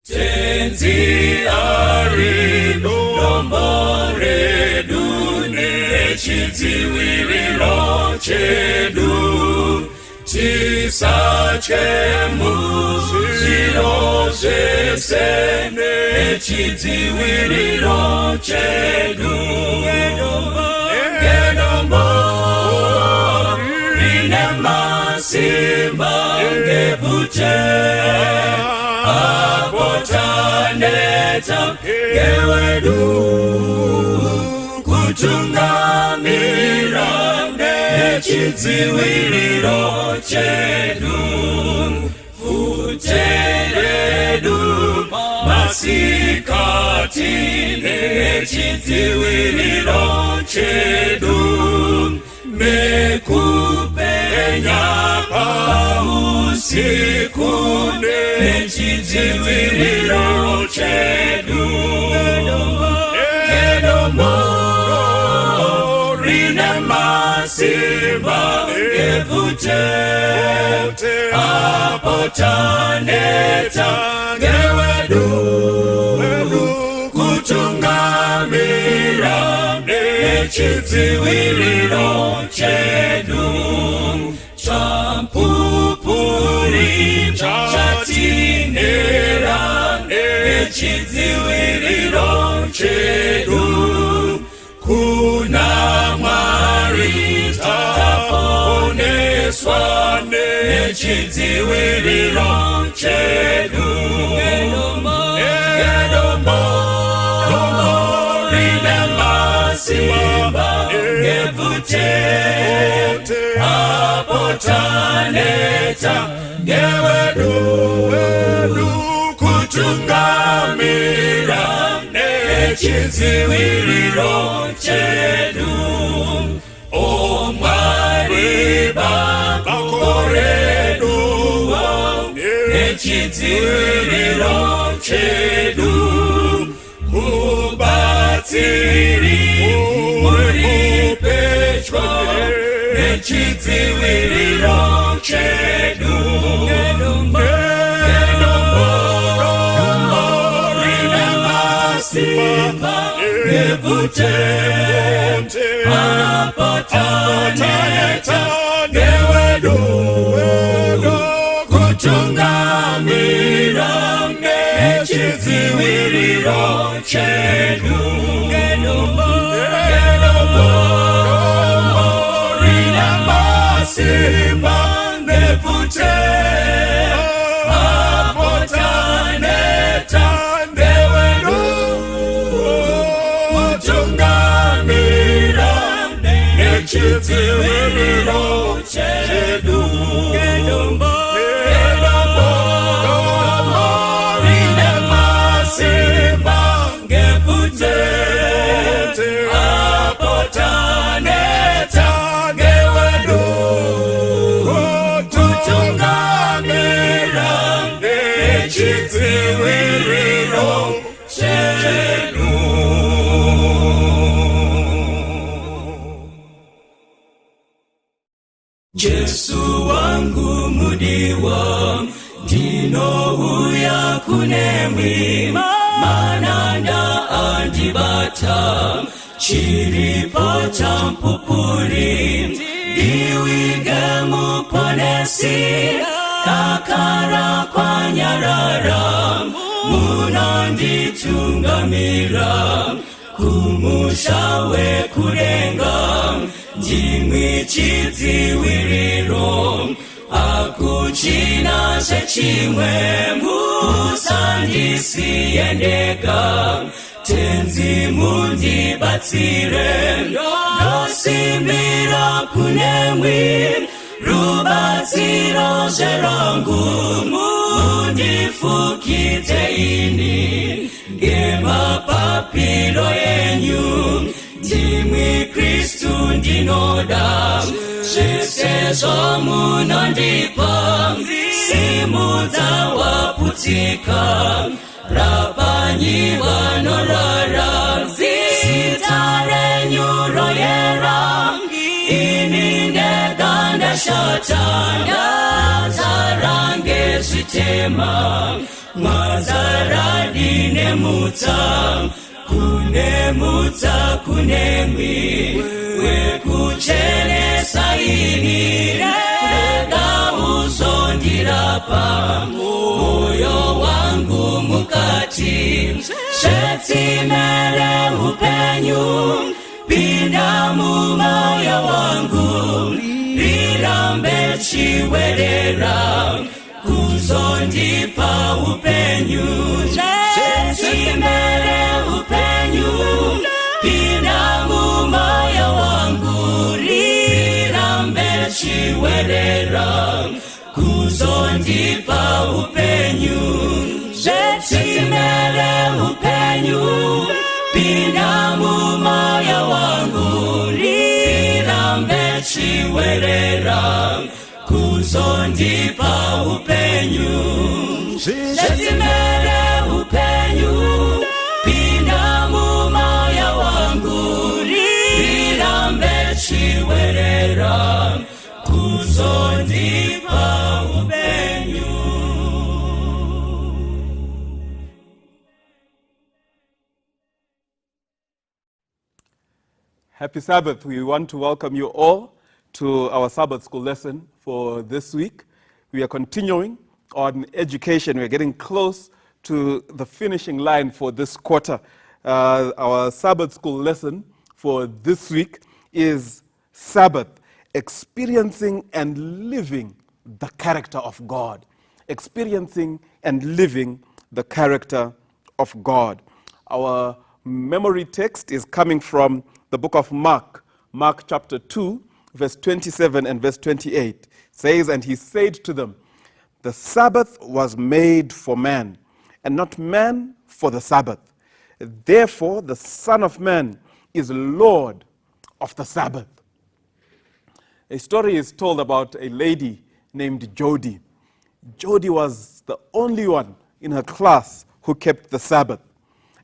Tenzi aridombore dune chidziwiriro chedu tisachemu zviro zvese nechidziwiriro chedu ngedombo rine masimba ngevute abotaneta ngewedu kutungamira nechidziwiriro chedu futeredu masikati nechidziwiriro chedu mekupenya pausiku nechidziwiriro chedu ngedombo rine masimba ngevute abotaneta ngewedu kutungamira nechidziwiriro chedu champupuri chatinera nechidziwiriro chedu kuna Mwari taponeswa nechidziwiriro chedu ngedombo rine masimba ngevute abotaneta ngewedu kutungamira nechidziwiriro chedu o Mwari bakoredu nechidziwiriro chedu kubatsiri muri pedyo nechidziwiriro chedu ngedombo rine masimba ngevute abotaneta ngewedu kutungamira nechidziwiriro chedu ngedombo rine masimba ngevute abotaneta ngewedu kutungamira nechidziwiriro chedu ngedombo rine masimba ngevute abotaneta ngewedu kutungamira nechidziwiriro chedu. Jesu wangu mudiwa ndinouya kunemwi mananda andibata chiripo champupuri ndiwige muponesi kakara kwa nyarara munanditungamira kumushawe kurenga ndimwi chidziwiriro akuchina chechimwe musandisiyendeka tenzi mundibatsire ndosimbira kunemwi rubatsiro zverangu mundifukidze ini ngemapapiro enyu ndimwi Kristu ndinoda zvese zvamunondipa simudza waputika rapanyi vanorara zita renyu royera ini ndeganda shata ndazara ngezvitema mwazara kunemi wekuchenesa ini rega uzondirapa moyo wangu mukati shetimere upenyu pinda mu moyo wangu rirambe chiwerera uzondipa upenyu shetimere upenyu pinda mu moyo wangu rirambe chiwerera uzondipa upenyu shetimere upenyu pinda mu moyo wangu rirambe chiwerera uzondipa upenyu shetimere upenyu pinda mu moyo wangu rirambe chiwerera uzondipa upenyu. Happy Sabbath. We want to welcome you all to our Sabbath school lesson for this week. We are continuing on education. We're getting close to the finishing line for this quarter. Our Sabbath school lesson for this week is Sabbath, experiencing and living the character of God. Experiencing and living the character of God. Our memory text is coming from the book of Mark, Mark chapter 2, verse 27 and verse 28. It says, "And he said to them, the Sabbath was made for man, and not man for the Sabbath. Therefore, the Son of Man is Lord of the Sabbath." A story is told about a lady named Jody. Jody was the only one in her class who kept the Sabbath.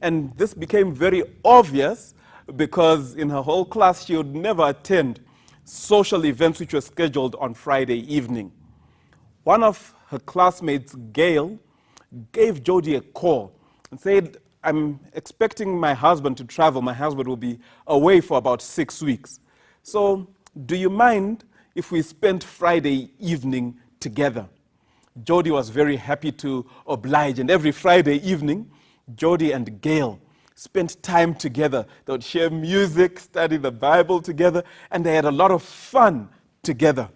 And this became very obvious because in her whole class she would never attend social events which were scheduled on Friday evening. One of her classmates, Gail, gave Jody a call and said, "I'm expecting my husband to travel. My husband will be away for about 6 weeks. So do you mind if we spend Friday evening together?" Jody was very happy to oblige, and every Friday evening, Jody and Gail spent time together. They would share music, study the Bible together, and they had a lot of fun together.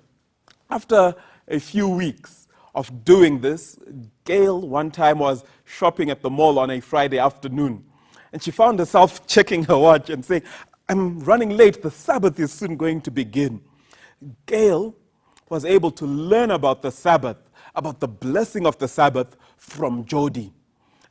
After a few weeks of doing this, Gail one time was shopping at the mall on a Friday afternoon, and she found herself checking her watch and saying, "I'm running late, the Sabbath is soon going to begin." Gail was able to learn about the Sabbath, about the blessing of the Sabbath from Jody.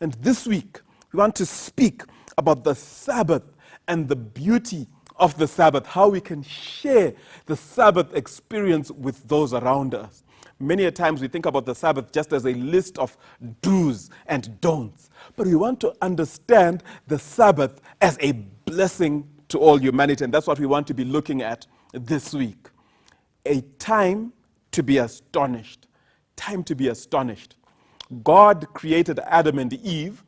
And this week, we want to speak about the Sabbath and the beauty of the Sabbath, how we can share the Sabbath experience with those around us. Many a times we think about the Sabbath just as a list of do's and don'ts, but we want to understand the Sabbath as a blessing to all humanity, and that's what we want to be looking at this week. A time to be astonished. Time to be astonished. God created Adam and Eve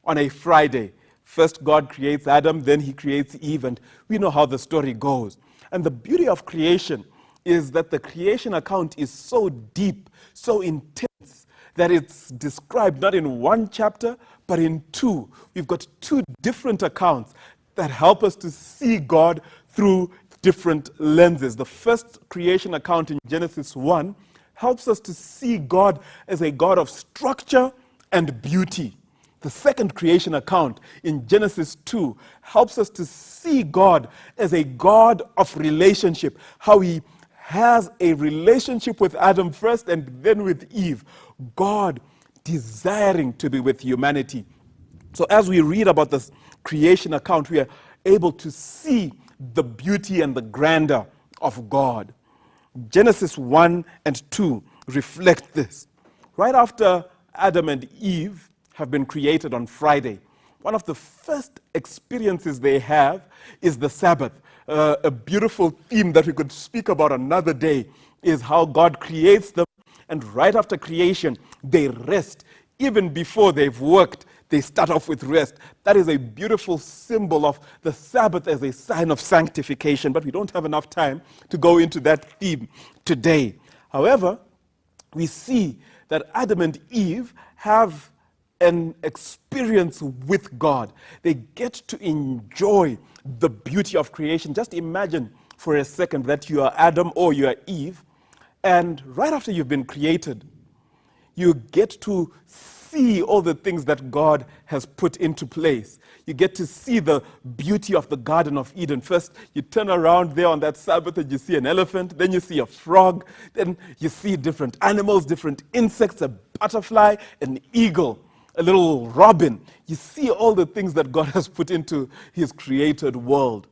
on a Friday. First, God creates Adam, then he creates Eve, and we know how the story goes. And the beauty of creation is that the creation account is so deep, so intense, that it's described not in one chapter, but in two. We've got two different accounts that help us to see God through different lenses. The first creation account in Genesis 1 helps us to see God as a God of structure and beauty. The second creation account in Genesis 2 helps us to see God as a God of relationship, how he has a relationship with Adam first and then with Eve, God desiring to be with humanity. So as we read about this creation account, we are able to see the beauty and the grandeur of God. Genesis 1 and 2 reflect this. Right after Adam and Eve have been created on Friday, one of the first experiences they have is the Sabbath. A beautiful theme that we could speak about another day is how God creates them, and right after creation, they rest. Even before they've worked, they start off with rest. That is a beautiful symbol of the Sabbath as a sign of sanctification, but we don't have enough time to go into that theme today. However, we see that Adam and Eve have an experience with God. They get to enjoy the beauty of creation. Just imagine for a second that you are Adam or you are Eve, and right after you've been created, you get to see all the things that God has put into place. You get to see the beauty of the Garden of Eden. First, you turn around there on that Sabbath and you see an elephant, then you see a frog, then you see different animals, different insects, a butterfly, an eagle, a little robin. You see all the things that God has put into his created world.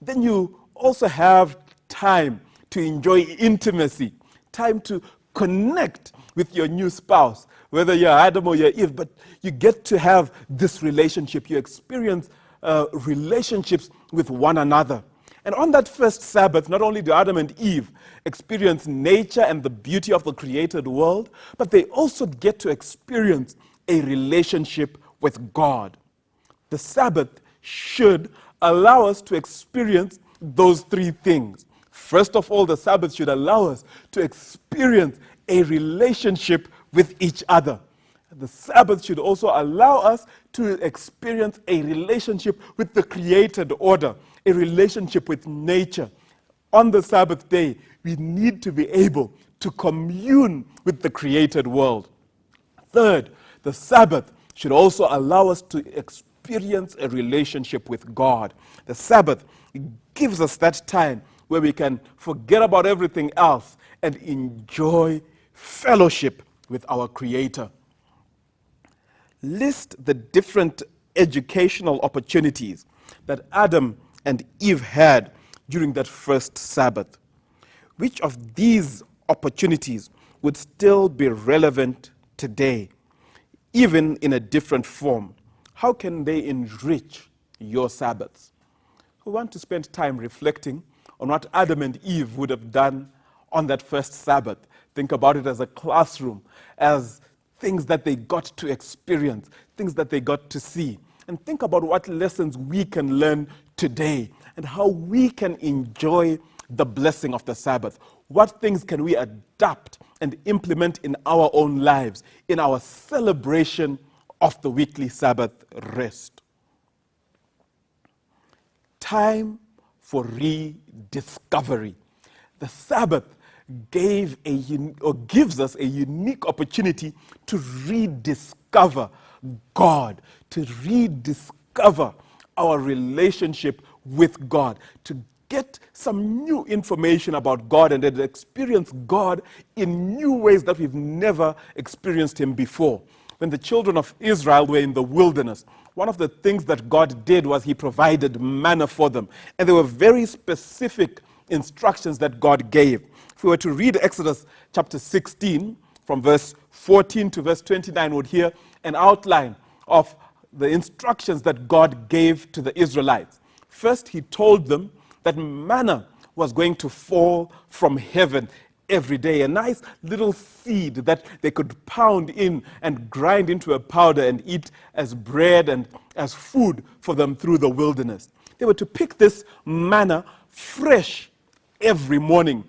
Then you also have time to enjoy intimacy, time to connect with your new spouse, whether you're Adam or you're Eve, but you get to have this relationship. You experience relationships with one another. And on that first Sabbath, not only do Adam and Eve experience nature and the beauty of the created world, but they also get to experience a relationship with God. The Sabbath should allow us to experience those three things. First of all, the Sabbath should allow us to experience a relationship with each other. The Sabbath should also allow us to experience a relationship with the created order, a relationship with nature. On the Sabbath day, we need to be able to commune with the created world. Third, the Sabbath should also allow us to experience a relationship with God. The Sabbath gives us that time where we can forget about everything else and enjoy fellowship with our Creator. List the different educational opportunities that Adam and Eve had during that first Sabbath. Which of these opportunities would still be relevant today, even in a different form? How can they enrich your Sabbaths? We want to spend time reflecting on what Adam and Eve would have done on that first Sabbath. Think about it as a classroom, as things that they got to experience, things that they got to see. And think about what lessons we can learn today and how we can enjoy the blessing of the Sabbath. What things can we adapt and implement in our own lives, in our celebration of the weekly Sabbath rest? Time for rediscovery. The Sabbath gives us a unique opportunity to rediscover God, to rediscover our relationship with God, to get some new information about God and then experience God in new ways that we've never experienced him before. When the children of Israel were in the wilderness, one of the things that God did was he provided manna for them. And there were very specific instructions that God gave. If we were to read Exodus chapter 16, from verse 14 to verse 29, we'd hear an outline of the instructions that God gave to the Israelites. First, he told them that manna was going to fall from heaven every day, a nice little seed that they could pound in and grind into a powder and eat as bread and as food for them through the wilderness. They were to pick this manna fresh every morning,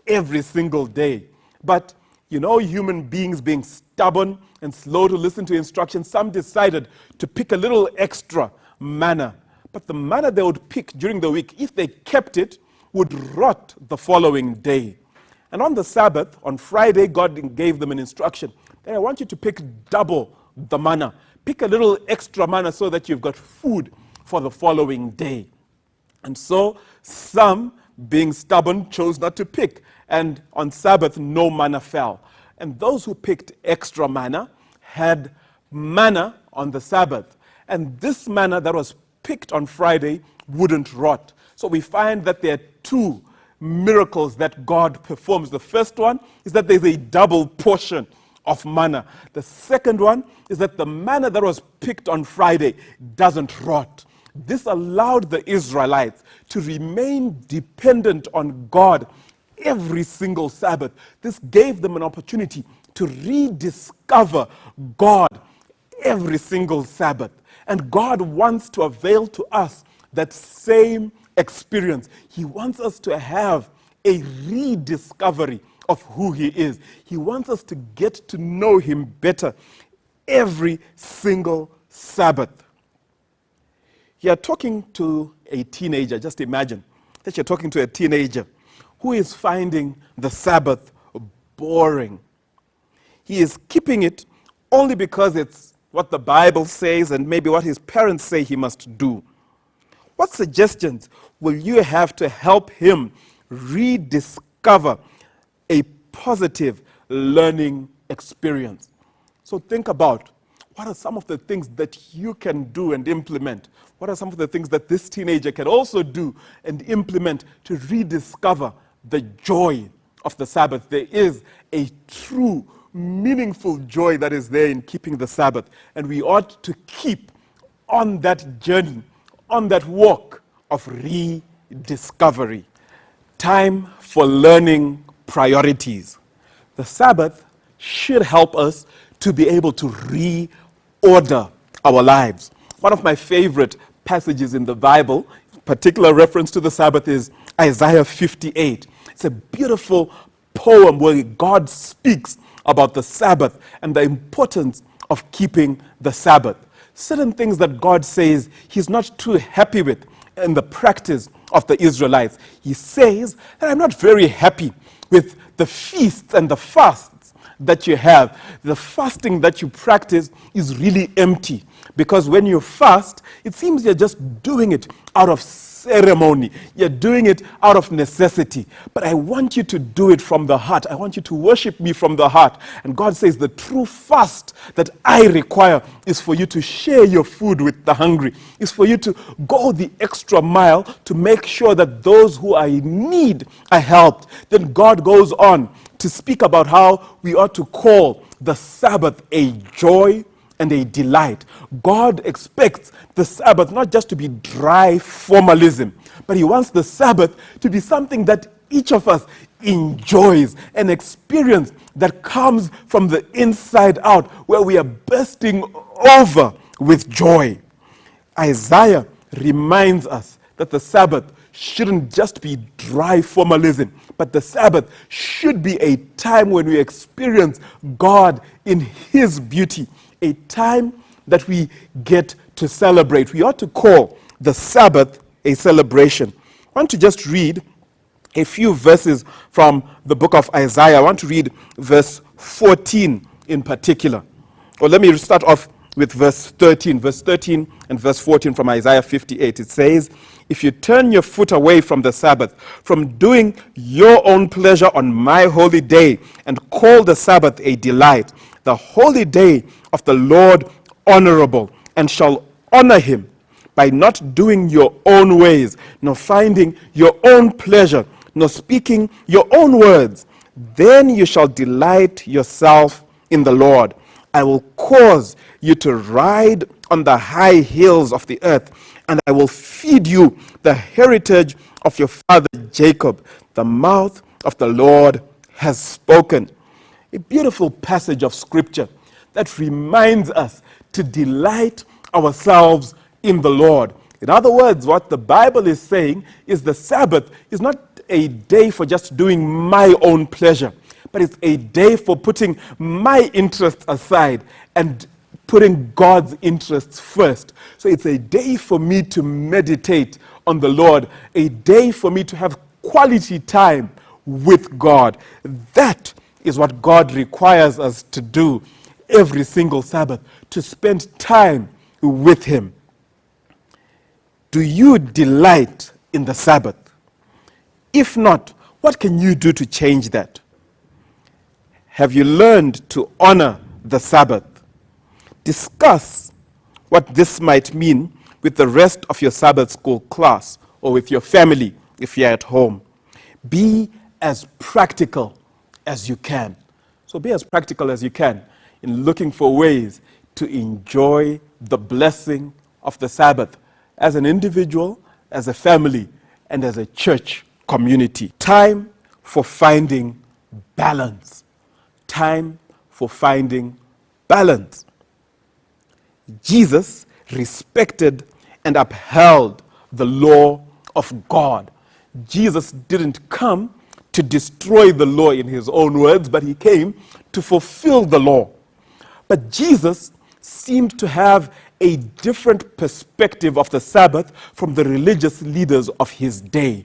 every single day. But you know, human beings being stubborn and slow to listen to instructions, some decided to pick a little extra manna. But the manna they would pick during the week, if they kept it, would rot the following day. And on the Sabbath, on Friday, God gave them an instruction. Then I want you to pick double the manna. Pick a little extra manna so that you've got food for the following day. And so some, being stubborn, chose not to pick. And on Sabbath, no manna fell. And those who picked extra manna had manna on the Sabbath. And this manna that was picked on Friday wouldn't rot. So we find that there are two miracles that God performs. The first one is that there's a double portion of manna. The second one is that the manna that was picked on Friday doesn't rot. This allowed the Israelites to remain dependent on God every single Sabbath. This gave them an opportunity to rediscover God every single Sabbath. And God wants to avail to us that same experience. He wants us to have a rediscovery of who He is. He wants us to get to know Him better every single Sabbath. You're talking to a teenager. Just imagine that you're talking to a teenager who is finding the Sabbath boring. He is keeping it only because it's what the Bible says and maybe what his parents say he must do. What suggestions will you have to help him rediscover a positive learning experience? So think about, what are some of the things that you can do and implement? What are some of the things that this teenager can also do and implement to rediscover the joy of the Sabbath? There is a true, meaningful joy that is there in keeping the Sabbath, and we ought to keep on that journey, on that walk of rediscovery. Time for learning priorities. The Sabbath should help us to be able to reorder our lives. One of my favorite passages in the Bible, particular reference to the Sabbath, is Isaiah 58. It's a beautiful poem where God speaks about the Sabbath and the importance of keeping the Sabbath. Certain things that God says He's not too happy with in the practice of the Israelites. He says that I'm not very happy with the feasts and the fasts that you have. The fasting that you practice is really empty, because when you fast, it seems you're just doing it out of ceremony. You're doing it out of necessity. But I want you to do it from the heart. I want you to worship me from the heart. And God says the true fast that I require is for you to share your food with the hungry. Is for you to go the extra mile to make sure that those who are in need are helped. Then God goes on to speak about how we ought to call the Sabbath a joy and a delight. God expects the Sabbath not just to be dry formalism, but He wants the Sabbath to be something that each of us enjoys, an experience that comes from the inside out, where we are bursting over with joy. Isaiah reminds us that the Sabbath shouldn't just be dry formalism, but the Sabbath should be a time when we experience God in His beauty, a time that we get to celebrate. We ought to call the Sabbath a celebration. I want to just read a few verses from the book of Isaiah. I want to read verse 14 in particular. Or let me start off with verse 13. Verse 13 and verse 14 from Isaiah 58. It says, if you turn your foot away from the Sabbath, from doing your own pleasure on my holy day, and call the Sabbath a delight, the holy day of the Lord honorable, and shall honor Him by not doing your own ways, nor finding your own pleasure, nor speaking your own words, then you shall delight yourself in the Lord. I will cause you to ride on the high hills of the earth, and I will feed you the heritage of your father Jacob. The mouth of the Lord has spoken. A beautiful passage of scripture that reminds us to delight ourselves in the Lord. In other words, what the Bible is saying is the Sabbath is not a day for just doing my own pleasure, but it's a day for putting my interests aside and putting God's interests first. So it's a day for me to meditate on the Lord, a day for me to have quality time with God. That is what God requires us to do every single Sabbath, to spend time with Him. Do you delight in the Sabbath? If not, what can you do to change that? Have you learned to honor the Sabbath? Discuss what this might mean with the rest of your Sabbath school class or with your family if you're at home. Be as practical as you can. So be as practical as you can in looking for ways to enjoy the blessing of the Sabbath as an individual, as a family, and as a church community. Time for finding balance. Time for finding balance. Jesus respected and upheld the law of God. Jesus didn't come to destroy the law in his own words, but he came to fulfill the law. But Jesus seemed to have a different perspective of the Sabbath from the religious leaders of his day.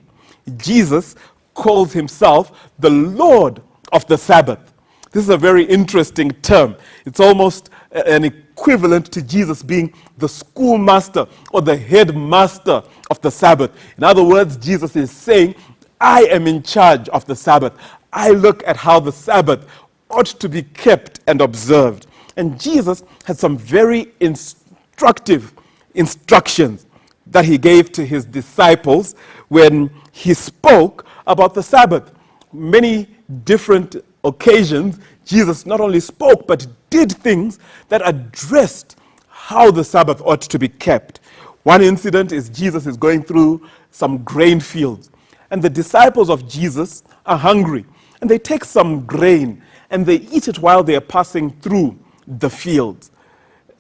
Jesus calls himself the Lord of the Sabbath. This is a very interesting term. It's almost an equivalent to Jesus being the schoolmaster or the headmaster of the Sabbath. In other words, Jesus is saying, I am in charge of the Sabbath. I look at how the Sabbath ought to be kept and observed. And Jesus had some very instructive instructions that he gave to his disciples when he spoke about the Sabbath. Many different occasions, Jesus not only spoke, but did things that addressed how the Sabbath ought to be kept. One incident is Jesus is going through some grain fields, and the disciples of Jesus are hungry, and they take some grain, and they eat it while they are passing through the fields.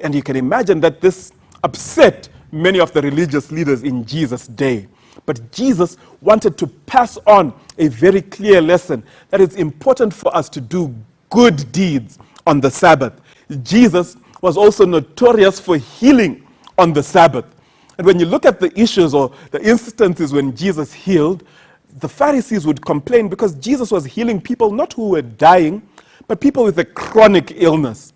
And you can imagine that this upset many of the religious leaders in Jesus' day. But Jesus wanted to pass on a very clear lesson that it's important for us to do good deeds on the Sabbath. Jesus was also notorious for healing on the Sabbath. And when you look at the issues or the instances when Jesus healed, the Pharisees would complain because Jesus was healing people not who were dying, but people with a chronic illness.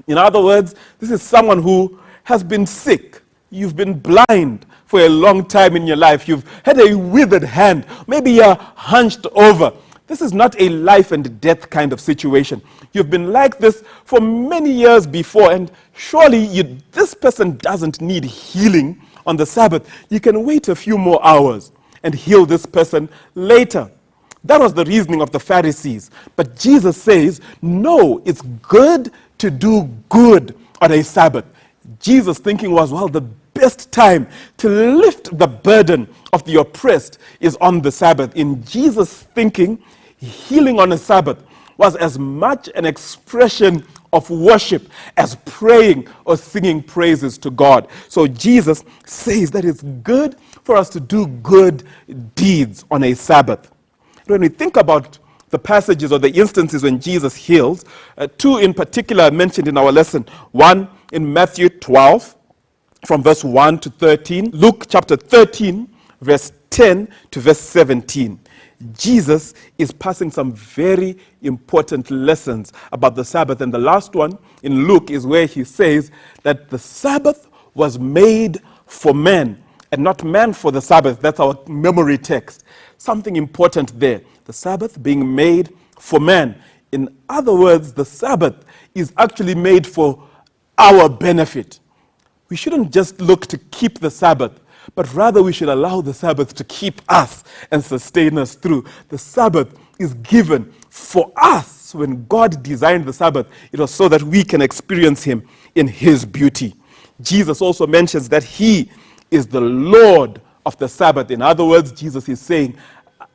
In other words, this is someone who has been sick. You've been blind for a long time in your life. You've had a withered hand. Maybe you're hunched over. This is not a life and death kind of situation. You've been like this for many years before, and surely this person doesn't need healing on the Sabbath. You can wait a few more hours and heal this person later. That was the reasoning of the Pharisees. But Jesus says, no, it's good to do good on a Sabbath. Jesus' thinking was, well, the best time to lift the burden of the oppressed is on the Sabbath. In Jesus' thinking, healing on a Sabbath was as much an expression of worship as praying or singing praises to God. So Jesus says that it's good for us to do good deeds on a Sabbath. When we think about the passages or the instances when Jesus heals, two in particular are mentioned in our lesson. One in Matthew 12, from verse 1 to 13. Luke chapter 13, verse 10 to verse 17. Jesus is passing some very important lessons about the Sabbath. And the last one in Luke is where he says that the Sabbath was made for man and not man for the Sabbath. That's our memory text. Something important there. The Sabbath being made for man. In other words, the Sabbath is actually made for our benefit. We shouldn't just look to keep the Sabbath, but rather we should allow the Sabbath to keep us and sustain us through. The Sabbath is given for us. When God designed the Sabbath, it was so that we can experience him in his beauty. Jesus also mentions that he is the Lord of the Sabbath. In other words, Jesus is saying,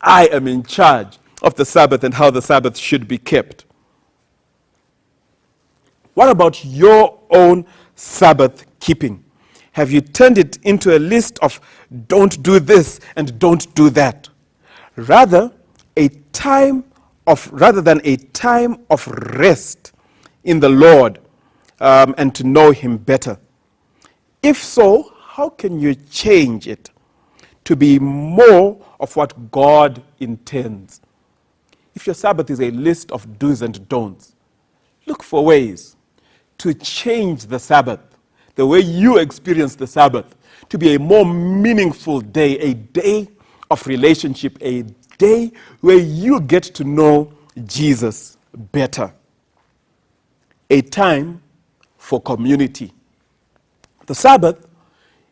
I am in charge of the Sabbath and how the Sabbath should be kept. What about your own Sabbath keeping? Have you turned it into a list of don't do this and don't do that? Rather than a time of rest in the Lord and to know him better. If so, how can you change it to be more of what God intends? If your Sabbath is a list of do's and don'ts, look for ways to change the Sabbath, the way you experience the Sabbath, to be a more meaningful day, a day of relationship, a day where you get to know Jesus better. A time for community. The Sabbath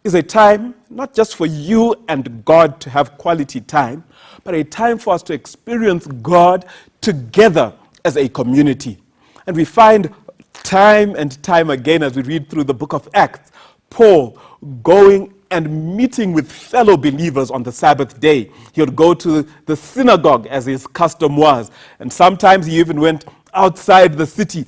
is a time not just for you and God to have quality time, but a time for us to experience God together as a community. And we find time and time again as we read through the book of Acts, Paul going and meeting with fellow believers on the Sabbath day. He would go to the synagogue as his custom was. And sometimes he even went outside the city,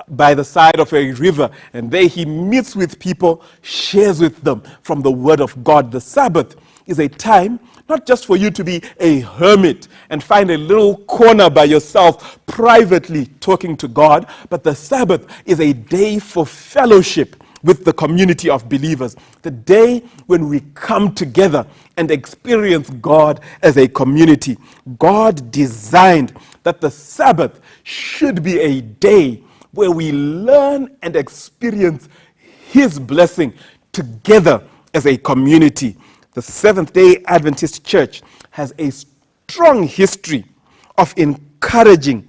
by the side of a river, and there he meets with people, shares with them from the Word of God. The Sabbath is a time not just for you to be a hermit and find a little corner by yourself privately talking to God, but the Sabbath is a day for fellowship with the community of believers, the day when we come together and experience God as a community. God designed that the Sabbath should be a day where we learn and experience His blessing together as a community. The Seventh-day Adventist Church has a strong history of encouraging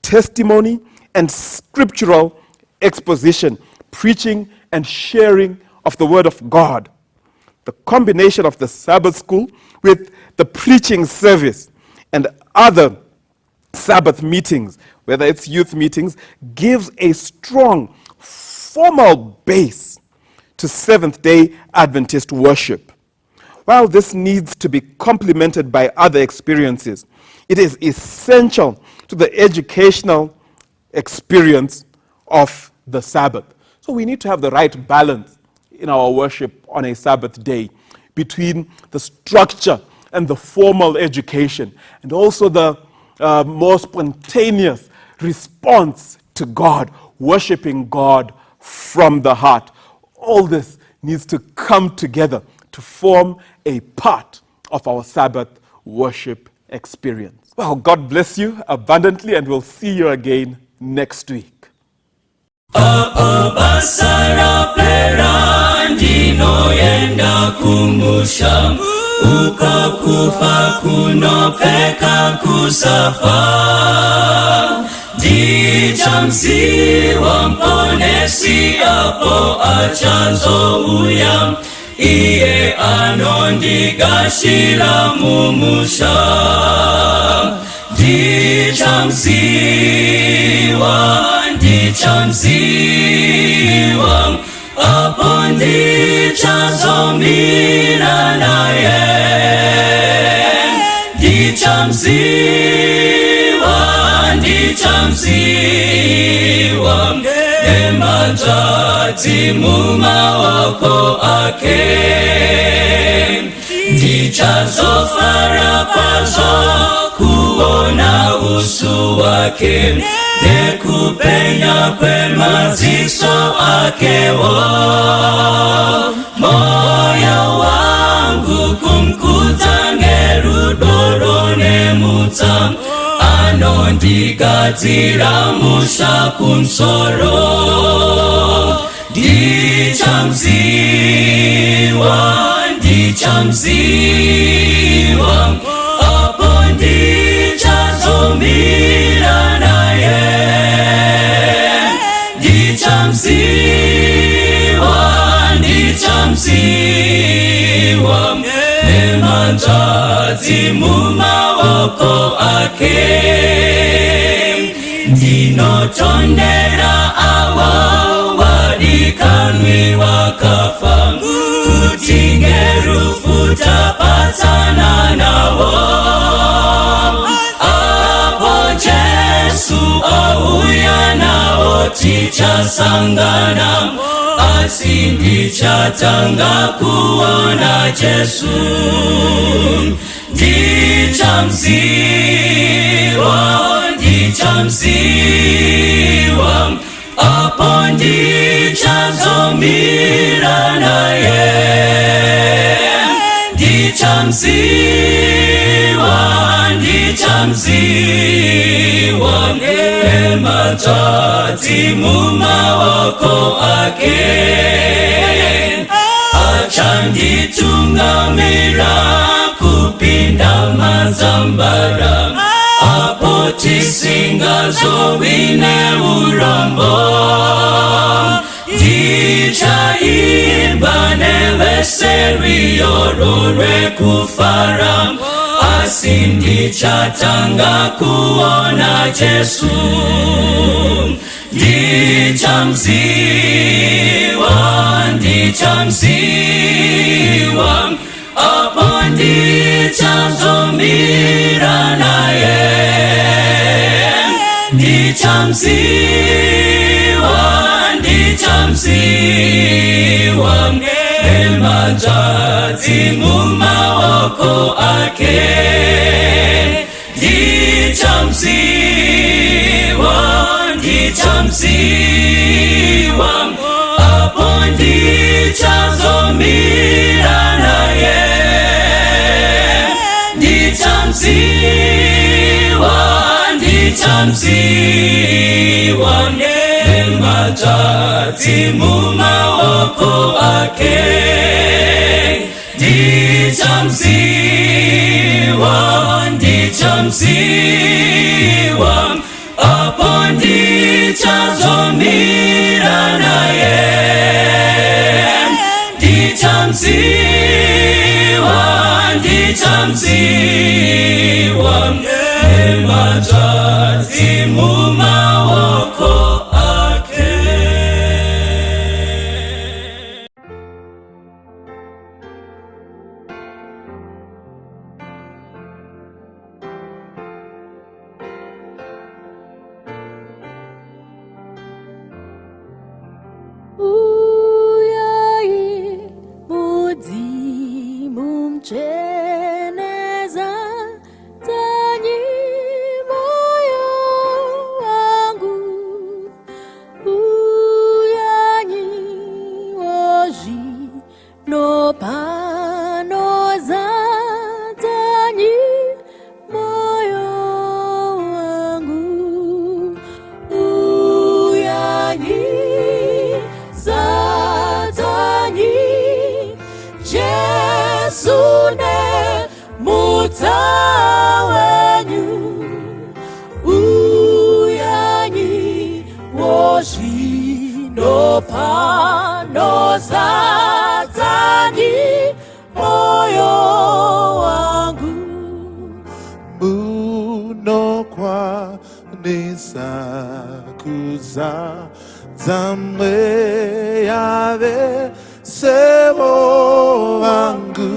testimony and scriptural exposition, preaching and sharing of the Word of God. The combination of the Sabbath school with the preaching service and other Sabbath meetings, whether it's youth meetings, gives a strong formal base to Seventh-day Adventist worship. While this needs to be complemented by other experiences, it is essential to the educational experience of the Sabbath. So we need to have the right balance in our worship on a Sabbath day between the structure and the formal education, and also the more spontaneous response to God, worshiping God from the heart. All this needs to come together to form a part of our Sabbath worship experience. Well, God bless you abundantly, and we'll see you again next week. Basara pera ndino yenda kumbusha uko kufa kunopeka kusafa dichamsi wamponesi apo achazo uyam iye anondigashira mumusha dichamsiwa apo ndichazomira naye dichamsiwa ematati mumaoko ake ndichazofara kwazo kuona uso wake nekupenya kwemaziso akewo moyo wangu kumkuta ngerudoro nemuta anondigadzira musha kumsoro dichamsiwa apo ndichazomira naye dichamsiwa ematati mumaoko ake ndinotondera awa wadikanwi wakafa kuti ngerufu tapatsana nawo apo Jesu auya nawo tichasangana asi ndichatanga kuona Jesu dichamsiwa apo ndichazomira naye dichamsiwa ematati mumaoko ake achanditungamira kupinda mazambara apo tisingazowine urombo ndichaimba neveseriyororwe kufara asi ndichatanga kuona Jesu dichamsiwa apo ndichazomira naye dichamsiwa ndichamsiwa nemanjadzi mumaoko ake, ndichamsiwa apo ndichazomira naye, ndichamsiwa nemanjadzi mumaoko ake, ndichamsiwa apo ndichazomira naye, ndichamsiwa nemanjadzi mumaoko ake. Mcheneza tanyi moyo wangu, uyanyi oji no panoza tanyi moyo wangu, uyanyi zatanyi Jesune mutawenyu, uyanyi woshindo panoza tani moyo wangu, munokwa nisakuza zamwe yave sebo wangu,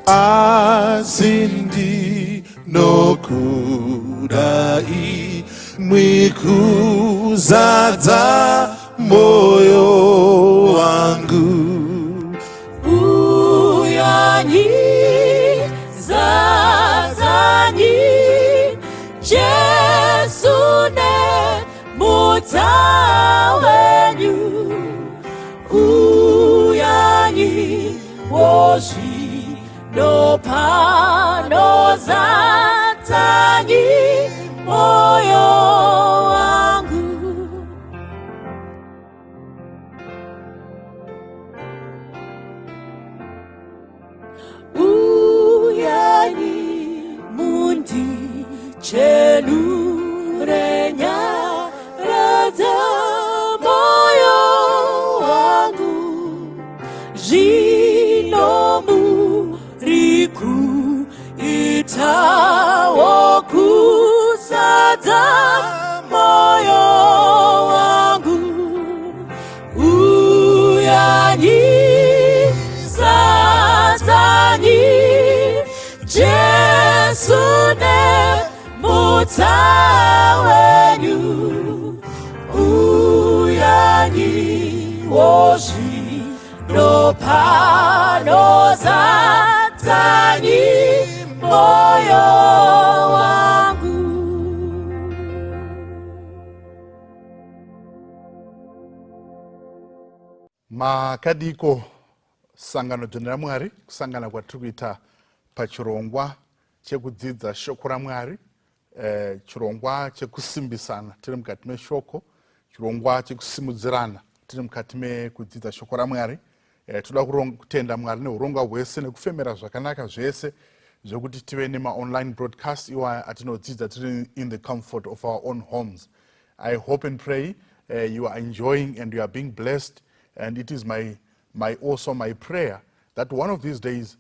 asindi nokudai mwikuzaza moyo wangu, uyanyi zazanyi Jesune mutawenyu, uyanyi woshi no panoza tanyi moyo wangu, uyanyi mundi chenurenya rada moyo wangu, jinomu riku itawoku sada moyo wangu, uyanyi satani Jesune mutawenyu, uyanyi woshi no panoza tanyi moyo wangu. Makadiko sangano dzina raMwari, kusangana kwatiri kuita pachirongwa chekudzidza shoko raMwari, chirongwa chekusimbisana tiri mukati meshoko, chirongwa chekusimudzirana tiri mukati mekudzidza shoko raMwari. Toda kutenda Mwari neurongwa hwese nekufemera zvakanaka zvese zvekuti tive nema-online broadcast iwa atinodzidza tiri in the comfort of our own homes. I hope and pray you are enjoying and you are being blessed, and it is my prayer that one of these days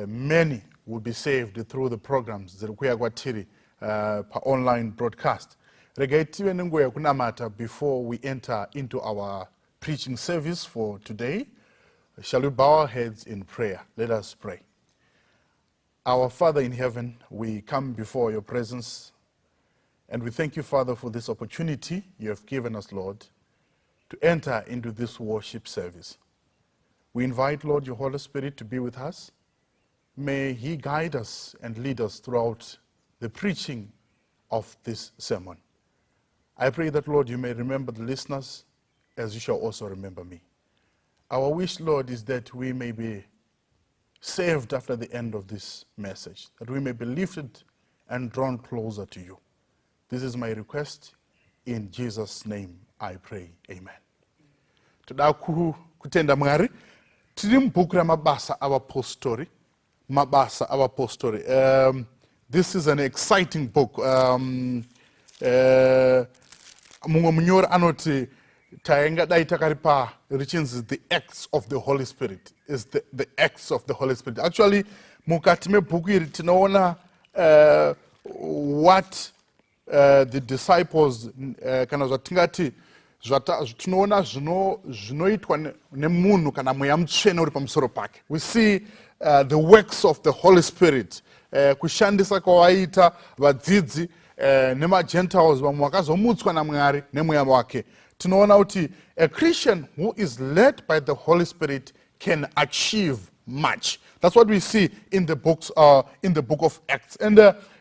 many will be saved through the programs ziri kuuya kwatiri pa online broadcast. Regai tive nenguva yekunamata before we enter into our preaching service for today. Shall we bow our heads in prayer? Let us pray. Our Father in heaven, we come before your presence, and we thank you, Father, for this opportunity you have given us, Lord, to enter into this worship service. We invite, Lord, your Holy Spirit to be with us. May he guide us and lead us throughout the preaching of this sermon. I pray that, Lord, you may remember the listeners as you shall also remember me. Our wish, Lord, is that we may be saved after the end of this message, that we may be lifted and drawn closer to you. This is my request. In Jesus' name I pray. Amen. Toda kutenda Mwari, tiri m'bhuku ramabasa avapostori. Mabasa avapostori. This is an exciting book. Mumwe munyori anoti taenga dai takaripa richinzi the acts of the Holy Spirit. Is the acts of the Holy Spirit. Actually, mukati mebhuku iri tinoona what the disciples kana zvatingati tinoona zvinoitwa nemunhu kana mweya mutsvene uri pamusoro pake. We see the works of the Holy Spirit, kushandisa kwawaita vadzidzi nema-Gentiles vamwe vakazomutswa naMwari nemweya wake. Tinoona kuti a Christian who is led by the Holy Spirit can achieve much. That's what we see in the books, in the book of Acts. And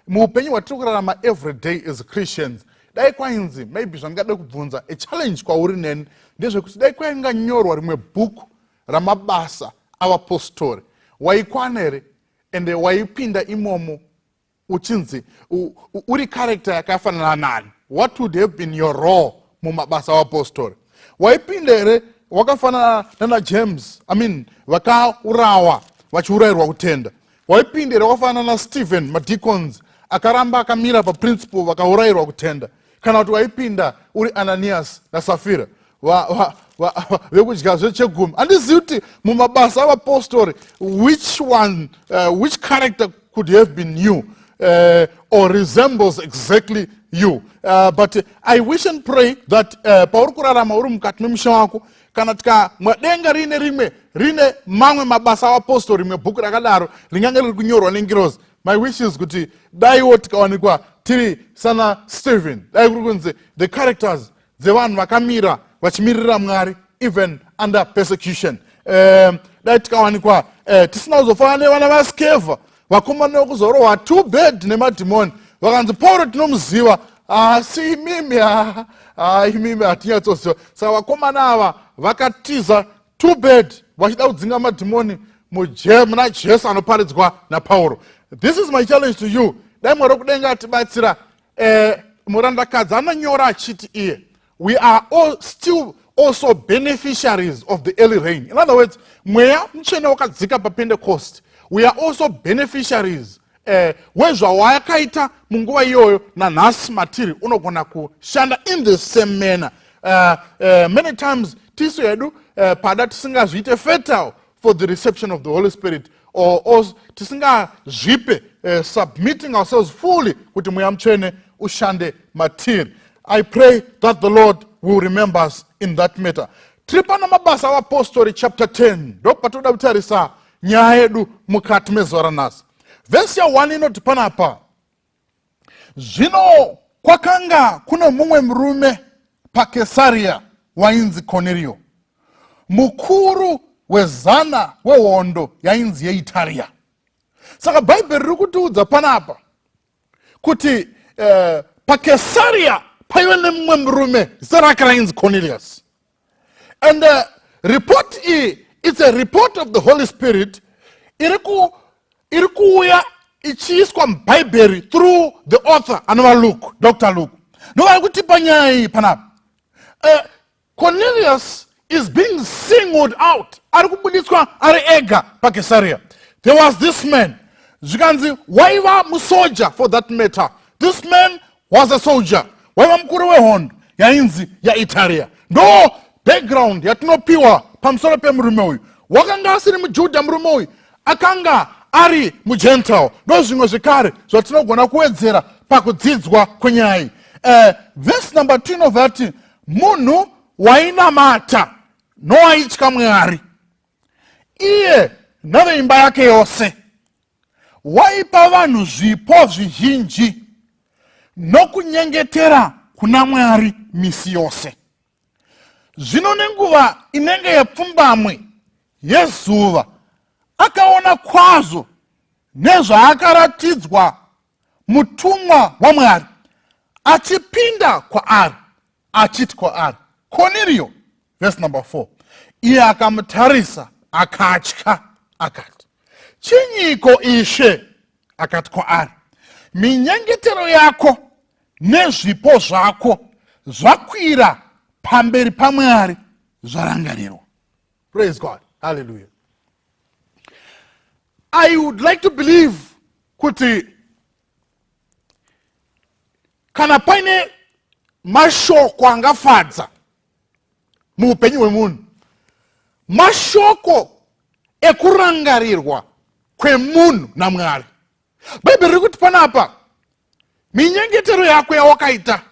muupenyu watiri kurarama every day as Christians, dai kwainzi maybe zvangada kubvunza a challenge kwauri neni ndezvekuti dai kwainganyorwa rimwe bhuku ramabasa avapostori, waikwana here ende waipinda imomo uchinzi uri character yakafanana nani? What would have been your role mumabasa avapostori? Waipinda here wakafanana nana James, vakaurawa vachiurayirwa kutenda. Waipinda here wakafanana na Stephen, madeacons akaramba akamira paprinciple vakaurayirwa kutenda. Kana kuti waipinda uri Ananias naSafira vekudya zvechegumi. Handizivi kuti mumabasa avapostori which character could have been you or resembles exactly you. But I wish and pray that pauri kurarama uri mukati memusha wako kana tika mwadenga rine mamwe mabasa avapostori rimwe bhuku rakadaro ringange riri kunyorwa nengirozi. My wish is kuti daiwo tikawanikwa tiri sana Stephen, dai kuri kunzi the characters dzevanhu vakamira vachimirira Mwari even under persecution. Dai tikawanikwa tisina kuzofanana nevana vaSkeva vakomana vekuzorohwa too bad nemadhimoni vakanzi Pauro tinomuziva asi imimi hatinyatsoziva. Saka vakomana ava vakatiza too bad vachida kudzinga madhimoni muna Jesu anoparidzwa naPauro. This is my challenge to you. Dai Mwari kudenga atibatsira murandakadzi anonyora achiti iye, we are all still also beneficiaries of the early rain. In other words, mweya mutsvene wakadzika paPentecost, we are also beneficiaries wezvawakaita munguva iyoyo nanhasi matiri unogona kushanda in the same manner. Many times tisu yedu pada tisingazviite fertile for the reception of the Holy Spirit, or tisingazvipe submitting ourselves fully kuti mweya mutsvene ushande matiri. I pray that the Lord will remember us in that matter. Tiri pana mabasa avapostori chapter 10 ndopatoda kutarisa nyaya yedu mukati mezuva ranhasi. Vhesi ya1 inoti panapa, zvino kwakanga kuno mumwe murume paKesaria wainzi Cornelio, mukuru wezana wehondo yainzi yeItaria. Saka Bhaibheri riri kutiudza panapa kuti paKesaria paive nemumwe murume zita rake rainzi Cornelius. And report iyi, it's a report of the Holy Spirit iri kuuya ichiiswa muBhaibheri through the author anova Luke, Dr. Luke. Novari kutipa nyaya iyi panapa. Cornelius is being singled out. Ari kubudiswa ari ega paKesaria. There was this man, zvikanzi waiva musoja for that matter. This man was a soldier. Waiva mukuru wehondo yainzi yaItaria. Ndo background yatinopiwa pamusoro pemurume uyu. Wakanga asiri muJudha murume uyu, akanga ari muGentile. Ndo zvimwe zvikare zvatinogona kuwedzera pakudzidzwa kwenyaya. Verse number 2 inobva kuti munhu wainamata nowaitya Mwari, iye neveimba yake yose, waipa vanhu zvipo zvizhinji nokunyengetera kuna Mwari misi yose. zvino nenguva inenge yepfumbamwe yezuva akaona kwazvo nezvaakaratidzwa mutumwa waMwari achipinda kwaari achiti kwaari, Cornelio, verse number 4. Iye akamutarisa akatya akati, chinyiko ishe? Akati kwaari, minyengetero yako nezvipo zvako zvakwira pamberi paMwari zvarangarirwa. Praise God. Hallelujah. I would like to believe kuti kana paine mashoko angafadza muupenyu hwemunhu, mashoko ekurangarirwa kwemunhu naMwari. Bhaibheri riri kuti panapa minyengetero yako yawakaita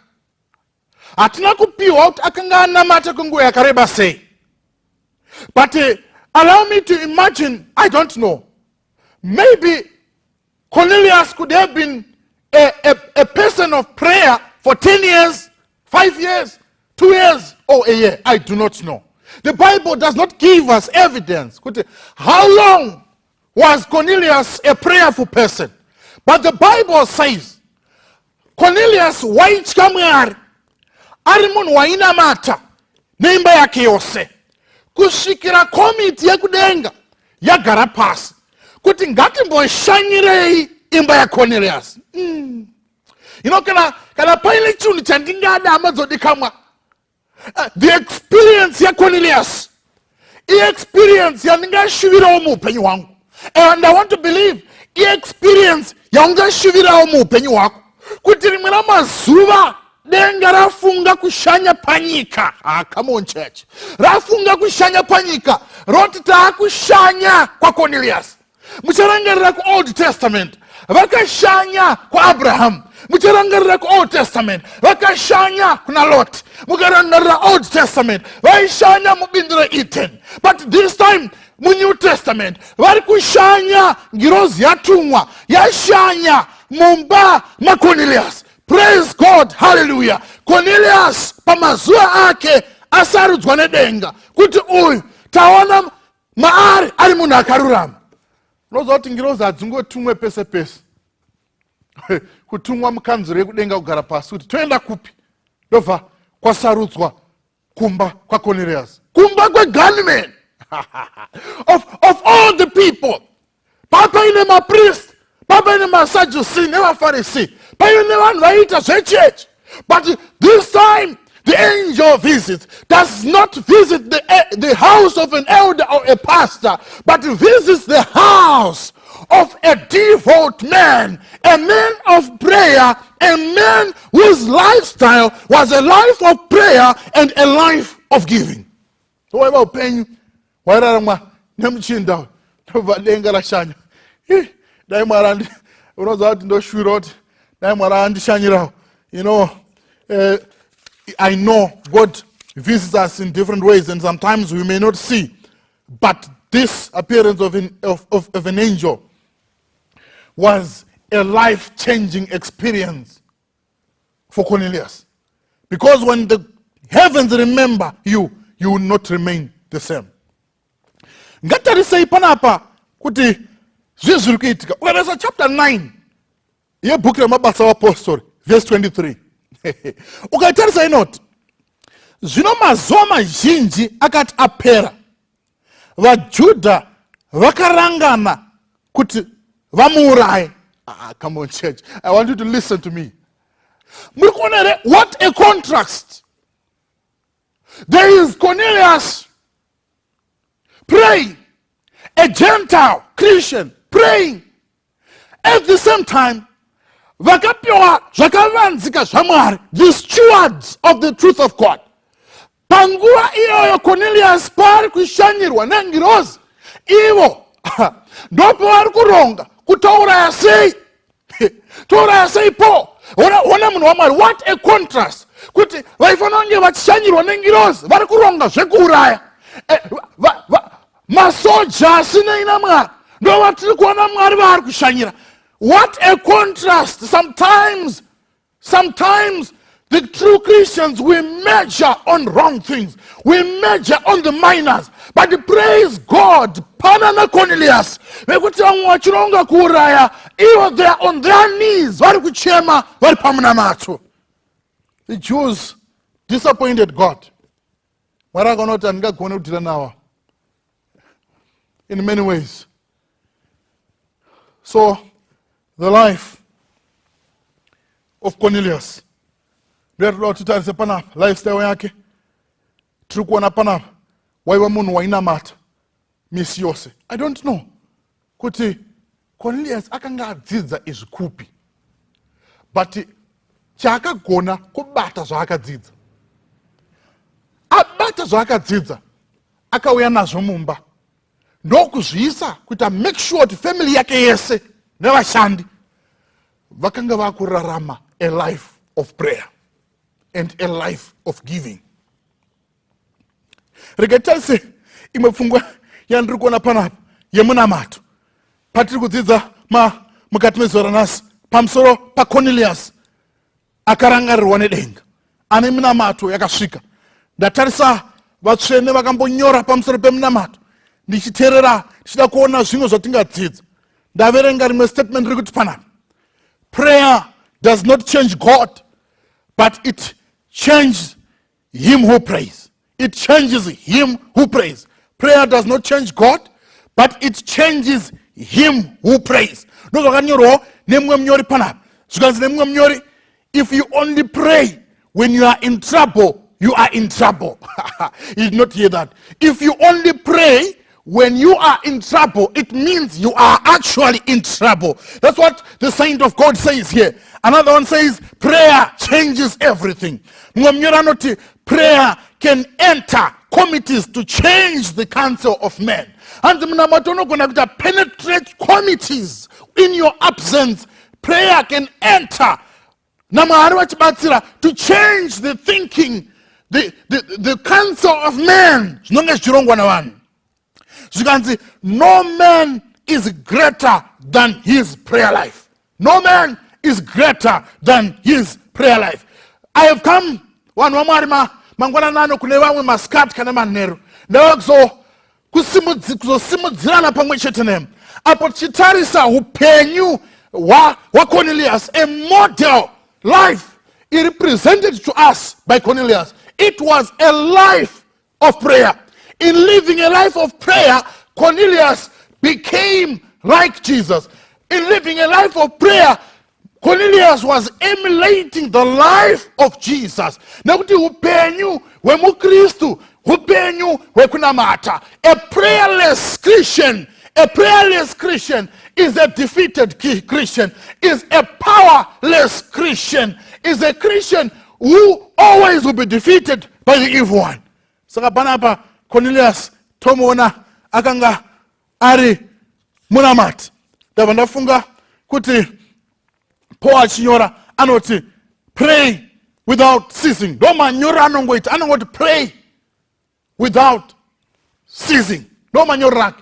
hatina kupiwa kuti akanga anamata kwenguva yakareba sei. But allow me to imagine, I don't know, maybe Cornelius could have been a person of prayer for 10 years, 5 years, 2 years, or a year. I do not know. The Bible does not give us evidence. How long was Cornelius a prayerful person? But the Bible says, Cornelius waitya Mwari, ari munhu wainamata neimba yake yose, kusvikira komiti yekudenga yagara pasi kuti ngatimboshanyirei imba yaCornelius. Kana paine chinhu chandingada amadzodikamwa, the experience yaCornelius i-experience yandingashuvirawo muupenyu hwangu, and I want to believe i-experience yaungashuvirawo muupenyu hwako, kuti rimwe ramazuva denga rafunga kushanya panyika. Come on church, rafunga kushanya panyika roti taakushanya kwaCornelius. Mucharangarira kuOld Testament vakashanya kwaAbraham, mucharangarira kuOld Testament vakashanya kuna Lot, mukarangarira Old Testament vaishanya mubindu reEden. But this time muNew Testament vari kushanya, ngirozi yatumwa yashanya mumba maCornelius. Praise God. Hallelujah. Cornelius pamazuva ake asarudzwa nedenga kuti uyu taona maari ari munhu akarurama. Unoziva kuti ngirozi hadzingotumwe pese pese. Kutumwa mukanzuro yekudenga kugara pasi kuti toenda kupi, ndobva kwasarudzwa kumba kwaCornelius, kumba kweGunman. Of all the people, papaine mapriest, papaine maSadducee nevaFarisi, paine vanhu vaiita zvechechi. But this time the angel visits, does not visit the house of an elder or a pastor, but visits the house of a devout man, a man of prayer, a man whose lifestyle was a life of prayer and a life of giving. So whatever upenyu wairarama nemuchinda vadenga rashanya, dai Mwari unoziva kuti ndoshuvira kuti dai Mwari andishanyirawo. You know, I know God visits us in different ways, and sometimes we may not see, but this appearance of an angel was a life-changing experience for Cornelius. Because when the heavens remember you, you will not remain the same. Ngatarisei panapa kuti zvizviri kuitika. Ukatarisa chapter 9 yebhuku remabasa aPostoli, verse 23. Ukatarisa inoti, zvino mazuva mazhinji akati apera, vaJudha vakarangana kuti vamuuraye. Come on church, I want you to listen to me. What a contrast. There is Cornelius praying, a Gentile Christian praying. At the same time, vakapiwa zvakavanzika zvaMwari, the stewards of the truth of God. Panguva iyoyo Cornelius pari kushanyirwa nengirozi, ivo ndopo vari kuronga kutauraya sei. Tauraya sei po. Ona munhu waMwari, what a contrast. Kuti vaifanira kunge vachishanyirwa nengirozi vari kuronga zvekuuraya. Masoja asinei naMwari ndo vatiri kuona Mwari vari kushanyira. What a contrast. Sometimes The true Christians, we measure on wrong things. We measure on the minors. But praise God, Panana Cornelius, even they are on their knees. The Jews disappointed God. In many ways. So, the life of Cornelius, lifestyle yake tulikuona pana waiwa munhu wainamata misi yose. I don't know kuti Cornelius akanga adzidza izvikupi, but chaakagona kubata zvaakadzidza. Abata zvaakadzidza akauya nazvo mumba ndokuzviisa kuti make sure kuti family yake yese nevashandi vakanga vakurarama a life of prayer and a life of giving. Regetarise imwe pfungwa yandiri kuona panapa yemunamato patiri kudzidza mukati mezora nhasi pamusoro paCornelius akarangarirwa nedenga ane minamato yakasvika. Ndatarisa vatsvene vakambonyora pamusoro peminamato ndichiteerera ndichida kuona zvimwe zvatingadzidza. Ndaverenga rimwe statement riri kuti panapa, prayer does not change God, but it changes him who prays. It changes him who prays. Prayer does not change God, but it changes him who prays. Ndozvakanyorwa nemumwe munyori panapa. Zvikanzi nemumwe munyori, if you only pray when you are in trouble, you are in trouble. You did not hear that. If you only pray when you are in trouble, it means you are actually in trouble. That's what the saint of God says here. Another one says, prayer changes everything. Prayer can enter committees to change the counsel of men. And to penetrate committees in your absence. Prayer can enter to change the thinking, the counsel of men. No man is greater than his prayer life. No man is greater than his prayer life. I have come one wamarima mangwana nano kune vamwe maskati kana manheru ndavakuzo kusimudzirana pamwe chete nemi apo tichitarisa upenyu Cornelius, a model life is presented to us by Cornelius. It was a life of prayer. In living a life of prayer, Cornelius became like Jesus. In living a life of prayer, Cornelius was emulating the life of Jesus. Nakuti upenyu wemukristu, upenyu wekunamata. A prayerless Christian is a defeated Christian, is a powerless Christian, is a Christian who always will be defeated by the evil one. Saka panapa Cornelius tomona akanga ari munamati. Ndava ndafunga kuti Paul achinyora anoti pray without ceasing. Doma nyora anongoita anongoti pray without ceasing. Doma nyora.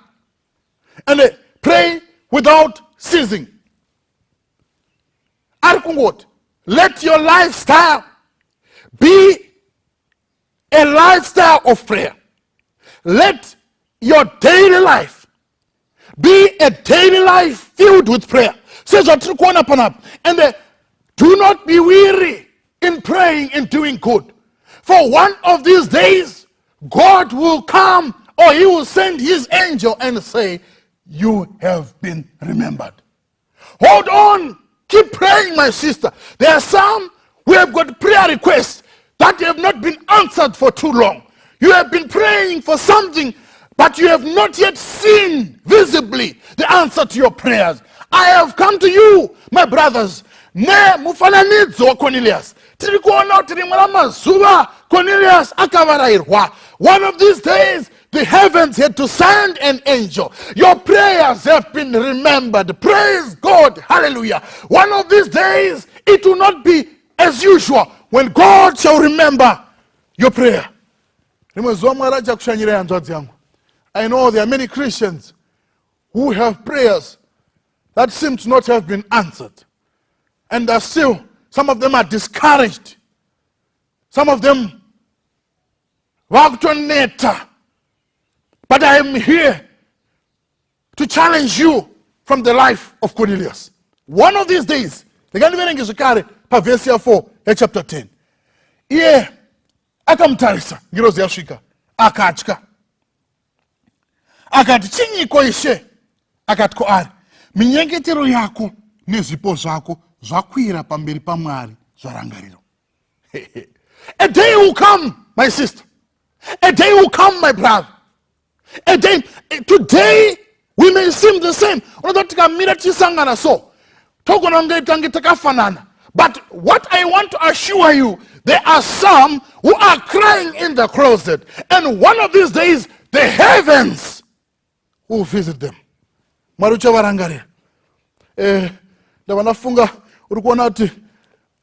And pray without ceasing. Arkungoti, let your lifestyle be a lifestyle of prayer. Let your daily life be a daily life filled with prayer. Says and do not be weary in praying and doing good. For one of these days, God will come, or he will send his angel and say, you have been remembered. Hold on. Keep praying, my sister. There are some who have got prayer requests that have not been answered for too long. You have been praying for something, but you have not yet seen visibly the answer to your prayers. I have come to you, my brothers. Ne mufananidzo wa Cornelius. Tirikuona tirimwana mazuva Cornelius akavarairwa. One of these days, the heavens had to send an angel. Your prayers have been remembered. Praise God. Hallelujah. One of these days, it will not be as usual when God shall remember your prayer. I know there are many Christians who have prayers that seem to not have been answered. And still, some of them are discouraged Some of them vakutoneta. But I am here to challenge you from the life of Cornelius. One of these days, ndikaniverenge pa verse 4 ya chapter 10. Iye akamtarisa ngirozi yasvika akatya. Akati chinyiko ishe? Akati kwaari, minyengetero yako nezvipo zvako zvakwira pamberi paMwari zvarangariro. A day will come, my sister. A day will come, my brother. A day, today we may seem the same. But what I want to assure you, there are some who are crying in the closet. And one of these days, the heavens will visit them. Marucha varangare. Ndavanafunga urikuona kuti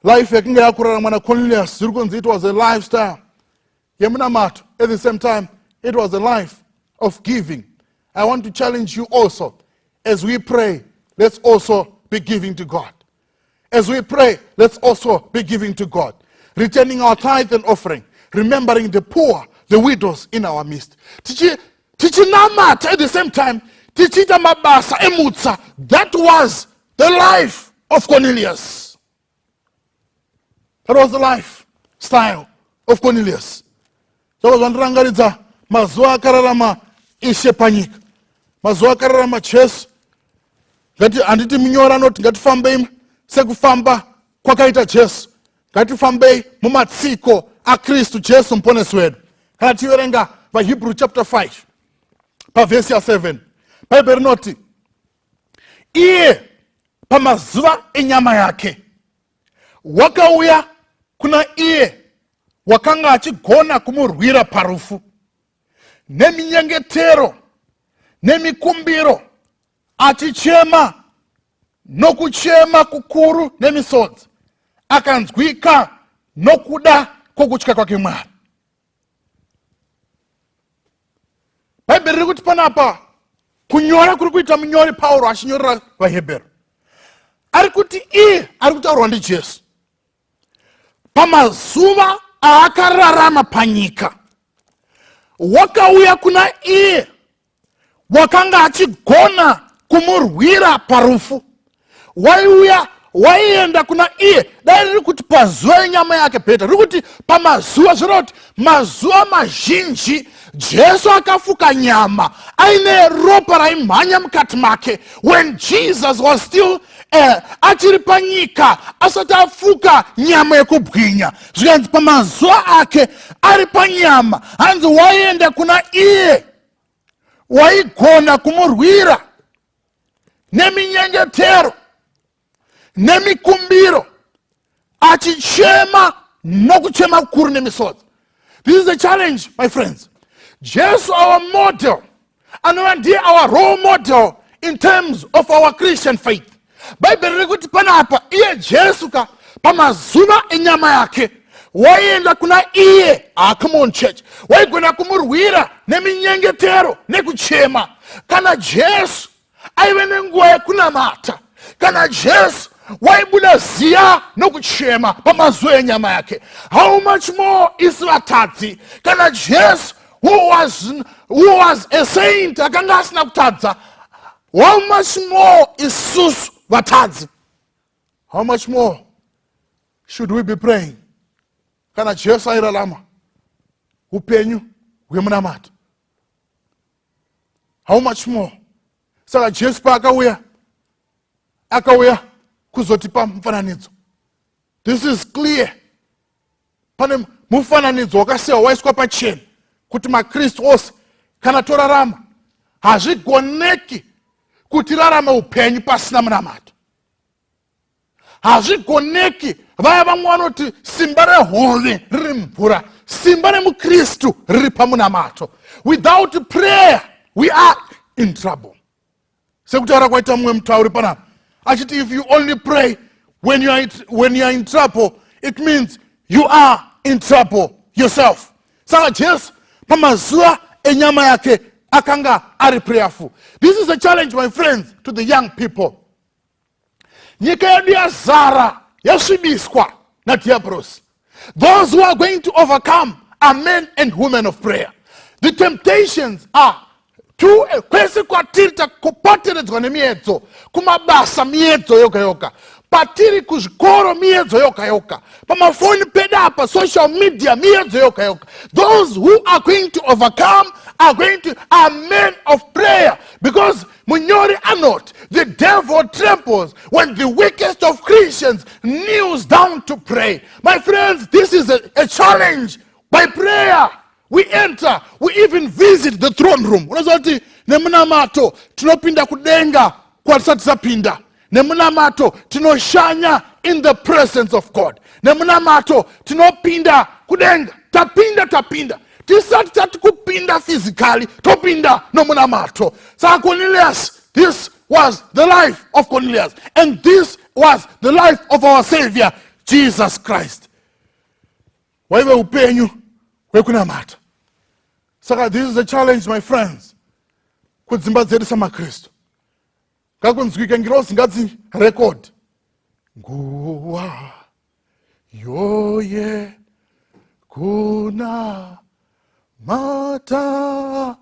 life yakinga yakurara mwana Cornelius it was a lifestyle. Yemunamato. At the same time, it was a life of giving. I want to challenge you also. As we pray, let's also be giving to God. As we pray, let's also be giving to God. Returning our tithe and offering. Remembering the poor, the widows in our midst. Tichinamata at the same time. Tichita mabasa emutsa. That was the life of Cornelius. That was the lifestyle of Cornelius. That was vanrangaridza mazuva akararama ishe panyika. Mazuva akararama Jesu. Handiti minyora noti ngatifambei sekufamba kwakaita Jesu. Ngatifambei mumatsiko aKristu Jesu muponesi wedu. Kana tiverenga vaHebrew chapter 5 pa verse 7. Bible rinoti iye pamazuva enyama yake wakauya kuna iye wakanga achigona kumurwira parufu neminyengetero nemikumbiro achichema nokuchema kukuru nemisodzi akanzwika nokuda kwokutya kwake Mwari. Bhaibheri riri kuti panapa kunyora kuri kuita munyori Pauro achinyorera vaHebheru ari kuti iye ari kutaurwa ndiJesu pamazuva aakararama panyika wakauya kuna iye wakanga achigona kumurwira parufu. Waienda kuna iye dai riri kuti pazuva enyama yake bheta riri kuti pamazuva zvinoti mazuva mazhinji Jesu akafuka nyama aine ropa raimhanya mukati make. When Jesus was still achiri panyika asati afuka nyama yekubwinya zvikanzi pamazuva ake ari panyama hanzi waienda kuna iye waigona kumurwira neminyengetero nemikumbiro achichema nokuchema kukuru nemisodzi. This is a challenge, my friends. Jesus, our model, and our role model in terms of our Christian faith. Bible rikuti panapa iye Jesu ka pamazuva enyama yake waienda kuna iye. Come on church. Waigona kumurwira neminyengetero nekuchema. Kana Jesu aive nenguva yekunamata. Kana Jesu waibuda ziya nokuchema pamazuva enyama yake. How much more is vatadzi? Kana Jesu who was a saint akanga asina kutadza, how much more is isusu vatadzi? How much more should we be praying? Kana Jesu airarama upenyu hwemunamato. How much more? Saka Jesu paakauya kuzotipa mufananidzo. This is clear. Pane mufananidzo wakasewa waiswa pachena kuti maKristu ose kana torarama hazvigoneki kuti rarama upenyu pasina munamato. Hazvigoneki. Vaya vamwe vanoti simba rehove riri mvura, simba remuKristu riri pamunamato. Without prayer we are in trouble. Sekutaura kwaita mumwe mutauri panapa achiti if you only pray when you are in trouble, it means you are in trouble yourself. Saka Jesu pamazuva enyama yake akanga ari prayerful. This is a challenge, my friends, to the young people. Nyika yedu yazara yasvibiswa nadiabhorosi. Those who are going to overcome are men and women of prayer. The temptations are kwese kwatiri takupoteredzwa nemiedzo, kumabasa miedzo yoga yoga, patiri kuzvikoro miedzo yoga yoga, pamafoni pedapa social media miedzo yoga yoga. Those who are going to overcome are men of prayer, because Munyori Anot, the devil trembles when the weakest of Christians kneels down to pray. My friends, this is a challenge. By prayer, we enter, we even visit the throne room. Unazoti nemunamato tinopinda kudenga kwatisati tapinda. Nemunamato tinoshanya in the presence of God. Nemunamato tinopinda kudenga. Tapinda. Tisati tatikupinda physically, topinda nomunamato. So Cornelius, this was the life of Cornelius, and this was the life of our Savior, Jesus Christ. Waiwe upenyu wekunamata. Saka this is a challenge, my friends. Kudzimba dzedu samakristu. Kakunzwika ngirosi ngadzi record. Nguwa yoye kuna mata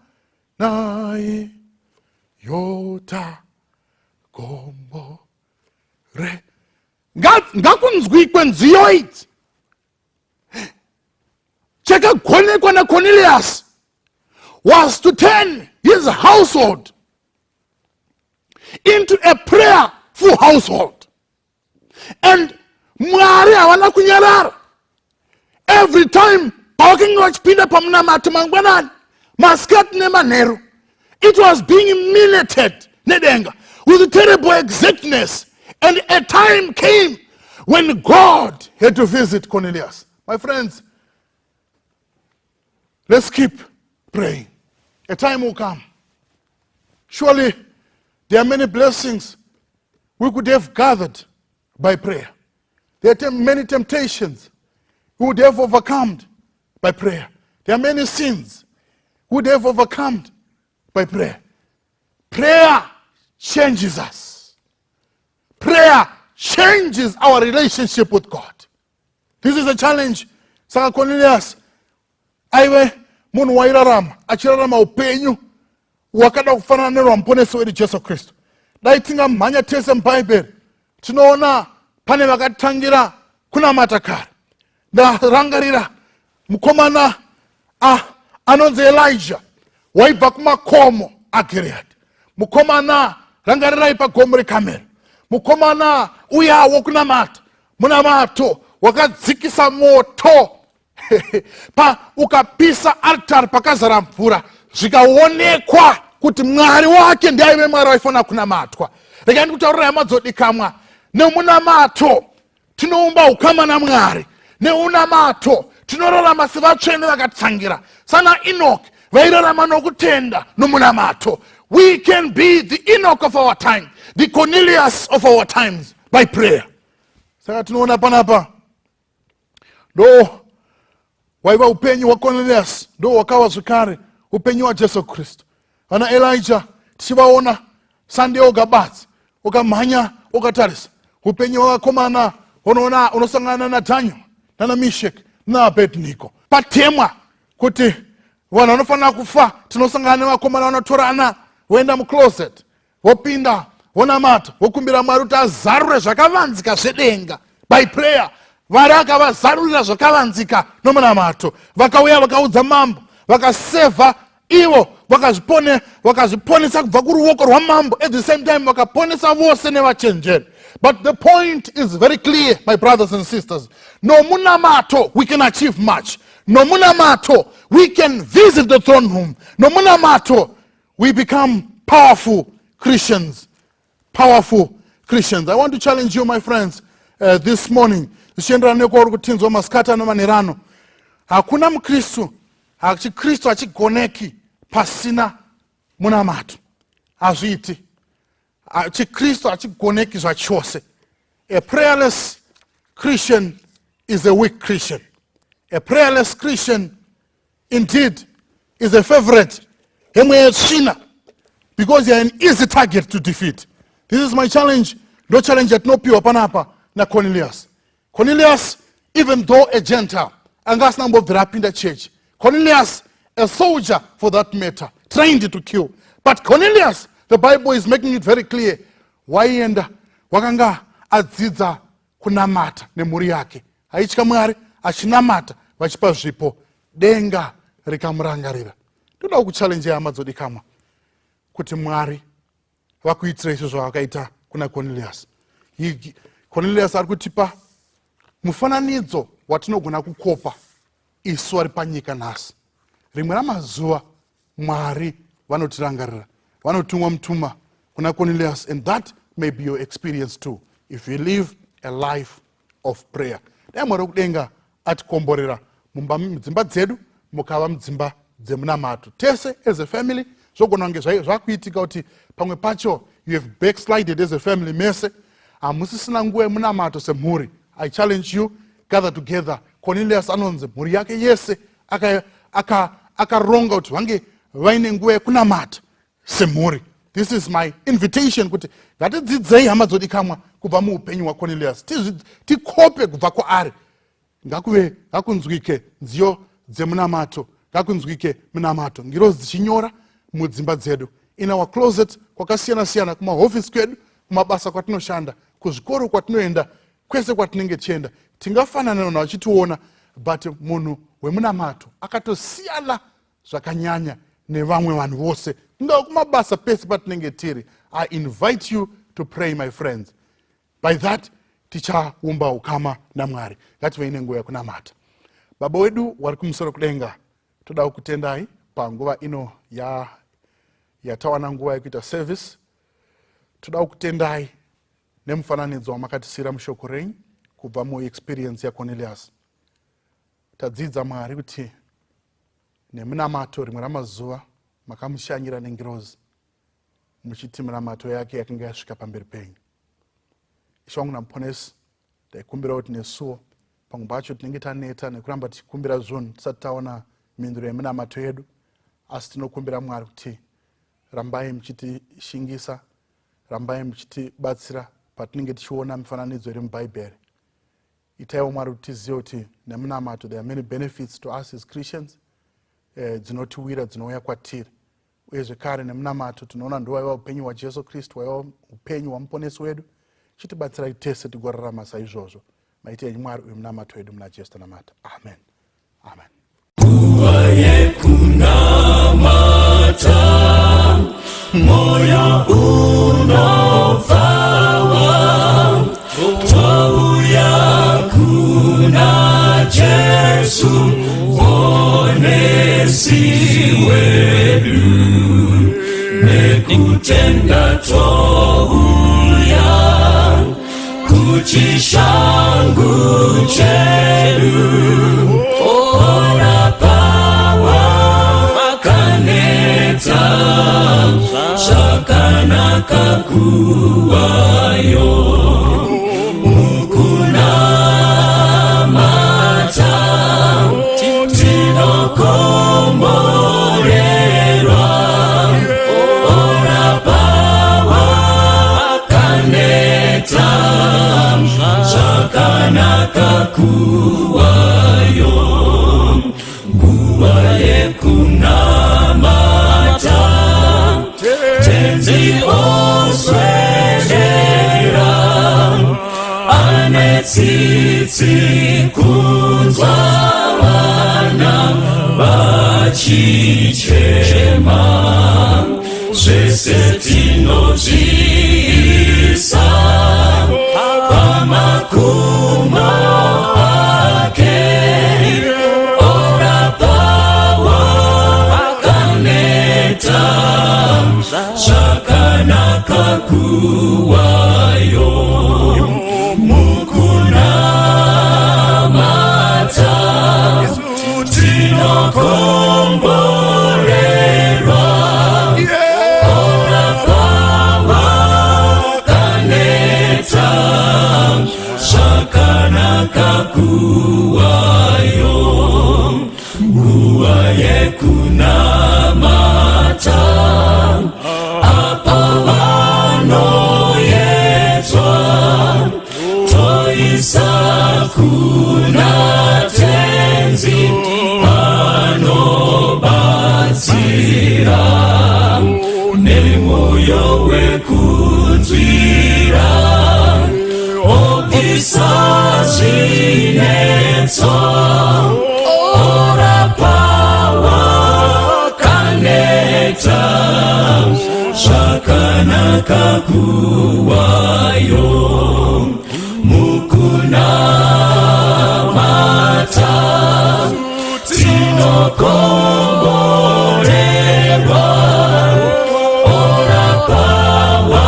nai yota kombo re. Ngakunzwikwe nziyo iti. Chakagonekwa na Cornelius was to turn his household into a prayerful household. And Mwari hawana kunyarara. Every time it was being minuted with terrible exactness. And a time came when God had to visit Cornelius. My friends, let's keep praying. A time will come. Surely there are many blessings we could have gathered by prayer. There are many temptations we would have overcome by prayer. There are many sins we would have overcome by prayer. Prayer changes us. Prayer changes our relationship with God. This is a challenge. Saka Cornelius, aiwe munu wairarama, achirarama upenyu, wakada kufanana nero mponesi wedu Jesu Kristo. Daitinga manya tese mBible, tinoona pane vakatangira kuna matakara. Da rangarira, mukomana anonzi Elijah, waibva kumakomo aGilead. Mukomana rangarira ipa gomo reKarmeli. Mukomana uya wokunamata, munamato, wakadzikisa moto. Pa ukapisa altar pakazara mvura, zvikaonekwa kuti Mwari wake ndiye aive Mwari waifana kunamatwa. Rekani kutaurira yamadzodikamwa, nemunamato tinoumba ukama naMwari, neunamato tinorarama sevatsvene vakatsangira. Sana Enoch vairarama nokutenda nomunamato. We can be the Enoch of our time, the Cornelius of our times, by prayer. Saka tinoona panapa ndo waiva upenyu wa Cornelius, ndo wakawa zvakare upenyu wa Jesu Kristu. Ana Elijah tichivaona Sunday oga basi, ukamhanya ukatarisa upenyu wavakomana unoona unosangana naDaniel nana Meshach naAbednego. Patemwa kuti vanhu vanofanira kufa, tinosangana nevakomana vanotorana voenda mucloset, vopinda vonamata, vokumbira Mwari kuti azarure zvakavanzika zvedenga by prayer. Vari akavazarurira zvakavanzika nomunamato. Vakauya vakaudza mambo, vakasevha ivo, vakazviponesa kubva kuruoko rwamambo. At the same time vakaponesa vose nevachenjeri. But the point is very clear, my brothers and sisters. No munamato we can achieve much. No munamato we can visit the throne room. No munamato we become powerful Christians. Powerful Christians. I want to challenge you, my friends, this morning. Hakuna mkristu hachigoneki pasina munamato. Hazviiti. Chikristu hachigoneki zvachose. A prayerless Christian is a weak Christian. A prayerless Christian indeed is a favorite because you are an easy target to defeat. This is my challenge. No challenge at no pure panapa na Cornelius. Cornelius even though a Gentile. Angasina mbobvira church. Cornelius, a soldier for that matter, trained to kill. But Cornelius, the Bible is making it very clear, waienda wakanga adzidza kunamata nemhuri yake. Aichika Mwari achinamata vachipa zvipo, denga rikamurangarira. Toda kuchallenge hama dzodikamwa kuti Mwari vakuitira izvo zvavakaita kuna Cornelius. Cornelius ari kutipa mufananidzo watinogona kukopa isu vari panyika nhasi. Rimwe ramazuva Mwari vanotirangarira, vanotumwa mutuma kuna Cornelius, and that may be your experience too if you live a life of prayer. Dai Mwari wekudenga atikomborera mudzimba dzedu mukava mudzimba dzemunamato. Tese as a family zvogona kunge zvakuitika kuti pamwe pacho you have backslided as a family mese, hamusisina nguva yemunamato semhuri. I challenge you, gather together. Cornelius anonzi mhuri yake yese akaronga kuti vange vaine nguva yekunamata semhuri. This is my invitation kuti ngatidzidzei hama dzodikamwa kubva muupenyu hwaCornelius, tikope kubva kwaari. Ngakunzwike nziyo dzemunamato, ngakunzwike munamato, ngiro dzichinyora mudzimba dzedu, in our closet, kwakasiyana siyana, kumahofisi kwedu, kumabasa kwatinoshanda, kuzvikoro kwatinoenda, kwese kwatinenge tichienda. Tingafanana vachitiona, but munhu wemunamato akatosiyana zvakanyanya nevamwe vanhu vose. Kumabasa pese patinenge tiri. I invite you to pray, my friends. By that, tichaumba ukama na Mwari. Ngative ine nguva yekunamata. Baba wedu vari kumusoro kudenga, toda kukutendai panguva ino yatawana nguva yekuita service. Toda kukutendai nemufananidzo wamakatisira mushoko renyu kubva muexperience yaCornelius. Tadzidza Mwari kuti nemunamato rimwe ramazuva makamushanyira nengirozi muchiti munamato yake yakanga yasvika pamberi penyu. Ishe wangu namuponesi, ndaikumbira kuti nesuwo pamwe pacho tinenge taneta nekuramba tichikumbira zvinhu tisati taona mhinduro yemunamato yedu, asi tinokumbira Mwari kuti rambai muchitishingisa, rambai muchitibatsira patinenge tichiona mifananidzo iri mubhaibheri. Itaiwo Mwari kuti tizive kuti nemunamato there are many benefits to us as Christians, dzinotiwira dzinouya kwatiri. Uye zvekare nemunamato tinoona ndowaiva upenyu hwaJesu Kristu, waiva upenyu hwamuponesi wedu. Chitibatsirai tese tigorarama saizvozvo. Maite enyu Mwari uyu munamato wedu muna Jesu tanamata. Amen. Amen. Nguva yekunamata, moyo unofawa, twauya kuna Jesu mponesi wedu, nekutenda twauya kuchishangu chedu. Ora pawa makaneta, shakanaka kuwayo, mukunamata, tinokomborerwa. Ora pawa makaneta, shakanaka kuwayo, nguva yekunamata, tenzi oswedera, anetsitsi kunzwa vana vachichema, zvese tinozviisa pamakumo ake. Ora pawa makaneta, shakanaka kuwayo, mukunamata, tinokomborerwa. Ora pawa makaneta, shakanaka kuwayo, nguva yekunamata, apa vanoyedzwa toisa kuna moyo wekunzwira obvisazvinetso ora pawa kaneta zvakanaka kuwayo mukunamata tinokomborerwa ora pawa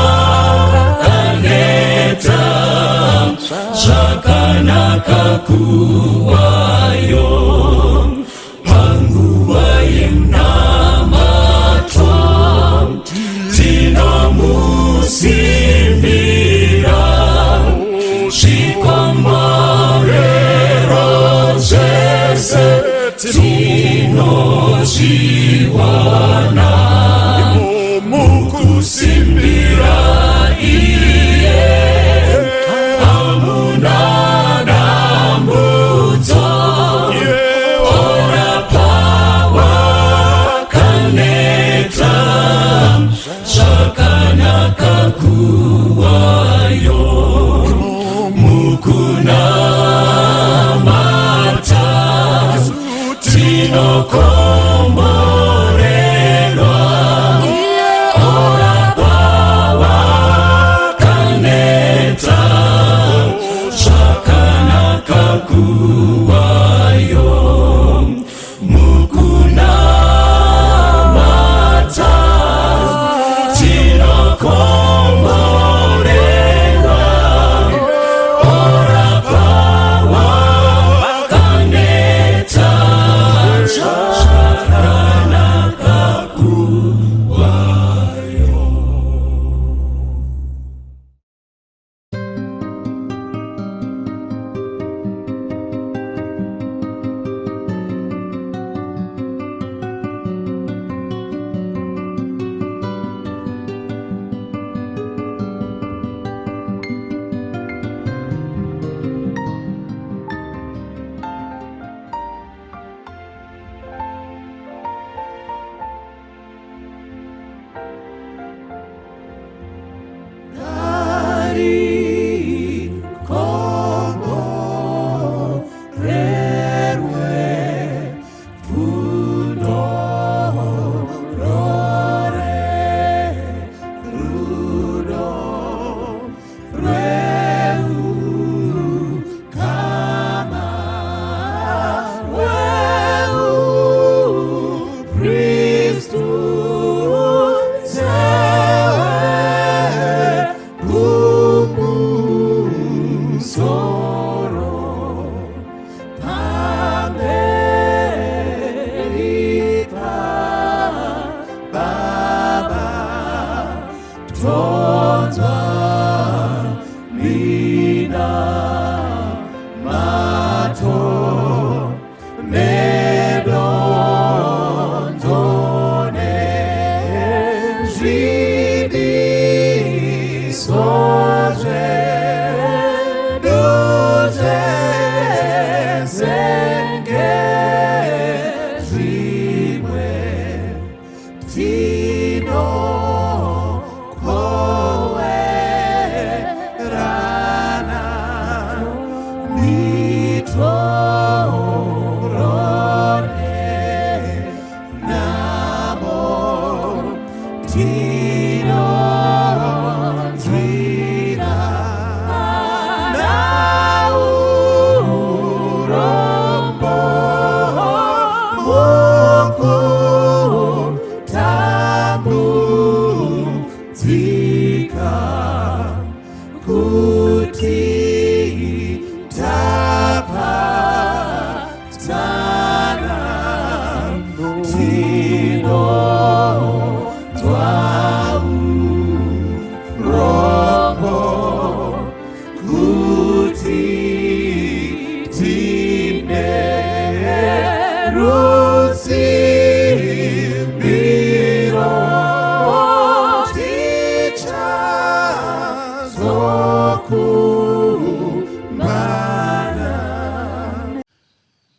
kaneta zvakanaka kuwayo panguva yenamato tinomusimbira zvikomborero zvese tinozviwana mukusimbira iye hamuna dambudzo ora pawa kaneta zvakanaka kuwayo mukunamata tinokomborerwa ora pawa kaneta zvakanaka kuwayo mukunamata tinokomborerwa ora pawa kaneta zvakanaka kuwayo.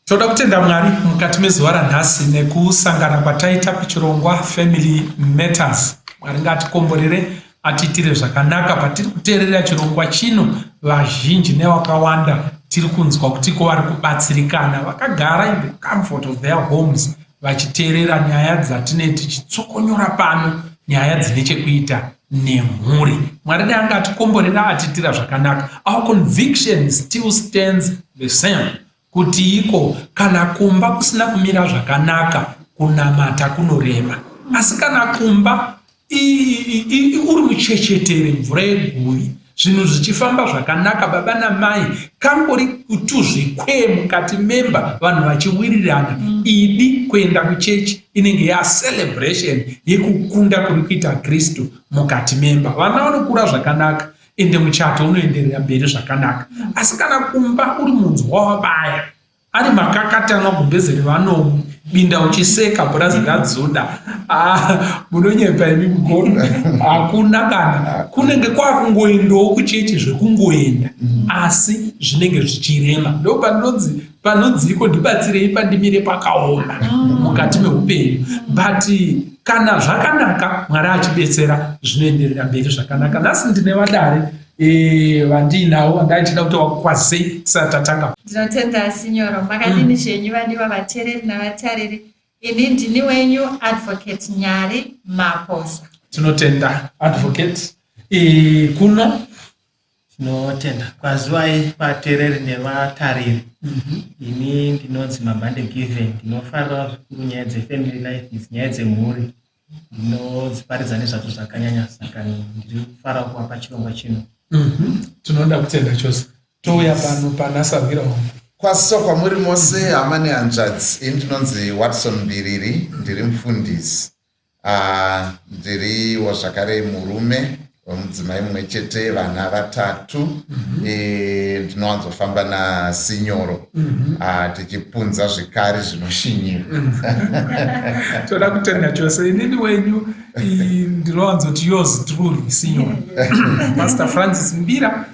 Toda kutenda Mwari mukati mezuva ranhasi nekusangana kwataita kuchirongwa Family Matters. Mwari ngatikomborere atiitire zvakanaka patiri kuteerera chirongwa chino. Vazhinji nevakawanda tiri kunzwa kutiko vari kubatsirikana, vakagara in the comfort of their homes vachiteerera nyaya dzatinee tichitsokonyora pano, nyaya dzine chekuita nemhuri. Mwari dai angatikomborera atiitira zvakanaka. Our conviction still stands the same, kuti iko kana kumba kusina kumira zvakanaka kunamata kunorema, asi kana kumba uri muchechetere mvura yeguvi, zvinhu zvichifamba zvakanaka, baba namai kangori kutuzvikwee mukati memba, vanhu vachiwirirana, idi kuenda kuchechi inenge yacelebration yekukunda kuri kuita Kristu mukati memba. Vana vanokura zvakanaka ende muchato unoenderera mberi zvakanaka. Asi kana kumba uri munzwa wabaya, ari makakati anogumbezeri vanomu, binda uchiseka bhurazi radzoda, munonyepa imi kugona, hakuna kana kunenge kwakungoendawo kuchechi zvekungoenda, asi zvinenge zvichirema. Ndo panonziko ndibatsirei pandimire pakaoma mukati meupenyu. But kana zvakanaka, Mwari achibetsera zvinoenderera mberi zvakanaka. Nhasi ndine vadare vandinawo vandaichida kuti vakwazisei tisati tatanga. Ndinotenda Sinyoro, makadini zvenyu vandiva vateereri navatariri. Ini ndini wenyu Advocate Nyari Maposa. Tinotenda Advocate kuno. Tinotenda kwaziwai vateereri nevatariri. Ini ndinonzi Mabande Given, ndinofarira zvikuru nyaya dzefamily life, nyaya dzemhuri, ndinodziparidza nezvadzo zvakanyanya, saka ndiri kufara kuwapa chirongwa chino. Tinoda kutenda chose. Touya pano panasavira wangu. Kwasiso kwamuri mose hama nehanzvadzi. Ini ndinonzi Watson Mbiriri, ndiri mufundisi. Ndiriwo zvakare murume wemudzimai mumwe chete, vana vatatu. Ndinowanzofamba naSinyoro tichipunza zvikari zvinoshinyira. Toda kutenda chose. Inini wenyu ndinowanzoti yours truly Sinyoro. Pastor Francis Mbira,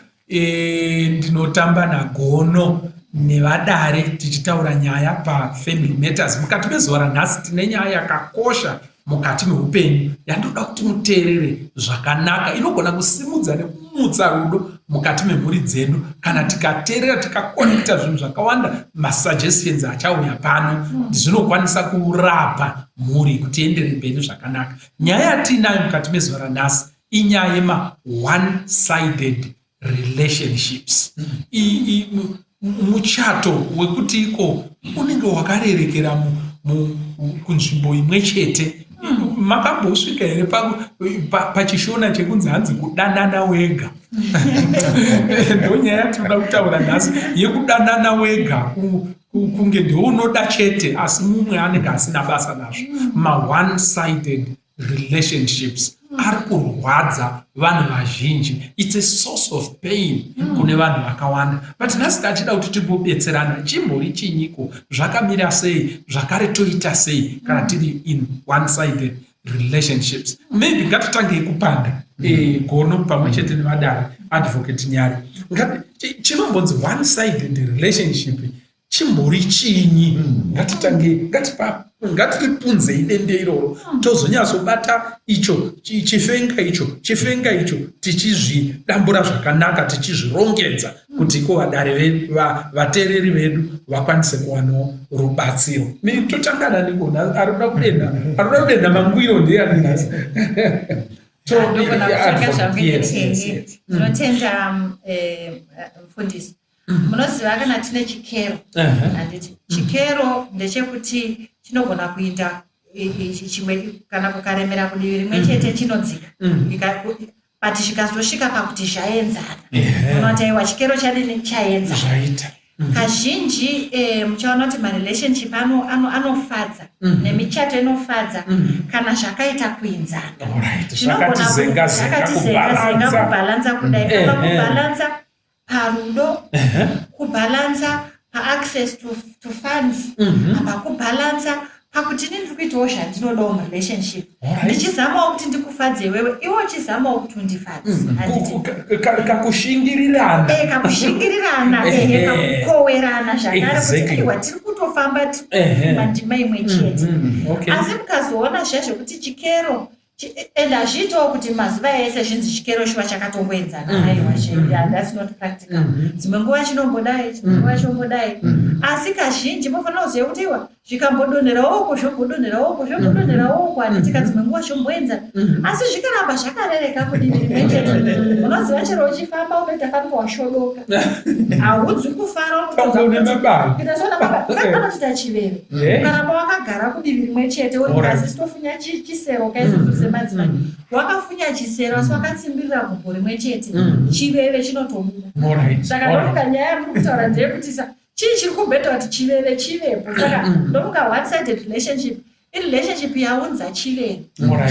ndinotamba naGono nevadare tichitaura nyaya paFamily Matters. Mukati mezuva ranhasi tine nyaya yakakosha mukati meupenyu yandoda kuti muteerere zvakanaka, inogona kusimudza nekumutsa rudo mukati memhuri dzedu kana tikateerera tikakonekta zvinhu zvakawanda. Masuggestions achauya pano zvinokwanisa kurapa mhuri kuti iendere mberi zvakanaka. Nyaya yatinayo mukati mezuva ranhasi inyaya yema one-sided relationships. Muchato wekuti iko unenge wakarerekera kunzvimbo imwe chete. Makambosvika here pachishona chekunzi hanzi kudanana wega? Ndonyaya tinoda kutaura nhasi yekudanana wega, kunge ndounoda chete asi mumwe anenge asina basa nazvo. Ma-one-sided relationships ari kurwadza vanhu vazhinji. It's a source of pain kune vanhu vakawanda. But nhasi tachida kuti timbobetserana, chimbori chinyiko, zvakamira sei, zvakare toita sei kana tiri in one-sided relationships. Maybe ngatitangei kupanda Gono pamwe chete nevadare Advocate Nyari. Chinombonzi one-sided relationship chimbori chinyi? Ngatiripunzei dende iroro tozonyatsobata icho chifenga icho tichizvidambura zvakanaka, tichizvirongedza kuti iko vadare vateereri vedu vakwanise kuwanawo rubatsiro. Totangana nigona aroda kudenda mangwiro ndiani nhasi. Ndinotenda mufundisi. Munoziva kana tine chikero, handiti chikero ndechekuti chinogona kuita chimwe kana kukaremera kudivi rimwe chete chinodzika, but chikazosvika pakuti zvaenzana, unoti aiwa chikero chadini chaenzana. Kazhinji muchaona kuti marelationship anofadza nemichato inofadza kana zvakaita kuenzana. Zvakatizenga kubhalanza kudai, apa kubhalanza parudo, kubhalanza pa-access to funds, apa kubhalanza pakuti ndiri kuitawo zvandinodawo murelationship. Ndichizamawo kuti ndikufadze wewe, iwe uchizamawo kuti undifadze. Kakushingirirana, kakukowerana zvakare kuti iwa tiri kutofamba mandima imwe chete. Asi mukazoona zvazvo kuti chikero and hazviitawo kuti mazuva ese zvinzi chikero chiva chakatongoenzana aiwa that's not practical. Dzimwe nguva chinombodai, dzimwe nguva chombodai, asi kazhinji mofanira kuziva kuti iwa zvikambodonhera uko zvombodonhera uko zvombodonhera uko handitika dzimwe nguva zvomboenzana, asi zvikaramba zvakarereka kudiviri rimwe chete. Unoziva chero uchifamba unoita fanike washodoka, haudzi kufara unotoita chiveve ukaramba wakagara kudiviri rimwe chete uri ngazi sitofunya chisero kaizozuse madzimai wakafunya chisero asi wakatsimbirira gumbo rimwe chete chiveve chinotobuda. Saka ndomuka nyaya yamuri kutaura ndeyekuti chii chiri kubhedha kuti chiveve chivepo. Saka ndomuka one sided relationship irelationship yaunza chiveve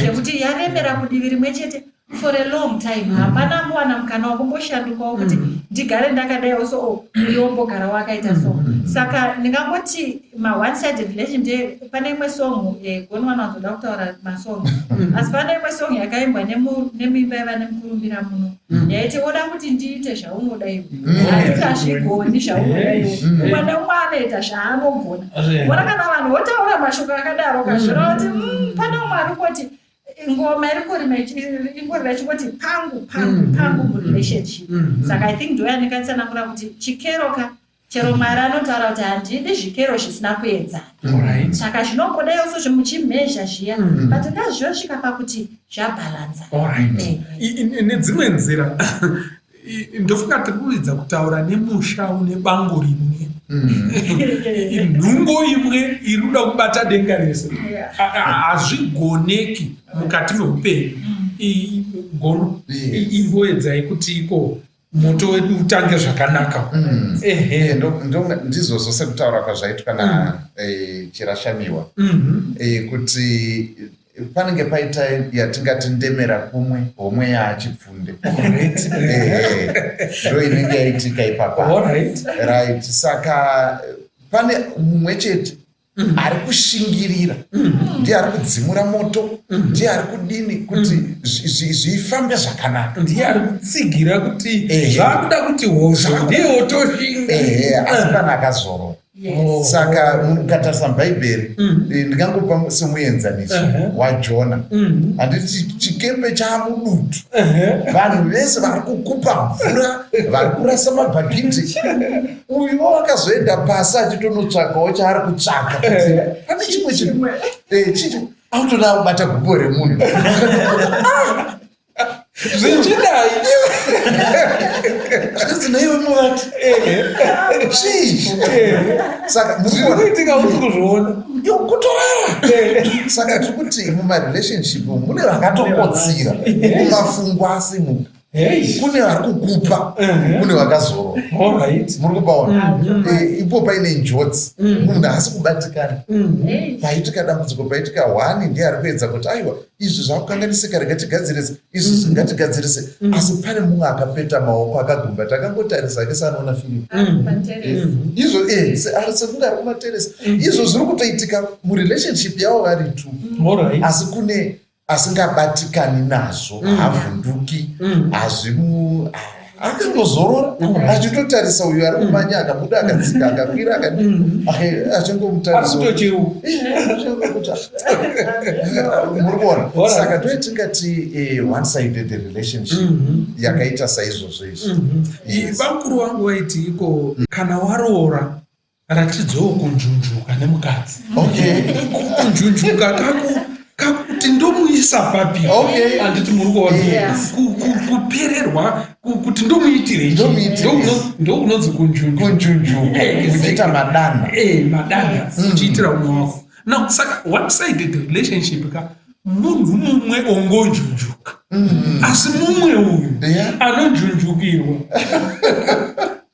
chekuti yaremera kudiviri rimwe chete for a long time. Hapana mwana mukana wakumboshandukawo kuti ndigare ndakadai also uyombogara wakaita so. Saka ndingangoti ma one sided relationship pane imwe song gonwana wanzoda kutaura masong asi pane imwe song yakaimbwa nemimba yavane mukurumbira muno yaiti oda kuti ndiite zvaunoda iwe handingazvigoni zvaunoda iwe umwe neumwe anoita zvaanogona. Ona kana vanhu votaura mashoko akadaro kazvira kuti pane umwe ari kuti ngoma ingorira chingoti pangu murelationship. Saka I think ndoya ndikatsanangura kuti chikeroka chero Mwari anotaura kuti handidi zvikero zvisina kuedzana. Saka zvinombodaiwo zvimuchimhezha zviya but ngazviosvika pakuti zvabhalanza. Nedzimwe nzira ndofunga tiri kuridza kutaura nemusha une bango rimwe, nhungo imwe iri kuda kubata denga rese. Hazvigoneki mukati meupenyu gono imboedzai kuti iko moto wedu utange zvakanaka. Ndizvo zvose kutaura kwazvaitwa nachirashamiwa kuti panenge paita yatingati ndemera kumwe homwe yaachipfunde ndo inenge yaitika ipapa. Right. Saka pane mumwe chete ari kushingirira, ndiye ari kudzimura moto, ndiye ari kudini kuti zvifambe zvakanaka, ndiye ari kutsigira kuti zvakuda kuti hosho ndiye otoshinga asi pana akazorora. Saka mukatarisa mubhaibheri ndingangopa semuenzaniso waJona, handiti chikepe chaamudutu, vanhu vese vari kukupa mvura, vari kurasa mabhakiti, uyo wakazoenda pasi achitonotsvakawo chaari kutsvaka pane chimwe chinhu autoda kubata gumbo remunhu zvichidai zvinaiwe muvati chii. Saka murikuitika uri kuzviona kutorara. Saka tiri kuti mumarelationship mune vakatokotsira mumafungu asi munhu kune vari kukupa kune vakazorora. Muri kupaona ipo paine njodzi munhu haasi kubatikana. Paitika dambudziko paitika hwani ndiye ari kuedza kuti aiwa izvi zvakukanganisika rega tigadzirise izvi ngatigadzirise, asi pane mumwe akapeta maoko akagumba takangotarisa kesanoona filimu izvo sekunge ari kumateresa. Izvo zviri kutoitika murelationship yavo vari tu, asi kune asingabatikani nazvo, havhunduki, hazvimu akangozorora achitotarisa uyu ari kumanya akabuda akadzika akakwira achangomutarisa muri kuona. Saka toitingati one sided relationship yakaita saizvozvo izvi. Vakuru vangu vaiti iko kana waroora ratidzowo kunjunjuka nemukadzi. Kunjunjuka kakuti ndomuisa papi handiti muri kuona kupererwa kuti ndomuitire ndokunonzi kunjunjuka kuchiita madana uchiitira umwe wako. Now saka one sided relationship ka munhu mumwe ongonjunjuka asi mumwe uyu anonjunjukirwa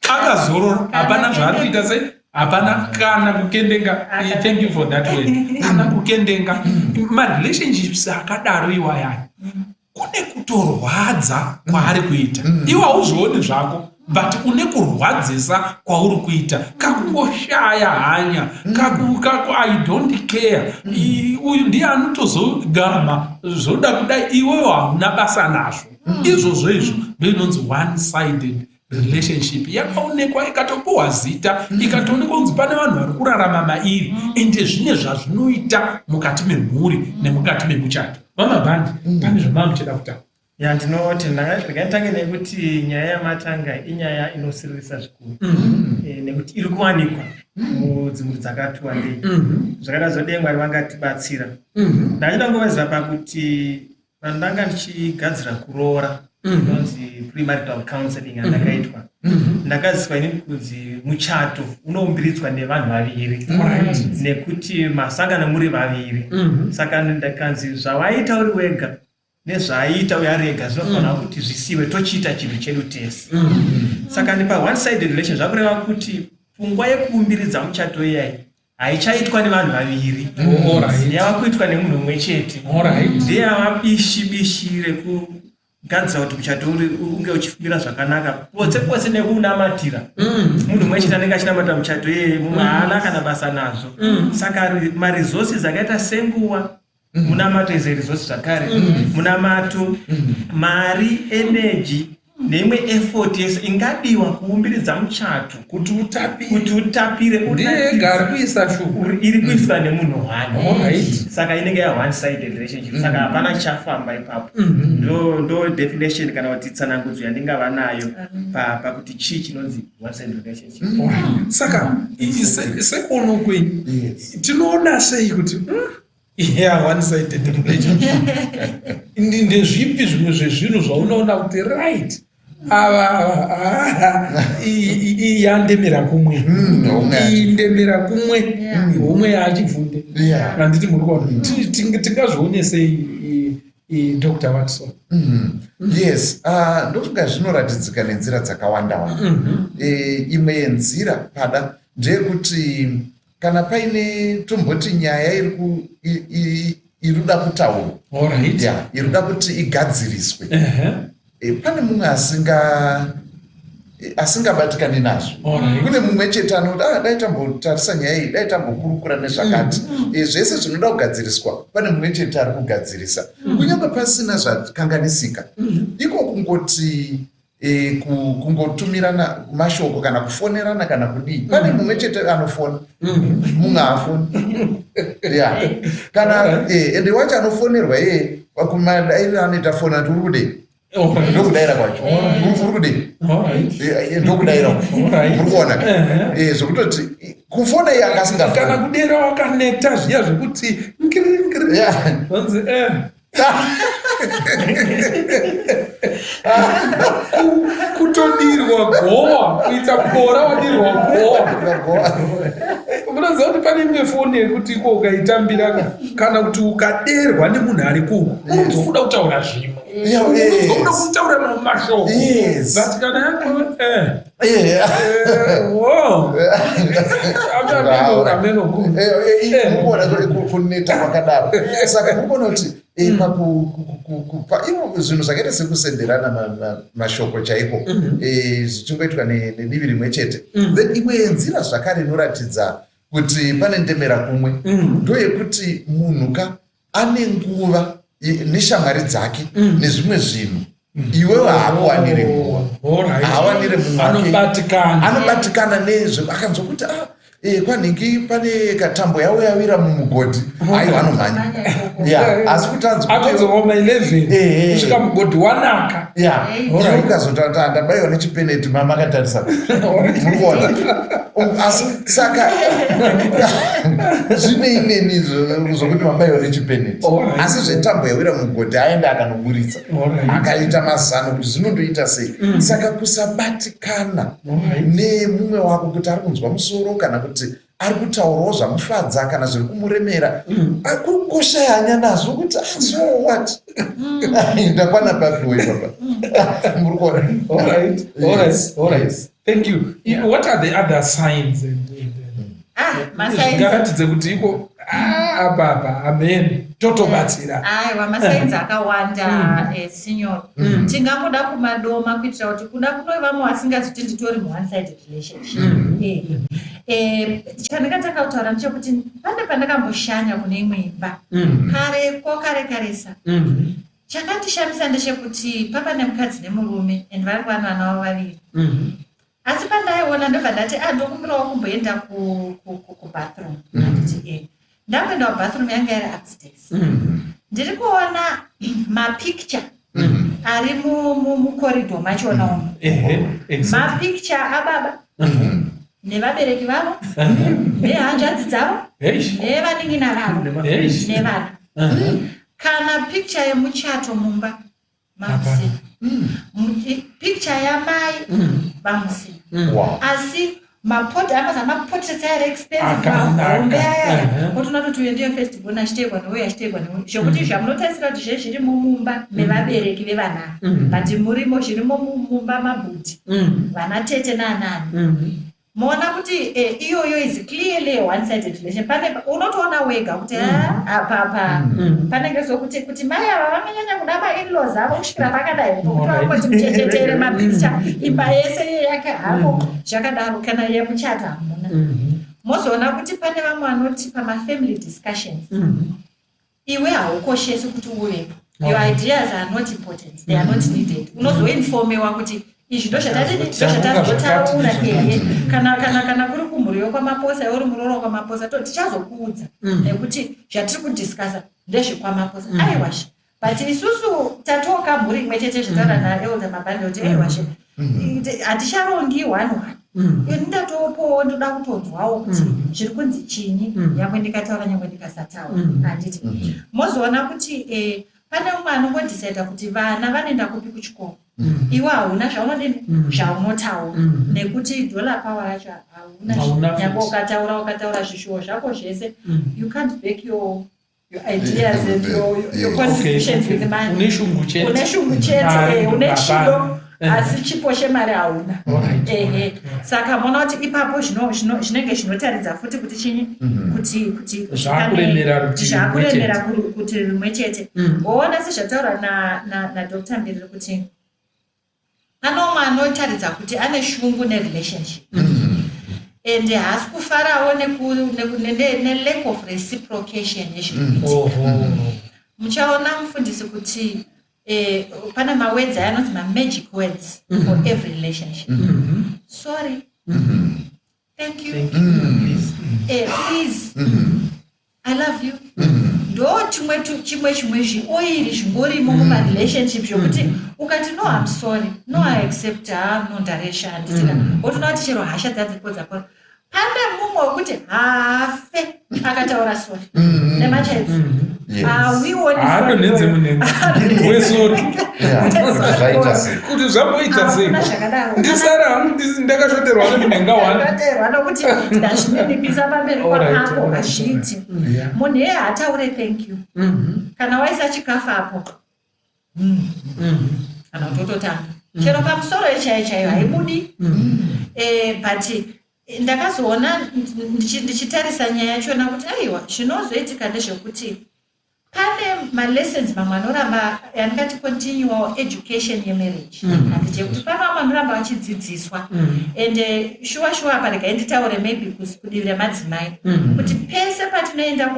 akazorora hapana zvaarikuita sei, hapana kana kukendenga. Thank you for that word. Kana kukendenga. Marelationships akadaro iwayani kune kutorwadza kwaari kuita. Iwe hauzvioni zvako but une kurwadzisa kwauri kuita, kakungoshaya hanya, I don't care, uyu ndiye anotozogama zvoda kudai iwewo hamuna basa nazvo. Izvozvo izvo ndinonzi one sided relationship yakaonekwa ikatopuwa zita ikatoonekwa kunzi pane vanhu vari kurarama mairi ende zvine zvazvinoita mukati memhuri nemukati memuchato. vamabhandi pane zvamamuchida kutaura. Ndinoti ndingatange nekuti nyaya yamatanga inyaya inosiririsa zvikuru nekuti iri kuwanikwa mudzimuri dzakati wandei zvakada zvodei Mwari vangatibatsira. Ndachida kungoveza pakuti pandanga ndichigadzira kuroora inonzi premarital counseling andakaitwa ndakaziswa inini kunzi muchato unoumbiridzwa nevanhu vaviri nekuti masangano muri vaviri saka ndakanzi zvawaita uri wega nezvaaita uyo ari ega zvinofanira kuti zvisiwe tochiita chinhu chedu tese. Saka ndipa one sided relation zvakureva kuti pfungwa yekuumbiridza muchato iyai haichaitwa nevanhu vaviri yava kuitwa nemunhu mumwe chete. Ndeyava bishi rekugadzira kuti muchato unge uchifambira zvakanaka pose pose nekuunamatira munhu mumwe chete anenge achinamatira muchato iyeye mumwe haana kana basa nazvo. Saka maresources akaita senguva munamato is a resource zvakare munamato mari energy neimwe effort yese ingadiwa kuumbiridza muchato kuti utapire ndiyega kuisa shukuru iri kuiswa nemunhu wani. Saka inenge ya one sided relationship. Saka hapana chafamba ipapo. ndo definition kana kuti tsanangudzo yandingava nayo pakuti chii chinonzi one sided relationship. Saka sekuona kwenyu tinoona sei kuti one sided relationship ndezvipi zvimwe zvezvinhu zvaunoona kuti right iyandemera kumwe indemera kumwe umwe achivhunde handiti muri kuona tingazvionesei Dr. Watson? Yes, ndofunga zvinoratidzika nenzira dzakawanda imwe yenzira pada ndeyekuti kana paine tomboti nyaya irikuda kutaurwa irikuda kuti igadziriswe pane mumwe asingabatikani nazvo. Kune mumwe chete anoti dai tambotarisa nyaya iyi dai tambokurukura nezvakati zvese zvinoda kugadziriswa pane mumwe chete ari kugadzirisa kunyange pasina zvakanganisika iko kungoti kungotumirana mashoko kana kufonerana kana kudii pane mumwe chete anofona mumwe haafoni kana ende wacho anofonerwa iye wakumadairi anoita fona kuti uri kudei ndokudaira kwacho uri kudei ndokudaira uri kuona zvokutoti kufona iye akasingafoni kana kudera wakaneta zviya zvekuti nkirinkiri vanzi kutodirwa gowa kuita bora wadirwa gowa unoziva kuti pane imwe foni yekuti iko ukaitambira kana kuti ukaderwa nemunhu ari kuko unozokuda kutaura zvimwe unozokuda kutaura mashoko but kana yako kuneta kwakadaro saka kuona kuti zvinhu zvakaita sekusenderana mashoko chaiko zvichingoitwa nedivi rimwe chete then imwe yenzira zvakare inoratidza kuti pane ndemera kumwe ndoyekuti munhuka ane nguva neshamwari dzake nezvimwe zvinhu iwewe haakuwanire nguva haawanire munhu anobatikana nezvo akanzwa kuti kwanhingi pane katambo yavo yawira mumugodhi aiwa anomhanya asi kuti akanzoma 11 kusvika mugodhi wanaka ukazotata ndabayiwa nechipeneti mama akatarisa murikuona asi saka zvine imweni zvokuti mabayiwa nechipeneti asi zvetambo yawira mumugodhi aenda akanoburitsa akaita mazano kuti zvinondoita sei saka kusabatikana nemumwe wako kuti ari kunzwa musoro kana kuti ari kutaurawo zvamufadza kana zviri kumuremera kukosha hanya nazvo kuti so what ndakwana papiwe papa muri kuona. All right. Thank you. What are the other signs? Ngaratidze kuti iko apa amen totobatsira masainzi akawanda signor tingangoda kumadoma kuitira kuti kuda kuno vamwe vasingazoti nditori one sided relationship chandakataka kutaura ndechekuti pane pandakamboshanya kune imwe imba karekaresa chakandishamisa ndechekuti papa nemukadzi nemurume and vari kuva vana vavo vaviri asi pandaiona ndobva ndati ndokumbirawo kumboenda kubathroom nditi ndamboenda kubathroom yanga iri upstairs ndiri kuona mapicture ari mukoridho machona umo. Mapicture ababa nevabereki vavo nehanzvadzi dzavo nevaning'ina vavo nevana. Kana picture yemuchato mumba mamusina, picture yamai vamusina, asi mapoti amapotisi ari expensive mahombe ayaya otonatoti uyo ndiyo festival achitegwa neuyo achitegwa neuyo zvokuti zvamunotarisira kuti zvezviri mumumba mevabereki vevana but murimo zvirimo mumumba mabhuti vana tete naanani moona kuti iyoyo is clearly one sided relation. Pane unotoona wega kuti apa panenge sokuti kuti mai ava vamenyanya kuda ma-in-laws avo kusvikira pakadai kuti muchechetere mapicture imba yese yake hapo zvakadaro. Kana yemuchato hamuna mozoona kuti pane vamwe vanoti pamafamily discussions iwe haukoshesi kuti uvepo. Your ideas are not important, they are not needed. Unozoinfomewa kuti izvi ndozvatazotaura kana kuri kumhuriyo kwamaposa uri muroro kwamaposa to tichazokuudza nekuti zvatiri kudhiskasa ndezvekwamaposa aiwashe but isusu tatoka mhuri imwe chete zvitaura naelder mabande kuti aiwashe haticharongi one ini ndatopowo ndoda kutonzwawo kuti zviri kunzi chinyi nyangwe ndikataura nyangwe ndikasataura handiti. Mozoona kuti pane umwe anongodhisaida kuti vana vanoenda kupi kuchikoro iwe hauna zvaunodini zvaunotaura nekuti dola power yacho hauna nyangwe ukataura zvishuwo zvako zvese you can't back your ideas and your contributions with money. Une shungu chete une chido asi chipo chemari hauna. Saka mona kuti ipapo zvinenge zvinotaridza futi kuti chinyi kuti zvakuremera kuti rimwe chete. Woona sezvataura na Dr. Mbiriri kuti pane umwe anotaridza kuti ane shungu nerelationship and haasi kufarawo ne-lack of reciprocation yezvinoitika. Muchaona mufundisi kuti pane mawords ayanonzi ma-magic words for every relationship. Sorry, thank you, please, I love you. Ndo chimwe zvioiri zvingorimo mumarelationship zvokuti ukati no I'm sorry, no I accept, no ndareshandisira wotona kuti chero hasha dzadziripo dzakora. Pane mumwe wekuti hafe akataura sorry nemachaidzi haadonenze munenge wesori kuti zvamboita sei ndisara hangu ndakashoterwa nemunhenga wanoterwa nokuti ndazvininipisa pamberi kwapako hazviti. Munhu iye hataure thank you kana waisa chikafu apo kana kutototanga chero pamusoro yechaiyo haibudi. But ndakazoona ndichitarisa nyaya yachona kuti aiwa zvinozoitika ndezvekuti pane malessons mamwe anoramba yandikati continual education yemarriage handiti kuti pane vamwe vanoramba vachidzidziswa and shuwa parega inditaure maybe kudivi remadzimai kuti pese patinoenda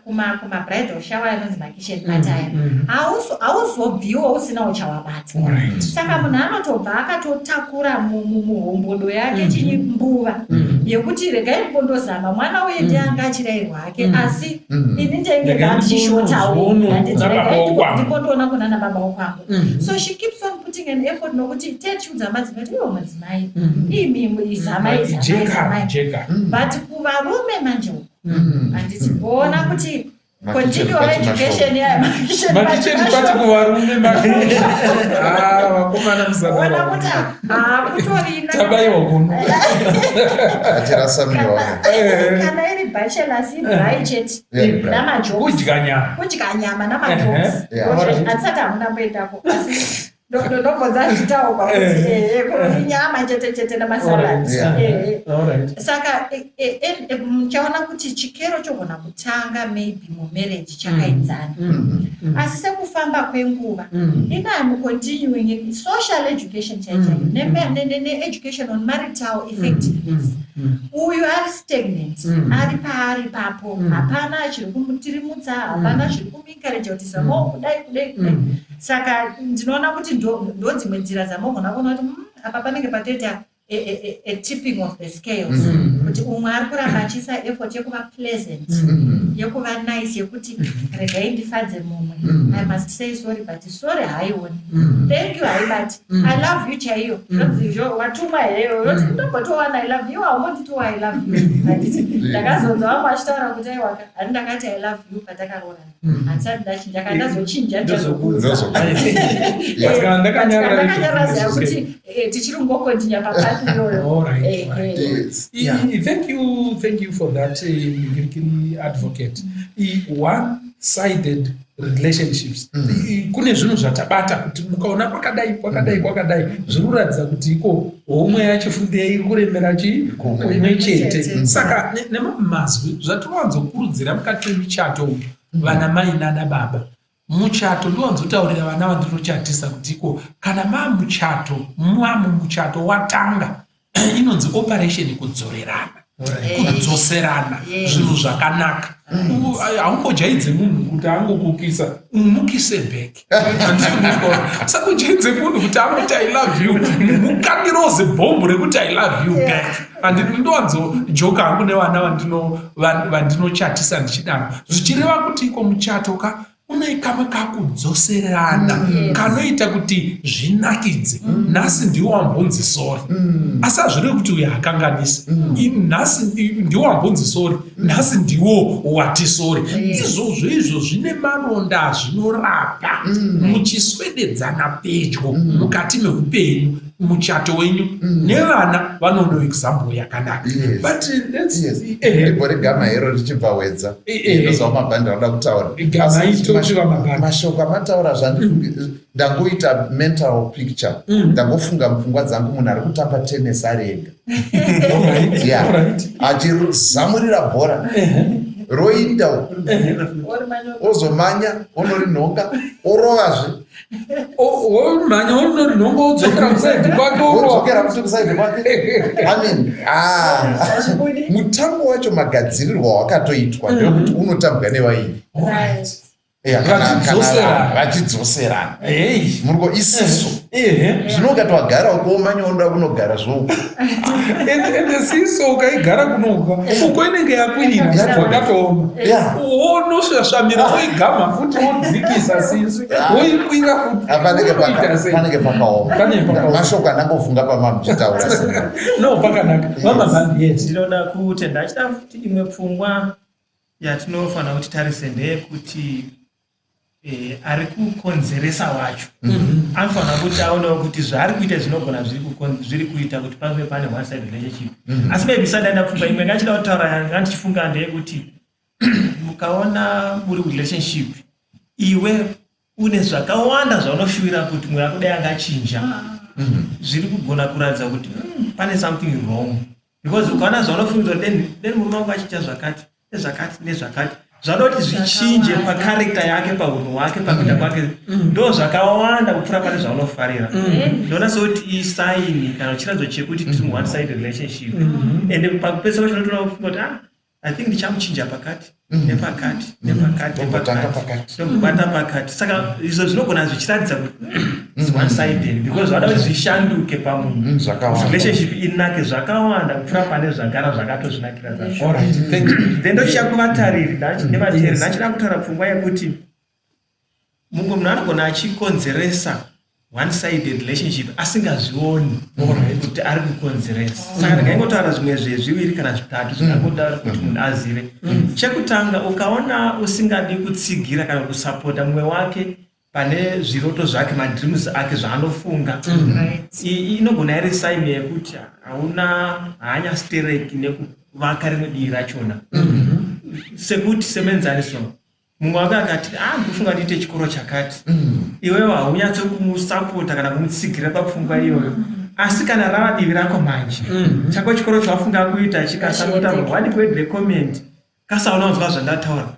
kuma-bridal shower anonzi ma-kitchen party aya hauzobviwo usina uchawabata. Saka munhu anotobva akatotakura muhombodo yake chinyi mbuva yekuti regai mbondozama mwana uye ndianga achirayirwa hake asi ini ndenge ndandishotawo ndipondoona kunana baba wakwangu. So she keeps on putting an effort nokuti techiudza madzimai kuti iwo madzimai imi izamai but kuvarume manje handiti kuona kuti continual education yamakisheni pati kuvarume vakomana musaona kuti hakutorina tabaiwa kuno kana iri bachelors ibudget namajobs kudya nyama namajobs hatisati hamuna mboendako asi ndombozazvitaurwa kuti nyama chete namasaladi. Saka muchaona kuti chikero chogona kutanga maybe mumarriage chakaenzana asi sekufamba kwenguva ina mucontinuing social education chaichaiyo ne-education on marital effectiveness uyu ari stagnant ari paari papo hapana chiri kumutirimutsa hapana zviri kumuencourage kuti samo kudai. Saka ndinoona kuti ndo dzimwe nzira dzamogona kuona kuti apa panenge patoita a tipping of the scales kuti kuti umwe ari kuramba achiisa effort yekuva pleasant, yekuva nice, yekuti regai ndifadze mumwe. I must say sorry, but sorry haioni. Thank you haibati. I love you chaiyo. Watuma heyo. Ndombatowana I love you. Haumonditowa I love you. Ndakazonza wangu achitaura kuti aiwaka. Handakati I love you patakarorana. Hansati ndachinja ndazochinja ndozokuudza. Ndakanyaraza kuti tichiri kungokontinya pakati iyoyo. Thank you for that, advocate. One-sided relationships. Kune zvinhu zvatabata kuti mukaona kwakadai zvinoratidza kuti iko homwe yachifunde iri kuremera chimwe chete. Saka nemamazwi zvatinowanzokurudzira mukati memuchato vana mai nana baba. Muchato ndowanzotaurira vana vandinochatisa kuti iko kana mumuchato watanga inonzi operation kudzorerana. Kudzoserana zvinhu zvakanaka. Haungojaidze munhu kuti angokukisa, umukise bheki. Saka ujaidze munhu kuti angoti I love you, mukandiroze bhombo rekuti I love you back. Andini ndowanzojoka hangu nevana vandinochatisa ndichidaro. Zvichireva kuti iko muchato une kamwe kakudzoserana kanoita kuti zvinakidze. Nhasi ndiwo wambonzi sori, asi hazviri kuti uyo akanganisa. Nhasi ndiwo wambonzi sori, nhasi ndiwo wati sori. Izvozvo zvine maronda zvinorapa muchiswededzana pedyo mukati meupenyu muchato wenyu. Nevana vanono example yakanaka. But ndibori gama hero richibva wedza ndozva mabhandi rada kutaura mashoko amataura ndangoita mental picture, ndangofunga mupfungwa dzangu munhu ari kutamba tennis ari ega achizamurira bhora roinda ozomanya onorinhonga orovazve manya onorinhonga odzokera kusaidi kwake. Mutambo wacho magadzirirwa wakatoitwa ndekuti unotambwa nevaini vachidzoserana muriko isiso zvinongati wagara ukoomanya unoda kunogara zvouko ende siso ukaigara kunoka uko inenge yakwirira wakatooma wonosvasvamira woigama futi wodzikisa siso woikwira futi panenge pakaoma. Mashoko anangofunga pamamuchitaura no pakanaka vamabhandi. Yes, ndinoda kuti ndachida futi imwe pfungwa yatinofanira kuti tarise ndeyekuti ari kukonzeresa wacho anofanira kuti aonewo kuti zvaari kuita zvinogona zviri kuita kuti pave pane one side relationship. Asi maybe sadaenda pfungwa imwe ngachida kutaura yanga ndichifunga ndeyekuti mukaona muri relationship iwe une zvakawanda zvaunoshuvira kuti mweya kudai angachinja, zviri kugona kuratidza kuti pane something wrong, because ukaona zvaunofungidzwa then murume wangu achiita zvakati nezvakati zvada kuti zvichinje pakarekta yake, paunhu hwake, pakuita kwake, ndo zvakawanda kupfuura pane zvaunofarira. Ndoona sekuti isaini kana chiratidzo chekuti tiri mu one side relationship, ende pakupedzisira tinotoona kufunga kuti I think ndichamuchinja pakati nepakati ndokubata pakati. Saka izvo zvinogona zvichiratidza kuti one sided because zvada kuti zvishanduke pamunhu, relationship inake zvakawanda kupfuura pane zvagara zvakatozvinakira zvacho. Then ndochiya kuvatariri nevateri ndachida kutaura pfungwa yekuti mumwe munhu anogona achikonzeresa one sided relationship asingazvioni kuti ari kukonzeresa. Saka ndingangotaura zvimwe zvezviviri kana zvitatu zvingangotaura kuti munhu azive. Chekutanga, ukaona usingadi kutsigira kana kusapota mumwe wake pane zviroto zvake, madreams ake zvaanofunga, inogona iri saini yekuti hauna hanyasitereki nekuvaka rimwe dii rachona. Sekuti semenzaniso mumwe wake akati ndikufunga ndiite chikoro chakati, iwewe haunyatso kumusapota kana kumutsigira papfungwa iyoyo. Asi kana rava divi rako manje chako chikoro chawafunga kuita chikasapota, what would recommend kasaona unzwa zvandataura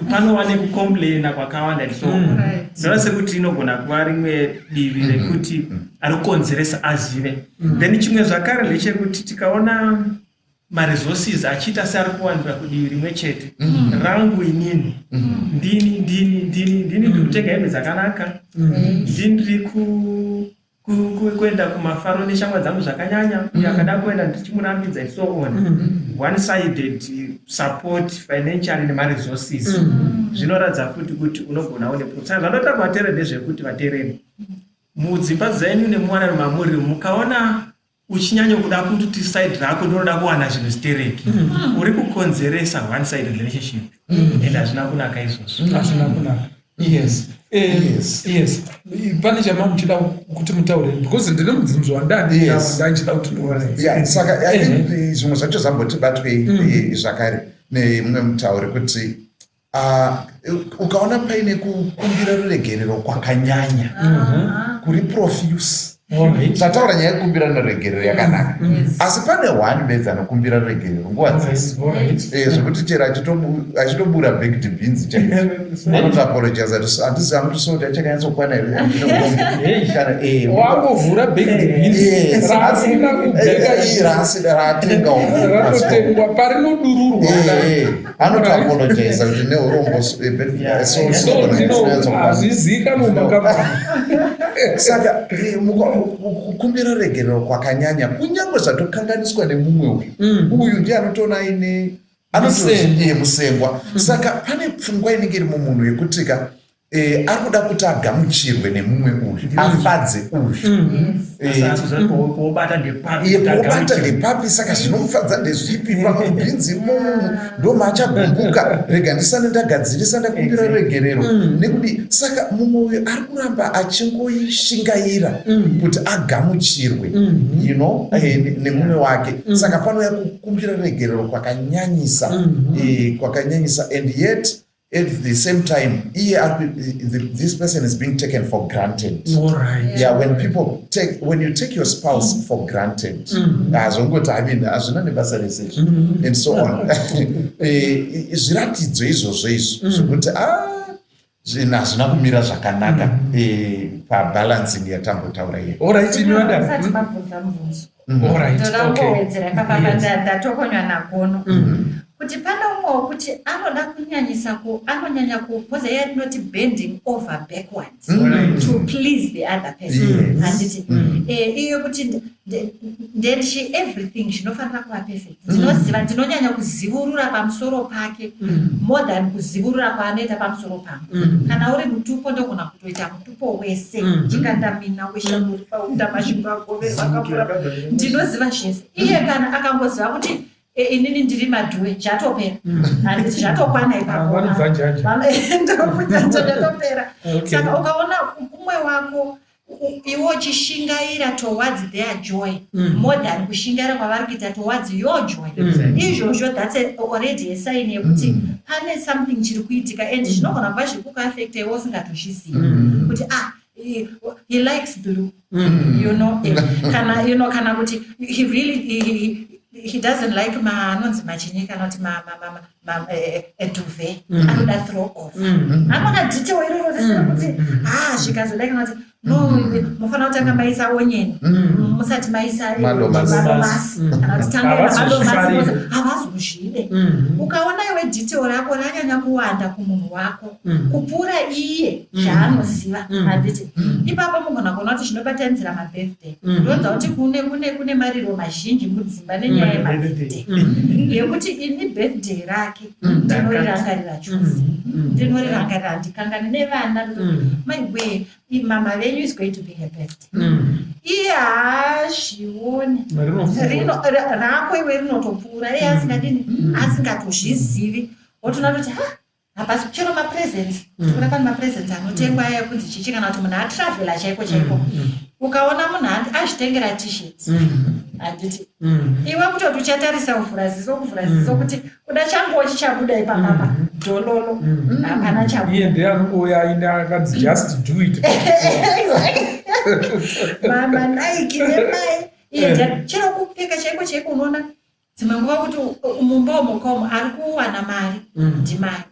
panowane kucomplaina kwakawanda. So ndinoona sekuti inogona kuva rimwe divi rekuti ari kukonzeresa azive. Then chimwe zvakare ndechekuti tikaona maresources achiita seari kuwanikwa kudivi rimwe chete, rangu inini ndini ndiri kutenga hembe dzakanaka, ndini ndiri kuenda kumafaro neshamwa dzangu zvakanyanya akada kuenda ndichimurambidza so on one sided support financially nemaresources zvinoratidza futi kuti unogona une saka zvanoita kuvateereri ndezvekuti vateereri mudzimba dzenyu nemuwana mamuri mukaona uchinyanya kuda kuti side rako ndinoda kuwana zvinhu zvitereki uri kukonzeresa one sided relationship and hazvina kunaka izvozvo hazvina kunaka. Yes. Yes. Pane chamamuchida kuti mutaure because ndine mubvunzo wandandichida kuti ndione. Saka I think zvimwe zvacho zvambotibatwe zvakare nemumwe mutauri kuti ukaona paine kukumbira ruregerero kwakanyanya kuri profuse tataura nyaya yekukumbira ruregerero yakanaka asi pane one bedza anokumbira ruregerero nguva dzese zvokuti chero achitobura baked beans anotapologiza handisi amutisoti achakanyatsokuwana here wangovhura baked beans rasina kubheka ratengwa parinodururwa anotapologiza kuti neurombo hazvizikanwa saka kukumbira ruregerero kwakanyanya kunyange zvatokanganiswa nemumwe uyu ndiye anotoona aine anotoziye musengwa saka pane pfungwa inenge iri mumunhu yekutika ari kuda kuti agamuchirwe nemumwe uyu afadze uyu pobata ndepapi saka zvinomufadza ndezvipi pamwe mubhinzi imomo ndomachagumbuka rega ndisane ndagadzirisa ndakumbira ruregerero nekuti saka mumwe uyu ari kuramba achingoishingaira kuti agamuchirwe nemumwe wake saka panouya kukumbira ruregerero kwakanyanyisa and yet at the same time this person is being taken for granted. Yeah, when you take your spouse for granted hazvina nebasa rese and so on zviratidzo izvozvo izvo zvokuti zvinhu hazvina kumira zvakanaka pabalancing yatambotaura iyo. ndodambowedzera papapa ndatokonywa nagono kuti pane umwe wokuti anoda kunyanyisa anonyanya kupoza yatinoti bending over backwards to please the other person handiti iyo kuti nderishi everything zvinofanira kuva perfect ndinoziva ndinonyanya kuzivurura pamusoro pake more than kuzivurura kwaanoita pamusoro pangu kana uri mutupo ndogona kutoita mutupo wese chikandamina weshamuri paundamashingo agoverwa akapura ndinoziva zvese iye kana akangoziva kuti inini ndiri madhuwe zvatopera handiti zvatokwana ipapoatopera saka ukaona umwe wako iwo uchishingaira towards their joy more than kushingaira kwavari kuita towards your joy izvozvo that's already a sign yekuti pane something chiri kuitika and zvinogona kuva zviri kukuafecta iwe usingatozvizivi kuti he likes blue kana kuti he really he doesn't like anonzi machinyika anoti duve anoda throw off anona detail iroro risina kuti zvikazodai kana kuti no mufanira kutanga maisa onyeni musati maisa madomasi kana kuti tangai madomasi havazozvide ukaona iwe detail rako ranyanya kuwanda kumunhu wako kupfuura iye zvaanoziva handiti ipapo mugona kuona kuti zvinobatanzira mabirthday ndonza kuti kune mariro mazhinji mudzimba nenyaya yemabirthday yekuti ini birthday rake ndinorirangarira chose ndinorirangarira handikangani nevana maiwe mama venyu is going to be her birthday iye haazvioni rako iwe rinotopfuura iye asingadini asingatozvizivi wotona kuti hapasi chero mapresents tikuna pani mapresents anotengwa aya kunzi chichi kana kuti munhu atravela chaiko ukaona munhu azvitengera t-shirts handiti iwe kutoti uchatarisa kuvhuraziso kuti kuda changuwo chichabuda ipapapa dhololo hapana chabuda ndiye anongouya aine akanzi just do it mama naiki nemai iye chero kupfeka chaiko unoona dzimwe nguva kuti mumba womukomo ari kuwana mari ndimai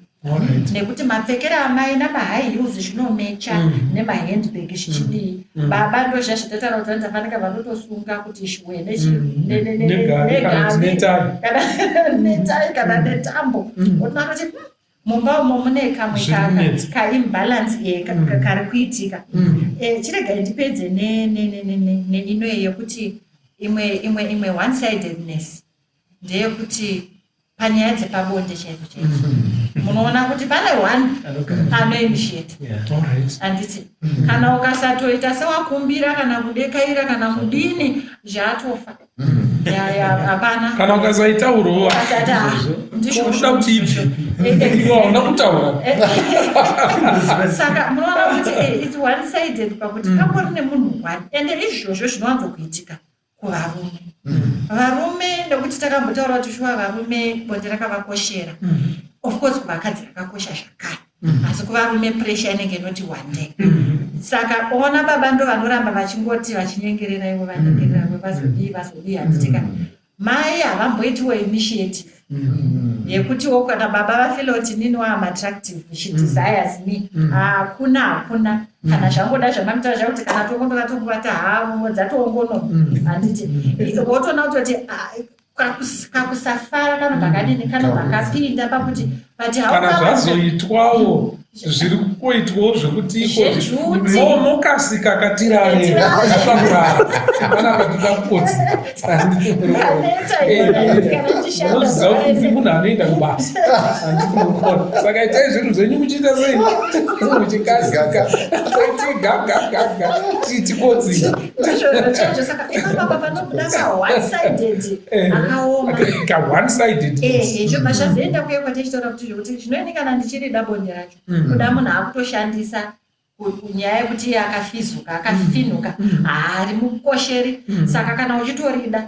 nekuti mapfekero amai namahigh heels zvinomecha nemahandbag zvichidii baba ndo zvazvitotaura kuti vanzafanika vanotosunga kuti shwe negai kana netambo otona kuti mumba umo mune kamwe Zvirinetsa. kaimbalance kari kuitika. Chirega ndipedze neino yekuti imwe one sidedness ndeyekuti panyaya dzepabonde chaipo munoona kuti pane one anoinitiate. Handiti kana ukasatoita sewakumbira kana kudekaira kana kudini zvatofa. Hapana. Kana ukasaitaurawo ndikuda kuti ibvi hauna kutaura. Saka munoona kuti it's one sided pakuti pangori nemunhu one ende izvozvo zvinowanzo kuitika kuvarume. Varume nekuti takambotaura kuti shuwa varume bonde rakavakoshera. Of course kuvakadzi rakakosha zvakare. Asi kuvarume pressure inenge inoti one day. Saka ona baba ndo vanoramba vachingoti vachinyengerera ivo vanyengerera vazodii handitika. Mai havamboitiwo initiative yekutiwo kana baba vafila kuti nini attractive she desires me. Hakuna kana zvangoda zvamamitaura zvakuti kana tongonoka tongobata havo dzatoongono handiti wotoona kutoti kakusafara kanobva kadini kanobva kapinda pakuti kana zvazoitwawo zviri kuitwawo zvekuti mokasika katirare kana patuda kukodzi unoziva kuti munhu anoenda kubasa saka itai zvinhu zvenyu muchiita sei muchikasika tigaga tikodzi saka ipapapa panobuda one sided akaoma one sided zvobva zvazoenda kuye kwatichitaura kuti zvokuti zvinoeni kana ndichirida bonde racho kuda munhu akutoshandisa nyaya yekuti akafizuka akafinuka haari mukosheri. Saka kana uchitorida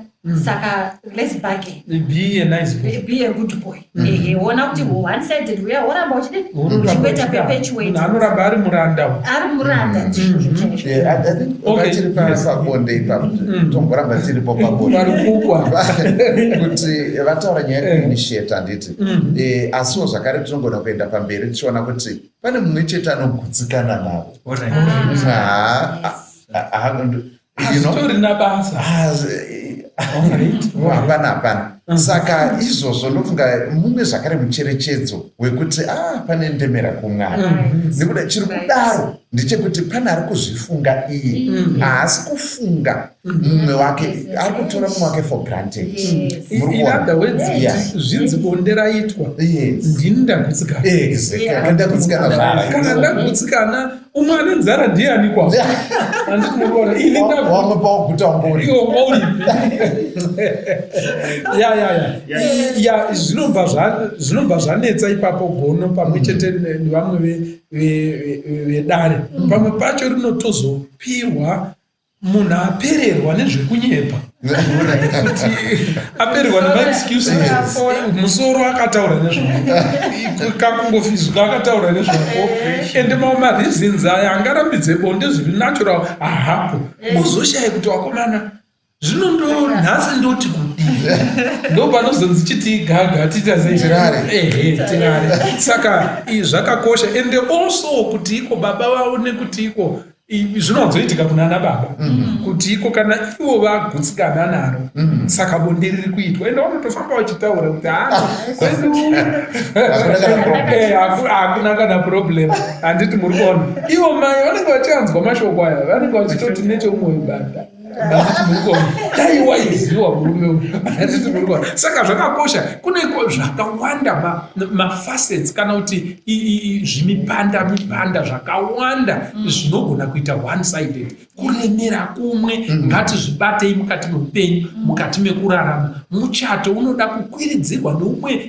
saka let's bargain, be a nice boy, be a good boy. Ona kuti one sided uya oramba uchidini uchingoita perpetuate anoramba ari muranda I think tiri pabonde ipapo tongoramba tiripo pabonde kuti vataura nyaya yekuinitiate handiti asiwo zvakare tinogona kuenda pamberi tichiona kuti pane mumwe chete anogutsikana navo atorina basa hapana. Saka izvozvo ndofunga mumwe zvakare mucherechedzo wekuti pane ndemera kumwana nekuda chiri kudaro ndechekuti pane ari kuzvifunga iye haasi kufunga mumwe wake, ari kutora mumwe wake for granted. In other words, zvinzi bonde raitwa ndini ndagutsikana. Kana ndagutsikana umwe ane nzara ndiani kwavo handiti muruona ini wamwe pauguta wangori iwo mauri zvinobva zvanetsa ipapo gono pamwe chete nevamwe vedare. Pamwe pacho rinotozopihwa munhu apererwa nezvekunyepa kuti apererwa nemaexcuses. Musoro akataura nezvako, kakungofizuka akataura nezvako, ende mamwe mareasons aya angarambidze bonde zviri natural hahapo. Uzoshaye kuti wakomana zvino ndo nhasi ndoti kudii ndo panozonzi chiti gaga tirare. Saka zvakakosha ende also kuti iko baba vaone kuti iko zvinozoitika kuna ana baba kuti iko kana ivo vagutsikana naro saka bonde riri kuitwa ende vanotofamba vachitaura kuti hakuna kana problem. Handiti muri kuona ivo mai vanenge vachianzwa mashoko aya, vanenge vachitoti nechomwe webanda daiwaiziwa murume. Saka zvakakosha, kune zvakawanda mafacets kana kuti zvimipanda zvakawanda zvinogona kuita one sided. Kuremera kumwe ngatizvibatei mukati meupenyu, mukati mekurarama. Muchato unoda kukwiridzirwa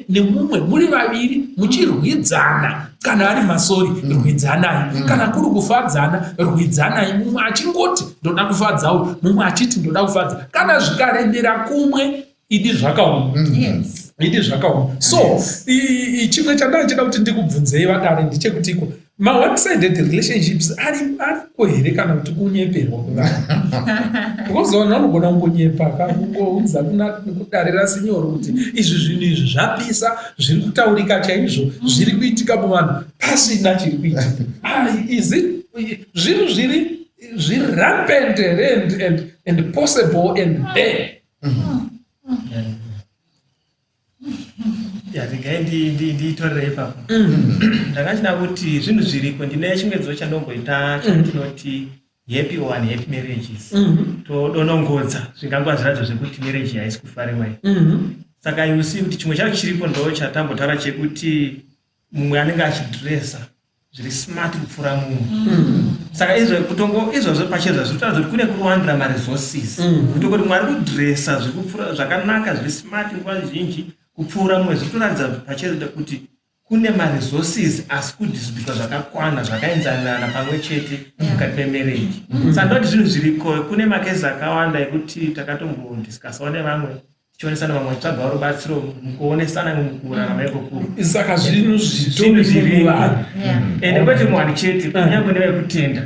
nemumwe muri vaviri muchirwidzana. Kana ari masori rwidzanai, kana kuri kufadzana rwidzanai, mumwe achingoti ndoda kufadzawo mumwe achiti ndoda kufadza. Kana zvikarembera kumwe idi zvakaoma. So chimwe chandachida kuti ndikubvunzei vadare ndechekutiko ma one sided relationships ariko here kana kuti kunyeperwa kuzoona unogona kungonyepa kangounza kudarira sinyoro kuti izvi zvinhu izvi zvapisa zviri kutaurika chaizvo zviri kuitika muvanhu pasina chiri kuitika. Zvinhu zviri rampant and possible and there. Regai nditorere ipapo ndakachina kuti zvinhu zviriko ndine chimwedzo chandomboita chatinoti happy or unhappy marriages todonongodza zvingangwa zviradzo zvekuti marriage haisi kufariwa saka yusi kuti chimwe chacho chiripo ndo chatambotaura chekuti mumwe anenge achidresa zviri smart kupfuura mumwe saka izvozvo pachezvo zvinotaura kuti kune kuwandira maresources kutongoti mumwe ari kudresa zvikupfuura zvakanaka zviri smart nguva zhinji kupfuura mumwe zvinotoratidza pachezvo kuti kune maresources asi kudhistributwa zvakakwana zvakaenzanana pamwe chete mukati memarriage saka ndoti zvinhu zviriko kune makezi akawanda ekuti takatombodiscusawo nevamwe tichionesana vamwe tsvagawo rubatsiro mukuonesana mukurarama ikoko saka zvinhu zviriko ende kwete mwari chete kunyange nevekutenda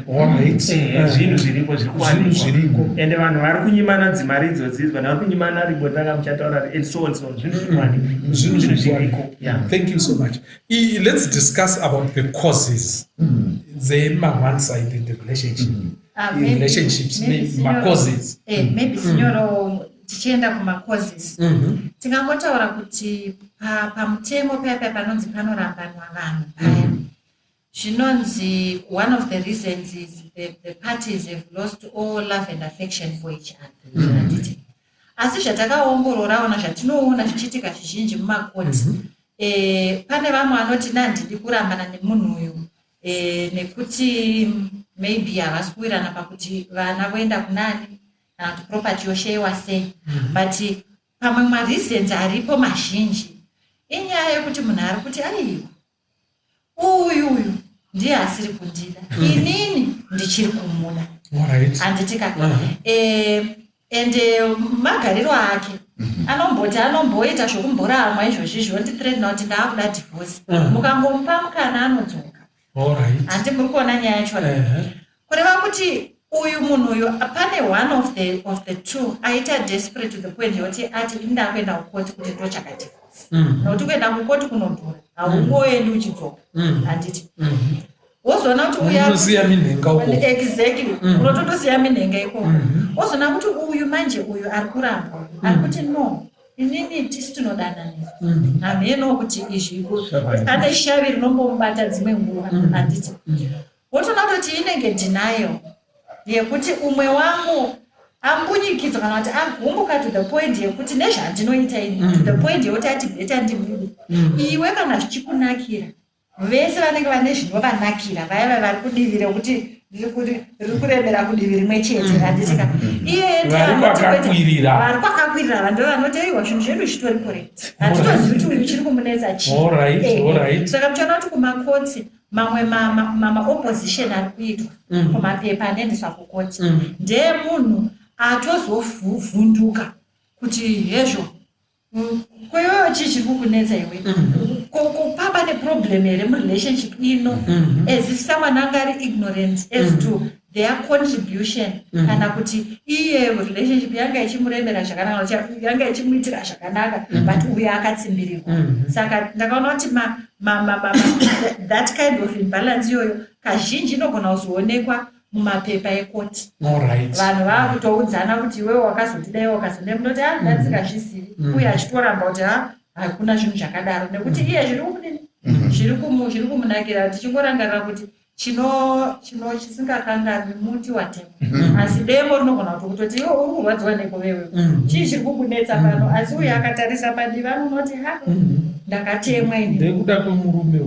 zvinhu zviripo zvirikuwanikwa ende vanhu vari kunyimana dzimari idzodzidzi vanhu vari kunyimana ribo ndanga muchataura and so on zvinhu zvirikuwanikwa zvinhu zviriko. Thank you so much. Let's discuss about the causes one-sided relationship relationships causes maybe signoro tichienda kumacauses tingangotaura kuti pamutemo paya panonzi panorambanwa vanhu paya zvinonzi one of the reasons is the parties have lost all love and affection for each other handiti asi zvatakaongororaona zvatinoona zvichiitika zvizhinji mumakoti pane vamwe vanoti ndiri kurambana nemunhu uyu nekuti maybe havasi kuwirana pakuti vana voenda kunani kana kuti property yosheyiwa sei but pamwe mareasons aripo mazhinji inyaya yekuti munhu ari kuti aiwa uyu ndiye asiri kundida inini ndichiri kumuda handitika ende magariro ake anomboita zvokumboramwa izvozvizvo ndithreatna kuti ndaakuda divorce mukangomupa mukana anodzoka handi muri kuona nyaya yacho kureva kuti uyu munhu uyu pane one of the two aita desperate to the point yoti ati inda kuenda kukoti kuti ndo chakadivorce nokuti kuenda kukoti kunodhura haungoendi uchidzoka handiti wozoona kuti uyaziya minhenga uko exactly unototosiya minhenga ikoko wozoona kuti uyu manje uyu ari kuramba ari kuti no inini tisi tinodanana hameno kuti izvi ane shavi rinombomubata dzimwe nguva handiti wotoona kutoti inenge denial yekuti umwe wangu ambunyikidzwa kana kuti agumbuka to the point yekuti nezvandinoita ini to the point yekuti ati bheta ndimude iwe kana zvichikunakira vese vanenge vane zvinovanakira vaya vari kudivire kuti riri kuremera kudivi rimwe chete randitika iye vari kwakakwirira vanhu vanoti iwa zvinhu zvedu zvitori correct hatitozivi kuti uyu chiri kumunetsa chii saka muchiona kuti kumakotsi mamwe maopposition ari kuitwa kumapepa anoendeswa kukoti ndeemunhu atozovhunduka kuti hezvo kweyoyo chii chiri kukunetsa iwe papa neproblem here murelationship ino as if someone anga ari ignorant as to their contribution kana kuti iye relationship yanga ichimuremera zvakanaka yanga ichimuitira zvakanaka but uye akatsimbirikwa saka ndakaona kuti that kind of imbalance iyoyo kazhinji inogona kuzoonekwa mumapepa ekoti vanhu vaakutoudzana kuti iwewe wakazotidai wakazodai munoti ndandisingazvizivi uye achitoramba kuti hakuna zvinhu zvakadaro nekuti iye zviri kumunakira tichingorangarira kuti chisingakanganwi muti watemwa asi demo rinogona kutoti iwe uri kurwadziwa neko wewe chii chiri kukunetsa pano asi uye akatarisa padivi anonoti ndakatemwa ndekuda kwemurume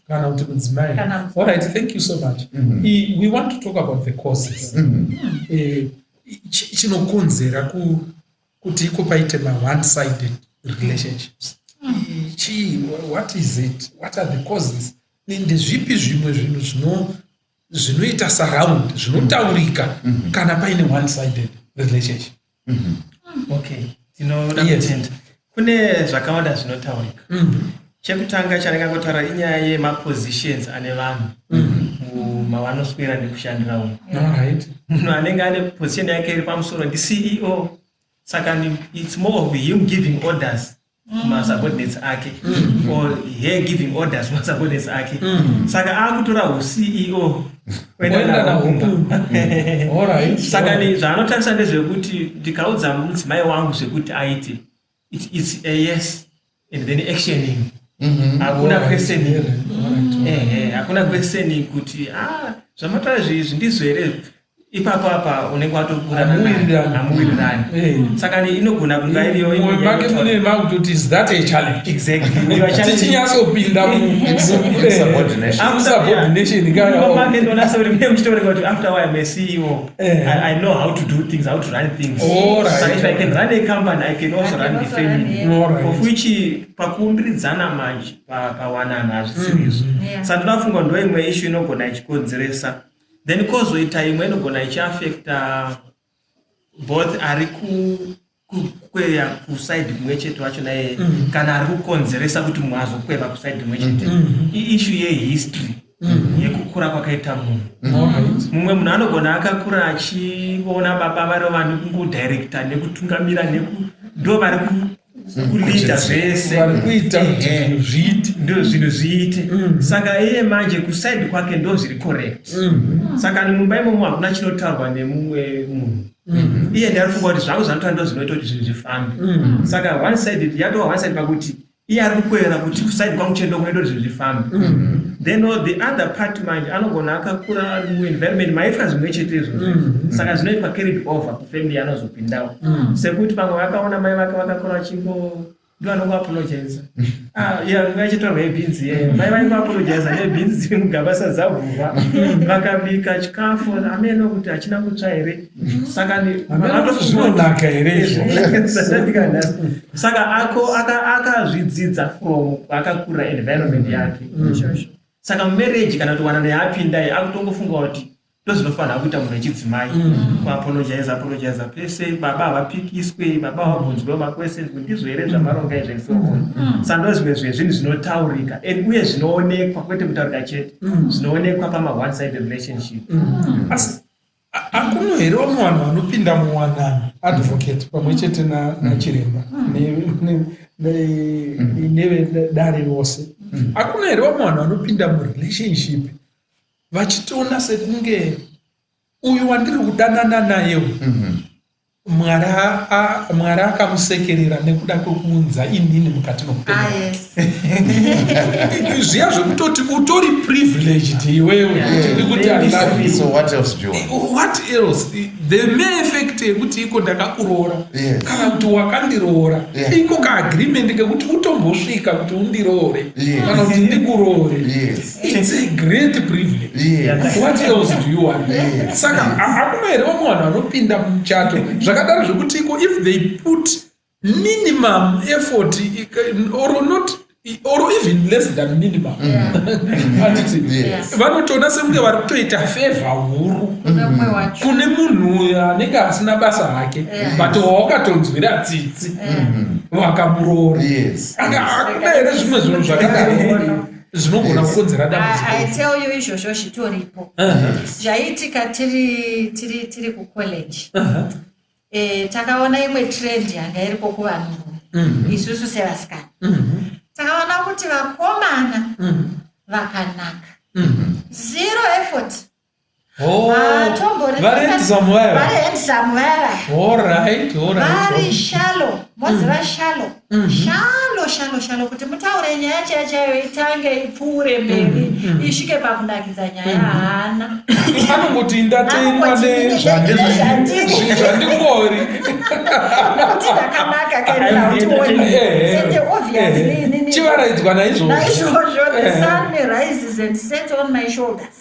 kana kuti kudzimai. Alright, thank you so much. We want to talk about the causes. Chinokonzera kuti iko paite one-sided relationships. What is it? What are the causes? Ndezvipi zvimwe zvinhu zvinoita surround zvinotaurika kana paine one-sided relationship? Okay, tinoda kutenda kune zvakawanda zvinotaurika. Chekutanga chandangotaura inyaya yemapositions ane vanhu mavanoswera nekushandira umwe. Munhu anenge ane position yake iri pamusoro ndiCEO, saka it's more of him giving orders masubordinates ake or he giving orders masubordinates ake saka akutora uCEO kwenda naunga. Saka zvaanotarisa ndezvekuti ndikaudza mudzimai wangu zvekuti aite it's a yes and then actioning hakuna question hakuna question kuti zvamataura izvi ndizvo here ipapo apa unenge watokura amuwirirani saka inogona kunga iriyo make mune makutoti is that a challenge tichinyatsopinda subordination make ndonasa kuti mune muchitaureka kuti after a while CEO I know how to do things, how to run things. So if I can run a company I can also run the family of which pakuumbiridzana manje pawanana hazvisirizo saka ndinofunga ndo imwe issue inogona ichikonzeresa then kozoita imwe inogona ichiafecta both ari kukweya kuside kumwe chete wacho naye kana ari kukonzeresa kuti mumwe azokweva kuside kumwe chete issue yehistory yekukura kwakaita munhu mumwe munhu anogona akakura achiona baba vari vanhu kungodirecta nekutungamira ndo vari kuleader zvese ndo zvinhu zviite saka iye manje kuside kwake ndo zviri correct saka mumba imomo hakuna chinotaurwa nemumwe munhu iye ndarifunga kuti zvangu zvanotaura ndo zvinoita kuti zvinhu zvifambe saka one side yatova one side pakuti iye ari kukwera kuti kuside kwangu chendo kunoita kuti zvinhu zvifambe then the other part manje anogona akakura ari muenvironment maitwa zvimwe chete izvozvo saka zvinoitwa carried over kufamily anozopindawo sekuti pamwe vakaona mai vake vakakura vachingo ndo anongo apologize ngachitorwa ebhinzi mai vaingo apologize nebhinzi dziri mugaba sadzavhurwa vakabika chikafu ameno kuti hachina kutsva here saka zvinonaka here saka akazvidzidza from akakura environment yake saka mumarriage kana kuti wanana yaapindai akutongofunga kuti ndozvinofanira kuita munhu wechidzimai kuapologiza pese baba havapikiswe baba havabvunzwewo maquestions kuti ndizvo here zvamaronga izvensofoni saka ndozvimwe zvinhu zvinotaurika uye zvinoonekwa kwete kutaurika chete zvinoonekwa pama one side relationship asi akuno here vamwe vanhu vanopinda muwanano advocate pamwe chete nachiremba nevedare vose akuno here vamwe vanhu vanopinda murelationship vachitoona sekunge uyu wandiri kudanana nayewo mwari akamusekerera nekuda kwekuunza inini mukati mekupenyu zviya zvekutoti utori privileged iwewe kuti so what else do you want? What else? The main effect yekuti iko ndakakuroora kana kuti wakandiroora iko kaagreement kekuti utombosvika kuti undiroore kana kuti ndikuroore. It's a great privilege. What else do you want? Saka hakuna here vamwe vanhu vanopinda muchato zvakadaro zvekuti iko if they put minimum effort or not or even less than minimum vanotoona sekunge vari kutoita favor huru kune munhu anenge asina basa rake but wawakatonzwira tsitsi vakamuroora hakuna here zvimwe zvinhu zvakadaro zvinogona kukonzera dambudziko. I tell you izvozvo zvitoripo zvaiitika tiri kucollege takaona imwe trend yanga iriko kuvanhu isusu sevasikana takaona kuti vakomana vakanaka zero effort vari handsome vaya vari shalo moziva shalo kuti mutaure nyaya chaiyo itange ipfuure mberi isvike pakunakidza nyaya haana anongoti ndatenwa nezvandingori kuti ndakanaka kaenautione obviously chivaraidzwa naizvozvo the sun rises and sets on my shoulders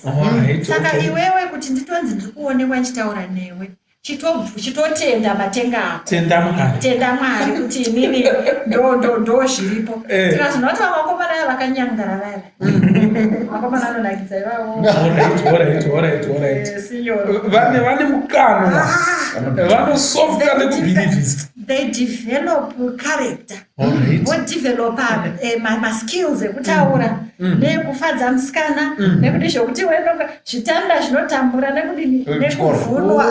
saka iwewe kuti nditonzi ndiri kuonekwa ndichitaura newe chitotenda matenga ako tenda mwari kuti inini ndo zviripo tikazonoti vamakomana aya vakanyangara vaya makomana anonakidza ivavo vane mukana vanosofta nekubhilivhisa they develop character vodevelopa maskills ekutaura nekufadza musikana nekuti zvokuti zvitanda zvinotambura nekuvhunwa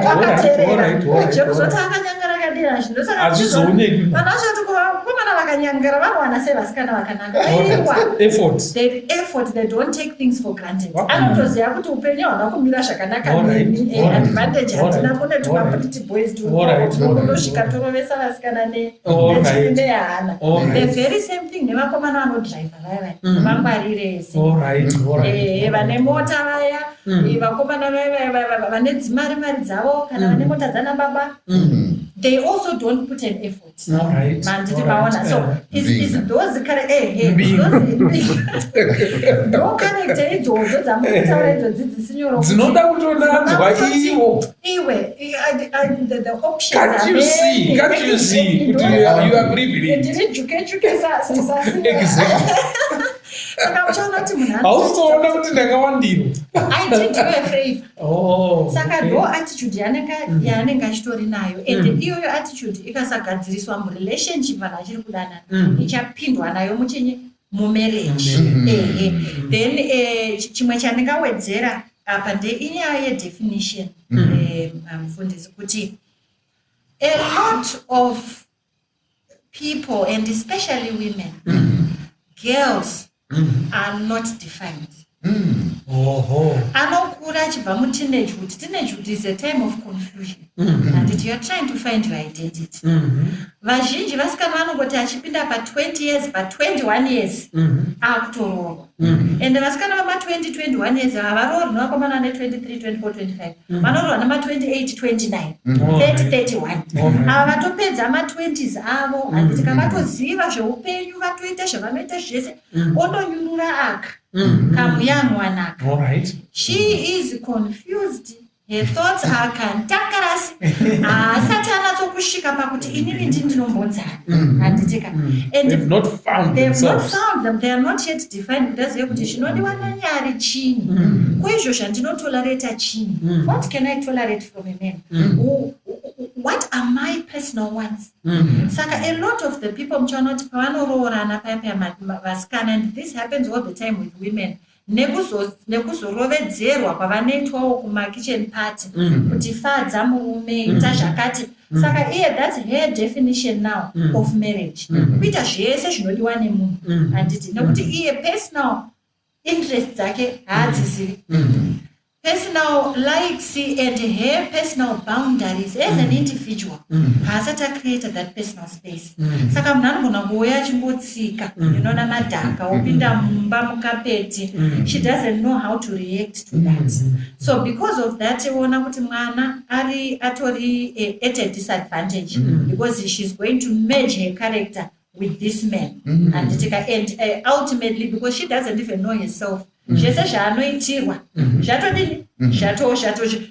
wakateerera zvekuzoti akanyangara kadira zvinosanavana zvati komana vakanyangara vanowana sei vasikana vakanaka effort, they don't take things for granted. Anotoziva kuti upenyu hauna kumira zvakanaka nemi, advantage hatina kune tumaprity boys tunondosvika torovesa vasikana nechii nehana. The very same thing nevakomana vanodriva vaya vangwarire ese vane mota vaya, vakomana vaya vane dzimari dzavo kana vane mota dzana baba, they also don't put an effort. So it's those no character idzodzo dzamutaura idzodzo dzisinyoro dzinoda kutonadzwa iwe the options are can't you see you are privileged exactly. Saka uchaona kuti munhu hauzoona kuti ndakawandirwa I did you a favor. Saka ndo attitude yanenge achitori nayo, and iyoyo attitude ikasagadziriswa murelationship vanhu achiri kudanana ichapindwa nayo muchinyi mumarriage. Then chimwe chandingawedzera apa ndeinyaya yedefinition mufundisi kuti a lot of people and especially women, girls are not defined. Anokura achibva muteenagehood. Teenagehood is a time of confusion and you are trying to find your identity. Vazhinji vasikana vanongoti achipinda pa20 years, pa21 years akutororwa. And vasikana vama20, 21 years havarorwi nevakomana ne23, 24, 25. Vanororwa nema28, 29, 30, 31. Ava vatopedza ma20s avo handiti kavatoziva zveupenyu vatoita zvavanoita zvese ondonyurura aka kamuyamwanaka. She is confused. Her thoughts are kantakarasi. Asati anatsokusvika pakuti inini ndinombonzana handitika. And they've not found them. They are not yet defined. Ndazive kuti zvinodiwa nanyari chini. Kuizvo zvandinotolerata chini. What can I tolerate from a man? What are my personal wants? Saka a lot of the people mchanoti pavanoroorana paya vasikana, and this happens all the time with women. Nekuzorovedzerwa kwavanoitwawo kumakitchen party kuti fadza murume ita zvakati. Saka that's her definition now of marriage. Kuita zvese zvinodiwa nemunhu handiti, nekuti iye personal interest dzake haadzisivi. Personal likes and her personal boundaries as an individual haasati created that personal space. Saka munhu anogona kuuya achimbotsika namadhaka opinda mumba mukapeti. She doesn't know how to react to that. So because of that ona kuti mwana atori at a disadvantage because she's going to merge her character with this man and ultimately because she doesn't even know herself. Zvese zvaanoitirwa zvatodini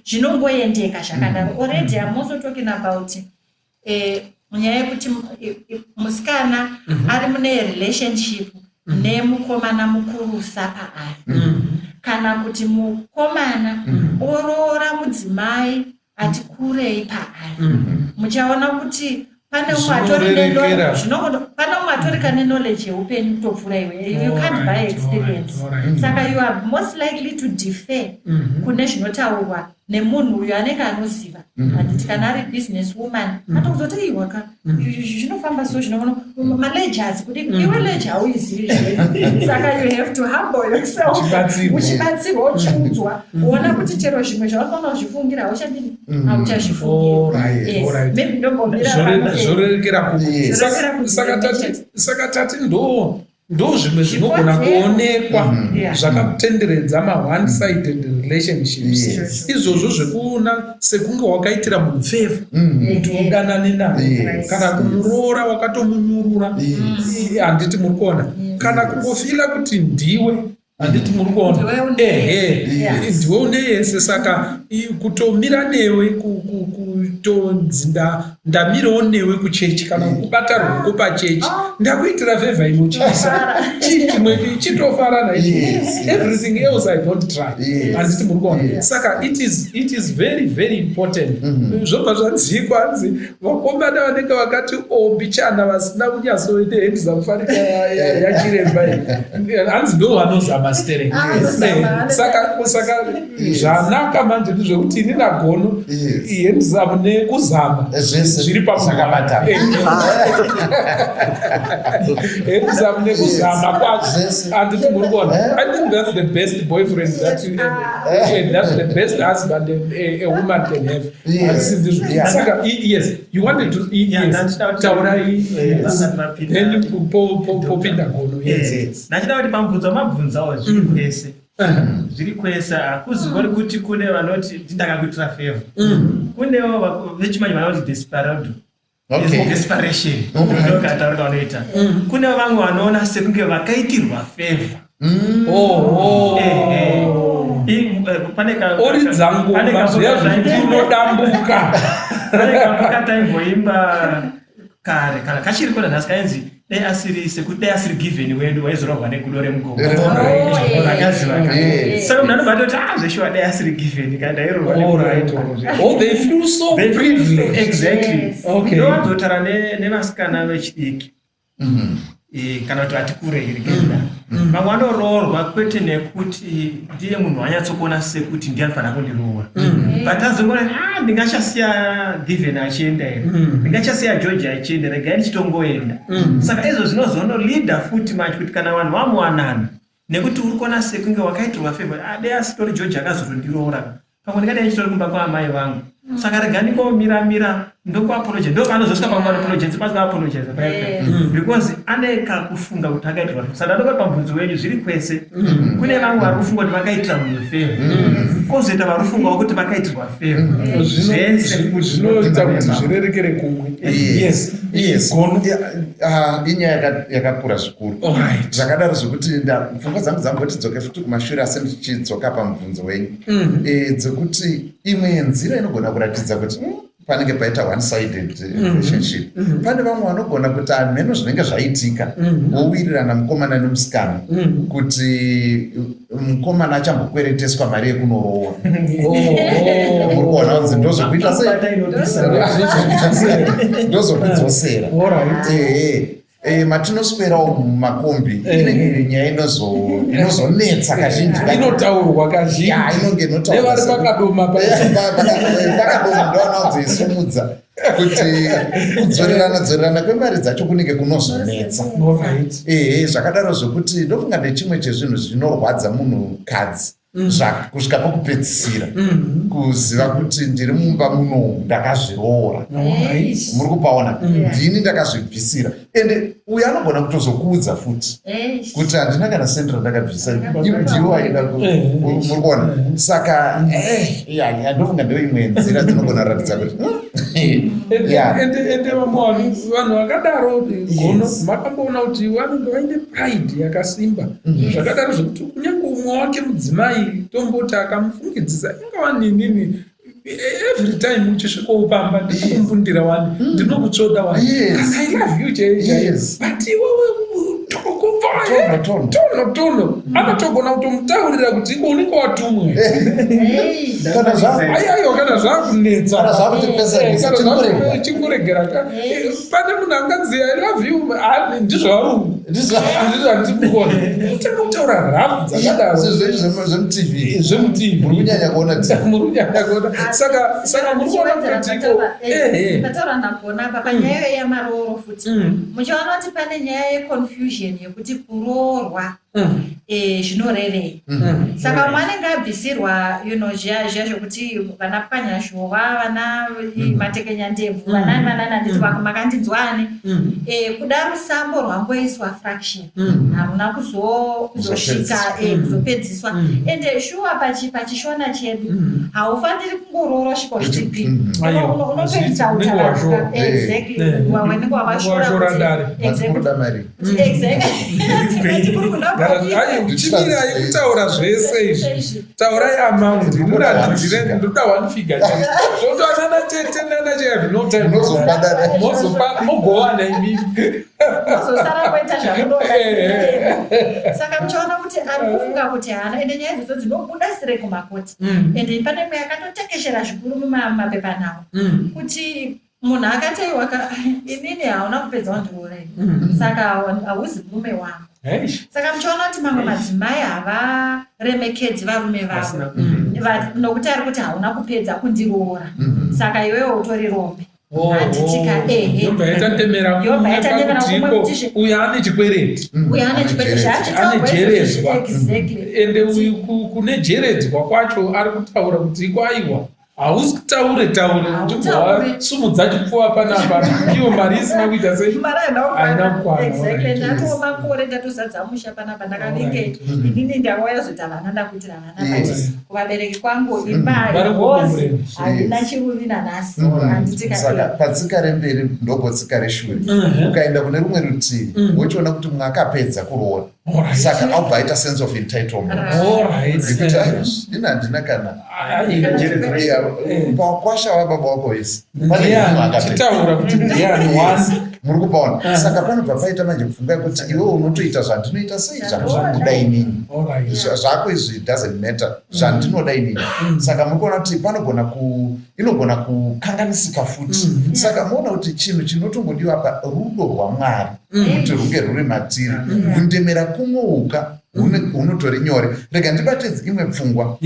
zvinongoendeka zvakadaro. Already I'm also talking about nyaya yekuti musikana ari mune relationship nemukomana mukurusa paari, kana kuti mukomana oroora mudzimai ati kurei paari, muchaona kuti pane umwe atorika neknowledge yeupenyu kutopfuura iwe. You can't buy experience. Saka you are most likely to defer kune zvinotaurwa nemunhu uyo anenge anoziva. Handiti kana ari business woman atokuzoti iwaka zvinofamba so zvinoona maledgers kuti iwe ledge hauizivi zvee. Saka you have to humble yourself. Uchibatsirwa uchiudzwa uona kuti chero zvimwe zvaunofanira kuzvifungira hauchadini hauchazvifungira. Maybe ndombomira zvorerekera kuvi. Saka tati ndo zvimwe zvinogona kuonekwa zvakatenderedza ma-one sided relationships. Izvozvo zvekuona sekunge wakaitira munhu favor kuti unganane naye, kana kumuroora wakatomunyurura handiti muri kuona, kana kungofila kuti ndiwe handiti muri kuona ndiwe une yese. Saka kutomira newe kutonzi ndamirawo newe kuchechi kana kubata ruoko pachechi ndakuitira favor inotyisa chimwe chitofara naii everything else I don't try. Handiti muri kuona. Saka it is very very important. Zvobva zvadzikwa hanzi vakomana vanenge vakati ombichana vasina kunyasoite hendi zamufarika yachiremba hanzi ndo vanozama mastering. Saka zvanaka manje ndezvekuti ini nagono handizamu nekuzama zviri pamunhu handizamu nekuzama kwacho handiti muri kuona. I think that's the best boyfriend that you ever, that's the best husband a woman can have. Saka yes, you wanted to taurai popinda gono. Nachida kuti pamubvunzo mabvunzawo zviri kwese. Zviri kwese hakuzingori kuti kune vanoti ndakakuitira favor. Kunewo vechimanje vanoti desperado. Desperation. Ndokataura vanoita. Kune vamwe vanoona sekunge vakaitirwa favor. Ori dzangu mazviya zvinodambuka. Pane kakataimboimba kare kana kachiri kona nhasi kainzi dai asiri sekuti dai asiri given wedu waizororwa negudo remugombo. Saka munhu anobva atoti zveshuwa dai asiri given kana dairorwa negudo. They feel so privileged. Exactly. Ndowanzotara nevasikana vechidiki kana kuti ati kurei rigenda. Vamwe vanoroorwa kwete nekuti ndiye munhu wanyatsokuona sekuti ndiye anofanira kundiroora. But azongona ndingachasiya given achienda here, ndingachasiya George achienda, regai ndichitongoenda. Saka izvo zvinozonolida futi manje kuti kana vanhu vamuwanana nekuti uri kuona sekunge wakaitirwa favor, dai asitori George akazotondiroora, pamwe ndingadai ndichitori kumba kwaamai vangu. Saka rega ndingomira ndokuapologize, ndopaanozosvika pakuapologize pasina apologize because ane kakufunga kuti akaitirwa. Saka ndokoti pabvunzo wenyu zviri kwese. Kune vamwe vari kufunga kuti vakaitira munhu favor, kwozoita vari kufungawo kuti vakaitirwa favor. Zvese zvinoita kuti zvirerekere kumwe. Yes. Inyaya yakakura zvikuru. Zvakadaro zvokuti pfungwa dzangu dzamboti dzoke futi kumashure asi ndichidzoka pamubvunzo wenyu dzokuti imwe yenzira inogona kuratidza kuti panenge paita one-sided relationship. Pane vamwe vanogona kuti mheno zvinenge zvaitika wowirirana mukomana nemusikana kuti mukomana achambokwereteswa mari yekunoroora. Muri kuona kunzi ndozokuita sei? Ndozokudzosera. Matinoswerawo mumakombi inenge nyaya inozonetsa kazhinji, inotaurwa kazhinji, inonge inotaurwa nevari pakadoma pakadoma ndoanaudzoisumudza kuti kudzorerana kwemari dzacho kunenge kunozonetsa. Zvakadaro zvokuti ndofunga ndechimwe chezvinhu zvinorwadza munhukadzi kusvika pakupedzisira kuziva kuti ndiri mumba muno ndakazviroora. Muri kupaona ndini ndakazvibvisira, ende uyo anogona kutozokuudza futi kuti handina kana sendera ndakabvisa ndiwo aida. Muri kuona, saka ndofunga ndo imwe nzira dzinogona kuratidza kuti ende vamwe vanhu vakadaro gono makamboona kuti vanenge vaine pride yakasimba zvakadaro zvokuti kunyange umwe wake mudzimai tomboti akamufungidzisa ingava ninini every time uchisvikawo pamba ndikukumbundira wani ndinokutsvoda wani I love you chaiye, but iwewe tono anotogona kutomutaurira kuti iko unenge watumwe kana zvakunetsa chingoregera. Pane munhu anganzi I love you ndizvo varungu handikukona utanga kutaura rafu dzakadaro zvemutv muri kunyanya kuona saka muri kuona kutiko ndataura ndagona apa panyaya yamarooro futi muchiona kuti pane nyaya yeconfusion yekuti kuroorwa zvinorerei. Saka mwanenge abvisirwa zviya zvokuti vana pwanyashova, vana matekenya ndebvu, vanani nditi makandinzwani, kudaro sambo rwamboiswa fraction hamuna kuzosvika kuzopedziswa. Ende shuwa pachishona chedu haufaniri kungoroora svika uchitipi, unotoita utarazva wenenge wavashora uchimira yekutaura zvese izvi taurai amount ndoda one figure zvotoanana tete nanacheavi no time mogowana imimi mozosara kuita zvamunoda. Saka muchaona kuti ari kufunga kuti hana, ende nyaya idzodzo dzinobuda sire kumakoti. Ende pane imwe yakatotekeshera zvikuru mumapepanhau kuti munhu akataiwa inini hauna kupedza wandiurei, saka hauzi murume wangu. saka muchiona kuti mamwe madzimai havaremekedzi varume vavo nokuti ari kuti hauna kupedza kundiroora saka iwewe utori rombe handitika yobva yaitatemera uyo ane chikwereti anejeredzwa ende uyu kune jeredzwa kwacho ari kutaura kuti ikwaiwa hausi kutaure ndibwasumudza chipfuva panapa iwo mari isina kuita seaina kukwana makore ndatozadza musha panapa ndakavinge inini ndakauya zota vana ndakuitira vana pati kuvabereki kwangu imbahozi handina chiruvi nanhasi saka patsika remberi ndogotsika reshure ukaenda kune rumwe rutivi wochiona kuti mumwe akapedza kuroora saka aubva aita sense of entitlement ikuti ina handina kana pakwasha wababa wako vese muri kupaona saka panobva paita manje kufunga kuti iwe unotoita zvandinoita sei zvandinoda inini zvako izvi doesn't matter zvandinoda inini saka muri kuona kuti inogona kukanganisika futi saka muona kuti chinhu chinotongodiwa pa rudo rwaMwari kuti runge ruri matiri kundemera kumwouka unotori nyore. Rega ndibate imwe pfungwa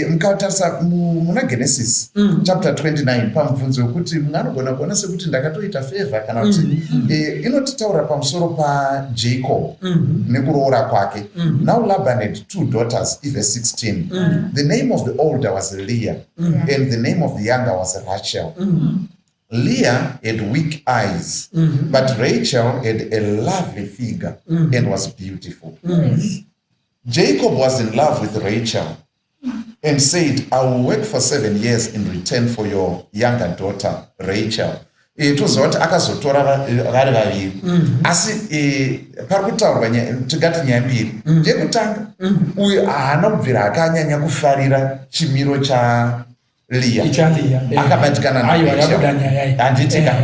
mukatarisa muna Genesis chapter 29 pamubvunzo wekuti munhu anogona kuona sekuti ndakatoita favor kana kuti inotitaura pamusoro paJacob nekuroora kwake. Now Laban had 2 daughters, verse 16. The name of the older was Leah and the name of the younger was Rachel. Leah had weak eyes, but Rachel had a lovely figure and was beautiful. Jacob was in love with Rachel and said, I will work for 7 years in return for your younger daughter, Rachel. Toziva kuti akazotora vari vaviri asi pari kutaurwa tigati nyaya mbiri. Yekutanga uyu haana kubvira akanyanya kufarira chimiro cha Leah akabatikana handitika.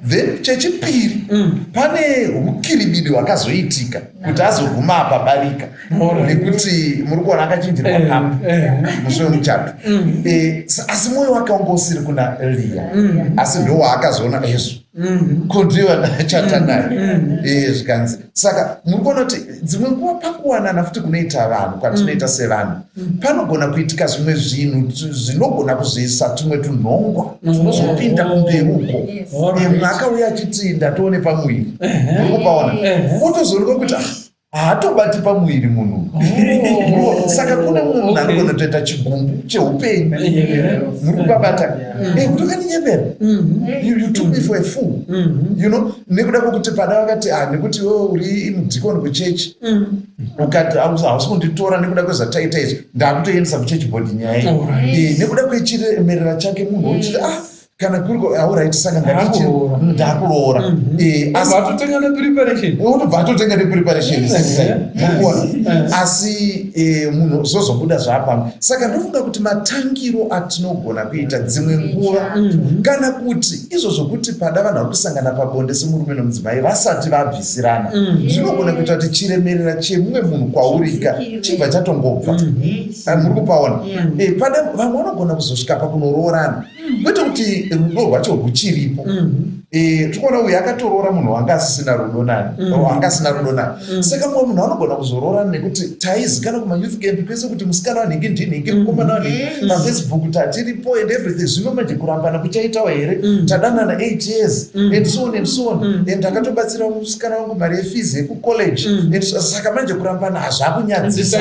Then chechipiri pane ukiribidi hwakazoitika kuti azoguma apabarika nekuti muri kuona akachinjirwa pamba muswe muchato asi mwoyo wake wanga usiri kuna Leah asi ndowaakazoona Yesu kondiwa nachata naye zvikanzi. Saka muri kuona kuti dzimwe nguva pakuwanana futi kunoita vanhu kwatinoita sevanhu panogona kuitika zvimwe zvinhu zvinogona kuzoisa tumwe tunhongwa tunozopinda kumberi uko. Mumwe akauya achiti ndatoone pamwiri ukupaona wotozooneka kuti haatobati pamwiri munhu. Saka kune mumwe munhu anogona kutoita chigumbu cheupenyu muri kupabata kuti ukaninyembera you took me for a fool, you know, nekuda kwokuti pada vakati nekuti wewe uri mudhikoni kuchechi ukati hausi kunditora nekuda kwezvataita izvi ndakutoendesa kuchechi bhodhi nyaya iyi nekuda kwechiremerera chake munhu uchiti kana kuri auright saka ndakuroora unobva atotenga nepreparation asi munhu zozobuda zvapamwe. Saka ndofunga kuti matangiro atinogona kuita dzimwe nguva kana kuti izvo zvokuti pada vanhu vari kusangana pabonde semurume nomudzimai vasati vabvisirana zvinogona kuita kuti chiremerera chemumwe munhu kwaurika chibva chatongobva. Muri kupaona pada vamwe vanogona kuzosvika pakunoroorana kwete kuti rudo rwacho ruchiripo. Tikuona uyu akatoroora munhu wanga asisina rudo nani wanga asina rudo nani. Saka mumwe munhu anogona kuzoroorana nekuti taizikana kumayouth camp kwese kuti musikana wanhingi ndinhingi mukomana wanhingi pafacebook tatiripo and everything. Zvino manje kurambana kuchaitawa here tadanana 8 years and so on and so on and ndakatobatsira musikana wangu mari yefizi yekucollege and saka manje kurambana hazvakunyadzisa.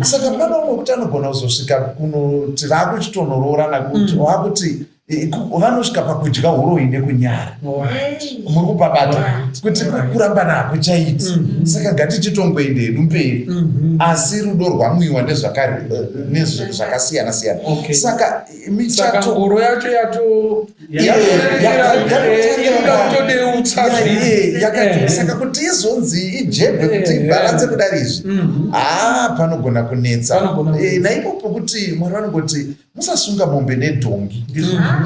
Saka pana umwe kuti anogona kuzosvika kunoti vakuchitonoroorana kuti wakuti vanosvika pakudya uroi nekunyara muri kupabata kuti kurambana hakuchaiti. Saka ngatichitongoendedu mberi asi rudo rwamwiwa nezvakasiyana siyana. Saka michato yacho saka kuti izonzi ijebwe kuti ibhalanse kudari izvi panogona kunetsa. Naipopo kuti Mwari vanongoti musasunga mombe nedhongi,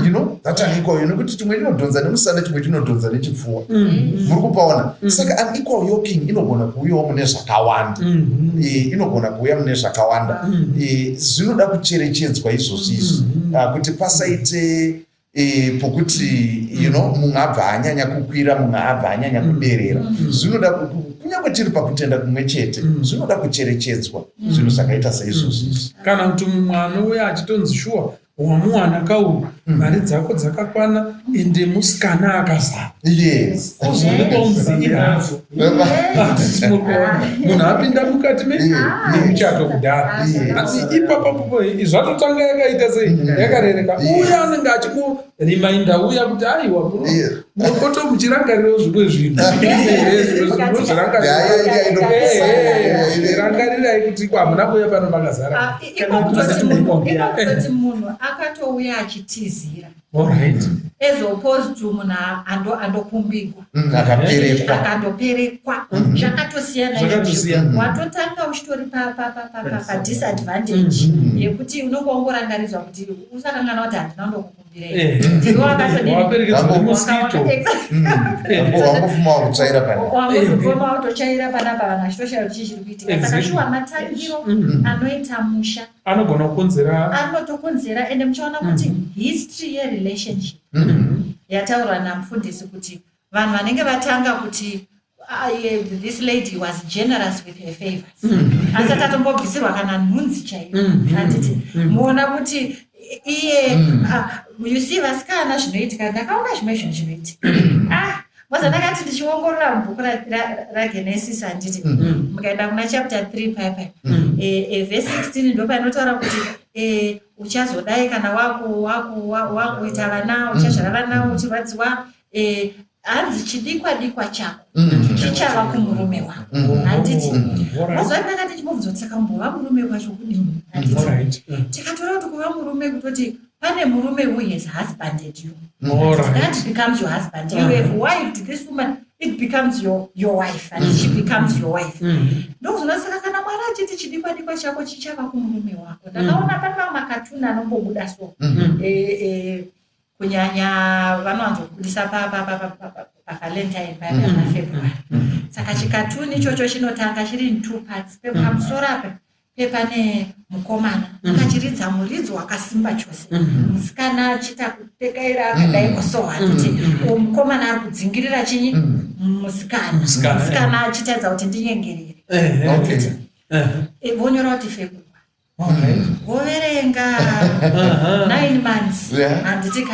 you know, that unequal, you know, kuti chimwe chinodhonza nemusana chimwe chinodhonza nechipfuwa. Muri kupaona. Saka unequal yoking inogona kuuyawo mune zvakawanda. Inogona kuuya mune zvakawanda. Zvinoda kucherechedzwa izvozvo izvi kuti pasaite pokuti mumwe abva anyanya kukwira mumwe abva anyanya kuderera. Zvinoda kunyange tiri pakutenda kumwe chete zvinoda kucherechedzwa zvinhu zvakaita saizvozvi. Kana kuti mumwe anouya achitonzi shuwa wamuwana kauru mari dzako dzakakwana ende musikana akazara. Yes. Munhu apinda mukati memuchato kudhara asi ipapapo zvatotanga yakaita sei yakarereka uya anenge achimurimainda uya kuti aiwa munokoto muchirangarirawo zvimwe zvinhu rangarirai kuti hamuna kuuya pano makazara. Ikokutoti munhu akatouya achitizira as opposed to munhu andokumbigwa akandoperekwa zvakatosiyana. Watotanga uchitori padisadvantage yekuti unonge wangorangaridzwa kuti usakangana kuti handina kundokukumbirei ndiwo wangofuma kutochaira panapa vanhu achitoshaira kuti chiri kuitika. Saka shuwa matangiro anoita musha anotokonzera ende muchaona kuti history yerelationship yataurwa namufundisi kuti vanhu vanenge vatanga kuti this lady was generous with her favors asati atombobvisirwa kana nhunzi chaiyo handiti muona kuti iye you see vasikana zvinoitika ndakaona zvimwe zvinhu zvinoitika moza ndakati ndichiongorora mubhuku raGenesis handiti mukaenda kuna chapter 3 paipai verse 16 ndo painotaura kuti uchazodai kana wakuita vana uchazvara navo uchirwadziwa hanzi chidikwa chako chichava kumurume wako handiti. Mazuva ndakati chimobvunza kuti saka mbova murume kwacho kudini handiti tikatora kuti kuva murume kutoti pane murume who has husbanded you that becomes your husband. You have wived this woman, it becomes your wife and she becomes your wife. Ndozvinasaka kana mwana achiti chidikwa chako chichava kumurume wako. Ndakaona pana makatuni anombobuda so kunyanya vanowanzobudisa pavalentine paFebruary. Saka chikatuni ichocho chinotanga chiri in 2 parts. Pamusoro apa pepane mukomana akachiridza muridzo wakasimba chose musikana achita kupfekaira akadai kusohwa kuti mukomana ari kudzingirira chinyi musikana achitaidza kuti ndinyengerere vonyora kuti February voverenga 9 months handitika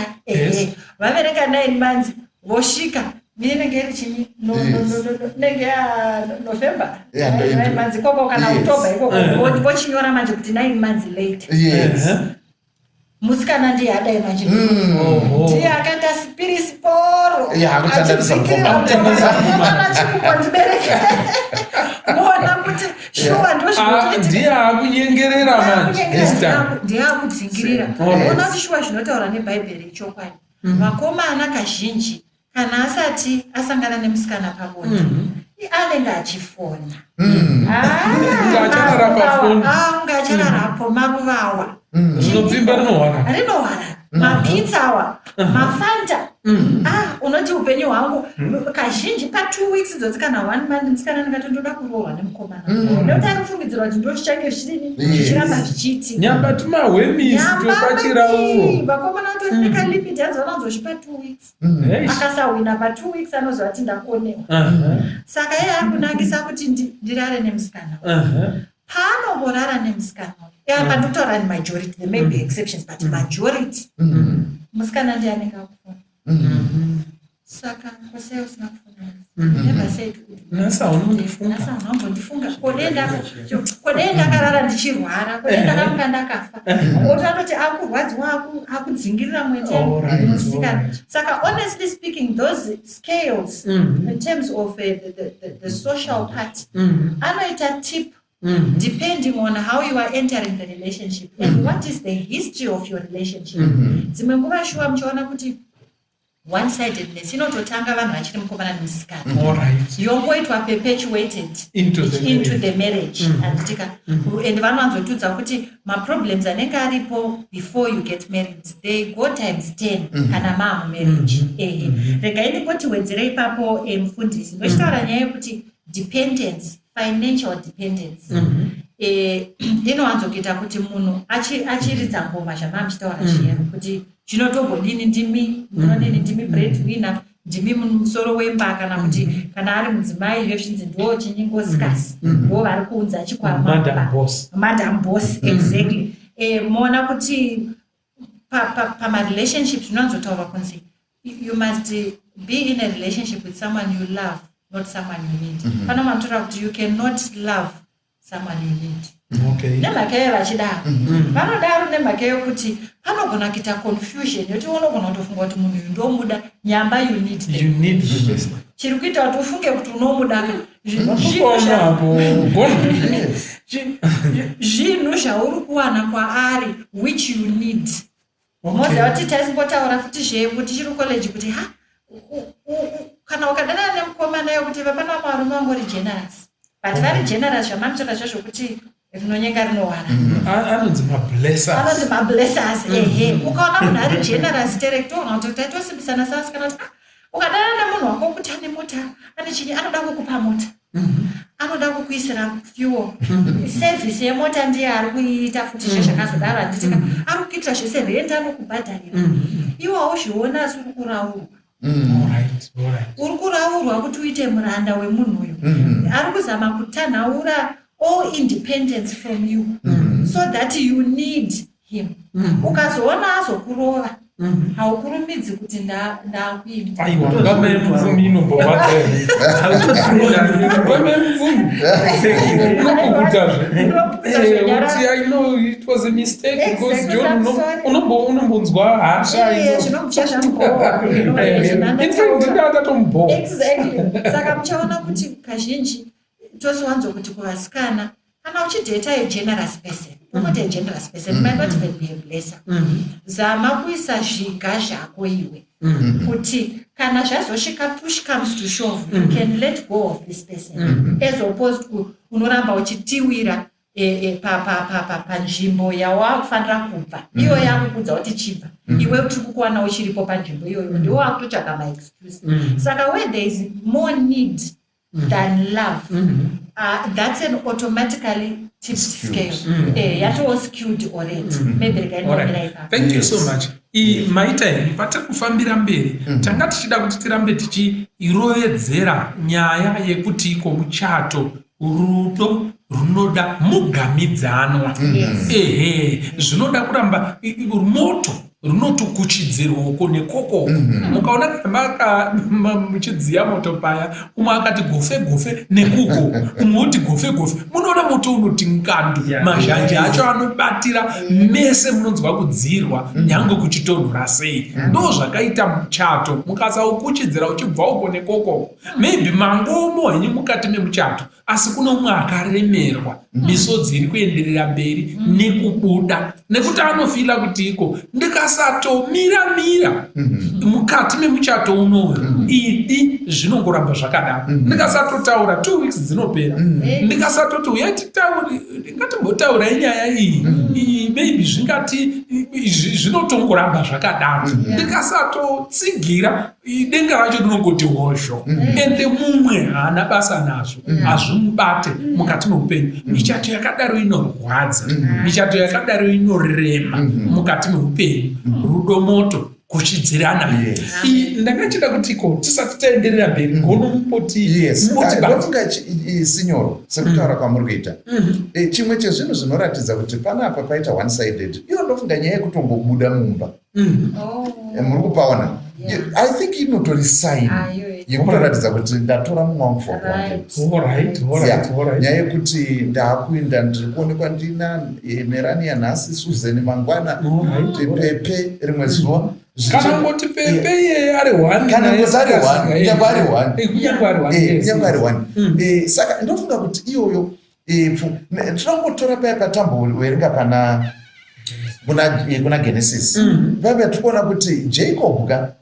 vaverenga 9 months vosvika minenge iri chini nenge November 9 months ikoko kana October ikoko vochinyora manje kuti 9 months later musikana ndiye adai manje ndiye akaita spirisiporo muona kuti shuwa ndiye akunyengerera manje ndiye akudzingirira. Muona kuti shuwa zvinotaura nebhaibheri ichokwadi vakomana kazhinji kana asati asangana nemusikana pabonde anenge achifona ungachararapo maruvawa rinopfimba rinohwara mapitsawa mafanta unoti upenyu hwangu kazhinji pa2 weeks idzozi kana 1 month musikana ndingatondoda kurohwa nemukomana nekuti akufungidzirwa kuti ndo chichange zvirini zvichiramba zvichiti nyamba tumahwemisi topachirauro vakomana vatoreka limit adzovanazosvipa 2 weeks akasahwina pa2 weeks anozova kuti ndakonewa saka iye ari kunangisa kuti ndirare nemusikana paanongorara nemusikana pandokutaura majority there may be exceptions but majority musikana ndiye anenge akufona saka kwasai usina kufona never said nasa unondifunga kodei ndakarara ndichirwara kodei ndakamuka ndakafa otatoti akurwadziwa akudzingirira mwete musikana. Saka honestly speaking those scales in terms of the social part anoita tip depending on how you are entering the relationship and what is the history of your relationship. Dzimwe nguva shuwa muchaona kuti one-sidedness inototanga vanhu vachiri mukomana nemusikana yongoitwa perpetuated into the marriage and vanowanzotudza kuti maproblems anenge aripo before you get married they go times 10 kana maamumarriage. Regai ndingotiwedzera ipapo mufundisi ndochitaura nyaya yekuti dependence, financial dependence inowanzokuita kuti munhu achiridza ngoma zvamamuchitaura zviya kuti zvinotombodini ndimi munodini ndimi breadwinner ndimi musoro wemba kana kuti kana ari mudzimai zvezvinzi ndo chinyingosikasi ndo vari kuunza chikwama madam boss exactly moona kuti pamarelationships zvinonzotaurwa kunzi you must be in a relationship with someone you love, not someone you need. Pana mantura kuti you cannot love someone you need. Okay. Nemake vachidaro. Vanodaro nemake yokuti panogona kuita confusion yoti unogona kutofunga kuti munhu ndo muda nyamba you need them. You need the best. Chiri kuita kuti ufunge kuti unomuda zvinhu zvauri kuwana kwaari which you need. Moza wati taisimbotaura futi zvekuti chiri college kuti kana ukadanana nemukomana yokuti vapana marume vangori generous but vari generous zvamamutora zvezvokuti rinonyenga rinowara anonzi mablessers ukaona munhu ari generous terektoona kuti taitosimbisana sasi kana kuti ukadanana nemunhu wako kuti ane mota ane chinyi anoda kukupa mota anoda kukuisira fuel service yemota ndiye ari kuiita futi zvezvakazodaro handitika ari kuitira zvese rent anokubhadharira iwo hauzviona asi uri kuraurwa uri kuraurwa kuti uite muranda wemunhu uyu ari kuzama kutanhaura all independence from you so that you need him ukazoona azokurova haukurumidzi kuti ndakuimba aiwa ngamemuvumi inombobadzai unokukuta I know it was a mistake because John unombonzwa hasha ndinatatombo exactly saka muchaona kuti kazhinji tosiwanzo kuti kuvasikana kana uchidheta a generous person unoti a generous person might not even be a blesser zama kuisa zviga zvako iwe kuti kana zvazosvika push comes to shove you can let go of this person as opposed to unoramba uchitiwira panzvimbo yawakufanira kubva iyo yakukudza kuti chibva iwe tiri kukuwana uchiripo panzvimbo iyoyo ndiwo wakutotsvaga maexcuse saka where there is more need than love that's an automatically tipped scale yatoo skewed already maybe thank you so much maita patiri kufambira mberi tanga tichida kuti tirambe tichirovedzera nyaya yekuti iko muchato rudo runoda mugamidzanwa zvinoda kuramba moto runotokuchidzirwa uko nekoko mukaona kana muchidziya moto paya umwe akati gofe nekuko umwe uti gofe munoona moto unoti ngandu mazhanje acho anobatira mese munonzwa kudzirwa nyange kuchitonhora sei ndo zvakaita muchato mukasaukuchidzira uchibva uko nekoko maybe mangomo henyu mukati memuchato asi kuno umwe akaremerwa misodzi iri kuenderera mberi nekubuda nekuti anofila kuti iko ndikasatomira mukati memuchato unoyo idi zvinongoramba zvakadaro ndikasatotaura 2 weeks dzinopera ndikasatoti uyai titauri ngatimbotaura inyaya iyi maybe zvingati zvinotongoramba zvakadaro ndikasatotsigira denga racho rinongoti hosho ende mumwe haana basa nazvo hazvimubate mukati meupenyu michato yakadaro inorwadza michato yakadaro inorema mukati meupenyu rudo moto kuchidzirana ndakachida kutiko tisati taenderera mberi ngonomumboti ndofunga sinyoro sekutaura kwamuri kuita chimwe chezvinhu zvinoratidza kuti panapa paita one sided iyo ndofunga nyaya yekutongobuda mumba muri kupaona I think inotori sign yekutoratidza kuti ndatora mumwe wangu for granted nyaya yekuti ndakuinda ndiri kuonekwa ndina nerani yanhasi Suzeni mangwana pepe rimwe zuva kana ngoti pepe ye ari 1 kana ngoti ari 1 saka ndofunga kuti iyoyo tinongotora paya patambowerenga kuna Genesis vave tikuona kuti Jacob ka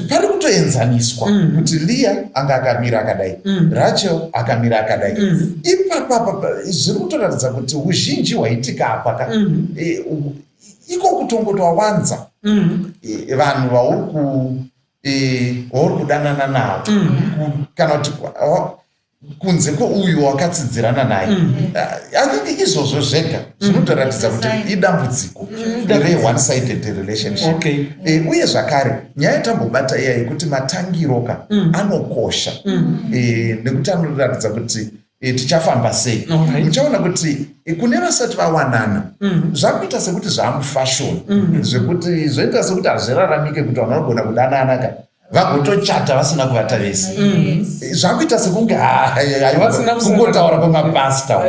pari kutoenzaniswa kuti Leah anga akamira akadai Rachel akamira akadai ipapa zviri kutoratidza kuti uzhinji hwaitika apa iko kutongotowanza vanhu vauri kudanana navo kana kuti kunze kweuyu wakatsidzirana naye. I think izvozvo zvega zvinotoratidza kuti idambudziko re-one sided relationship. Uye zvakare nyaya yatambobata iya yekuti matangiroka anokosha nekuti anoratidza kuti tichafamba sei. Muchaona kuti kune vasati vawanana zvakuita sekuti zvamufashoni zvekuti zvoita sekuti hazviraramike kuti vanogona kudanana ka vagotochata vasina kuvata vese. Zvakuita sekunge kungotaura kwemapasta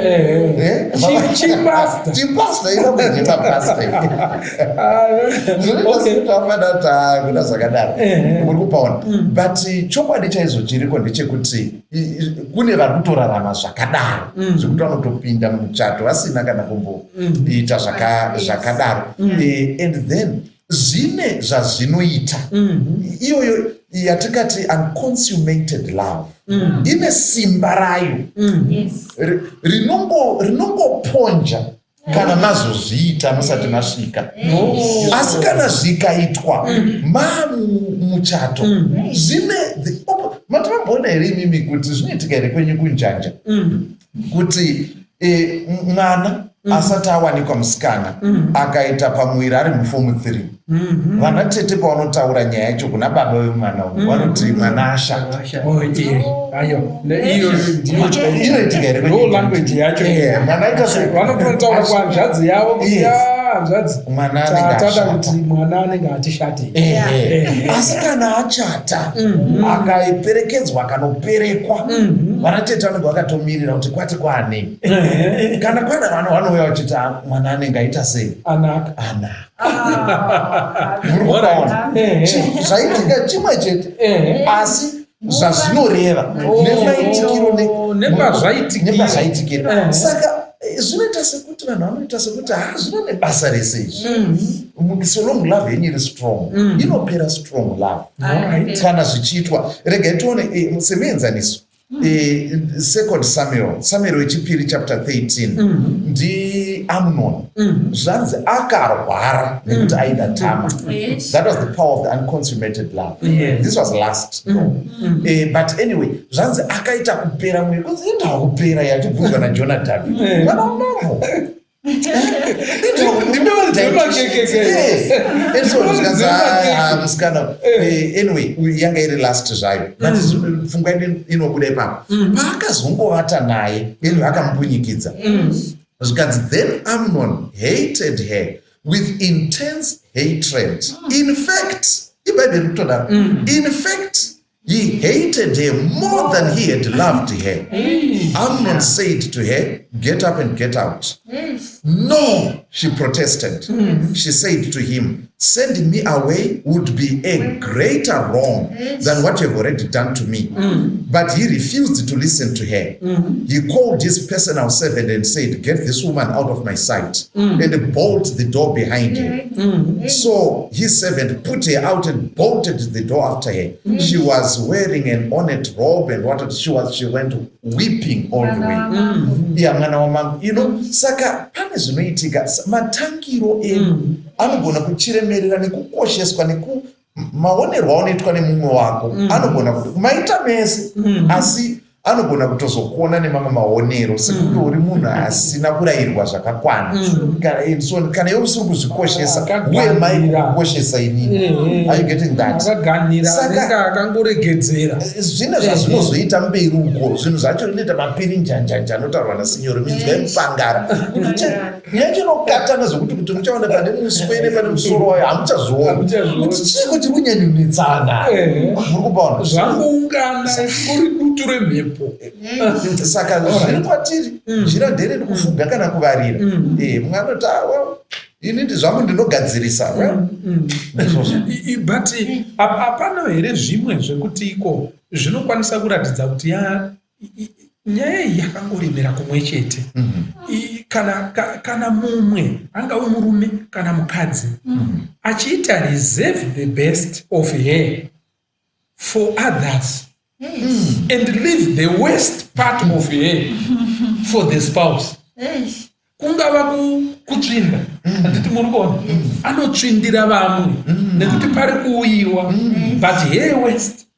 chipasta irokunemapasta zvinoita sekuti vafanata kuda zvakadaro uri kupaona. But chokwadi chaizvo chiriko ndechekuti kune vari kutorarama zvakadaro zvekuti vanotopinda muchato vasina kana kumboita zvakadaro. And then zvine zvazvinoita iyoyo yatikati unconsummated love ine simba rayo rinongoponja kana mazozviita musati masvika. Asi kana zvikaitwa muchato zvine matomboona here imimi kuti zvinoitika here kwenyu kunjanja kuti mwana asati awanikwa musikana akaita pamwiri ari mufomu 3 vana tete pavanotaura nyaya yacho kuna baba vemwana vanoti mwana ashata. Inoitika here mwana vanototaura kwanzvadzi yavo mwana anenge atishati. Asi kana achata akaiperekedzwa akanoperekwa vana tete vanenge vakatomirira kuti kwati kwane kana kwana vana vanouya vachiti mwana anenge aita sei anaka. Zvaitika chimwe chete asi zvazvinoreva nepazvaitikira. Saka zvinoita sekuti vanhu vanoita sekuti zvino nebasa rese izvi. So long love yenyu iri strong inopera strong love kana zvichiitwa. Regai tione semuenzaniso second Samuel wechipiri chapter 13 ndiAmnon zvanzi akarwara nekuti aida Tama. That was the power of the unconsummated love. This was last but anyway zvanzi akaita kupera mwiri kunzi indawa kupera yachibvunzwa naJonathan mwana unavo anyway yanga iri last zvayo pfungwa inobuda ipapo paakazongovata naye akamubunyikidza zvikanzi then Amnon hated her with intense hatred. In fact ibhaibheri kutodaro in fact he hated her more than he had loved her. Amnon said to her, "Get up and get out." No, she protested. She said to him, "Sending me away would be a greater wrong than what you have already done to me." But he refused to listen to her. He called his personal servant and said, "Get this woman out of my sight," and bolted the door behind her. So his servant put her out and bolted the door after her. She was wearing an ornate robe and what she went weeping all the way. Saka pane zvinoitika matangiro enyu anogona kuchiremerera nekukosheswa maonerwo anoitwa nemumwe wako anogona kuti maita mese asi anogona kutozokuona nemamwe maonero sekuti uri munhu asina kurayirwa zvakakwana kana iwe usiri kuzvikoshesa uye maikukoshesa inini. Are you getting that? Saka akangoregedzera zvine zvazvinozoita mberi uko zvinhu zvacho inoita mapiri njanjanja anotaurwa nasinyoro minzwa mupangara kuti nyachinokata nezvokuti kuti muchaona pane muswene pane musoro wayo hamuchazviona kuti chiko chiri kunyanyunetsana muri kupaona zvangoungana uri dutu remhepo. Saka zviri kwatiri njira ndere ndikufunga kana kuvarira mwana kuti ini ndizvangu ndinogadzirisa but hapana here zvimwe zvekuti iko zvinokwanisa kuratidza kuti nyaya iyi yakangoremera kumwe chete. Kana mumwe angave murume kana mukadzi achiita reserve the best of her for others and leave the worst part of her for the spouse. Kungava kutsvinda handiti muri kuona anotsvindira vamwe nekuti pari kuuyiwa but her worst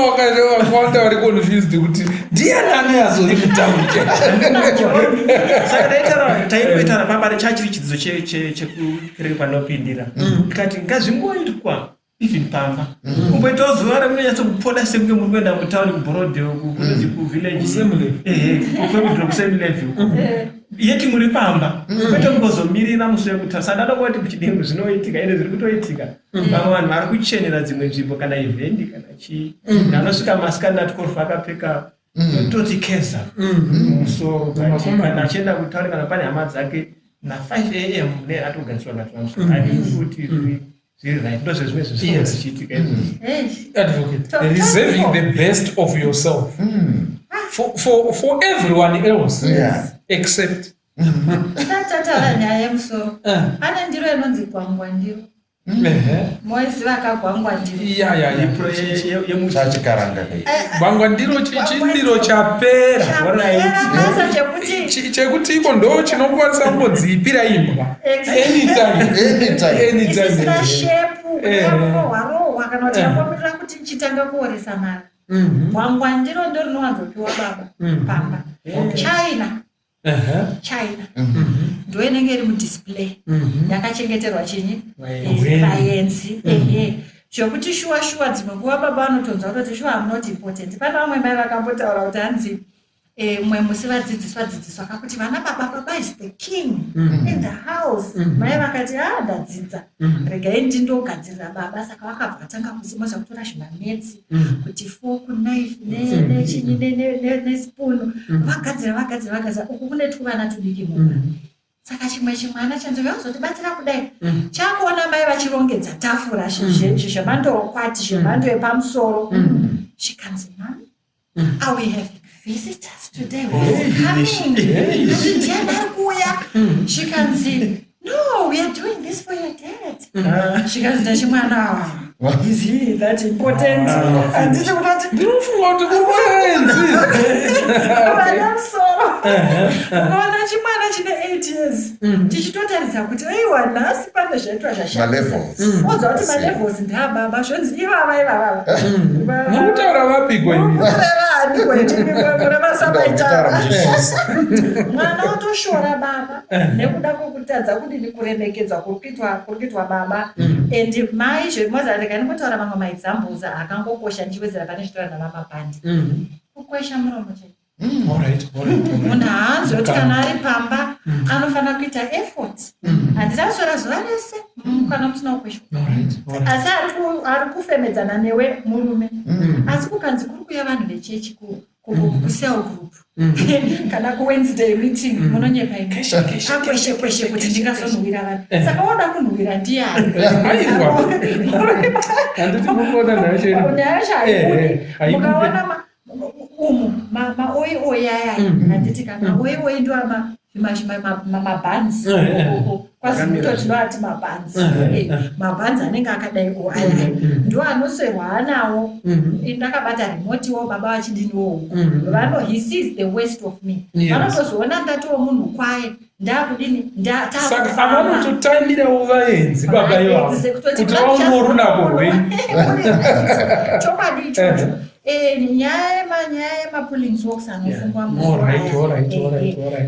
varume wakawanda vari confused kuti ndianani azori mutauni. Saka taitoitara papa chachiri chidzidzo chekureke panopindira. Tikati ngazvimboitwa even pamba. Kumboitawo zuva remunonyatsokupoda sekunge muri kuenda mutauni kuBroadway kunonzi kuvillage assembly. Kussembly yeti muri pamba. Kwete kungozomirira musi wekutara. Saka ndadoti kuchidingu zvinoitika ine zviri kutoitika. Vamwe vanhu vari kuchenera dzimwe nzvimbo kana event kana chii. Anosvika masikani atikofa akapfeka toti keza musoro kana achienda kutauri kana pane hama dzake na5 am atogadzirwa ngativamusoro kuti zviri right ndozvezvimwe zvichiitika Advocate, reserving the best of yourself for everyone else except Tatataura nyaya yemusoro. Pane ndiro inonzi gwangwa ndiro. Moiziva akagwangwa ndiro. Chachikaranga. Gwangwa ndiro chindiro chapera. Basa Chekuti iko ndo chinokwanisa kungodzipira imbwa. Anytime. Isisina shepu. Hwarohwa kana kuti yakomirira kuti nchitanga kuoresa mari. Gwangwa ndiro ndo rinowanzopiwa baba pamba. China ndo inenge iri mudisplay yakachengeterwa chinyi vaenzi zvokuti shuwa dzimwe nguva baba anotonzwa kuti shuwa am not important. Pane vamwe mai vakambotaura kuti hanzi mwe musi vadzidziswa kakuti vana baba is the king in the house. Mai vakati ndadzidza regai ndindogadzirira baba. Saka vakabva vatanga kusimudza kutora zvimanetsi kuti fork knife nechinyi nespoon vagadzira uku kune tuvana tudiki mumba. Saka chimwe chimwana chanzova kuzotibatsira kudai chakuona mai vachirongedza tafura zvemhando yokwati zvemhando yepamusoro. Chikanzi mami, are we having visitors today? Who's coming? Ndiani ari kuuya? Chikanzi, no, we are doing this for your dad. Chikanzi ndachimwana, is he that important? Handiti kuti ndinofunga kuti kuroenzi. Vana musoro. Ukaona chimwana chine 8 years. Tichitotaridza kuti aiwa nhasi pane zvaitwa zvashata. Malevels. Wozva kuti malevels ndababa zvonzi ivava. Mukutaura vapigwa imi. Mwana otoshora baba nekuda kwokutadza kudini kuremekedzwa kurikuitwa baba. And mai zvemozareka ndikotaura mamwe maexamples akangokosha ndichiwedzera pane zvitora navamapandi. Kukwesha muromo chete. Munhu haanzwi kuti kana ari pamba anofanira kuita effort. Handitausora zuva rese kana musina kukweshwa. Asi ari kufemedzana newe murume. Asi kukanzi kuri kuuya vanhu vechechi kucell group. kana kuwednesday meeting munonyepa kweshe kweshe kuti ndingasonhuwira vanhu saka wada kunhuwira ndiani nyaya shaibudi mukaona umu maoioi ayai handiti kana maoioi ndiwo mabhanzi kwazimito tinoati mabhanzi mabhanzi anenge akadai ayai ndiwo anoserwa anawo ndakabata remotiwo baba vachidiniwo he sees the waste of me vanotozoona ndatiwo munhu kwaye ndakudini saka avanototaimirewo vaenzi baba ivavo kuti vaumorunako rwenyu chokwadi ichocho nyaya yemapulling socks anofungwa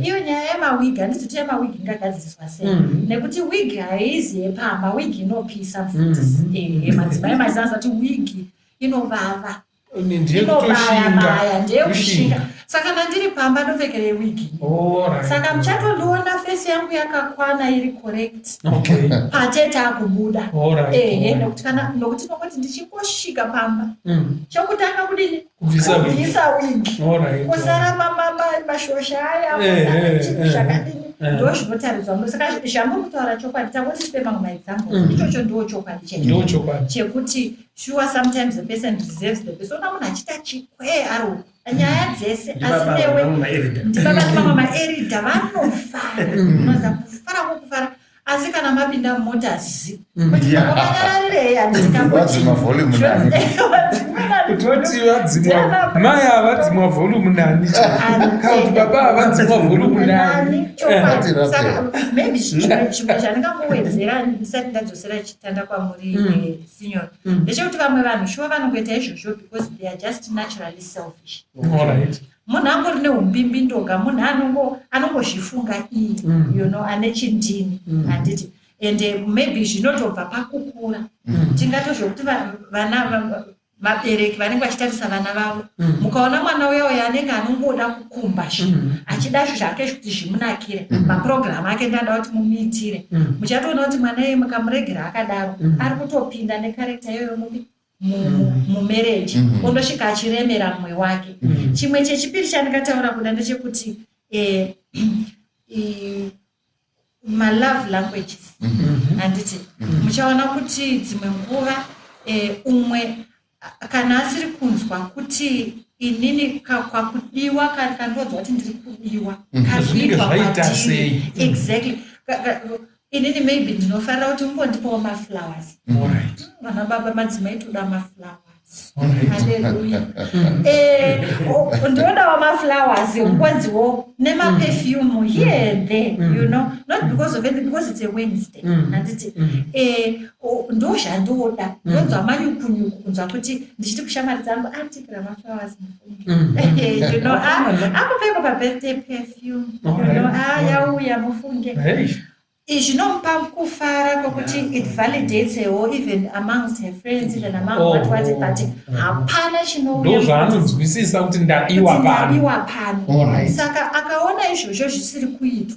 iyo nyaya yemawigi handizoti yemawigi ingagadziriswa sei nekuti wigi haizi yepamba wigi inopisa futi madzimai mazanza kuti wigi inovava inobaya ndeyekushinga saka ndandiri pamba ndopfekere wigi saka muchatondiona fesi yangu yakakwana iri correct patete akubuda nokuti nokoti ndichingosvika pamba chokutanga kudini kubvisa wigi kusara mashosha aya zvakadini ndo zvinotaridzwa saka zvamurikutaura chokwadi tangoti tipe mamwe maexamples ichocho ndo chokwadi chekuti sure sometimes the person deserves the best ona munhu achita chikwee aro nyaya dzese asi newe ndibabati mamwe maeridha vanofara unoza kufara kwokufara asi kana mapinda mumota zi kuti vakanyararirei handitikambochivadzimwa volume nani kutoti vadzimwa mai havadzimwa volume nani kauti baba havadzimwa volume nani maybe chimwe chandingambowedzera ndisati ndadzosera chitanda kwamuri signor ndechekuti vamwe vanhu shuwa vanongoita izvozvo because they are just naturally selfish munhu angori neumbimbi ndoga munhu anongozvifunga ane chindini handiti and maybe zvinotobva pakukura tingatozvokuti vana vabereki vanenge vachitarisa vana vavo mukaona mwana uyoyo anenge anongoda kukumba achida zvake kuti zvimunakire mapurogiramu ake ndanda kuti mumuitire muchatoona kuti mwana iye mukamuregera akadaro ari kutopinda nekarekta iyoyo mumereji ondosvika achiremera mumwe wake chimwe chechipiri chandingataura kuda ndechekuti malove languages handiti muchaona kuti dzimwe nguva umwe kana asiri kunzwa kuti inini kwakudiwa kandodzwa kuti ndiri kudiwa kakuitwa kwatiri exactly inini maybe ndinofanira kuti ungondipawo maflowers vana baba madzimai toda maflowers haleluya ndinodawo maflowers ungonziwo nemaperfume here and there you know not because of anything because it's a Wednesday handiti ndo zvandoda ndonzwa manyukunyuku kunzwa kuti ndichiti kushamari dzangu atikira maflowers mufunge you know akupfeka pabirthday perfume you know yauya mufunge zvinomupa kufara kwokuti it validates her even amongst her friends even among but hapana ndo zvaanonzwisisa kuti ndadiwa pano saka akaona izvozvo zvisiri kuitwa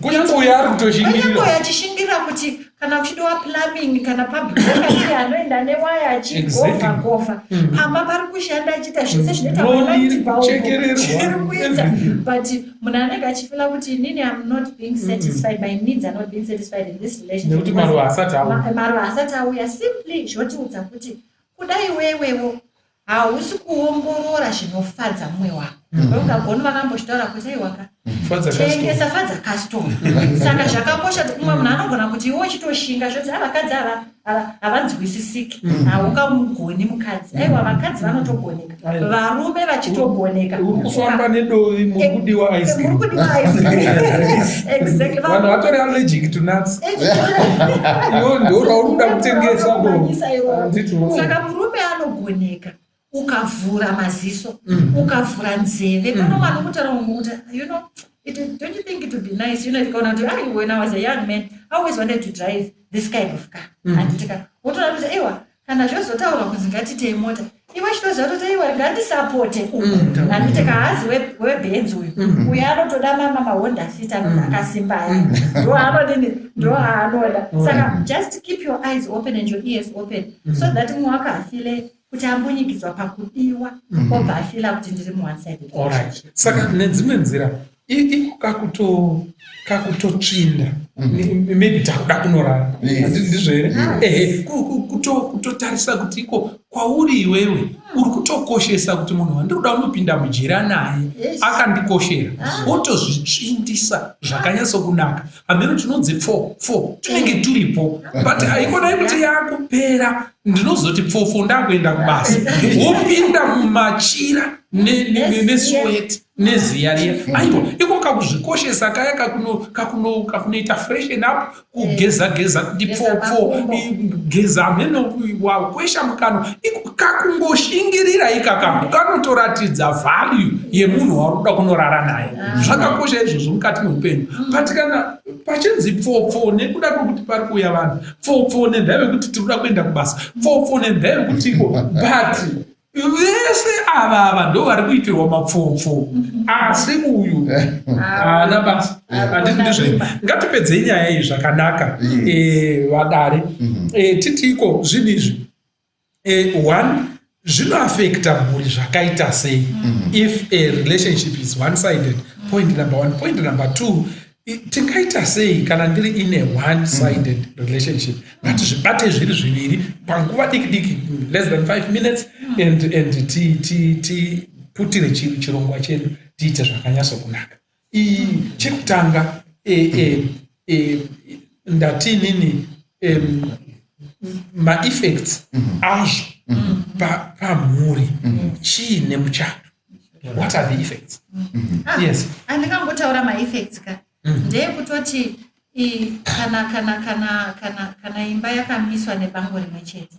kunyange uyo ari kutoshingira achishingira kuti kana kuchidiwa plumbing kana pabhokati anoenda newaya achigovha pamba pari kushanda achiita zvese zvinoitairi kuedza but munhu anenge achifila kuti inini am not being satisfied, my needs are not being satisfied in this relationship maruva asati auya simply zvotiudza kuti kudai wewewo hausi kuongorora zvinofadza mumwe wako ukagona vakamboshitaura kuti aiwaka tengesa fadza custom saka zvakakosha kuti umwe munhu anogona kuti iwe uchitoshinga zvoti avakadzi havanzwisisiki haukamugoni mukadzi aiwa vakadzi vanotogoneka varume vachitogoneka kufamba nedovi mukudiwa ice cream exactly vanhu vatori allergic to nuts iwo ndoraurikuda kutengesa saka murume anogoneka ukavhura maziso ukavhura nzeve pano vanhu kutaura kuti you know don't you think it would be nice, you know, when I was a young man I always wanted to drive this kind of car anditika wotoona kuti ewa kana zvozotaura kunzi ngatitei mota iwe chitoziva kuti iwe ngandisapote anditika hazi webenzi uyu anotoda mahonda fit akasimba aya ndo haanodini ndo haanoda saka just keep your eyes open and your ears open so that mumwe wako afile kuti ambunyikidzwa pakudiwa obva afila kuti ndiri mu-one-sided Alright. Saka nedzimwe nzira iko kakutotsvinda maybe takuda kunorara ndizvo here kutotarisa kuti iko kwauri iwewe uri kutokoshesa kuti munhu wandikuda unopinda mujira naye akandikoshera wotozvitsvindisa zvakanyatsokunaka hameno tinonzi 4 tinenge turipo but haikonai kuti yakupera ndinozoti 4 ndakuenda kubasa wopinda mumachira neswet neziya riya aiwa iko kakuzvikoshesa kaya kakunoita freshen up kugeza kuti 4 geza hameno wakwesha mukano iko kakungoshingirira ikaka kanotoratidza value yemunhu waruda kunorara naye zvakakosha izvozvo mukati meupenyu but kana pachinzi 4 nekuda kwekuti pari kuuya vanhu 4 nendava yekuti tiri kuda kuenda kubasa 4 nendava yekuti iko but vese ava ndo vari kuitirwa mapfopfo asi uyu haana basa handiti ndizvo ngatipedzei nyaya iyi zvakanaka vadare titiko zvinhu izvi one zvinoafekta mhuri zvakaita sei if a relationship is one-sided point number 1 point number 2 tingaita sei kana ndiri in a one-sided relationship ngatizvibate zviri zviviri panguva diki less than 5 minutes and tiputire chirongwa chedu tiite zvakanyatsokunaka chekutanga ndatinini ma-effects azvo pamhuri chiine muchato. What are the effects? Yes. Andikangotaura ma-effects ka ndeyekutoti kana imba yakamiswa nebango rimwe chete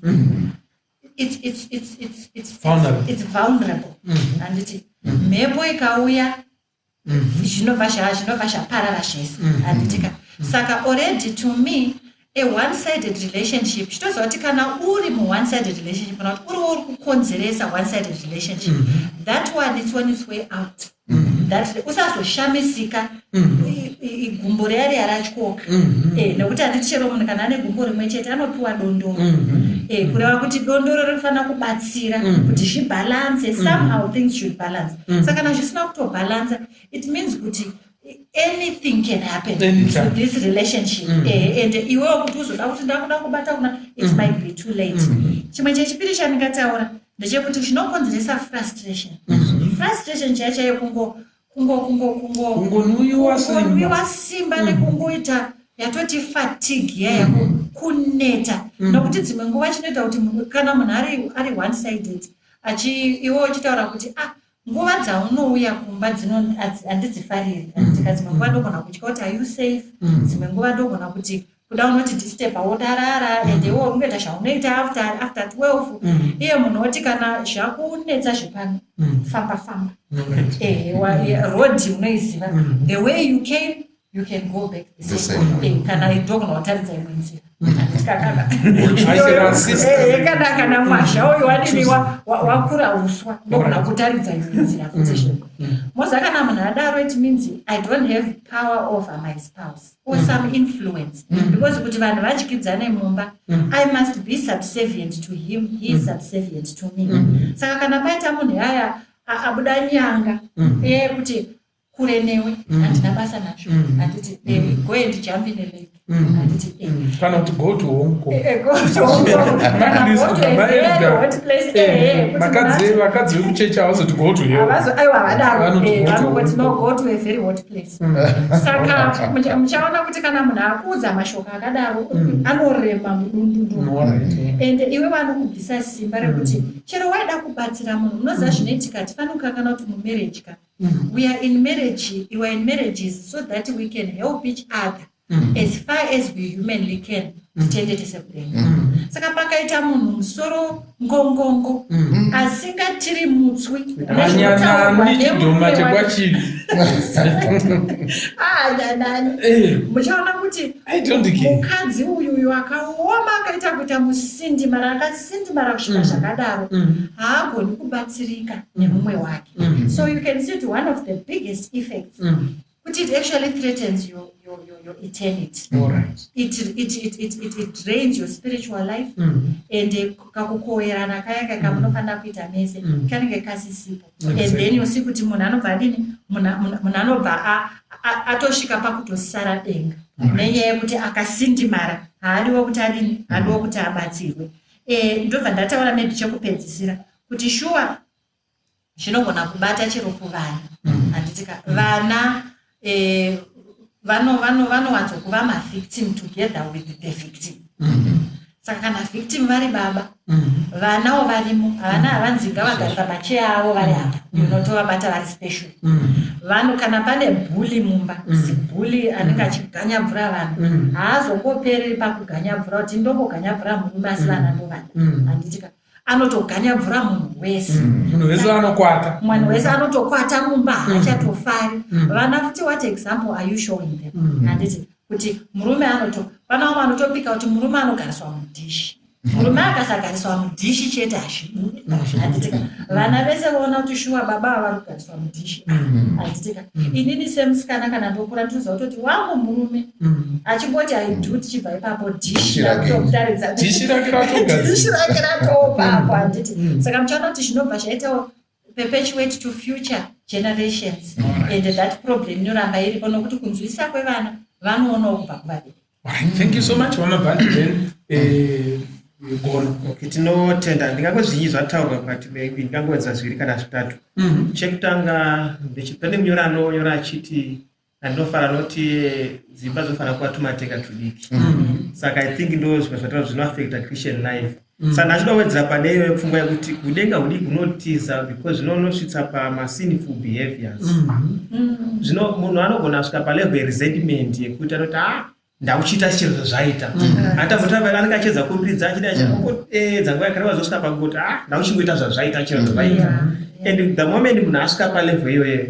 it's vulnerable anditi mhepo ikauya zvinobva zvaparara zvese anditika saka already to me a one-sided relationship chitoziva kuti kana uri mu-one-sided relationship kana kuti uri kukonzeresa one-sided relationship that one is on its way out usazoshamisika igumbo reya ratyoka nekuti handiti chero munhu kana ane gumbo rimwe chete anopiwa dondoro kureva kuti dondoro rinofanira kubatsira kuti zvibhalanse somehow things should balance saka kana zvisina kutobhalansa it means kuti anything can happen to this relationship and iwewo kuti uzoda kuti ndakuda kubata kuna it might be too late chimwe chechipiri chandingataura ndechekuti chinokonzeresa frustration chaichayo kungonuyiwa simba nekungoita yatoti fatigue yaya kuneta nokuti dzimwe nguva chinoita kuti kana munhu ari one-sided iwewo uchitaura kuti nguva dzaunouya kumba handidzifariri andika dzimwe nguva ndogona kutya kuti are you safe dzimwe nguva ndogona kuti kuda unoti disturba wodarara and iwo ungoita zvaunoita after 12 iye munhu oti kana zvakunetsa zvepano famba road unoiziva the way you came you can go back the same kana ndogona kutaridza imwe nzira kana mwasha uyu wadini wakura uswa ndogona kutaridza imwe nzira kuti moza kana munhu adaro it means I don't have power over my spouse or some influence because kuti vanhu vadyidzane mumba I must be subservient to him, he is subservient to me saka kana paita munhu yaya abuda nyanga kuti kure newe handina basa nazvo handiti go and jump in a lake handiti kana kuti go to Hong Kong vakadzi vekuchechi havazoti go to vanongoti no go to a very hot place saka muchaona kuti kana munhu akuudza mashoko akadaro anorema mudundundu and iwe vanokubvisa simba rekuti chero waida kubatsira munhu unoziva zvinoitika tifanokangana kuti mumarriage ka we are in marriage, you are in marriages so that we can help each other as far as we humanly can. Saka pakaita munhu musoro ngongongo asingatiri mutswi muchaona kuti mukadzi uyu akaoma akaita kuita musindimara akasindimara kusvika zvakadaro haagoni kubatsirika nemumwe wake so you can see one of the biggest effects kuti it actually threatens your your eternity. All right. It drains your spiritual life. And kakukoerana kaya kamunofanira kuita mese kanenge kasisipo. And then yosiku kuti munhu anobva adini, munhu anobva atosvika pakutosara denga nenyaya yekuti akasindimara haadiwo kuti adini, haadiwo kuti abatsirwe. Ndobva ndataura maybe chekupedzisira kuti shuwa zvinogona kubata chero kuvana. Handitika vana vanowanzo kuva mavictim together with the victim. Saka kana victim vari baba, vanawo varimo, havana havanzi ngavagari pamacheya avo vari apa, unotovabata vari special. Vanhu kana pane bhuli mumba, zibhuli anenge achiganya mvura vanhu, haazongopereri pakuganya mvura kuti ndongoganya mvura murume asi vana ndovana. Handitika anotoganya mvura munhu wese. Munhu wese anokwata. Munhu wese anotokwata mumba, haachatofari. Vana futi what example are you showing them? Handiti kuti murume vanawo vanotopika kuti murume anogariswa mudhishi. Murume akasagariswa mudhishi chete hazvibudi. Handitika vana vese voona kuti shuwa baba vari kugariswa mudhishi. Handitika inini semusikana kana ndokura ndinoziva kutoti wangu murume achingoti aidu tichibva ipapo dhishi rakutaridza Dhishi rake ratopapo. Handiti saka muchaona kuti zvinobva zvaitawo perpetuate to future generations. And that problem inoramba iripo nokuti kunzwisa kwevana vanoonawo kubva kuvabereki. Thank you so much, Mama Bandi. Then, Okay, tinotenda ndingangozvinyi zvataurwa pakati maybe ndingangowedza zviviri kana zvitatu. Chekutanga ndechipende munyora anonyora achiti andinofara noti dzimba dzofanira kuva tumatenga tudiki. Saka I think ndo zvimwe zvataura zvinoaffecta Christian life. Saka ndachinowedzera pane iyo pfungwa yekuti kudenga hudiki kunotiza because zvinonosvitsa pamasinful behaviors. Zvino munhu anogona kusvika palevel yeresentment yekuti anoti ndauchita chiro zvaita. Hata mutava anenge achedza kumbidza achida dzanguva yakareba zosvika pakungoti ndauchingoita zvazvaita chiro zvaita. And the moment munhu asvika palevel iyoyo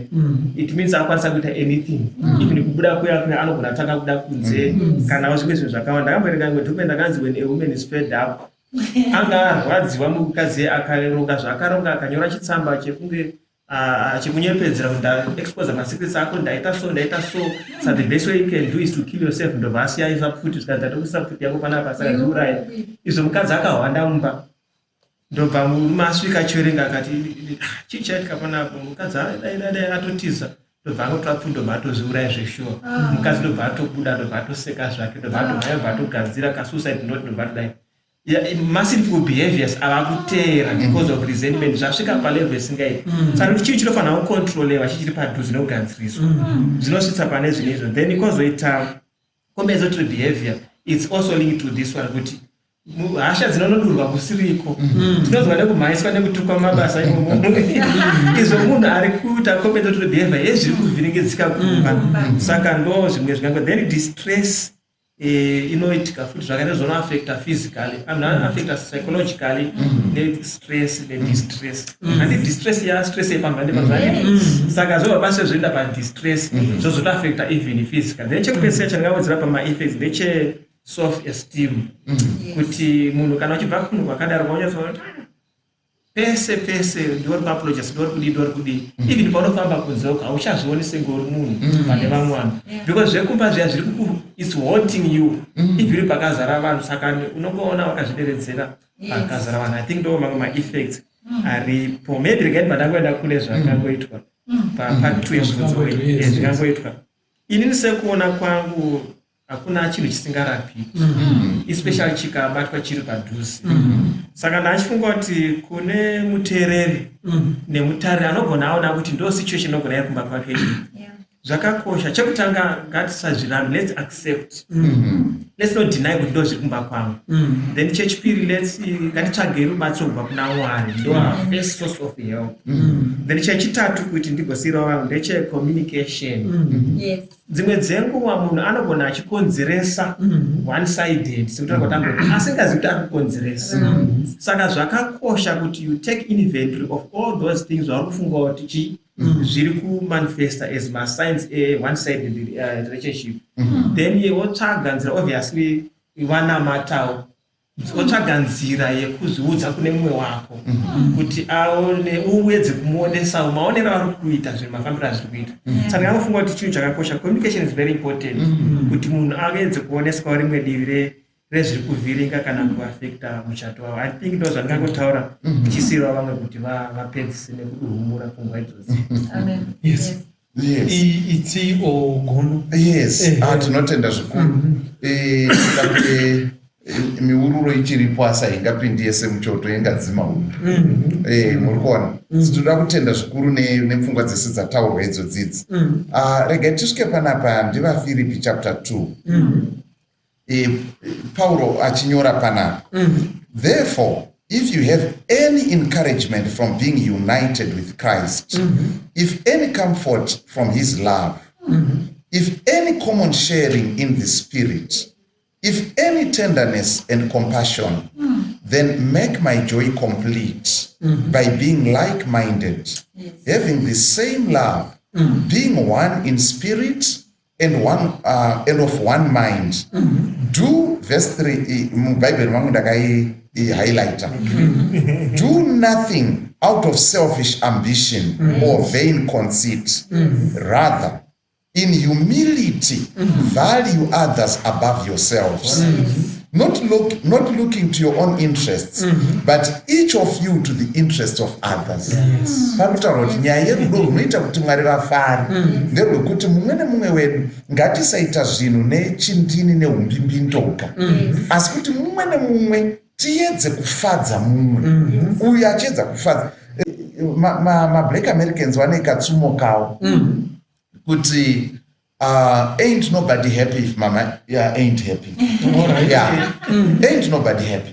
it means akwanisa kuita anything. Even kubuda kuya anogona tanga kuda kunze kana zvimwe zvinhu zvakawanda. Ndakamboerenga imwe document akanzi when a woman is fed up anga arwadziwa mukadzi akaronga zvaakaronga akanyora chitsamba chekunge achikunyepedzera kuti ndaexpose masecrets ako ndaita so. So the best way you can do is to kill yourself. Ndobva asiya izvafuti zvikadzatokuisa futi yako panapa saka ndiurayi. Izvo mukadzi akahwanda mumba. Ndobva murume asvika achiverenga akati chii chaitika panapo. Mukadzi dai atotiza. Ndobva angotora pfundo ndobva atozviurayi zveshuwa. Mukadzi ndobva atobuda ndobva atoseka zvake ndobva atogadzira kasuicide note ndobva atodai. Massive behaviors avakuteera because of resentment zvasvika palevel isingaiti. Saka kuti chii chinofanira kucontrolewa chichiri padhuze nokugadziriswa. Zvinosvitsa pane zvinezvo. Then ikozoita compensatory behavior. It's also linked to this one kuti hasha dzinonodurwa kusiriko. Tinozwa nekumhaiswa nekutukwa mabasa imomo. Izvo munhu ari kuita compensatory behavior yezviri kuvhiringidzika kumba. Saka ndo zvimwe zvingango. Then distress inoitika futi zvakare zvinoaffecta physically, anoaffecta psychologically, nestress nedistress. Handi distress stress yepambande pazvani. Saka zvobva pasi zvoenda padistress zvozotoaffecta even physical. Then chekupedzisira chandingawedzera pama-effects ndeche self esteem. Kuti munhu kana uchibva kunhu kwakadaro kwaunyatsona pese ndori kuapologize ndori kudi even paunofamba kunzeuka hauchazvioni sengori munhu pane vamwe vanhu because zvekumba zviya zviri it's haunting you if iri pakazara vanhu. Saka unongoona wakazvideredzera pakazara vanhu. I think ndo mamwe ma-effects aripo. Maybe regaiti mandangoenda kune zvakangoitwa pa2 yebvunzo zvingangoitwa. Inini sekuona kwangu hakuna chinhu chisingarapiki, especially chikabatwa chiri padhuze. Saka ndachifunga kuti kune muteereri nemutariri anogona aona kuti ndo situation inogona iri kumba kwake. Zvakakosha chekutanga ngatisazvirambe, let's accept. Let's not deny kuti ndo zviri kumba kwangu. Then chechipiri ngatitsvage rubatsiro kubva kuna Mwari, ndo first source of help. Then chechitatu kuti ndigosiyirawo vanhu ndeche communication. Dzimwe dzenguva munhu anogona achikonzeresa one sided sekuti akotanga asingazivi kuti ari kukonzeresa. Saka zvakakosha kuti you take inventory of all those things zvauri kufunga kuti zviri kumanifesta as ma-signs one-sided relationship. Then wotsvaga nzira obviously wanamatawo wotsvaga nzira yekuzviudza kune mumwe wako kuti aone uwedze kumuonesawo maonero ari kuita zvinhu mafambiro azviri kuita. Saka ndinofunga kuti chinhu chakakosha, communication is very important, kuti munhu awedze kuonesawo rimwe divi rezviri kuvhiringa kana kuafekta muchato wavo. I think ndo zvandingangotaura ndichisiyirawo vamwe kuti vapedzise nekuduhumura pfungwa idzodzo. Yes. Itsi ogono. Yes, tinotenda zvikuru. Miururo ichiripo asi haingapindi yese muchoto ingadzima uno. Muri kuona? Tinoda kutenda zvikuru nepfungwa dzese dzataurwa idzodzidzi. Regai tisvike panapa ndivaFiripi chapter 2. Pauro achinyora panapa. Therefore, if you have any encouragement from being united with Christ, if any comfort from his love, if any common sharing in the Spirit, if any tenderness and compassion, then make my joy complete by being like-minded, having the same love, being one in spirit and of one mind. Do, verse 3, Bible highlighter. Do nothing out of selfish ambition or vain conceit. Rather, in humility, value others above yourselves. Not looking to your own interests, but each of you to the interests of others. Parutaura kuti nyaya yerudo runoita kuti Mwari vafare nderwekuti mumwe nemumwe wedu ngatisaita zvinhu nechindini neumbimbiri ndoga, asi kuti mumwe nemumwe tiedze kufadza mumwe. Uyu achiedza kufadza. Black Americans vane katsumo kawo kuti ain't nobody happy if mama ain't happy. Ain't nobody happy.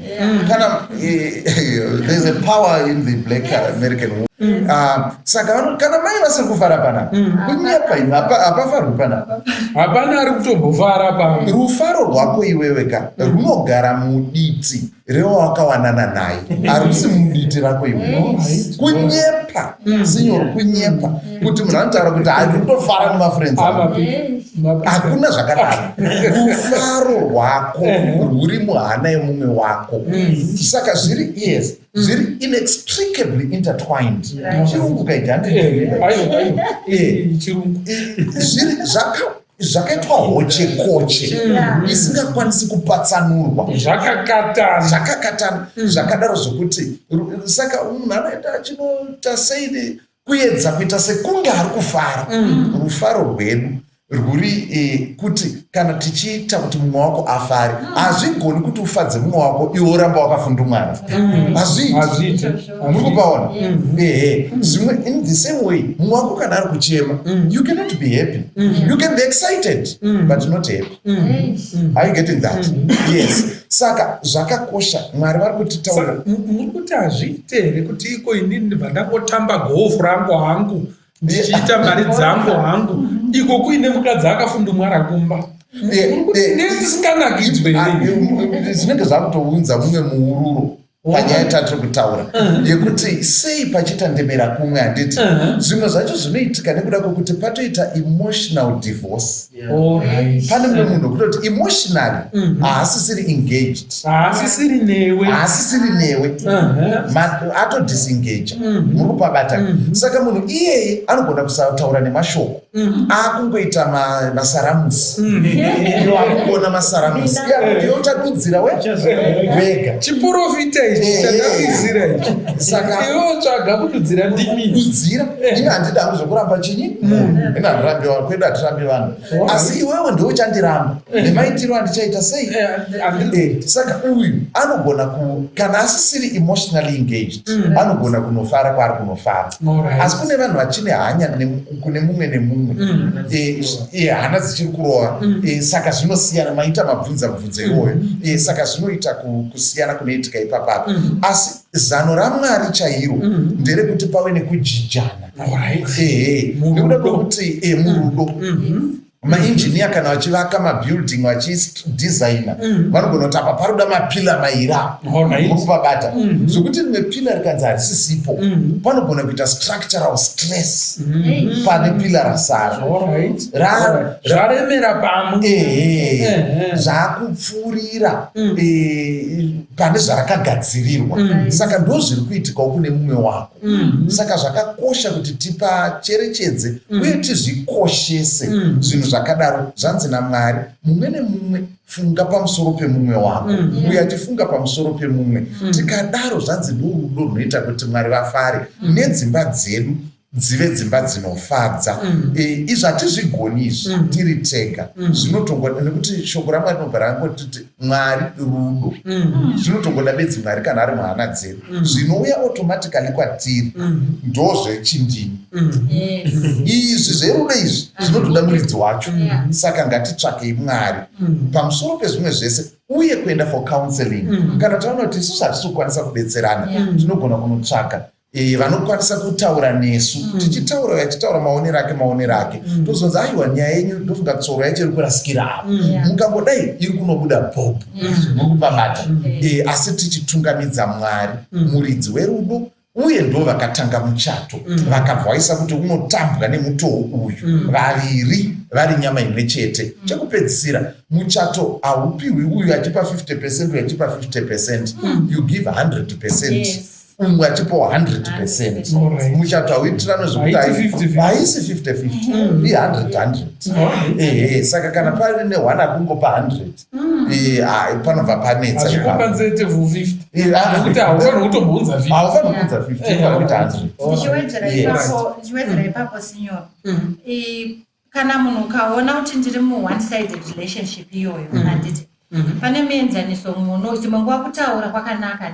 There's a power in the Black American woman. Saka kana mai vasiri kufara panapa kunyepa ino hapafarwi panapa, hapana ari kutombofara pa. Rufaro rwako iweweka runogara muditi rewakawanana naye, harusi muditi rako iwe. Kunyepa sinyoro, kunyepa kuti munhu anotaura kuti handitofara nemafriends hakuna zvakadaro. Rufaro rwako rwuri muhana yemumwe wako. Saka zviri inextricably intertwined. Chirungu zvakaitwa hoche koche isingakwanisi kupatsanurwa, zvakakatana zvakadaro zvokuti saka munhu anoenda achinoita sei kuedza kuita sekunge ari kufara. Rufaro rwedu rwuri kuti kana tichiita kuti mumwe wako afare, hazvigoni kuti ufadze mumwe wako iwe uramba wakafundumara. Hazviiti. Muri kupaona? Zvimwe in the same way mumwe wako kana ari kuchema, you cannot be happy. You can be excited but not happy. Are you getting that? Yes. Saka zvakakosha Mwari vari kutitaura. Muri kuti hazviite here kuti iko inini ndibva ndangotamba gofu rangu hangu ndichiita mari dzangu hangu iko kuine mukadzi akafundumwara kumba. Ndisinganakidwe here. Zvinenge zvakutounza mumwe muururo panyaya tatiri kutaura yekuti sei pachitandemera kumwe handiti zvimwe zvacho zvinoitika nekuda kwokuti patoita emotional divorce. Pane mumwe munhu kutoti emotionally haasisiri engaged, haasisiri newe atodisengage. Muri kupabata. Saka munhu iyeye anogona kusataura nemashoko, akungoita masaramusi. Iwo akugona masaramusi iye uchadudzira wega chiprofita iwo tsvaga kududzira ndimidudzira. Ini handida zvokuramba chinyi ina ndirambiwa kwedu hatirambi vanhu, asi iwewe ndiwe uchandiramba nemaitiro andichaita sei. Saka uyu anogona kana asisiri emotionally engaged anogona kunofara kwaari kunofara, asi kune vanhu vachine hanya kune mumwe nemumwe hana dzichiri kurova. Saka zvinosiyana, maita mabvunza iwoyo. Saka zvinoita kusiyana kunoitika ipapa. Asi zano raMwari chairo nderekuti pave nekujijana. Nekuda kwokuti murudo mainjiniya kana vachivaka mabuilding vachidesigna vanogona kuti apa paroda mapila maira mukupabata zvokuti rimwe pila rikanzi harisisipo panogona kuita structural stress pane pila rasara zvaremera pamwe zvakupfuurira pane zvarakagadzirirwa saka ndo zviri kuitikawo kune mumwe wako saka zvakakosha kuti tipacherechedze uye tizvikoshese zvinhu zvakadaro. Zvanzi naMwari mumwe nemumwe funga pamusoro pemumwe wako uye achifunga pamusoro pemumwe tikadaro zvanzi ndorudo runoita kuti Mwari vafare nedzimba dzedu dzive dzimba dzinofadza. Izvi hatizvigoni izvi tiri tega, zvinotongoda nekuti shoko raMwari rinogara rangoti Mwari rudo. Zvinotongoda bedzi Mwari kana ari muhana dzedu zvinouya automatically kwatiri ndozvechindini. Izvi zverudo izvi zvinotoda muridzi wacho. Saka ngatitsvakei Mwari pamusoro pezvimwe zvese uye kuenda for counseling. Kana taona kuti isusu hatisi kukwanisa kudetserana tinogona kunotsvaka vanokwanisa kutaura nesu tichitaura maonero ake tozonzi aiwa nyaya yenyu ndofunga tsoro yacho iri kurasikira apo mukangodai iri kunobuda popu mukupabata asi tichitungamidza Mwari muridzi werudo uye ndo vakatanga muchato vakabva vaisa kuti unotambwa nemutoo uyu vaviri vari nyama imwe chete. Chekupedzisira muchato haupiwi uyu achipa 50% uyu achipa 50%, you give 100%. Umwe achipawo 100%. Muchato hauitirano zvokuti haisi 50-50 i 100-100. Saka kana pari ne1 akungopa 100 panobva panetsa haufaniri kutombunza 50. Ndichiwedzera ipapo sinyoro, kana munhu ukaona kuti ndiri mu-one sided relationship iyoyo handiti pane muenzaniso muno dzimwe nguva kutaura kwakanaka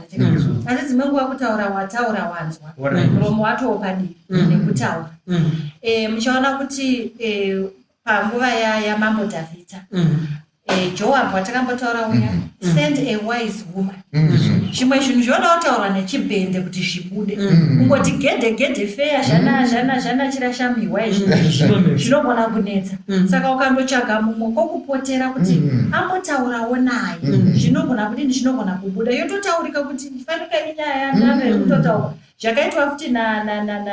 asi dzimwe nguva kutaura wataura wanzwa muromo watowo padivi nekutaura. Muchaona kuti panguva yaMambo Dhavhidha Joab watakambotaura uya send a wise woman. Zvimwe zvinhu zvinoda kutaurwa nechibhende kuti zvibude. Kungoti gedhe fair zvana chirashamiwa izvi zvinogona kunetsa. Saka ukandotsvaga mumwe kokupotera kuti ambotaurawo naye zvinogona kudini zvinogona kubuda yototaurika kuti ndifanika inyaya yangu ikutotaura zvakaitwa futi naNathan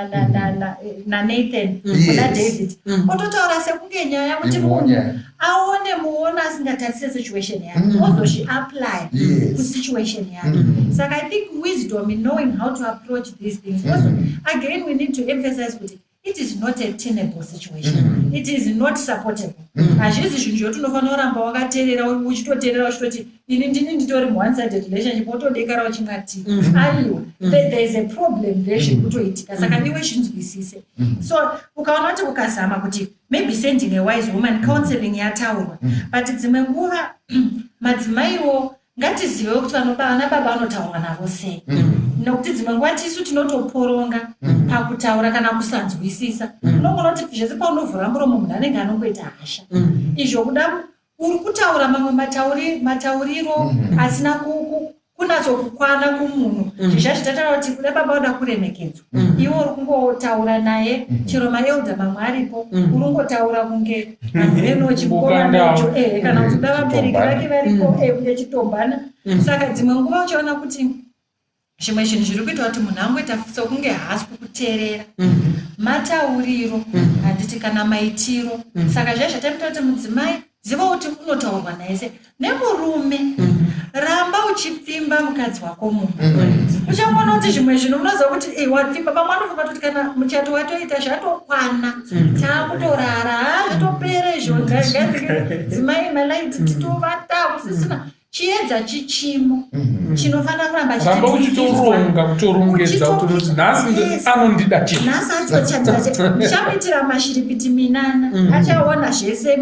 naDavid ototaura sekunge nyaya yakuti munhu aone muona asingatarise situation yake ozozviapply kusituation yake. Saka I think wisdom in knowing how to approach these things. Also, again we need to emphasize kuti it is not a tenable situation. It is not supportable. Hazvizi zvinhu zvotonofanira kuramba wakateerera uchitoteerera uchitoti ini ndini nditori mu-one sided relationship wotodekara uchingati aiwa there is a problem there zvikutoitika saka iwe zvinzwisise. So ukaona kuti ukazama kuti maybe sending a wise woman counseling yataurwa but dzimwe nguva madzimaiwo ngatizive kuti vana baba vanotaurwa navo sei nokuti dzimwe nguva tisu tinotoporonga pakutaura kana kusanzwisisa. Unogona kuti zvese paunovhura muromo munhu anenge anongoita hasha izvo kuda uri kutaura mamwe matauriro asina kunatsokukwana kumunhu zvichazvitataura kuti kuda baba uda kuremekedzwa iwe uri kungotaura naye chero maelda mamwe aripo uri kungotaura kunge andreno chikonacho kana kuti da vabereki vake varipo echitombana. Saka dzimwe nguva uchiona kuti zvimwe zvinhu zviri kuita kuti munhu angoita sokunge haasi kukuteerera matauriro handiti kana maitiro. Saka zvezvataita kuti mudzimai ziva kuti unotaurwa naye se nemurume ramba uchipfimba mukadzi wako munhu uchangoona kuti zvimwe zvinhu unoziva kuti wapfimba pamwe anofunga kuti kana muchato watoita zvatokwana taakutorara zvatopere izvo dzimai malaiti titovata kusisina chiedza chichimo chinofanira kuramba uchitoronga kutorongedza kuti nhasi anondida nhasi achamitira mashiripiti minana achaona zvese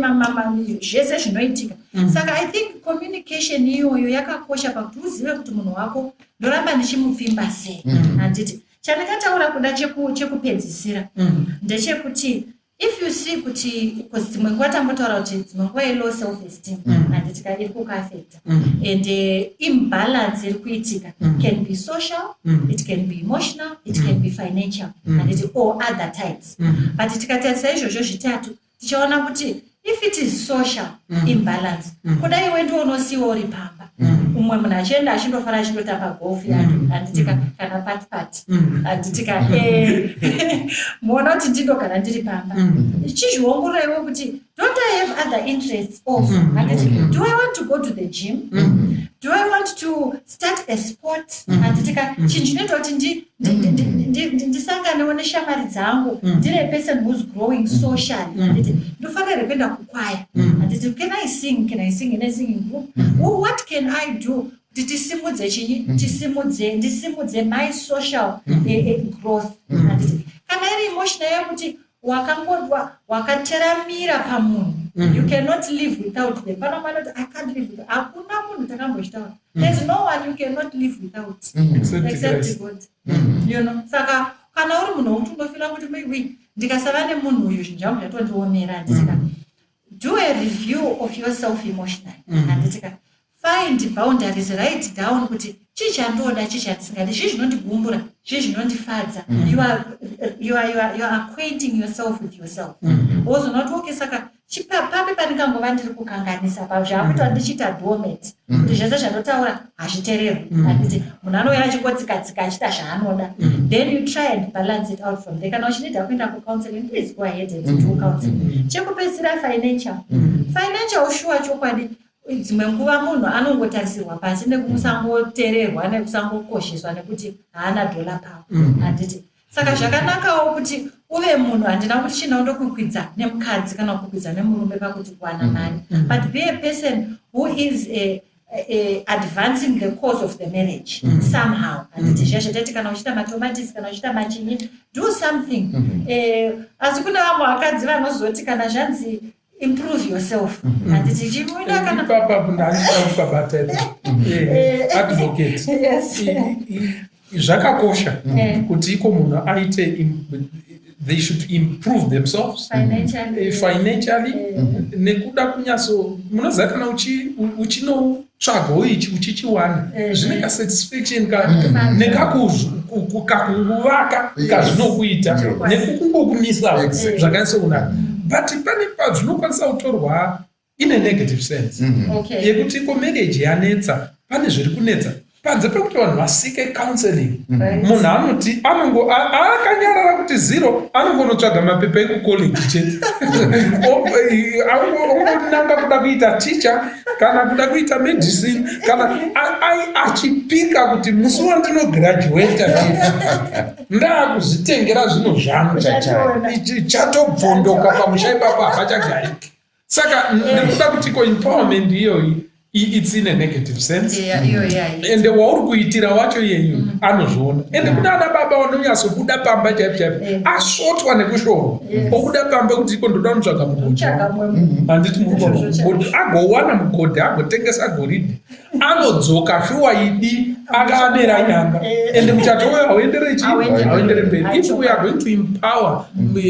zvese zvinoitika. Saka I think communication iyoyo yakakosha pakuti uzive kuti munhu wako ndoramba ndichimupfimba sei. Handiti chandakataura kuda chekupedzisira ndechekuti if you see kuti dzimwe nguva tambotaura kuti dzimwe nguva low self esteem handitika iri kukuaffecta and imbalance iri kuitika can be social, it can be emotional, it can be financial handiti or other types. But tikatarisa izvozvo zvitatu tichaona kuti if it is social imbalance, kudai iwe ndiwo unosiwa uri pamba, umwe munhu achienda achindofara achindotamba gofu handitika kana pati handitika muona kuti ndinogara ndiri pamba, chizviongorora iwe kuti don't I have other interests also? Do I want to go to the gym? Do I want to start a sport? Handitika chinhu chinoita kuti ndisanganewo neshamwari dzangu, ndiri a person who's growing socially. Handiti ndofanira kuenda kukwaya. Handiti can I sing in a singing group? What can I do? Ndisimudze my social growth. Handiti kana iri emotional yekuti wakangodwa wakateramira pamunhu, you cannot live without them. Panomanoti I can't live without. Hakuna munhu takambochitaura. There's no one you cannot live without except God. You know, saka kana uri munhu wokuti unofira kuti maybe ndikasava nemunhu uyu zvinhu zvangu zvatondiomera, handitika do a review of yourself emotionally. Handitika find boundaries, write down kuti chii chandoda, chii chandisingadi, chii zvinondigumbura, chii zvinondifadza. You are acquainting yourself with yourself. Wozonoti okay, saka papi pandingangova ndiri kukanganisa pazvakuita ndichiita dormant, kuti zvese zvandotaura hazvitererwi. Handiti munhu anouya achingotsikadzika achita zvaanoda, then you try and balance it out from there. Kana uchinida kuenda kucounseling, please go ahead and do counseling. Chekupedzisira financial shuwa chokwadi, dzimwe nguva munhu anongotarisirwa pasi nekusangotererwa nekusangokosheswa nekuti haana dhola pawo. Handiti saka zvakanakawo kuti uve munhu, handina kuti chinondo kukwidza nemukadzi kana kukwidza nemurume pakuti kuwana mari, but be a person who is advancing the cause of the marriage somehow. Handiti zvazvatati kana uchita matomatisi kana uchita machinyi, do something. Asi kuna vamwe vakadzi vanozoti kana zvanzi improve yourself, handiti chimuida kana advocate. Yes. Zvakakosha kuti iko munhu aite, they should improve themselves financially. Nekuda kunyaso munoziva kana uchinotsvagawo ichi uchichiwana zvineka satisfaction nekakuvaka kazvinokuita nekukungokumisawo zvakanyasa kunaka, but pane pazvinokwanisa kutorwa in a negative sense yekuti iko marriage yanetsa, pane zviri kunetsa panze pekuti vanhu vasike counseling. Munhu anoti akanyarara kuti 0 anongonotsvaga mapepa ekucollege chete angonanga kuda kuita teacher kana kuda kuita medicine kana achipika kuti musi wandinograduata ndaakuzvitengera zvinhu zvangu chatobvondoka pamusha ipapo hapachagariki. Saka nekuda kuti ko empowerment iyoyi it's in a negative sense. And wauri kuitira wacho yenyu anozviona. And kuna ana baba vanonyatsobuda pamba chaipi asvotwa nekushorwa okuda pamba kuti iko ndoda kutsvaga mugodhi, handiti mugodhi agowana mugodhi agotengesa goridhe anodzoka shuwa idi akaamera nyanga, and muchato uyo hauendere mberi. If we are going to empower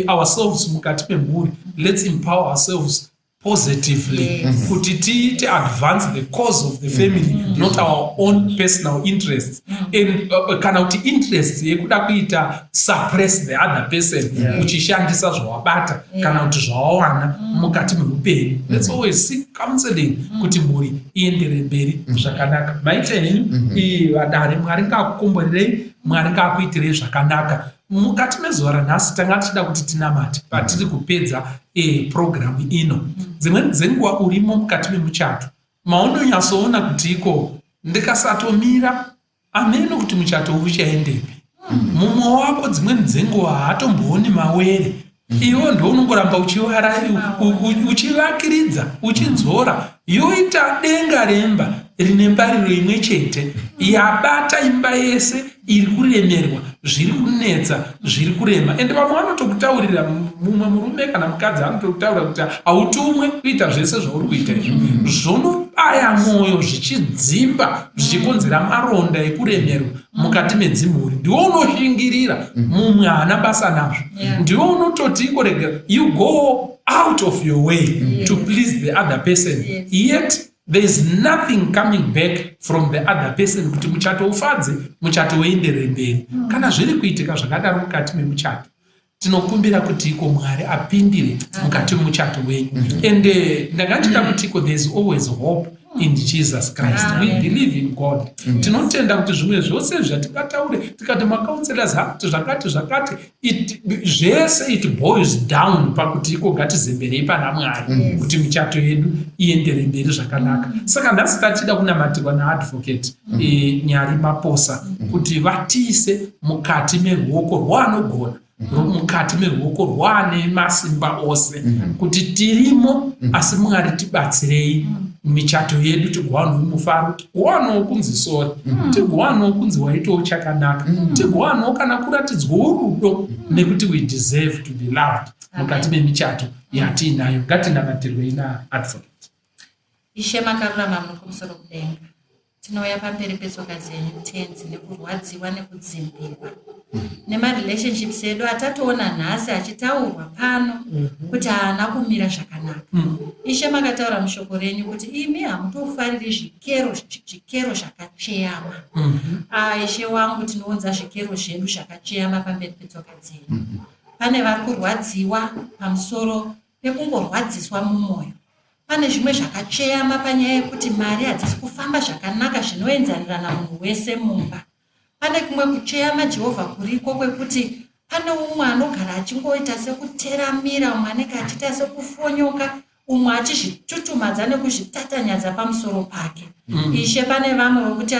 ourselves mukati memhuri, let's empower ourselves positively, kuti tiite advance the cause of the family, not our own personal interests. And kana kuti interests yekuda kuita suppress the other person, uchishandisa zvawabata kana kuti zvawawana mukati meupenyu. Let's always seek counseling kuti mhuri iendere mberi zvakanaka. Maite henyu vadare, Mwari ngakukomborerei, Mwari ngakuitirei zvakanaka. Mukati mezuva ranhasi tanga tichida kuti tinamate patiri kupedza programu ino. Dzimweni dzenguva urimo mukati memuchato, maunonyatsoona kuti iko ndikasatomira ameno kuti muchato uchaendepi. Mumwe wako dzimweni dzenguva haatombooni mawere, iwo ndounongoramba uchivakiridza uchidzora, yoita denga remba rine mbariro imwe chete yabata imba yese iri kuremerwa, zviri kunetsa, zviri kurema. Ende vamwe vanotokutaurira, mumwe murume kana mukadzi anotokutaurira kuti hautumwe kuita zvese zvauri kuita izvi. Zvonobaya mwoyo, zvichidzimba, zvichikonzera maronda ekuremerwa mukati medzimhuri. Ndiwo unoshingirira, mumwe haana basa nazvo. Ndiwo unototi ikorega, you go out of your way to please the other person, yet there is nothing coming back from the other person kuti muchato ufadze, muchato uendere mberi. Kana zviri kuitika zvakadaro mukati memuchato, tinokumbira kuti iko Mwari apindire mukati muchato wenyu. And ndakandida kuti iko there is always hope in Jesus Christ. We believe in God. Tinotenda kuti zvimwe zvose zvatikataure tikati macounselors zvakati zvese it boils down pakuti iko ngatizemberei pana Mwari kuti michato yedu iendere mberi zvakanaka. Saka nhasi tatida kunamatirwa naadvocate Nyari Maposa kuti vatiise mukati meruoko rwaanogona, mukati meruoko rwaane masimba ose, kuti tirimo asi Mwari tibatsirei michato yedu tigowanawo mufaro, tigowanawo kunzi sori, tigowanawo kunzi waitawo chakanaka, tigowanawo kana kuratidzwawo rudo, nekuti we deserve to be loved mukati memichato yatiinayo. Ngatinamatirwei naadvocate. Ishe makarurama muri kumusoro kudenga, tinouya pamberi petsoka dzenyu tenzi nekurwadziwa nekudzimbirwa nemarelationships edu atatoona nhasi achitaurwa pano kuti haana kumira zvakanaka. Ishe makataura mushoko renyu kuti imi hamutofariri zvikero zvakacheyama. Ishe wangu tinounza zvikero zvedu zvakacheyama pamberi petsoka dzenyu. Pane vari kurwadziwa pamusoro pekungorwadziswa mumwoyo. Pane zvimwe zvakacheyama panyaya yekuti mari hadzisi kufamba zvakanaka zvinoenzanirana munhu wese mumba. Pane kumwe kucheyama Jehovha kuriko kwekuti pane umwe anogara achingoita sekuteramira, umwe anenge achiita sekufonyoka, umwe achizvitutumadza nekuzvitatanyadza pamusoro pake. Ishe pane vamwe vokuti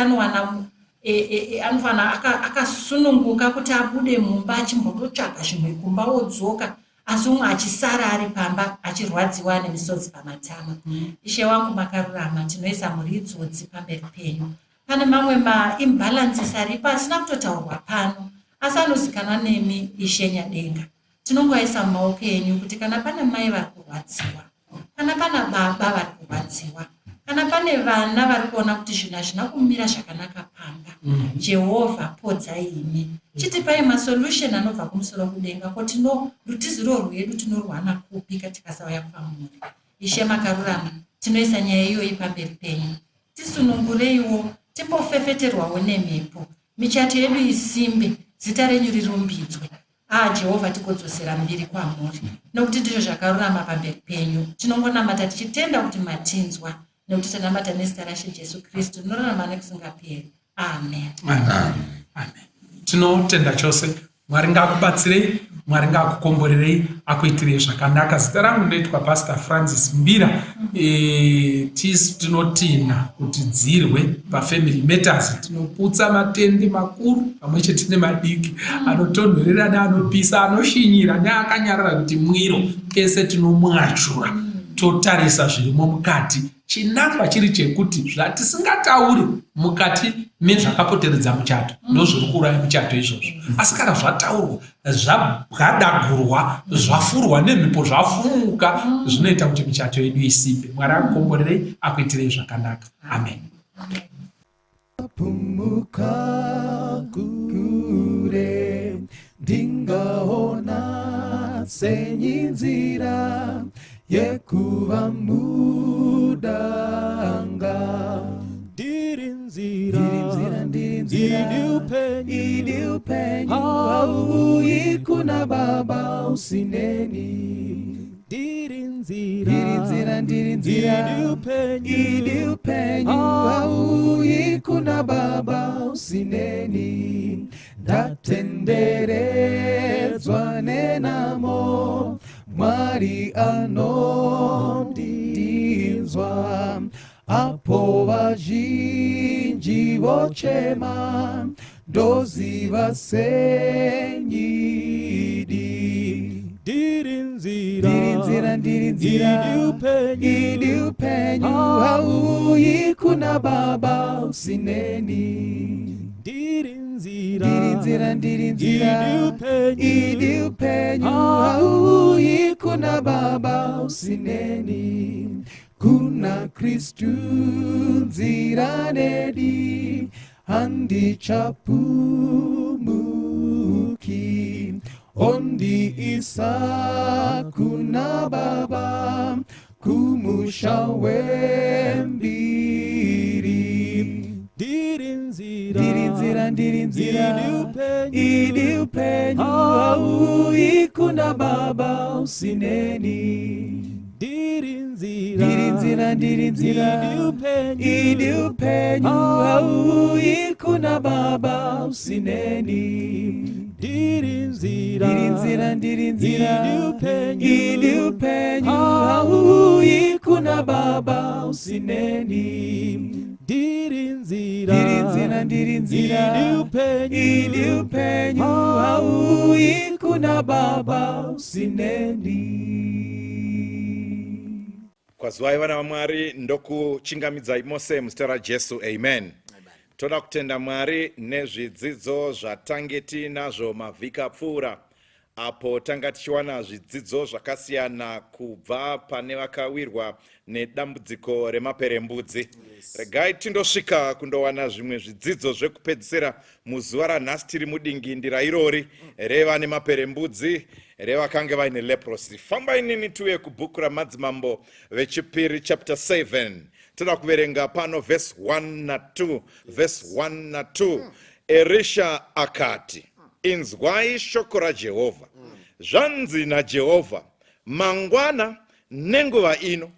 anofana akasununguka kuti abude mumba achimbototsvaga zvimwe kumba wodzoka, asi umwe achisara ari pamba achirwadziwa nemisodzi pamatama. Ishe wangu makarurama, tinoisa mhuri idzodzi pamberi penyu. Pane mamwe maimbalances aripo asina kutotaurwa pano asi anozikanwa nemi Ishe Nyadenga. Tinongoisa mumaoko enyu kuti kana pane mai vari kurwadziwa, kana pana baba vari kurwadziwa, kana pane vana vari kuona kuti zvinhu hazvina kumira zvakanaka pamba, Jehovha podzai imi, chitipai masolution anobva kumusoro kudenga, kuti rutiziro rwedu tinorwana kupika tikasauya kwamuri. Ishe makarurama, tinoisa nyaya iyoyi pamberi penyu. Tisunungureiwo, timbofefeterwawo nemhepo, michato yedu isimbe, zita renyu rirumbidzwe. Jehovha tikodzosera mbiri kwamuri, nokuti ndizvo zvakarurama pamberi penyu. Tinongonamata tichitenda kuti matinzwa, nekuti tanamata nezita raShe Jesu Kristu rinorarama nekusingaperi. Amen. Amen. Tinotenda chose. Mwari ngakubatsirei, Mwari ngakukomborerei, akuitirei zvakanaka. Zita rangu ndoitwa Pastor Francis Mbira. Tinotina kuti dzirwe paFamily Matters. Tinoputsa matende makuru pamwe chete nemadiki, anotonhorera neanopisa, anoshinyira neakanyarara kuti mwiro kese tinomwachura. Totarisa zvirimo mukati, chinangwa chiri chekuti zvatisingatauri mukati mezvakapoteredza muchato ndozviri kuuraya muchato izvozvo. Asi kana zvataurwa, zvabwadagurwa, zvafurwa nemhepo, zvafumuka, zvinoita kuti michato yedu isimbe. Mwari akukomborerei, akuitirei zvakanaka. Amen. Pumuka kure ndingaona senyinzira yekuva mudanga, ndirinzira idi upenyu hauyi kuna Baba usineni. Ndirinzira idi upenyu hauyi kuna Baba usineni. Ndatenderedzwa nenamo Mwari anondinzwa, apo vazhinji vochema, ndoziva senyidi. Ndirinzira idi upenyu hauyi kuna Baba usineni. Ndirinzira idi upenyu hauyi kuna Baba usineni. Kuna Kristu nzira nedi, handichapumuki, ondiisa kuna Baba kumusha wembiri. Ndirinzira idi upenyu hauyi kuna baba usineni. Ndirinzira idi upenyu haui kuna baba usineni. Ndirinzira idi upenyu haui kuna baba usineni. Ndirinzira idi upenyu haui kuna baba usineni. Kwazwai vana vaMwari ndokuchingamidzai mose muzita raJesu, amen. Toda kutenda Mwari nezvidzidzo zvatange tinazvo mavhiki apfuura, apo tanga tichiwana zvidzidzo zvakasiyana kubva pane vakawirwa nedambudziko remaperembudzi. Regai tindosvika kundowana zvimwe zvidzidzo zvekupedzisira muzuva ranhasi tiri mudingindira irori revane maperembudzi, revakange vaine leprosy. Fambai neni tiuye kubhuku ramadzimambo vechipiri chapter 7. Toda kuverenga pano verse 1 na 2. Verse 1 na 2. Erisha akati, inzwai shoko raJehovha. Zvanzi naJehovha, mangwana nenguva ino,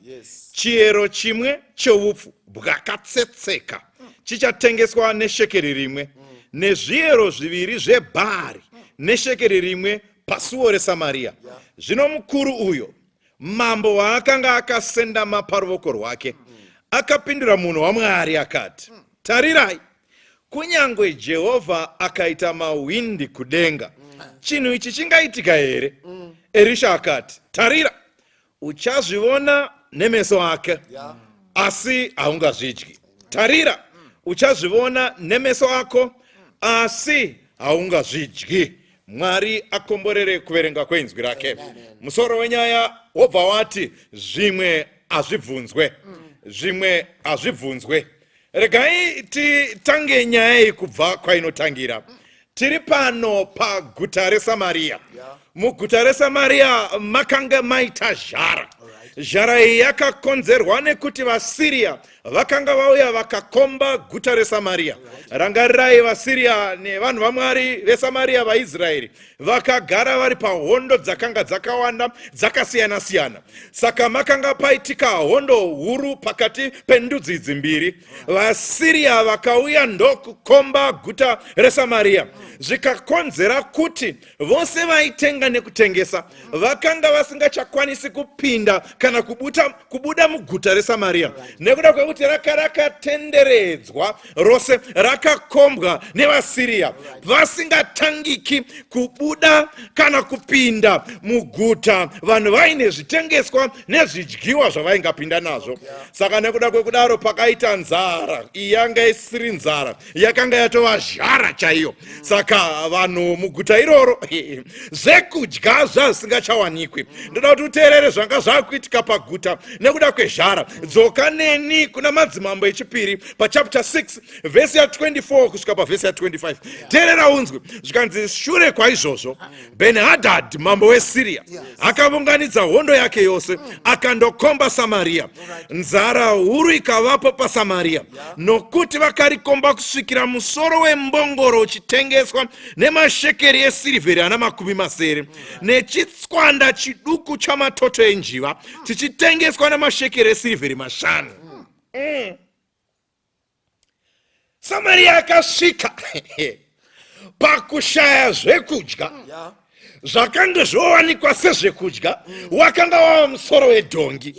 chiero chimwe choupfu bwakatsetseka chichatengeswa neshekeri rimwe, nezviero zviviri zvebhari neshekeri rimwe pasuo reSamaria. Zvino mukuru uyo, mambo waakanga akasendama paruoko rwake, akapindura munhu waMwari akati, tarirai, kunyangwe Jehovha akaita mawindi kudenga, chinhu ichi chingaitika here? Erisha akati, tarira, uchazviona nemeso ake, asi haungazvidyi. Tarira, uchazviona nemeso ako, asi haungazvidyi. Mwari akomborere kuverenga kwenzwi rake. Musoro wenyaya wobva wati zvimwe azvibvunzwe. Zvimwe azvibvunzwe. Regai titange nyaya iyi kubva kwainotangira. Tiri pano paguta reSamaria. Muguta reSamaria makanga maita zhara. Zhara iyi yakakonzerwa nekuti vaSiria vakanga vauya vakakomba guta reSamaria. Rangarirai, vaSiria nevanhu vaMwari veSamaria vaIsraeri vakagara vari pahondo dzakanga dzakawanda dzakasiyana siyana. Saka makanga paitika hondo huru pakati pendudzi idzi mbiri. VaSiria vakauya ndokukomba guta reSamaria, zvikakonzera kuti vose vaitenga nekutengesa vakanga vasingachakwanisi kupinda kana kubuda muguta reSamaria, nekuda kwekuti rakatenderedzwa rose, rakakombwa nevaSiria, vasingatangiki kubuda kana kupinda muguta. Vanhu vaine zvitengeswa nezvidyiwa zvavaingapinda nazvo. Saka nekuda kwekudaro pakaita nzara. Iyi yanga isiri nzara, yakanga yatova zhara chaiyo. Saka vanhu muguta iroro zvekudya zvasingachawanikwi. Ndoda kuti uteerere zvanga zvakuitika paguta nekuda kwezhara. Dzoka neni kuna madzimambo echipiri pachapter 6 vhesi ya 24 kusvika pavhesi ya 25. Teerera unzwi. Zvikanzi shure kwaizvozvo, Ben-Hadad mambo weSiria akaunganidza hondo yake yose akandokomba Samaria. Nzara huru ikavapo paSamaria, nokuti vakarikomba kusvikira musoro wembongoro uchitengeswa nemashekeri esirivheri ana 70, nechitswanda chiduku chamatoto enjiva chichitengeswa namashekeri esirivheri 5. Samaria akasvika pakushaya zvekudya. Zvakanga zvowanikwa sezvekudya wakanga wava musoro wedhongi.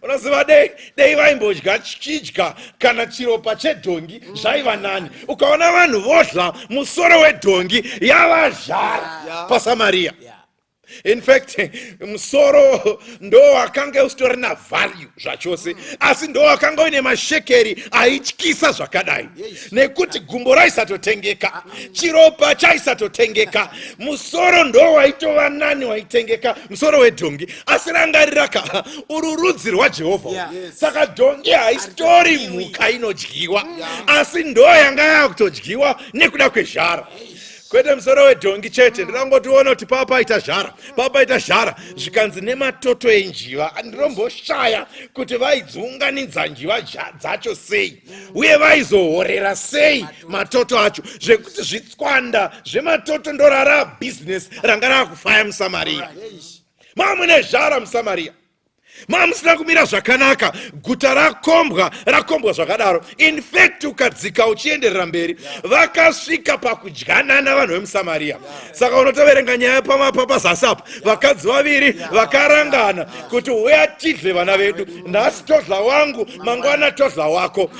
Unoziva dei vaimbodya chidya kana chiropa chedhongi zvaiva nani. Ukaona vanhu vodla musoro wedhongi yava zhara paSamaria. In fact, musoro ndo wakanga usitori na value zvachose, asi ndo wakanga uine mashekeri aityisa zvakadai, nekuti gumbo raisatotengeka, chiropa chaisatotengeka, musoro ndo waitova nani waitengeka, musoro wedhongi. Asi rangariraka, uru rudzi rwaJehovha. Saka dhongi haisitori mhuka inodyiwa, asi ndo yanga yakutodyiwa nekuda kwezhara. kwete musoro wedhongi chete. Ndirangotiona kuti papaita zhara zvikanzi nematoto enjiva. Ndiromboshaya kuti vaidziunganidza njiva dzacho sei uye vaizohorera sei matoto acho zvekuti zvitswanda zvematoto ndorara bhizinesi ranga rakufaya muSamaria. Mamune zhara muSamaria. Mamusina kumira zvakanaka, guta rakombwa zvakadaro. In fact, ukadzika uchienderera mberi, vakasvika pakudyanana vanhu vemuSamaria. Saka unotoverenga nyaya pazasi apa, vakadzi vaviri vakarangana kuti uya tidle vana vedu, nhasi todla wangu, mangwana todla wako.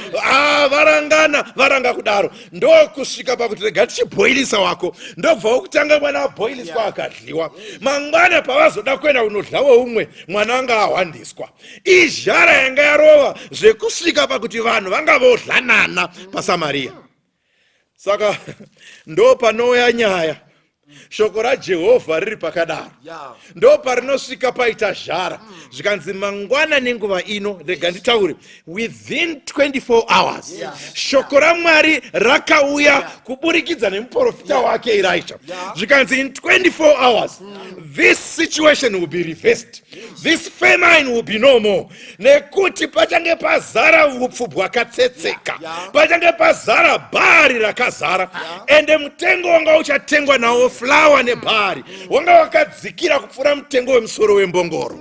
Varanga kudaro. Ndokusvika pakuti rega tichibhoilisa wako, ndobva wokutanga mwana abhoiliswa akadliwa. Mangwana pavazoda kuenda kunodlawo umwe, mwana anga awandiswa. Izhara yanga yarova zvekusvika pakuti vanhu vanga vodlanana paSamaria. Saka ndo panouya nyaya shoko raJehovha riri pakadaro. Ndo parinosvika paita zhara zvikanzi mangwana nenguva ino, rega nditaure, within 24 hours shoko raMwari rakauya kuburikidza nemuprofita wake Elisha. Zvikanzi in 24 hours this situation will be reversed. This famine will be no more. Nekuti pachange pazara upfu hwakatsetseka, pachange pazara bhari rakazara, ende mutengo wanga uchatengwa nawo flawa nebhari wanga wakadzikira kupfuura mutengo wemusoro wembongoro.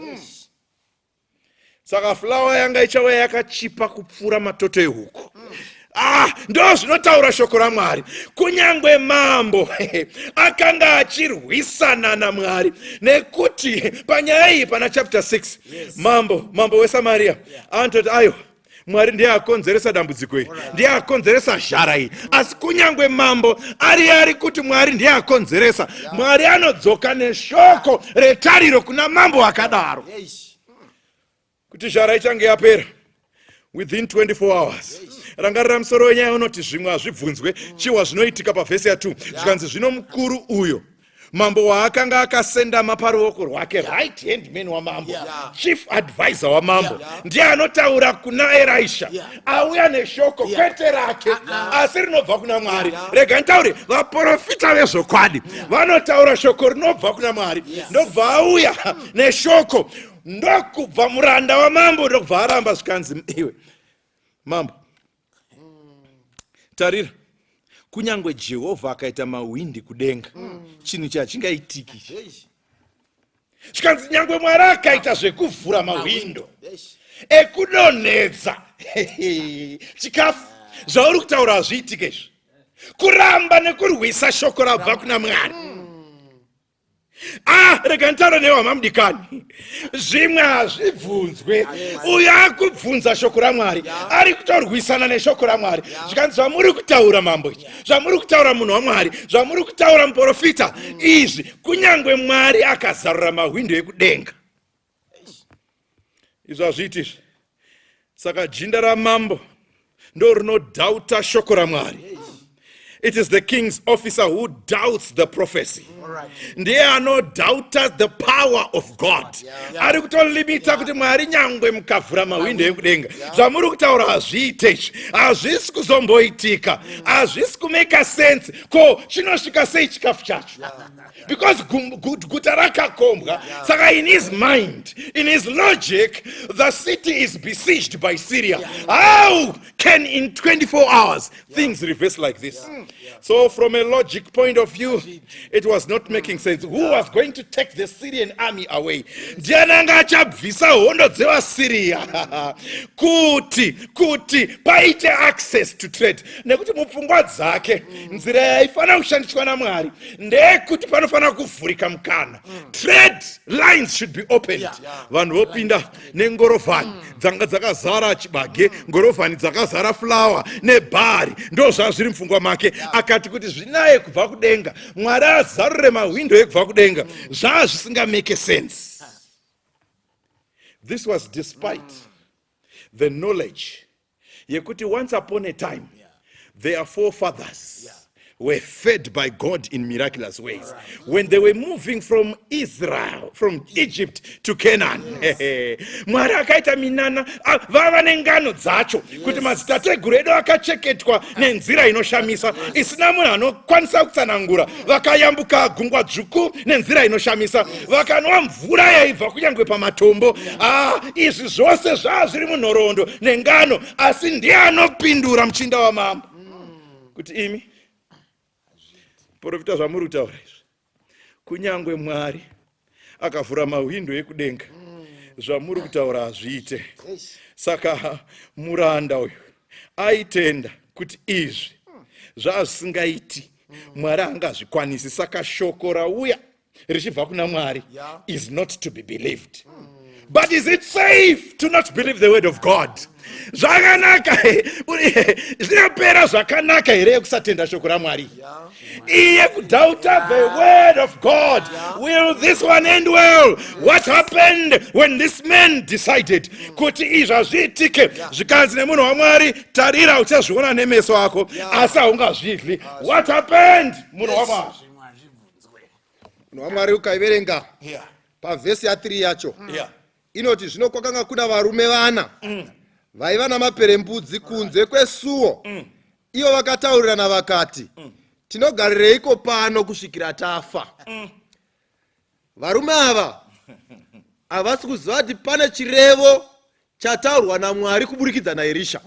Saka flawa yanga ichava yakachipa kupfuura matoto ehuku. Ndo zvinotaura shoko raMwari. Kunyangwe mambo akanga achirwisana naMwari, nekuti panyaya iyi pana chapter 6 mambo weSamaria anototi ayo Mwari ndiye akonzeresa dambudziko iri, ndiye akonzeresa zhara iyi. Asi kunyangwe mambo ari kuti Mwari ndiye akonzeresa, Mwari anodzoka neshoko retariro kuna mambo akadaro kuti zhara ichange yapera within 24 hours. Rangarira musoro wenyaya unoti zvimwe hazvibvunzwe chiwa zvinoitika pavhesi ya2. Zvikanzi zvino mukuru uyo mambo waakanga akasendama paruoko rwake, right hand man wamambo, chief advisor wamambo, ndiye anotaura kuna Elisha. Auya neshoko kwete rake asi rinobva kuna Mwari. Rega ntaure, vaprofita vezvokwadi vanotaura shoko rinobva kuna Mwari. Ndobva auya neshoko, ndokubva muranda wamambo ndobva aramba. Zvikanzi iwe mambo, tarira, kunyangwe Jehovha akaita mawindi kudenga, chinhu chingaitiki. Zvikanzi nyangwe Mwari akaita zvekuvhura mawindo ekudonhedza chikafu, zvauri kutaura hazviitike izvi. Kuramba nekurwisa shoko rabva kuna Mwari. Rega ntaura newe mamudikani, zvimwe hazvibvunzwe. Uyo akubvunza shoko raMwari ari kutorwisana neshoko raMwari. Zvikanzi zvamuri kutaura mambo ichi, zvamuri kutaura munhu waMwari, zvamuri kutaura muprofita izvi, kunyangwe Mwari akazarura mawindo ekudenga, izvo hazviiti izvi. Saka jinda ramambo ndo rinodhauta shoko raMwari. It is the king's officer who doubts the prophecy. Ndiye anodhauta the power of God. Ari kutolimita kuti Mwari nyangwe mukavhura mawindo ekudenga, zvamuri kutaura hazviite izvi, hazvisi kuzomboitika, hazvisi kumeka sense. Ko chinosvika sei chikafu chacho? Because guta rakakombwa. Saka in his mind, in his logic, the city is besieged by Syria. How can in 24 hours things reverse like this? So from a logic point of view, it was not making sense. Who was going to take the Syrian army away? Ndiananga achabvisa hondo dzevaSyria kuti paite access to trade. Nekuti mupfungwa dzake nzira yaifana kushandiswa naMwari ndekuti panofana kuvhurika mukana. Trade lines should be opened. Vanhu vopinda nengorovhani dzanga dzakazara chibage, ngorovhani dzakazara flour nebhari, ndo zvazviri mupfungwa make. Akati kuti zvinaye kubva kudenga, Mwari azarure mawindo ekubva kudenga, zvisingamake sense. This was despite the knowledge yekuti once upon a time their forefathers were fed by God in miraculous ways. When they were moving from Israel, from Egypt to Canaan, Mwari akaita minana vava nengano dzacho kuti madzitateguru edu akacheketwa nenzira inoshamisa isina munhu anokwanisa kutsanangura. Vakayambuka gungwa dzvuku nenzira inoshamisa, vakanwa mvura yaibva kunyangwe pamatombo. Izvi zvose zvazviri munhoroondo nengano, asi ndiye anopindura muchinda wamambo kuti imi profita zvamuri kutaura izvi, kunyangwe Mwari akavhura mawindo ekudenga, zvamuri kutaura hazviite. Saka muranda uyu aitenda kuti izvi zvazvisingaiti Mwari angazvikwanisi. Saka shoko rauya richibva kuna Mwari is not to be believed. But is it safe to not believe the word of God? Zvakanaka zvinopera zvakanaka here kusatenda shoko raMwari? Iye kudauta the word of God. Will this one end well? What happened when this man decided kuti izva zviitike? Zvikanzi nemunhu waMwari, tarira uchazviona nemeso ako asi haungazvidli. What happened? Munhu waMwari, munhu waMwari ukaiverenga pavhesi ya3 yacho inoti, zvino kwakanga kuna varume vana vaiva namaperembudzi kunze kwesuo. Ivo vakataurirana vakati, tinogarireiko pano kusvikira tafa? Varume ava havasi kuziva kuti pane chirevo chataurwa naMwari kuburikidza naErisha.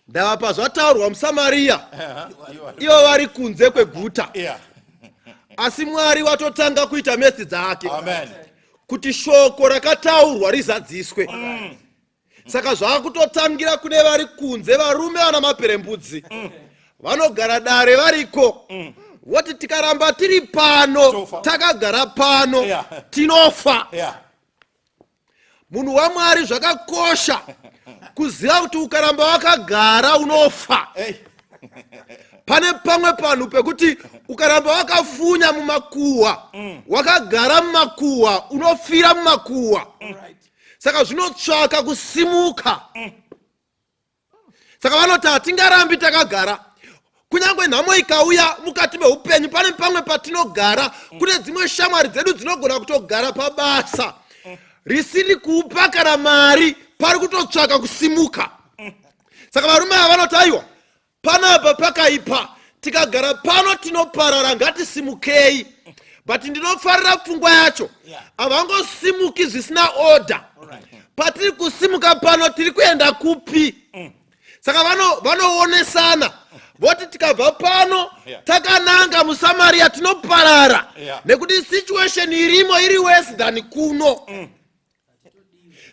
Ndavapa zvataurwa muSamaria, ivo vari kunze kweguta. Asi Mwari watotanga kuita message ake kuti shoko rakataurwa rizadziswe. Saka zvakutotangira kune vari kunze, varume vana maperembudzi vanogara dare variko. Woti tikaramba tiri pano, takagara pano, tinofa. Munhu waMwari zvakakosha kuziva kuti ukaramba wakagara unofa. Pane pamwe panhu pekuti ukaramba wakafunya mumakuwa, wakagara mumakuwa, unofira mumakuwa. Saka zvinotsvaka kusimuka. Saka vanoti hatingarambi takagara. Kunyangwe nhamo ikauya mukati meupenyu, pane pamwe patinogara, kune dzimwe shamwari dzedu dzinogona kutogara pabasa risiri kupa kana mari, pari kutotsvaka kusimuka. Saka varume ava vanoti aiwa, panapa pakaipa, tikagara pano tinoparara, ngatisimukei. But ndinofarira pfungwa yacho, havangosimuki zvisina order. Patiri kusimuka pano tiri kuenda kupi? Saka vanoonesana, voti tikabva pano takananga muSamaria tinoparara, nekuti situation irimo iri worse than kuno.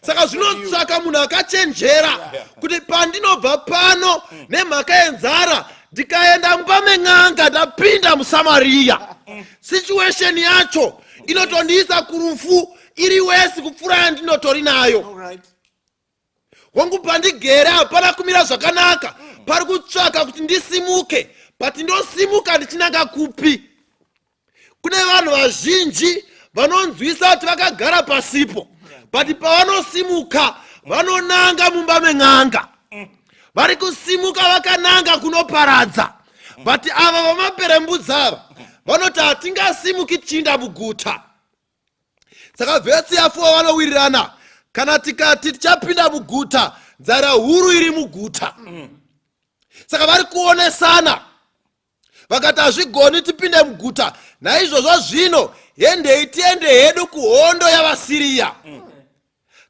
Saka zvinotsvaka munhu akachenjera kuti pandinobva pano nemhaka yenzara ndikaenda mumba men'anga ndapinda muSamaria, situation yacho inotondiisa kurufu iri wesi kupfuura yandinotori nayo. Wangu pandigere hapana kumira zvakanaka, pari kutsvaka kuti ndisimuke, but ndosimuka ndichinanga kupi? Kune vanhu vazhinji vanonzwisa kuti vakagara pasipo, but pavanosimuka vanonanga mumba men'anga. Vari kusimuka vakananga kunoparadza, but ava vamaperembudzi ava vanoti hatingasimuki tichiinda muguta. Saka vhesi ya4 vanowirirana, kana tikati tichapinda muguta, nzara huru iri muguta. Saka vari kuonesana, vakati hazvigoni tipinde muguta, naizvozvo zvino endei tiende hedu kuhondo yavaSiria.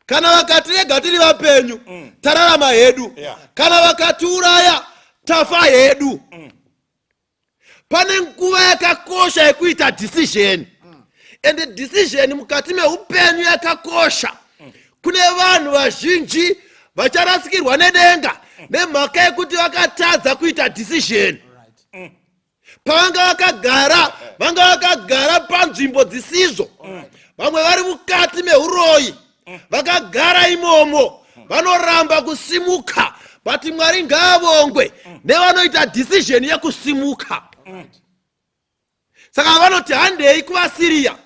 Kana vakati rega tiri vapenyu, tararama hedu. Kana vakatiuraya, tafa hedu. Pane nguva yakakosha yekuita decision. And decision mukati meupenyu yakakosha. Kune vanhu vazhinji vacharasikirwa nedenga nemhaka yekuti vakatadza kuita decision. Pavanga vakagara panzvimbo dzisizvo. Vamwe vari mukati meuroyi, vakagara imomo, vanoramba kusimuka, but Mwari ngaavongwe nevanoita decision yekusimuka. Saka vanoti handei kuvaSiria.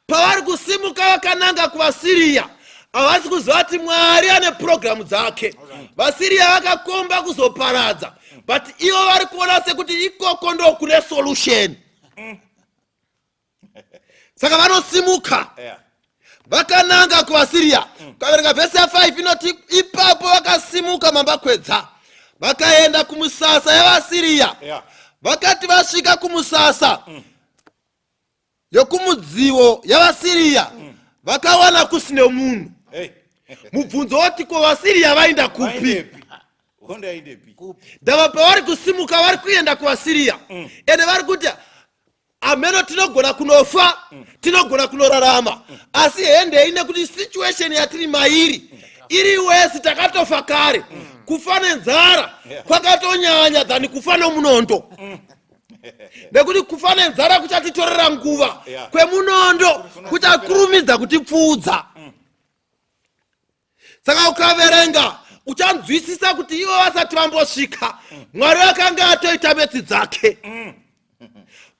Pavari kusimuka vakananga kuvaSiria, havasi kuziva kuti Mwari ane purogiramu dzake. VaSiria vakakomba kuzoparadza, but ivo vari kuona sekuti ikoko ndo kune solution. Saka vanosimuka vakananga kuvaSiria. Ukaverenga vhesi ya5 inoti ipapo vakasimuka mambakwedza vakaenda kumusasa yavaSiria. Vakati vasvika kumusasa yokumudzivo yavaSiria vakawana kusine munhu. Mubvunzo woti ko vaSiria vaenda kupi? Ndava pavari kusimuka vari kuenda kuvaSiria. Ende vari kuti ameno tinogona kunofa, tinogona kunorarama. Asi hende ine kuti situation yatiri mairi iri wesi takatofa kare. Kufa nenzara kwakatonyanya dhani kufa nomunondo. Nekuti kufa nenzara kuchatitorera nguva, kwemunondo kuchakurumidza kutipfuudza. Saka ukaverenga uchanzwisisa kuti ivo vasati vambosvika Mwari akanga atoita metsi dzake.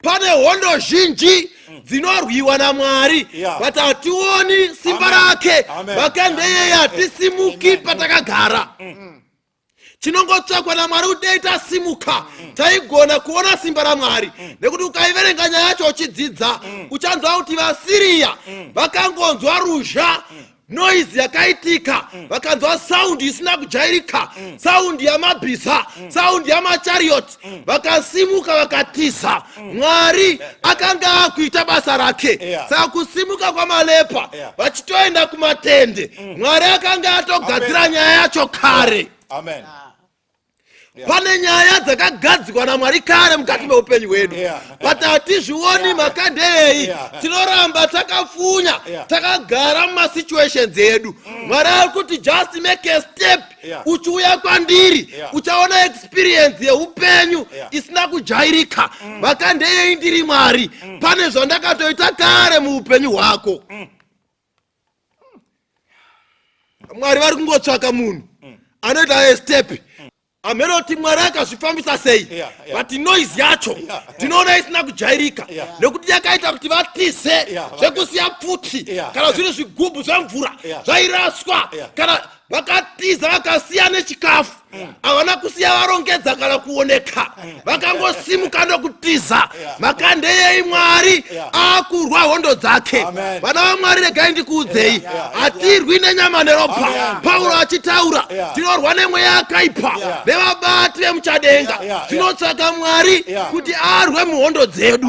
Pane hondo zhinji dzinorwiwa naMwari, but hationi simba rake. Vakandeye hatisimuki patakagara. Chinongotsvakwa naMwari kuti tasimuka taigona kuona simba raMwari. Nekuti ukaiverenga nyaya yacho uchidzidza uchanzwa kuti vaSiria vakangonzwa ruzha, noise yakaitika, vakanzwa sound isina kujairika, sound yamabhiza, sound yamachariot, vakasimuka vakatiza. Mwari akanga akuita basa rake. Saka kusimuka kwamalepa vachitoenda kumatende, Mwari akanga atogadzira nyaya yacho kare. Amen. Pane nyaya dzakagadzikwa naMwari kare mukati meupenyu hwedu, but hatizvioni makandei. Tinoramba takafunya, takagara mumasituations edu. Mwari ari kuti just make a step. Uchiuya kwandiri uchaona experience yeupenyu isina kujairika. Makandei ndiri Mwari, pane zvandakatoita kare muupenyu hwako. Mwari vari kungotsvaka munhu anoita a step. Amenoti Mwari akazvifambisa sei, but noise yacho tinoona isina kujairika. Nekuti yakaita kuti vatize zvekusiya pfuti kana zviri zvigubhu zvemvura zvairaswa, kana vakatiza vakasiya nechikafu. Havana kusiya varongedza kana kuoneka, vakangosimuka ndokutiza. Makandeyei Mwari akurwa hondo dzake. Vana vaMwari regai ndikuudzei, hatirwi nenyama neropa. Pauro achitaura tinorwa nemweya yakaipa nevabati vemuchadenga. Tinotsvaka Mwari kuti arwe muhondo dzedu.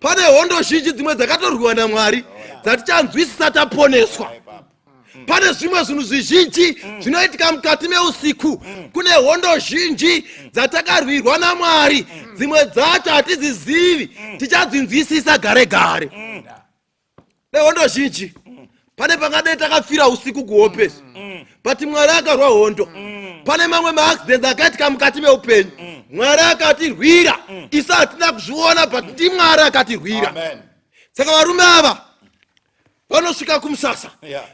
Pane hondo zhinji dzimwe dzakatorwiwa naMwari dzatichanzwisisa taponeswa. Pane zvimwe zvinhu zvizhinji zvinoitika mukati meusiku. Kune hondo zhinji dzatakarwirwa naMwari, dzimwe dzacho hatidzizivi, tichadzinzwisisa gare gare. Nehondo zhinji pane pangadai takafira usiku kuhopesi, but Mwari akarwa hondo. Pane mamwe maaccidents akaitika mukati meupenyu, Mwari akatirwira. Isu hatina kuzviona, but ndi Mwari akatirwira. Saka varume ava vanosvika kumusasa,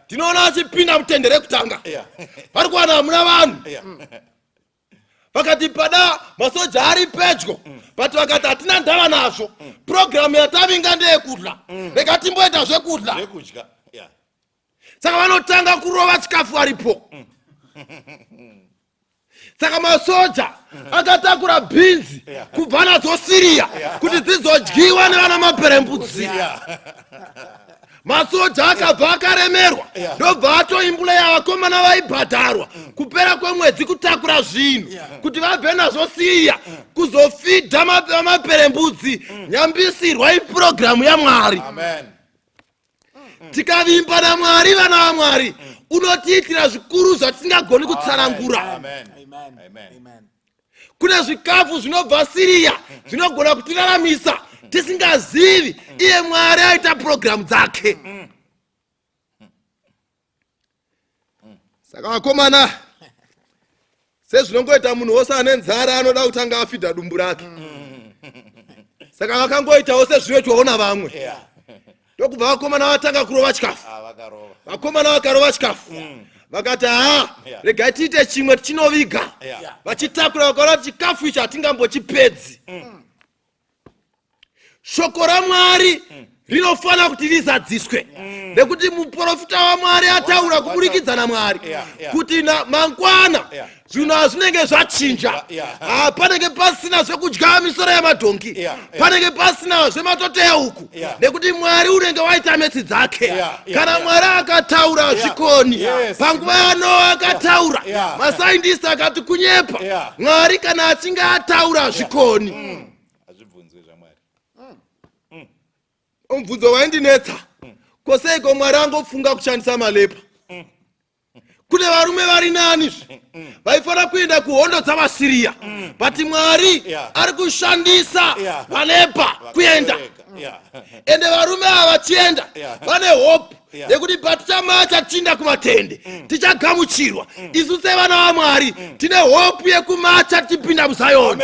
tinoona vachipinda mutende rekutanga, vari kuwana hamuna vanhu. Vakati pada masoja ari pedyo, but vakati hatina ndava nazvo, purogiramu yatavinga ndeyekudla, rega timboita zvekudla. Saka vanotanga kurova chikafu varipo. Saka masoja akatakura bhinzi kubva nadzo Siria kuti dzizodyiwa nevana maperembudzi. Masoja akabva akaremerwa, ndobva atoimbuleya vakomana vaibhadharwa kupera kwemwedzi kutakura zvinhu kuti vabve nazvo Siria kuzofidha maperembudzi. Nyambisirwa ipurogiramu yaMwari. Tikavimba naMwari, vana vaMwari, unotiitira zvikuru zvatisingagoni kutsanangura. Kune zvikafu zvinobva Siria zvinogona kutiraramisa tisingazivi iye Mwari aita purogiramu dzake. Saka vakomana, sezvinongoita munhu wose ane nzara anoda kutanga afidha dumbu rake. Saka vakangoitawo sezvinoitwawo navamwe. Ndokubva vakomana vatanga kurova chikafu. Vakomana vakarova chikafu. Vakati regai tiite chimwe tichinoviga. Vachitakura vakaona kuti chikafu ichi hatingambochipedzi. Shoko raMwari rinofanira kuti rizadziswe. nekuti muprofita waMwari ataura kuburikidza naMwari kuti mangwana zvinhu hazvinenge zvachinja. Panenge pasina zvekudya misoro yamadhongi, panenge pasina zvematoteya uku, nekuti Mwari unenge waita metsi dzake. Kana Mwari akataura zvikoni, panguva yaNoa akataura, masaindisi akati kunyepa. Mwari kana achinge ataura zvikoni. Mubvunzo waindinetsa, koseiko Mwari angofunga kushandisa malepa? Kune varume vari nani vaifanira kuenda kuhondo dzavaSiria, but Mwari ari kushandisa malepa kuenda. Ende varume ava vachienda vane hope yekuti patichamacha tichienda kumatende tichagamuchirwa. Isu sevana vaMwari tine hope yekumacha tichipinda muZayoni.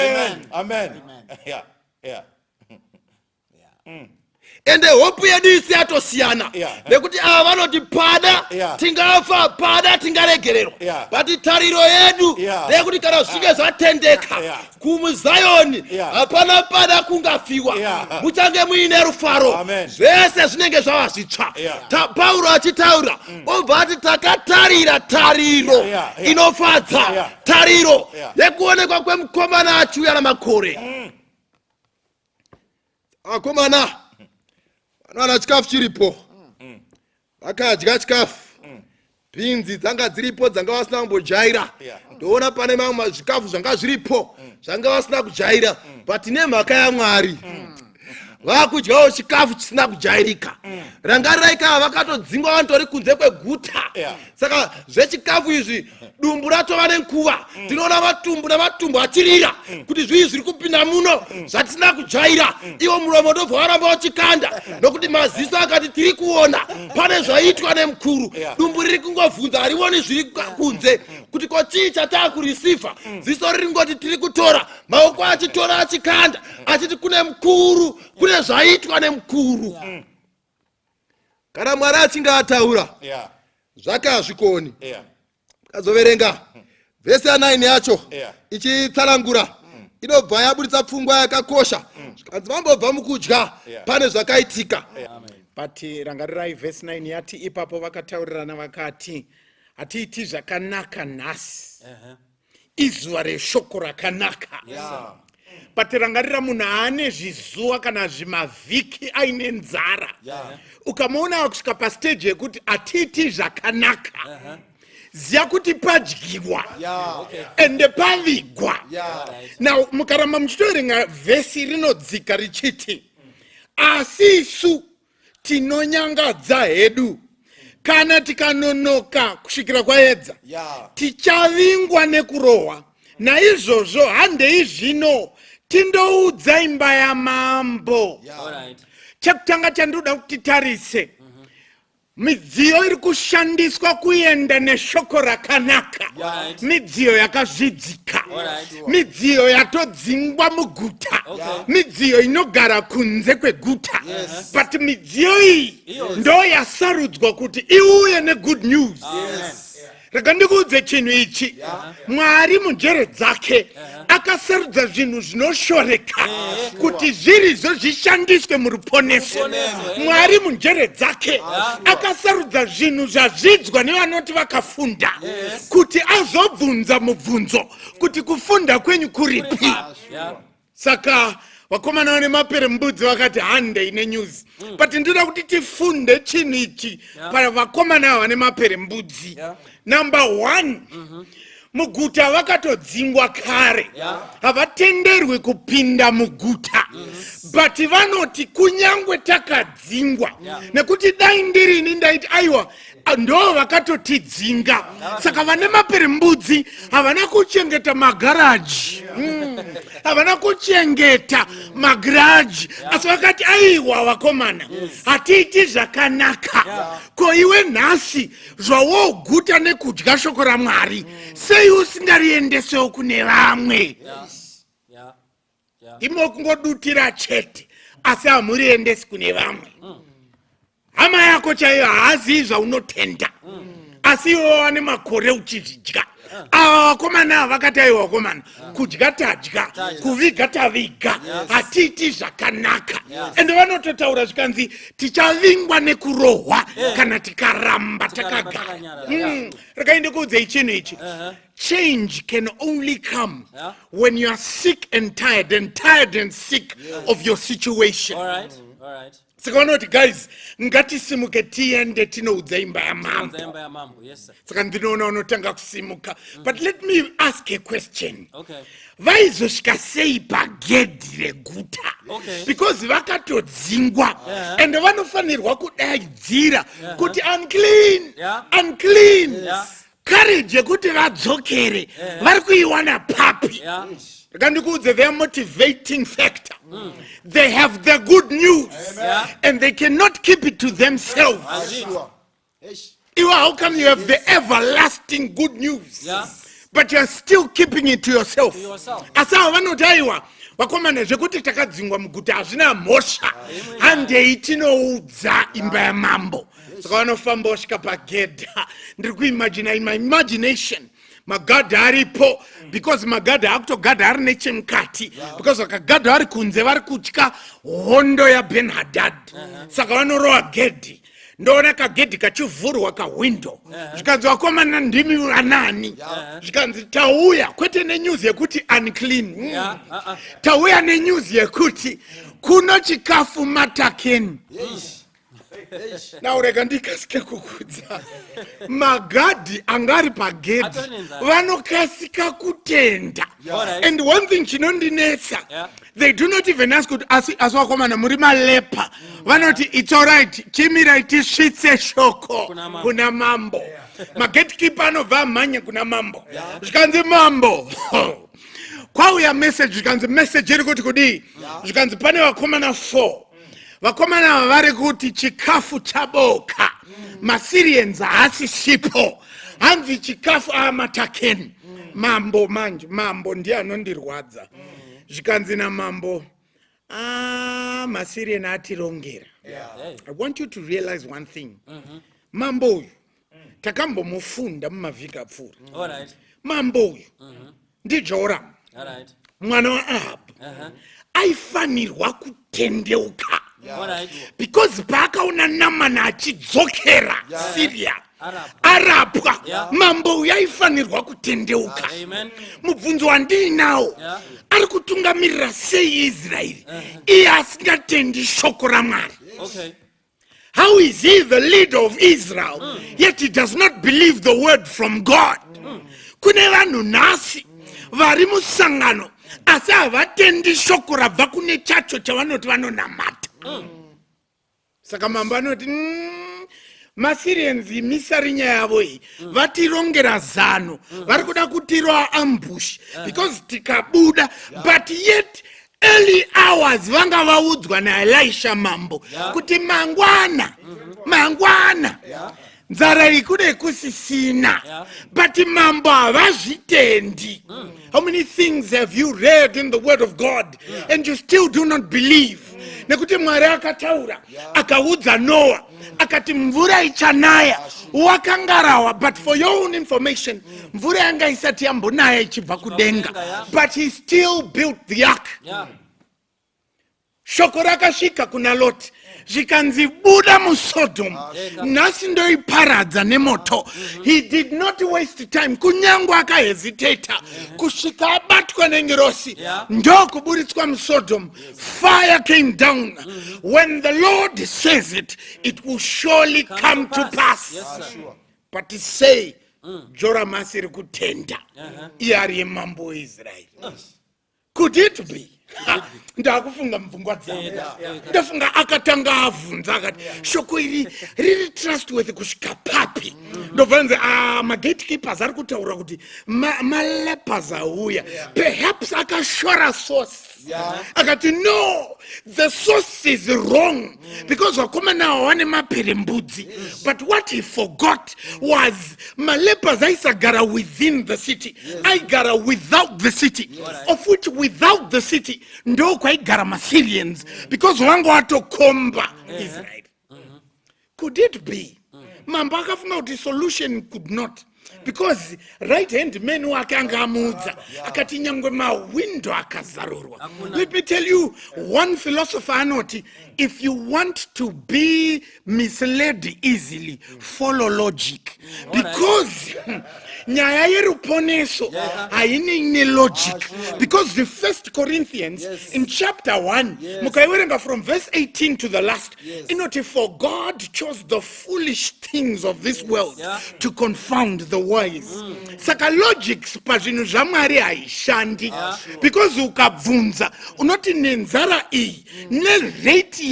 Ende hope yedu isi yatosiyana, nekuti ava vanoti pada tingafa, pada tingaregererwa, but tariro yedu ndeyekuti kana zvinge zvatendeka kuMuzayoni hapana pada kungafiwa, muchange muine rufaro, zvese zvinenge zvava zvitsva. Pauro achitaura obva ati takatarira tariro inofadza, tariro yekuonekwa kwemukomana achiuya namakore. Akomana vana chikafu chiripo, vakadya chikafu, bhinzi dzanga dziripo dzanga vasina kumbojaira. Ndoona pane mamwe zvikafu zvanga zviripo zvanga vasina kujaira, but nemhaka yaMwari vakudyawo chikafu chisina kujairika. Rangarirai kana vakatodzingwa vantori kunze kweguta. Saka zvechikafu izvi dumbu ratova nenguva. Tinoona matumbu namatumbu achirira kuti zvii zviri kupinda muno zvatisina kujaira. Iwo muromo ndobva waramba uchikanda, nokuti maziso akati tiri kuona pane zvaitwa nemukuru. Dumbu riri kungovhunza, harioni zviri kunze kuti ko chii chataakurisivha. Ziso riri ngoti tiri kutora, maoko achitora achikanda achiti kune mukuru, kune zvaitwa nemukuru. Kana Mwari achinge ataura zvake hazvikoni. Kazoverenga vhesi ya9 yacho ichitsanangura, inobva yabuditsa pfungwa yakakosha. Zvikanzi vambobva mukudya pane zvakaitika. But rangarirai vhesi 9 yati ipapo vakataurirana vakati, hatiiti zvakanaka nhasi, izuva reshoko rakanaka. But rangarira munhu ane zvizuva kana zvimavhiki aine nzara, ukamuona kusvika pastage yekuti hatiiti zvakanaka, ziya kuti padyiwa ende pavigwa. Now mukaramba muchitoerenga vhesi rinodzika richiti, asi isu tinonyangadza hedu kana tikanonoka kusvikira kwaedza, tichavingwa nekurohwa. Naizvozvo handei zvino tindoudza imba yamambo. Chekutanga chandoda kuti tarise, midziyo iri kushandiswa kuenda neshoko rakanaka, midziyo yakazvidzika, midziyo yatodzingwa muguta, midziyo inogara kunze kweguta. But midziyo iyi ndo yasarudzwa kuti iuye negood news. Rega ndikuudze chinhu ichi, Mwari munjere dzake akasarudza zvinhu zvinoshoreka kuti zvirizvo zvishandiswe muruponeso. Mwari munjere dzake akasarudza zvinhu zvazvidzwa nevanoti vakafunda kuti azobvunza mubvunzo kuti kufunda kwenyu kuripi. Saka vakomana vane maperembudzi vakati handei nenews, but ndoda kuti tifunde chinhu ichi pavakomana ava vane maperembudzi. Number 1, muguta vakatodzingwa kare, havatenderwi kupinda muguta, but vanoti kunyangwe takadzingwa, nekuti dai ndirini ndaiti aiwa ndo vakatotidzinga. Saka vane maperembudzi havana kuchengeta magaraji, havana kuchengeta magaraji, asi vakati aiwa vakomana, hatiiti zvakanaka. Ko iwe nhasi zvawoguta nekudya shoko raMwari, sei usingariendesewo kune vamwe? Imo kungodutira chete asi hamuriendesi kune vamwe. Hama yako chaiyo haazivi zvaunotenda, asi iwe wane makore uchizvidya. ava vakomana vakati aiwa vakomana kudya tadya kuviga taviga hatiiti zvakanaka ende vanototaura zvikanzi tichavingwa nekurohwa kana tikaramba takagara. Regai ndikuudzei chinhu ichi. Change can only come when you are sick and tired and sick of your situation. All right. Saka vanoti guys ngatisimuke tiende tinoudza imba yamambo. Saka ndinoona unotanga kusimuka. But let me ask a question. Vaizosvika sei pagedhi reguta? Because vakatodzingwa and vanofanirwa kudaidzira kuti unclean. Courage yekuti vadzokere vari kuiwana papi. Their motivating factor. They have the good news and they cannot keep it to themselves. How come you have the everlasting good news but you are still keeping it to yourself? Asa vanotaiwa vakomana zvekuti takadzingwa muguta hazvina mhosva handei tinoudza imba yamambo. Saka vanofamba vasvika pagedha. Ndiri kuimagina in my imagination magadha aripo because magadha akutogadha ari nechemukati because vakagadha vari kunze vari kutya hondo yaBen Hadad. Saka vanorova gedhi. Ndoona kagedhi kachivhurwa kawindo zvikanzi vakomana ndimi anani zvikanzi tauya kwete nenews yekuti unclean tauya nenews yekuti kuno chikafu matakeni. Now rega ndikasike kukudza magadhi angari pagedhi vanokasika kutenda. And one thing chinondinetsa, they do not even ask kuti asi vakomana muri malepa. Vanoti it's all right chimirai tisvitse shoko kuna mambo. Magetkeeper anobva amhanya kuna mambo zvikanzi mambo kwauya message zvikanzi message iri kuti kudii zvikanzi pane vakomana 4 vakomana vari kuti chikafu chaboka maSyrians haasisipo hanzi chikafu amatakeni. Mambo manje mambo ndiye anondirwadza zvikanzi namambo maSyrian atirongera. I want you to realize one thing. Mambo uyu takambomufunda mumavhiki apfuura. Mambo uyu ndiJoramu mwana waAhabhu aifanirwa kutendeuka because paakaona Namani achidzokera Syria arapwa. Mambo uyu aifanirwa kutendeuka. Mubvunzo wandinawo ari kutungamirira sei Israeri iye asingatendi shoko raMwari? How is he the leader of Israel yet he does not believe the word from God? Kune vanhu nhasi vari musangano asi havatendi shoko rabva kune chacho chavanoti vanonamata. Saka mambo anoti maSyrians misarinya yavo iyi vatirongera zano vari kuda kutirwa ambush because tikabuda but yet early hours vanga vaudzwa naElisha mambo kuti mangwana nzara ikude kusisina but mambo havazvitendi. How many things have you read in the word of God and you still do not believe? Nekuti Mwari akataura akaudza Noah akati mvura ichanaya wakangarawa, but for your own information mvura yanga isati yambonaya ichibva kudenga but he still built the ark. Shoko rakasvika kuna Loti zvikanzi buda muSodom nhasi ndoiparadza nemoto. He did not waste time kunyange akahesitata kusvika abatwa nengirosi ndokuburitswa muSodom. Fire came down. When the Lord says it, it will surely come to pass. But say Joramu asiri kutenda iye ari mambo weIsraeri. Could it be? Ndakufunga mvungwa dzangu ndafunga akatanga avunza akati shoko iri riri trustworthy kusvika papi. Ndobvanze magatekeepers ari kutaura kuti malepers auya perhaps akashora source akati no, the source is wrong because vakomana vane maperembudzi. But what he forgot was malepers aisagara within the city, aigara without the city, of which without the city ndo kwaigara maSyrians because vanga vatokomba Israel. Could it be mambo akafunga kuti solution could not because right hand man wake angamuudza akati nyangwe mawindo akazarurwa. Let me tell you, one philosopher anoti, if you want to be misled easily, follow logic, because nyaya yeruponeso haine logic, because the 1 Corinthians in chapter 1 mukaiwerenga from verse 18 to the last, inoti, for God chose the foolish things of this world to confound the wise. Saka logics pazvinhu zvamwari haishandi, because ukabvunza unoti nenzara iyi nerate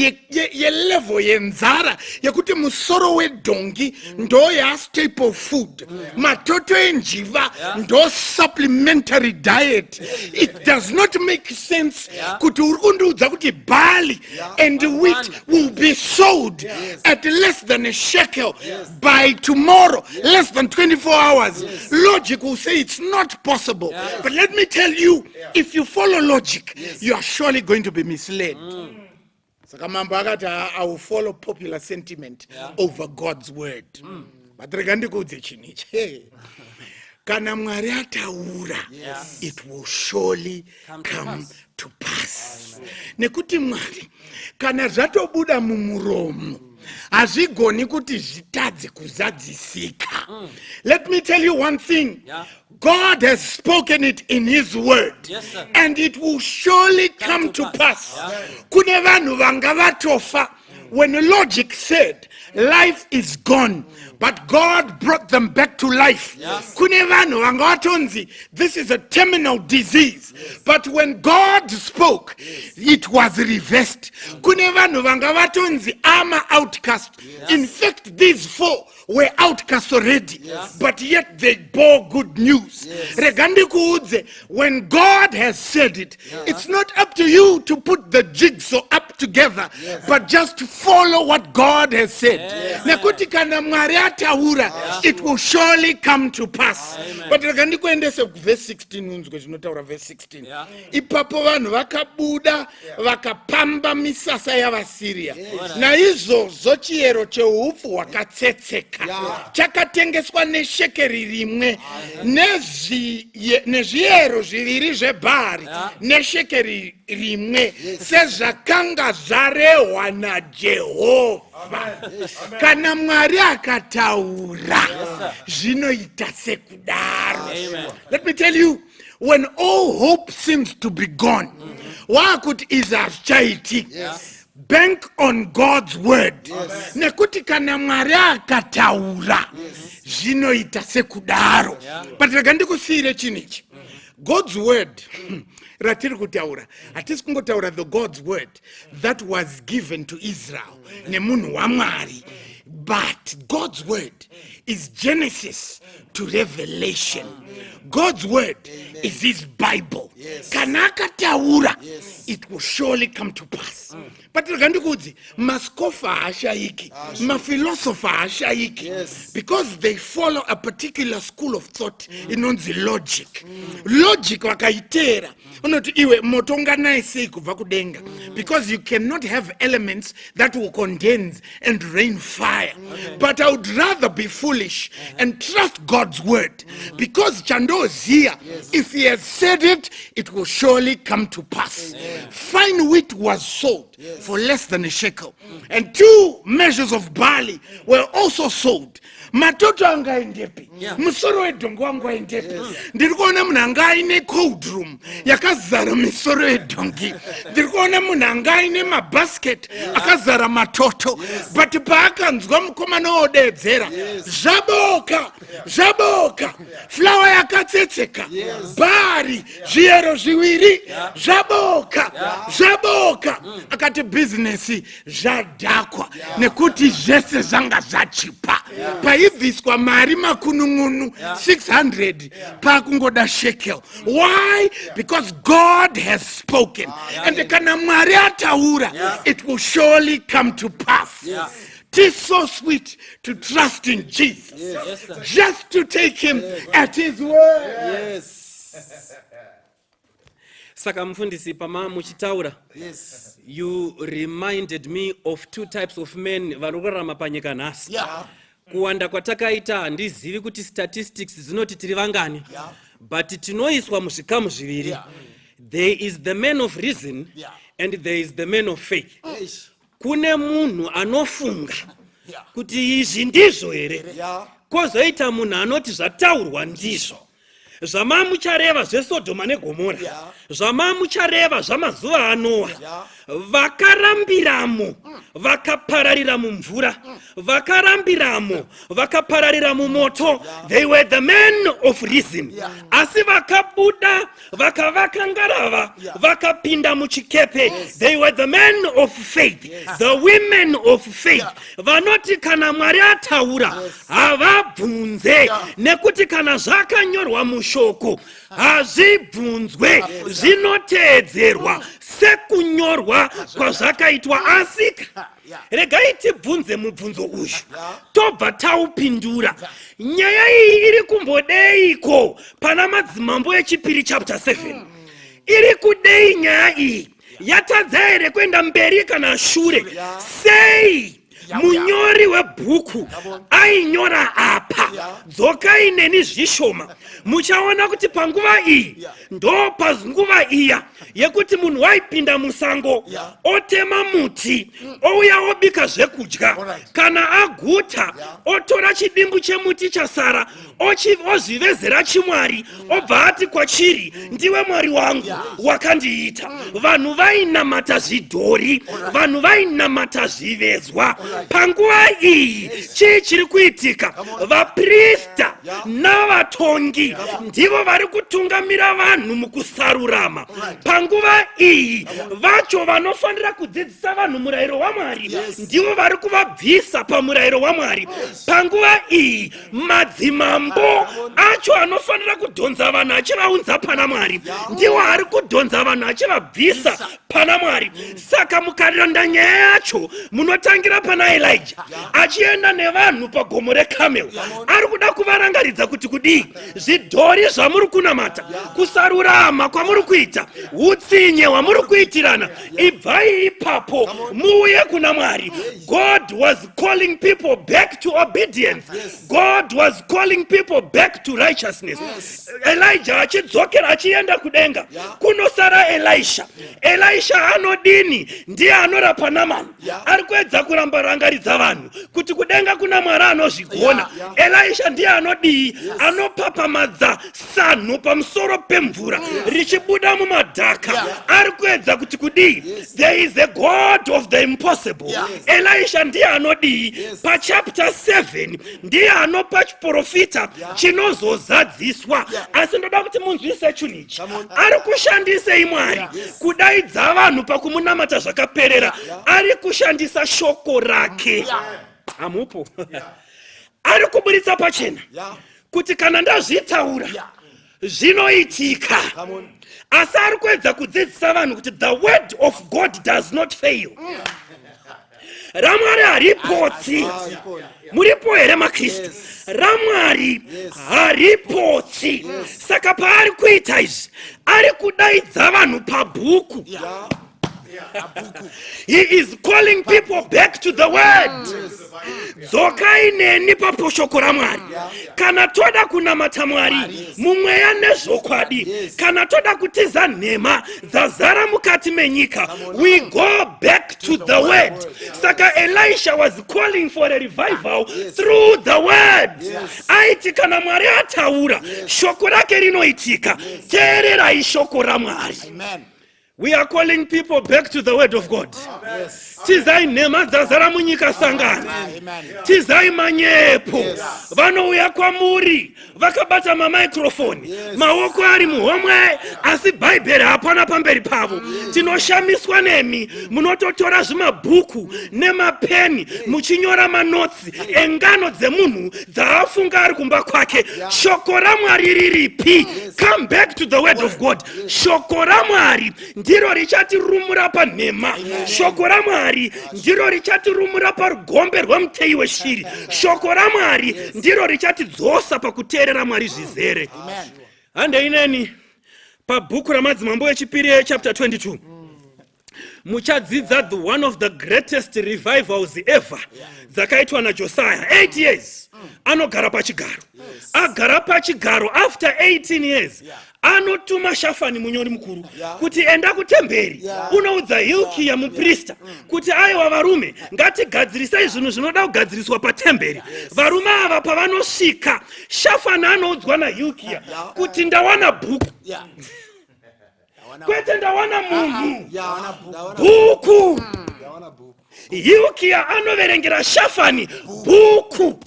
yelevel yenzara yekuti musoro wedhongi ndo staple food, matoto enjiva ndo supplementary diet. It does not make sense kuti uri kundiudza kuti barley and wheat will be sold at less than a shekel by tomorrow, less than 24 hours. Logic will say it's not possible. But let me tell you, if you follow logic, you are surely going to be misled. Saka mambo akati, I will follow popular sentiment over God's word. But rekandikuudze chinichi, kana Mwari ataura, it will surely come to pass. Nekuti Mwari kana zvatobuda mumuromo hazvigoni kuti zvitadze kuzadzisika. Let me tell you one thing. God has spoken it in his word, and it will surely come to pass. Kune vanhu vanga vatofa when logic said life is gone, but God brought them back to life. Kune vanhu vanga vatonzi this is a terminal disease, but when God spoke, it was reversed. Kune vanhu vanga vatonzi I'm an outcast. In fact, these four were outcasts already, but yet they bore good news. Regandikuudze, when God has said it, it's not up to you to put the jigsaw up together, but just follow what God has said. Nekuti kana Mwari ataura, it will surely come to pass. But regandikuendese verse 16 unzwe zvinotaura verse 16. Ipapo vanhu vakabuda vakapamba misasa yavaSiria. Naizvozvo chiyero cheupfu hwakatsetseka chakatengeswa neshekeri rimwe nezviyero zviviri zvebhari neshekeri rimwe sezvakanga zvarehwa naJehovha. Kana Mwari akataura zvinoita sekudaro. Let me tell you, when all hope seems to be gone, wakuti izachaitika, bank on God's word. Nekuti kana Mwari akataura zvinoita sekudaro. But regandikusire chinichi, God's word ratiri kutaura hatisi kungotaura the God's word that was given to Israel nemunhu waMwari, but God's word is Genesis to Revelation. God's word is his Bible. Kana akataura, it will surely come to pass. But regandikuudze, maskofa haashaiki, mafilosopher haashaiki, because they follow a particular school of thought inonzi logic. Logic wakaitera unoti iwe motonga naye sei kubva kudenga, because you cannot have elements that will condense and rain fire. But I would rather be foolish and trust God's word, because chandoziya, if he has said it, it will surely come to pass. Fine wheat was sold for less than a shekel, and 2 measures of barley were also sold. Matoto angaendepi, musoro wedhongi wangu waendepi. Ndiri kuona munhu anga aine cold room yakazara misoro yedhongi. Ndiri kuona munhu anga aine mabasket akazara matoto, but paakanzwa mukomana odedzera, zvaboka, zvaboka, flower yakatsetseka, bari, zviyero zviviri, zvaboka, zvaboka. Akati business zvadhakwa nekuti zvese zvanga zvachipa. Paibviswa mari makunun'unu 600 pakungoda shekel. Why? Because God has spoken. And kana Mwari ataura, it will surely come to pass. It is so sweet to trust in Jesus, just to take him at his word. Saka mfundisi pama muchitaura, you reminded me of 2 types of men vanorarama panyika nhasi. kuwanda kwatakaita handizivi kuti statistics zinoti tiri vangani, but tinoiswa muzvikamu zviviri. There is the man of reason and there is the man of faith. Kune munhu anofunga kuti izvi ndizvo here, kwozoita munhu anoti zvataurwa ndizvo. Zvamamuchareva zveSodhoma neGomora, zvamamuchareva zvamazuva aNoa, vakarambiramo vakapararira mumvura, vakarambiramo vakapararira mumoto. They were the men of reason. Asi vakabuda vakavaka ngarava vakapinda muchikepe. They were the men of faith, the women of faith. Vanoti kana Mwari ataura havabvunze, nekuti kana zvakanyorwa mushoko hazvibvunzwe, zvinoteedzerwa sekunyorwa kwazvakaitwa. Asika regai tibvunze mubvunzo uyu tobva taupindura. Nyaya iyi iri kumbodeiko pana madzimambo echipiri chapter 7? Iri kudei nyaya iyi? Yatadza here kuenda mberi kana shure? Sei munyori webhuku ainyora apa? Dzokai neni zvishoma muchaona kuti panguva iyi ndo panguva iya yekuti munhu waipinda musango otema muti ouya obika zvekudya, kana aguta otora chidimbu chemuti chasara ozvivezera chimwari, obva ati kwachiri ndiwe Mwari wangu wakandiita. Vanhu vainamata zvidhori, vanhu vainamata zvivezwa. Panguva iyi chii chiri kuitika? Vaprista navatongi ndivo vari kutungamira vanhu mukusarurama. Panguva iyi vacho vanofanira kudzidzisa vanhu murayiro waMwari ndivo vari kuvabvisa pamurayiro waMwari. Panguva iyi madzimambo acho anofanira kudhonza vanhu achivaunza pana Mwari ndiwo ari kudhonza vanhu achivabvisa pana Mwari. Saka mukaronda nyaya yacho munotangira pana Elijah achienda nevanhu pagomo reKarmel. Ari kuda kuvarangaridza kuti kudii? Zvidhori zvamuri kunamata, kusarurama kwamuri kuita, utsinye hwamuri kuitirana, ibvai ipapo muuye kuna Mwari. God was calling people back to obedience. God was calling people back to righteousness. Elijah achidzokera achienda kudenga, kunosara Elisha. Elisha anodini? Ndiye anorapa Naamani. Ari kuedza kuramba rangaridza vanhu kuti kudenga kuna Mwari anozvigona. Elisha ndiye anodii? Anopapamadza sanhu pamusoro pemvura richibuda mumadhaka. Ari kuedza kuti kudii? There is a God of the impossible. Elisha ndiye anodii? Pachapter 7 ndiye anopa chiprofita chinozozadziswa. Asi ndoda kuti munzwise chunichi. Ari kushandisei Mwari kudaidza vanhu pakumunamata zvakaperera? Ari kushandisa shoko rake. Amupo? Ari kuburitsa pachena kuti kana ndazvitaura zvinoitika. Asi ari kuedza kudzidzisa vanhu kuti the word of God does not fail. RaMwari haripotsi. Muripo here maKristu? RaMwari haripotsi. Saka paari kuita izvi ari kudaidza vanhu pabhuku. He is calling people back to the word. Dzokai neni paposhoko raMwari. Kana toda kunamata Mwari mumweya nezvokwadi, kana toda kutiza nhema dzazara mukati menyika, we go back to the word. Saka Elisha was calling for a revival through the word. Aiti kana Mwari ataura shoko rake rinoitika. Teererai shoko raMwari. We are calling people back to the word of God. Tizai nhema dzazara munyika sangana. Tizai manyepo. Vanouya kwamuri vakabata mamaikrofoni, maoko ari muhomwe, asi bhaibheri hapana pamberi pavo. Tinoshamiswa nemi munototora zvimabhuku nemapeni muchinyora manotsi engano dzemunhu dzaafunga ari kumba kwake. Shoko raMwari riripi? Come back to the word of God. Shoko raMwari ndiro richatirumura panhema. Shoko raMwari ndiro richatirumura parugombe rwemutei weshiri. Shoko raMwari ndiro richatidzosa pakuteerera Mwari zvizere. Hande ineni pabhuku ramadzimambo echipiri chapter 22 muchadzidza one of the greatest revivals ever dzakaitwa naJosiah. 8 years anogara pachigaro. Agara pachigaro after 18 years anotuma Shafani munyori mukuru kuti enda kutemberi unoudza Hilkia muprista kuti aiwa varume ngatigadzirisai zvinhu zvinoda kugadziriswa patemberi. Varume ava pavanosvika Shafani anoudzwa naHilkia kuti ndawana bhuku. Kwete ndawana munhu, bhuku. Hilkia anoverengera Shafani bhuku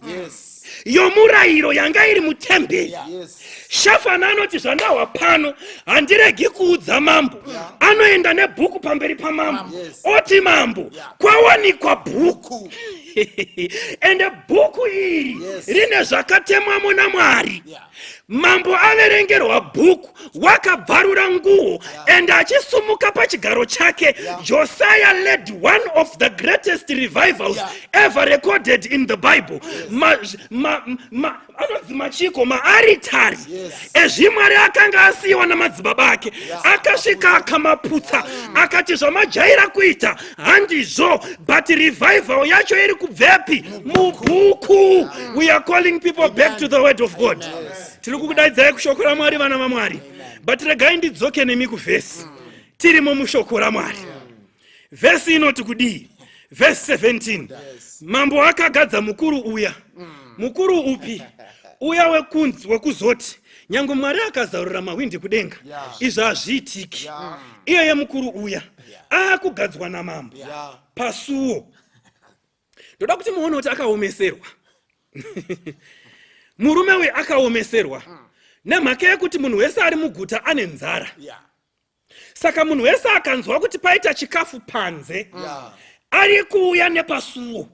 yomurayiro yanga iri mutemberi. Shafani anoti zvandawa pano handiregi kuudza mambo. Anoenda nebhuku pamberi pamambo. Oti mambo, kwawanikwa bhuku. Ende bhuku iri rine zvakatemwamo naMwari. Mambo averengerwa bhuku, wakabvarura nguo, ende achisumuka pachigaro chake. Josiah led one of the greatest revivals ever recorded in the Bible. Anodzi machiko maaritari ezvimwari akanga asiyiwa namadzibaba ake, akasvika akamaputsa akati zvamajaira kuita handizvo, but revival yacho iri kubvepi? Mubhuku. We are calling people back to the word of God. Tiri kukudaidzai kushoko raMwari vana vaMwari, but regai ndidzoke nemi kuvhesi. Tirimo mushoko raMwari. Vhesi inoti kudii? Verse 17. Mambo akagadza mukuru uya. Mukuru upi? Uya wekunzi wekuzoti nyange Mwari akazarura mawindi kudenga izvi hazviitiki. Iyeye mukuru uya akugadzwa namambo pasuo. Ndoda kuti muone kuti akaomeserwa. Murume we akaomeserwa nemhaka yekuti munhu wese ari muguta ane nzara. Saka munhu wese akanzwa kuti paita chikafu panze ari kuuya nepasuo.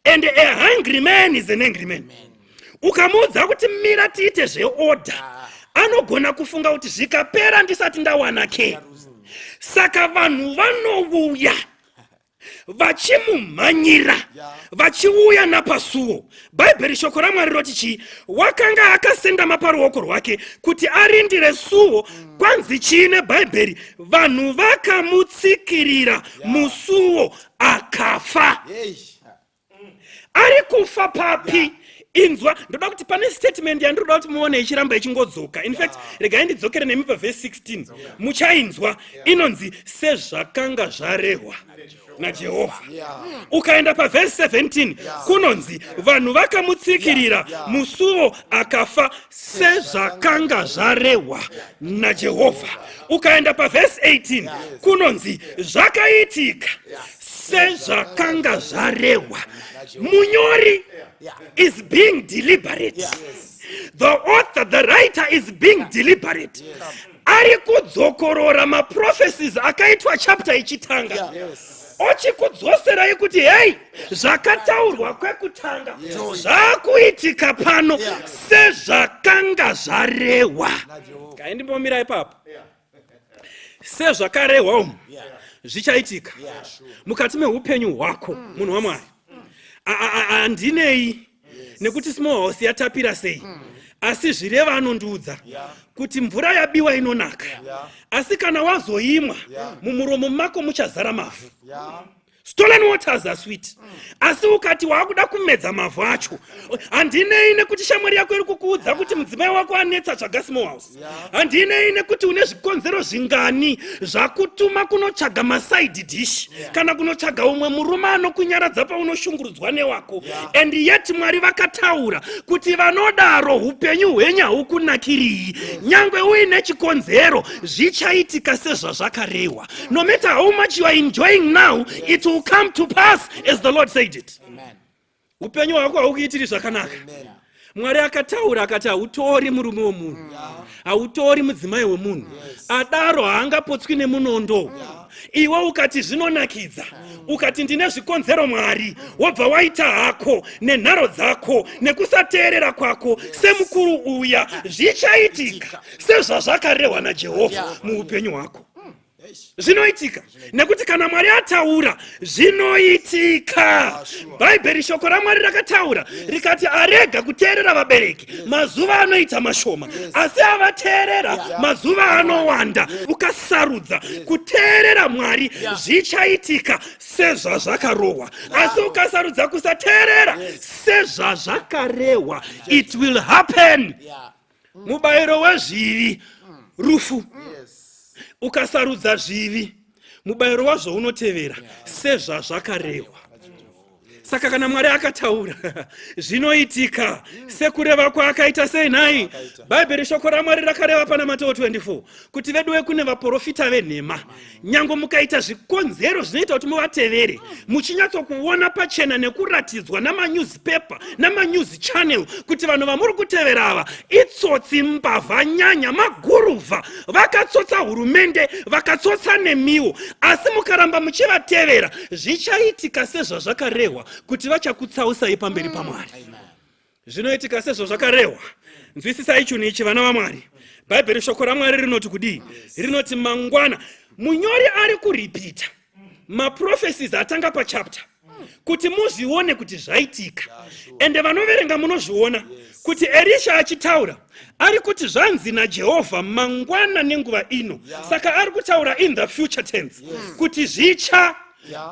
And a hungry man is an angry man. Ukamuudza kuti mira tiite zveorder, anogona kufunga kuti zvikapera ndisati ndawana ke. Saka vanhu vanouya vachimumhanyira vachiuya napasuo. Bhaibheri shoko raMwari roti chii? Wakanga akasendama paruoko rwake kuti arindire suo. Kwanzi chii neBhaibheri? Vanhu vakamutsikirira musuo akafa. Ari kufa papi? Inzwa, ndoda kuti pane statement yandoda kuti muone ichiramba ichingodzoka. In fact, regai ndidzokere nemi paverse 16. Muchainzwa inonzi sezvakanga zvarehwa naJehovha. Ukaenda paverse 17 kunonzi vanhu vakamutsikirira musuo akafa sezvakanga zvarehwa naJehovha. Ukaenda paverse 18 kunonzi zvakaitika sezvakanga zvarehwa. Munyori is being deliberate. The author, the writer is being deliberate. Ari kudzokorora maprophecies akaitwa chapter ichitanga. Ochikudzoserai kuti hey, zvakataurwa kwekutanga zvakuitika pano sezvakanga zvarehwa. Kaindimbomirai ipapo. Sezvakarehwa umu zvichaitika mukati meupenyu hwako munhu waMwari. Handinei nekuti small house yatapira sei, asi zvireva anondiudza kuti mvura yabiwa inonaka, asi kana wazoimwa mumuromo mako muchazara mavhu. Stolen waters are sweet. Asi ukati wakuda kumedza mavhu acho, handinei nekuti shamwari yako iri kukuudza kuti mudzimai wako anetsa tsvaga small house. Handinei nekuti une zvikonzero zvingani zvakutuma kunotsvaga maside dish kana kunotsvaga umwe murume anokunyaradza paunoshungurudzwa newako. And yet Mwari vakataura kuti vanodaro upenyu hwenyu hahukunakirei. Nyangwe uine chikonzero zvichaitika sezvazvakarehwa. No matter how much you are enjoying now, it will come to pass as the Lord said it. Upenyu hwako haukuitiri zvakanaka. Mwari akataura akati hautori murume womunhu, hautori mudzimai womunhu, adaro haangapotswi nemunondo. Iwe ukati zvinonakidza, ukati ndine zvikonzero Mwari, wobva waita hako nenharo dzako nekusateerera kwako semukuru uya, zvichaitika sezvazvakarehwa naJehovha muupenyu hwako. zvinoitika nekuti kana Mwari ataura zvinoitika. Bhaibheri shoko raMwari rakataura rikati arega kuteerera vabereki mazuva anoita mashoma, asi avateerera mazuva anowanda. Ukasarudza kuteerera Mwari zvichaitika sezvazvakarohwa, asi ukasarudza kusateerera sezvazvakarehwa, it will happen. Mubayiro wezvivi rufu. Ukasarudza zvivi, mubayiro wazvo unotevera sezvazvakarehwa. Saka kana Mwari akataura zvinoitika. Sekureva kwaakaita sei nhai? Bhaibheri shoko raMwari rakareva pana Mateo 24 kuti vedu vekune vaprofita venhema, nyange mukaita zvikonzero zvinoita kuti muvatevere, muchinyatsokuona pachena nekuratidzwa namanewspaper namanews channel kuti vanhu vamuri kutevera ava itsotsi, mbavha, nyanya, maguruvha, vakatsotsa hurumende, vakatsotsa nemiwo, asi mukaramba muchivatevera zvichaitika sezvazvakarehwa kuti vachakutsausai pamberi paMwari. Zvinoitika sezvazvakarehwa. Nzwisisai chinhu ichi vana vaMwari. Bhaibheri shoko raMwari rinoti kudii? Rinoti mangwana. Munyori ari kuripita maprophecies atanga pachapter kuti muzvione kuti zvaitika, ende vanoverenga munozviona kuti Elisha achitaura ari kuti zvanzi naJehovha mangwana nenguva ino. Saka ari kutaura in the future tense kuti zvicha.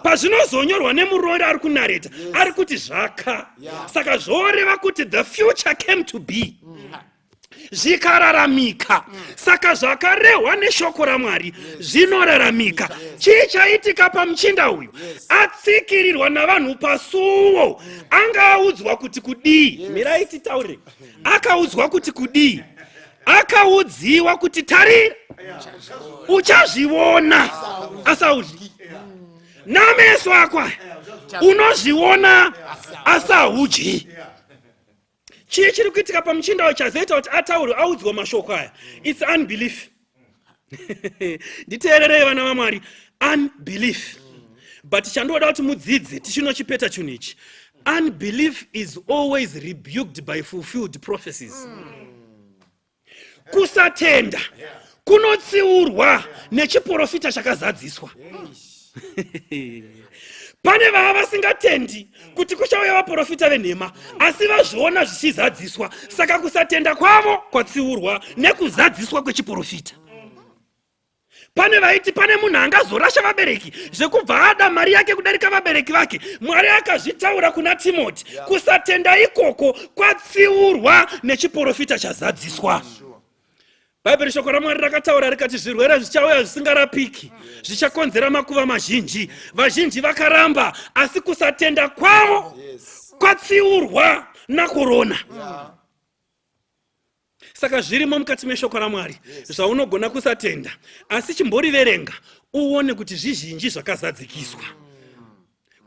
Pazvinozonyorwa nemurori ari kunareta ari kuti zvaka. Saka zvoreva kuti the future came to be, zvikararamika. Saka zvakarehwa neshoko raMwari zvinoraramika. Chichaitika pamuchinda uyu atsikirirwa navanhu pasuo, anga audzwa kuti kudii? Mirai titaure. Akaudzwa kuti kudii? Akaudziwa kuti tarira, uchazviona asaudyi. Nameso akwa unozviona asahudyi. Chii chiri kuitika pamuchinda uyu chazoita kuti ataure audzwa mashoko aya? It's unbelief. Nditeererei vana vaMwari, unbelief. But chandoda kuti mudzidze tichinochipeta chinhu ichi. Unbelief is always rebuked by fulfilled prophecies. Kusatenda kunotsiurwa nechiprofita chakazadziswa. Pane vava vasingatendi kuti kuchauya vaprofita venhema, asi vazviona zvichizadziswa. Saka kusatenda kwavo kwatsiurwa nekuzadziswa kwechiprofita. Pane vaiti pane munhu angazorasha vabereki zvekubva ada mari yake kudarika vabereki vake. Mwari akazvitaura kuna Timoti, kusatenda ikoko kwatsiurwa nechiprofita chazadziswa. Bhaibheri shoko raMwari rakataura rikati zvirwere zvichauya zvisingarapiki, zvichakonzera makuva mazhinji. Vazhinji vakaramba, asi kusatenda kwavo kwatsiurwa nakorona. Saka zvirimo mukati meshoko raMwari zvaunogona kusatenda, asi chimboriverenga uone kuti zvizhinji zvakazadzikiswa.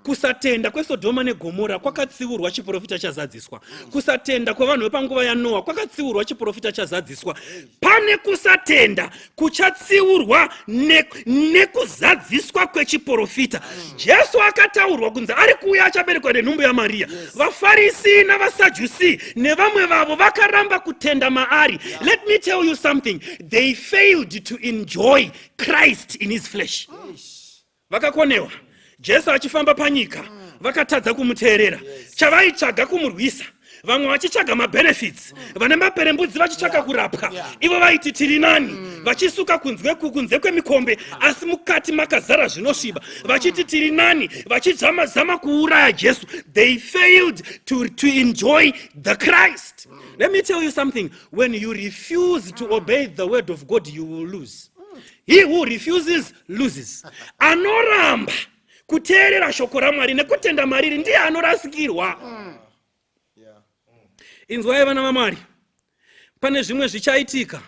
Kusatenda kweSodhoma neGomora kwakatsiurwa chiprofita chazadziswa. Kusatenda kwevanhu vepanguva yaNoa kwakatsiurwa chiprofita chazadziswa. Pane kusatenda kuchatsiurwa nekuzadziswa kwechiprofita. Jesu akataurwa kunzi ari kuuya achaberekwa nenhumbu yaMaria. VaFarisi navaSadhusi nevamwe vavo vakaramba kutenda maari. Let me tell you something. They failed to enjoy Christ in his flesh. Vakakonewa. Jesu achifamba panyika vakatadza kumuteerera. Chavaitsvaga kumurwisa, vamwe vachitsvaga mabenefits, vane maperembudzi vachitsvaga kurapwa. Ivo vaiti tiri nani, vachisuka kunze kwemikombe asi mukati makazara zvinosviba. Vachiti tiri nani, vachizama kuuraya Jesu. They failed to enjoy the Christ. Let me tell you something. When you refuse to obey the word of God, you will lose. He who refuses loses. Anoramba kuteerera shoko raMwari nekutenda mariri ndiye anorasikirwa. Inzwai vana vaMwari, pane zvimwe zvichaitika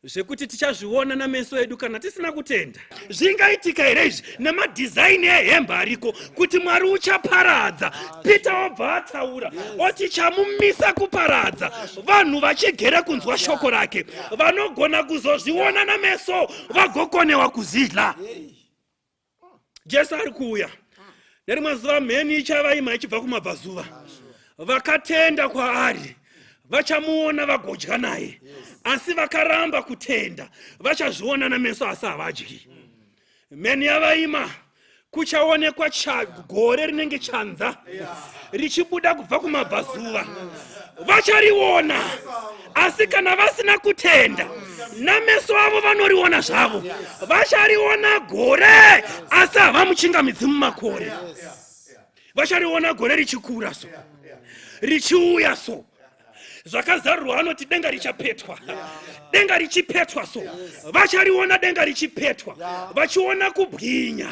zvekuti tichazviona nameso edu kana tisina kutenda. Zvingaitika here izvi nemadhizaini ehembe ariko kuti Mwari uchaparadza. Peter obva ataura oti chamumisa kuparadza, vanhu vachigere kunzwa shoko rake, vanogona kuzozviona nameso vagokonewa kuzvidla. Jesu ari kuuya. Nerimwe zuva mheni ichavaima ichibva kumabvazuva. Vakatenda kwaari vachamuona vagodya naye, asi vakaramba kutenda vachazviona nameso asi havadyi. Meni yavaima kuchaonekwa gore rinenge chanza richibuda kubva kumabvazuva, vachariona, asi kana vasina kutenda nameso avo vanoriona zvavo, vachariona gore asi havamuchingamidzi mumakore. Vachariona gore richikura so, richiuya so, zvakazarurwa anoti denga richapetwa, denga richipetwa so, vachariona denga richipetwa, vachiona kubwinya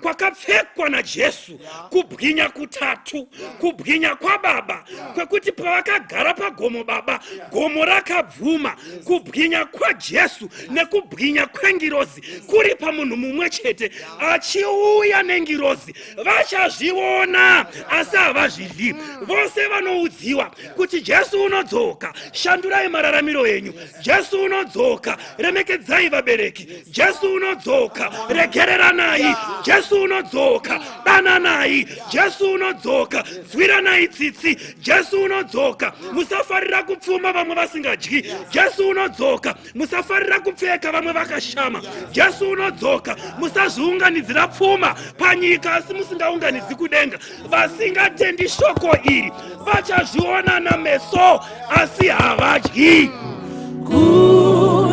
kwakapfekwa naJesu, kubwinya kutatu, kubwinya kwaBaba, kwekuti pavakagara pagomo Baba gomo rakabvuma, kubwinya kwaJesu nekubwinya kwengirozi kuri pamunhu mumwe chete achiuya nengirozi. Vachazviona asi havazvidyi. Vose vanoudziwa kuti Jesu unodzoka, shandurai mararamiro enyu. Jesu unodzoka, remekedzai vabereki. Jesu unodzoka, regereranai. Jesu unodzoka, dananai. Jesu unodzoka, zwiranai tsitsi. Jesu unodzoka, musafarira kupfuma vamwe vasingadyi. Jesu unodzoka, musafarira kupfeka vamwe vakashama. Jesu unodzoka, musazviunganidzira pfuma panyika asi musingaunganidzi kudenga. Vasingatendi shoko iri vachazviona nameso asi havadyi.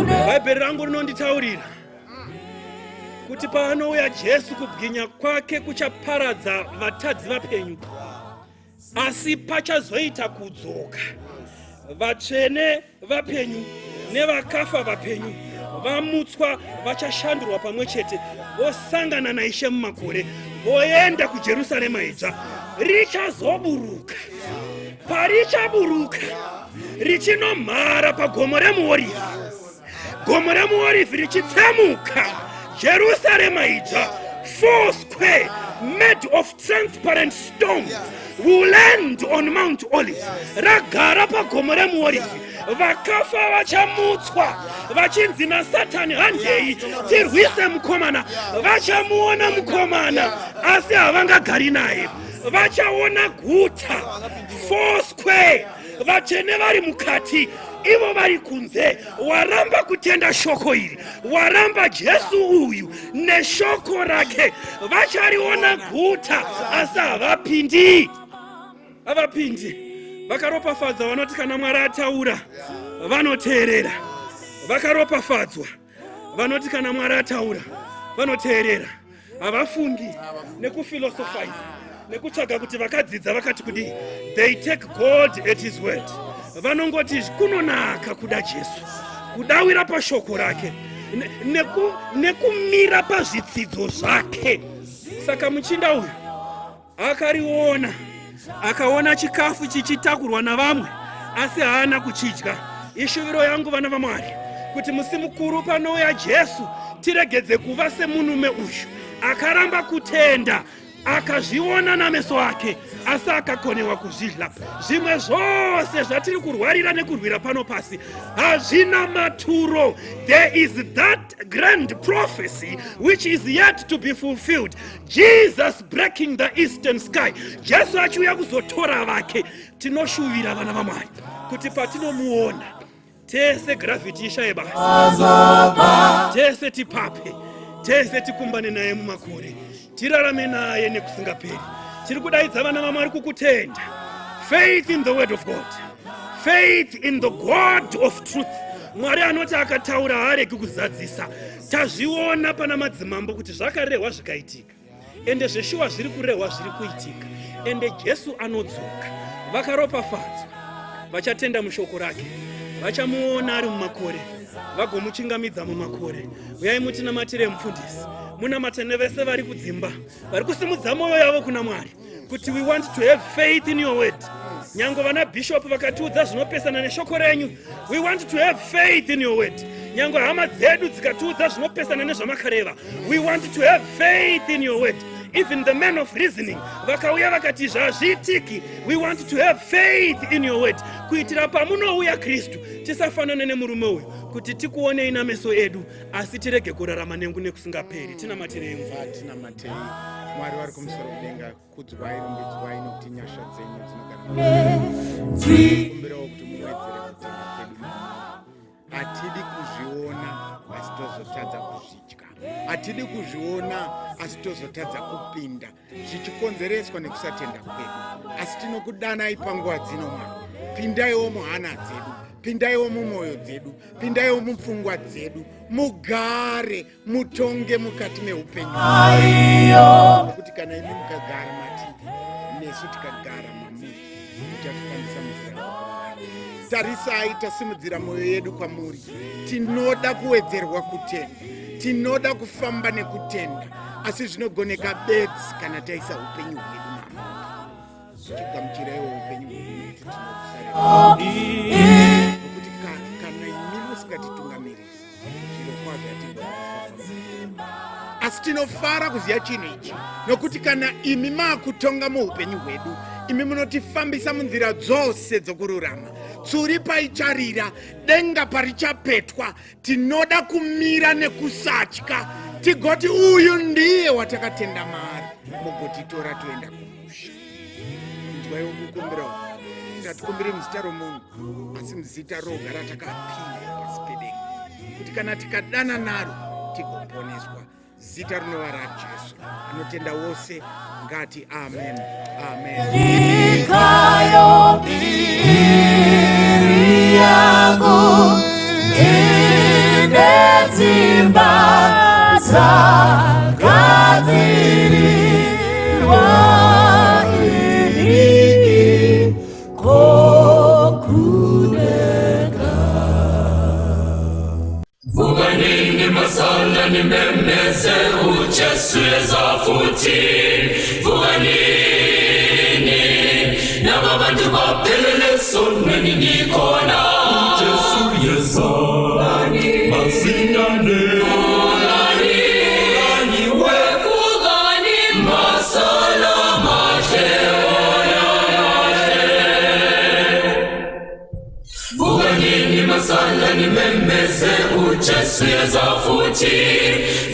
Bhaibheri rangu rinonditaurira kuti paanouya Jesu kubwinya kwake kuchaparadza vatadzi vapenyu, asi pachazoita kudzoka. Vatsvene vapenyu nevakafa vapenyu vamutswa vachashandurwa pamwe chete, vosangana naIshe mumakore, voenda kuJerusarema idzva. Richazoburuka, parichaburuka richinomhara pagomo remuorivhi, gomo remuorivhi richitsemuka. Jerusalema idzva, four square made of transparent stones, will land on Mount Olives. Ragara pagomo remuorivhi, vakafa vachamutswa vachinzi naSatani, handei tirwise mukomana. Vachamuona mukomana asi havangagari naye. Vachaona guta four square, vatsvene vari mukati, ivo vari kunze. Waramba kutenda shoko iri, waramba Jesu uyu neshoko rake, vachariona guta asi havapindi. Havapindi. Vakaropafadzwa vanoti kana Mwari ataura vanoteerera. Vakaropafadzwa vanoti kana Mwari ataura vanoteerera. Havafungi nekufilosofaiza nekutsvaga kuti vakadzidza vakati kudii. They take God at his word. Vanongoti kunonaka kuda Jesu, kudawira pashoko rake, nekumira pazvidzidzo zvake. Saka muchinda uyu akariona, akaona chikafu chichitakurwa navamwe asi haana kuchidya. Ishuviro yangu vana vaMwari kuti musi mukuru panouya Jesu tiregedze kuva semunhume uyu akaramba kutenda, akazviona nameso ake asi akakonewa kuzvidya. Zvimwe zvose zvatiri kurwarira nekurwira pano pasi hazvina maturo. There is that grand prophecy which is yet to be fulfilled. Jesus breaking the eastern sky. Jesu achiuya kuzotora vake. Tinoshuvira vana vaMwari kuti patinomuona tese gravity ishaye basa, tese tipape, tese tikumbane naye mumakore, tirarame naye nekusingaperi. Tiri kudaidza vana vaMwari kukutenda. Faith in the word of God, faith in the God of truth. Mwari anoti akataura haregi kuzadzisa. Tazviona pana madzimambo kuti zvakarehwa zvikaitika, ende zveshuwa zviri kurehwa zviri kuitika, ende Jesu anodzoka. Vakaropafadzwa vachatenda mushoko rake, vachamuona ari mumakore, vagomuchingamidza mumakore. Uyai mutinamatire mufundisi, munamata nevese vari kudzimba, vari kusimudza mwoyo yavo kuna Mwari kuti we want to have faith in your word. Nyango vana bishop vakatiudza zvinopesana neshoko renyu, we want to have faith in your word. Nyango hama dzedu dzikatiudza zvinopesana nezvamakareva, we want to have faith in your word. Even the men of reasoning vakauya vakati zvazviitiki, we want to have faith in your word. Kuitira pamunouya Kristu tisafanane nemurume uyu, kuti tikuonei nameso edu asi tirege kurarama nengu nekusingaperi. Tinamatirei mvura, tinamatei. Mwari vari kumusoro kudenga, kudzwai, rumbidzwai nokuti nyasha dzenyu dzinogara. kumbirawo kuti muwedzere kutenda kwedu mama. Hatidi kuzviona asi tozotadza kuzvidya, hatidi kuzviona asi tozotadza kupinda, zvichikonzereswa nekusatenda kwedu. Asi tinokudanai panguva dzino Mwari, pindaiwo muhana dzedu, pindaiwo mumwoyo dzedu, pindaiwo mupfungwa dzedu, mugare mutonge mukati meupenyu, nekuti kana imi mukagara matiri, nesu tikagara mamuri, muchatifambisa munzira yakanaka. Tarisai tasimudzira mwoyo yedu kwamuri, tinoda kuwedzerwa kutenda, tinoda kufamba nekutenda, asi zvinogoneka bedzi kana taisa upenyu hwedu mama. Chigamuchiraiwo upenyu hwedu nekuti tinokusarira, nekuti kana imi musikatitungamiriri, zviro kwazvo hatigona kufamba. Asi tinofara kuziva chinhu ichi, nokuti kana imi maakutonga muupenyu hwedu, imi munotifambisa munzira dzose dzokururama. Tsuri paicharira, denga parichapetwa, tinoda kumira nekusatya, tigoti uyu ndiye watakatenda maari, mugotitora toenda kumusha. Inzwaiwo kukumbira, tatikumbiri muzita romunhu, asi muzita roga ratakapira pasi pedenga, kuti kana tikadana naro tigoponeswa. Zita rinova raJesu, anotenda wose ngati amen, amen. Ikayo biri yangu inetimba zakadiriwa ini kokudeka. Vuganini masala ni memeze uchesweza futi. Vuganini na babantu bapelele sonweni nikona. Jesu yeza masingane. Vugani we vugani masala mashe. Vuganini masala ni memeze uchesweza futi.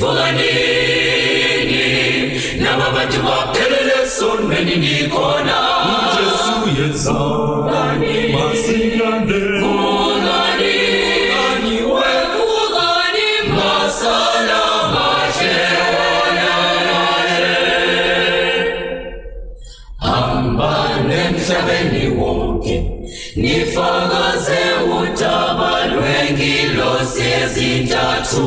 Vuganini na babantu bapelele sonweni nikona. Jesu yeza masingane. Vugani we vugani masala mashe. Ambane mshabeni wonke nifakaze utaba lwengilosi ezithathu.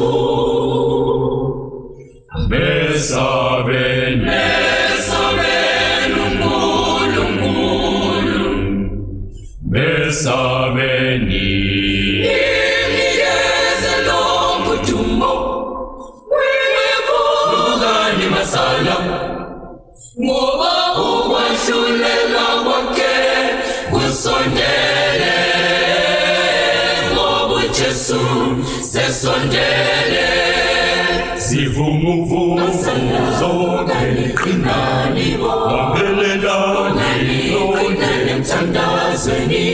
Besabeni uNkulunkulu, besabeni inikeze lomdumo. Vugani masala ngoba ukwahlulela kwakhe kusondele, ngoba uJesu sesondele. Sivumuvumu zonke qinani wabelelani qinani mthandazweni,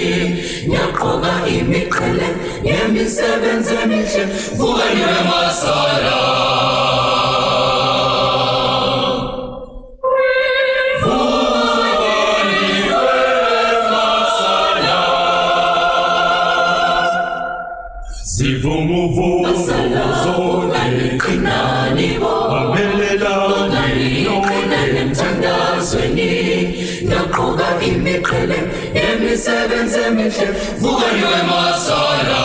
nyaqoka imiqhele yemisebenzi emihle. Vugani masala, sivumuvumu zonke qinani wabelelani qinani mthandazweni, nyaqoka imiqhele yemisebenzi emihle. Vugani masala,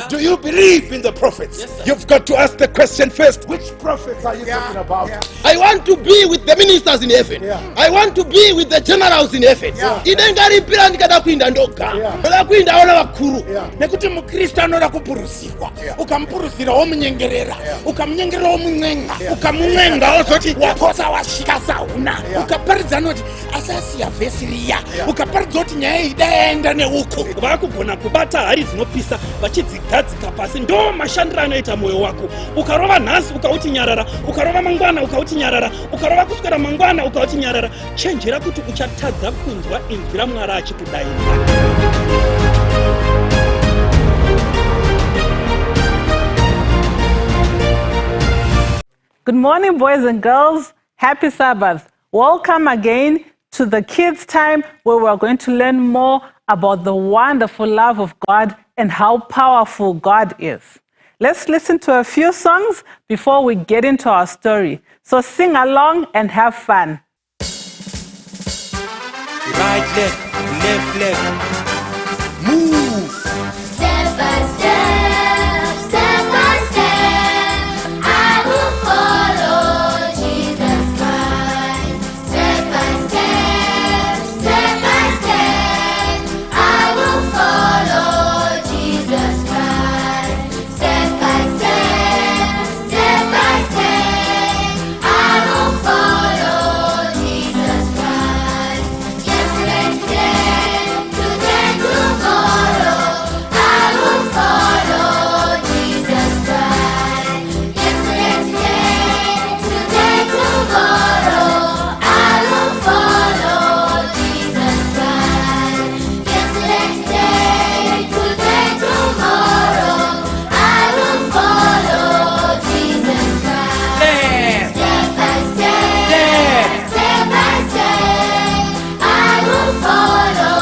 Do you believe in the prophets? Yes, you've got to ask the question first, which prophets are you talking about? I want to be with the ministers in heaven. I want to be with the generals in heaven. Idengaripira ndikada kuinda ndoga. Ndoda kuinda ona vakuru. Nekuti mukristo anoda kupurusirwa. Ukampurusira womunyengerera. Ukamnyengerera womunyenga. Ukamunyenga ozoti waposa wasvika sauna. Ukaparidza noti asasiya vhesi riya. Ukaparidza kuti nyaya idaenda neuku. Vakugona kubata hari dzinopisa vachidzigadzika pasi. Ndo mashandiro anoita mwoyo wako. Ukarova nhasi ukauti nyarara, ukarova mangwana ukauti nyarara, ukarova kuswera mangwana ukauti nyarara. Chenjera kuti uchatadza kunzwa inzwi raMwari achikudaidza. Good morning, boys and girls. Happy Sabbath. Welcome again to the kids' time where we're going to learn more about the wonderful love of God and how powerful God is. Let's listen to a few songs before we get into our story. So sing along and have fun. Right leg, left leg. Move. Step by step, step by step, I will follow Jesus Christ. Step by step, step by step, I will follow Jesus Christ. Step by step, step by step, I will follow Jesus Christ. Yesterday, today, tomorrow, I will follow Jesus Christ. Yesterday, today, tomorrow, I will follow Jesus Christ. Yesterday, today, tomorrow, I will follow Jesus Christ. Step by step, step by step, I will follow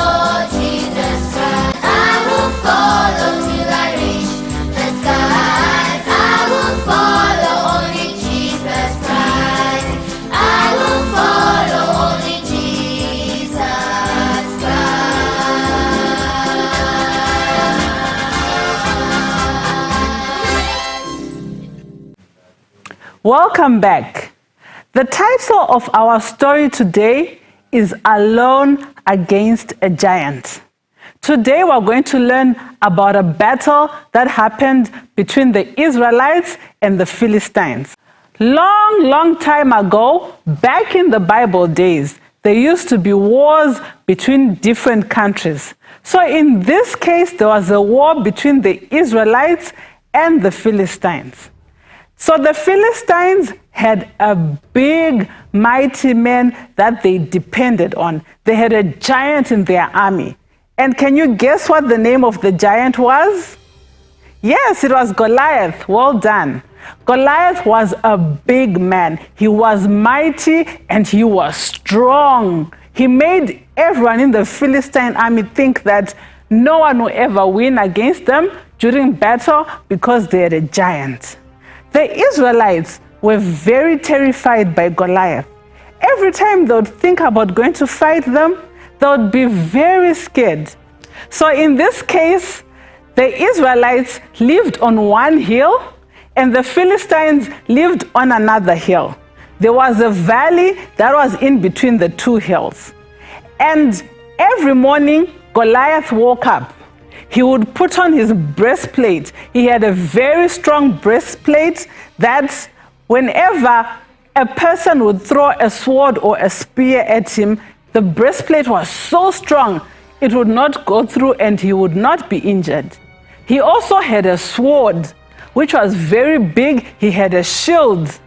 Jesus Christ. I will follow till I reach the skies. I will follow only Jesus Christ. I will follow only Jesus Christ. Welcome back. The title of our story today is Alone Against a Giant. Today we're going to learn about a battle that happened between the Israelites and the Philistines. Long time ago, back in the Bible days, there used to be wars between different countries. So in this case, there was a war between the Israelites and the Philistines. So the Philistines had a big, mighty man that they depended on. They had a giant in their army. And can you guess what the name of the giant was? Yes, it was Goliath. Well done. Goliath was a big man. He was mighty and he was strong. He made everyone in the Philistine army think that no one would ever win against them during battle because they had a giant. The Israelites were very terrified by Goliath. Every time they would think about going to fight them, they would be very scared. So in this case, the Israelites lived on one hill and the Philistines lived on another hill. There was a valley that was in between the two hills. And every morning, Goliath woke up. He would put on his breastplate. He had a very strong breastplate that whenever a person would throw a sword or a spear at him, the breastplate was so strong, it would not go through and he would not be injured. He also had a sword, which was very big. He had a shield.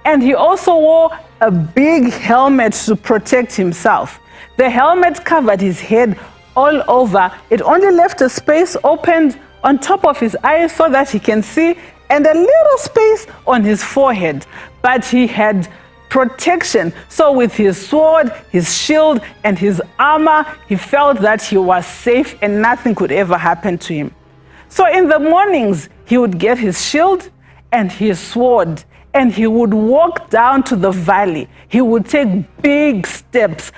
And he also wore a big helmet to protect himself. The helmet covered his head all over. It only left a space opened on top of his eyes so that he can see, and a little space on his forehead. But he had protection. So with his sword, his shield, and his armor, he felt that he was safe and nothing could ever happen to him. So in the mornings, he would get his shield and his sword, and he would walk down to the valley. He would take big steps,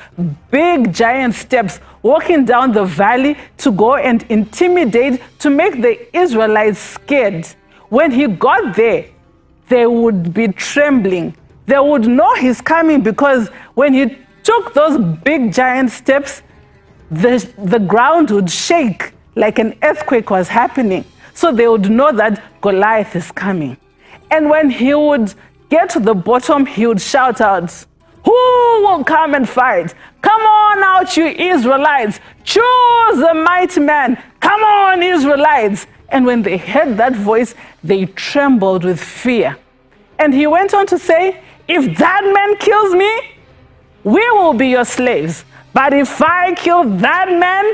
big giant steps, walking down the valley to go and intimidate, to make the Israelites scared. When he got there, they would be trembling. They would know he's coming because when he took those big giant steps, the ground would shake like an earthquake was happening. So they would know that Goliath is coming. And when he would get to the bottom, he would shout out, "Who will come and fight? Come on out, you Israelites. Choose a mighty man. Come on, Israelites." And when they heard that voice, they trembled with fear. And he went on to say, "If that man kills me, we will be your slaves. But if I kill that man,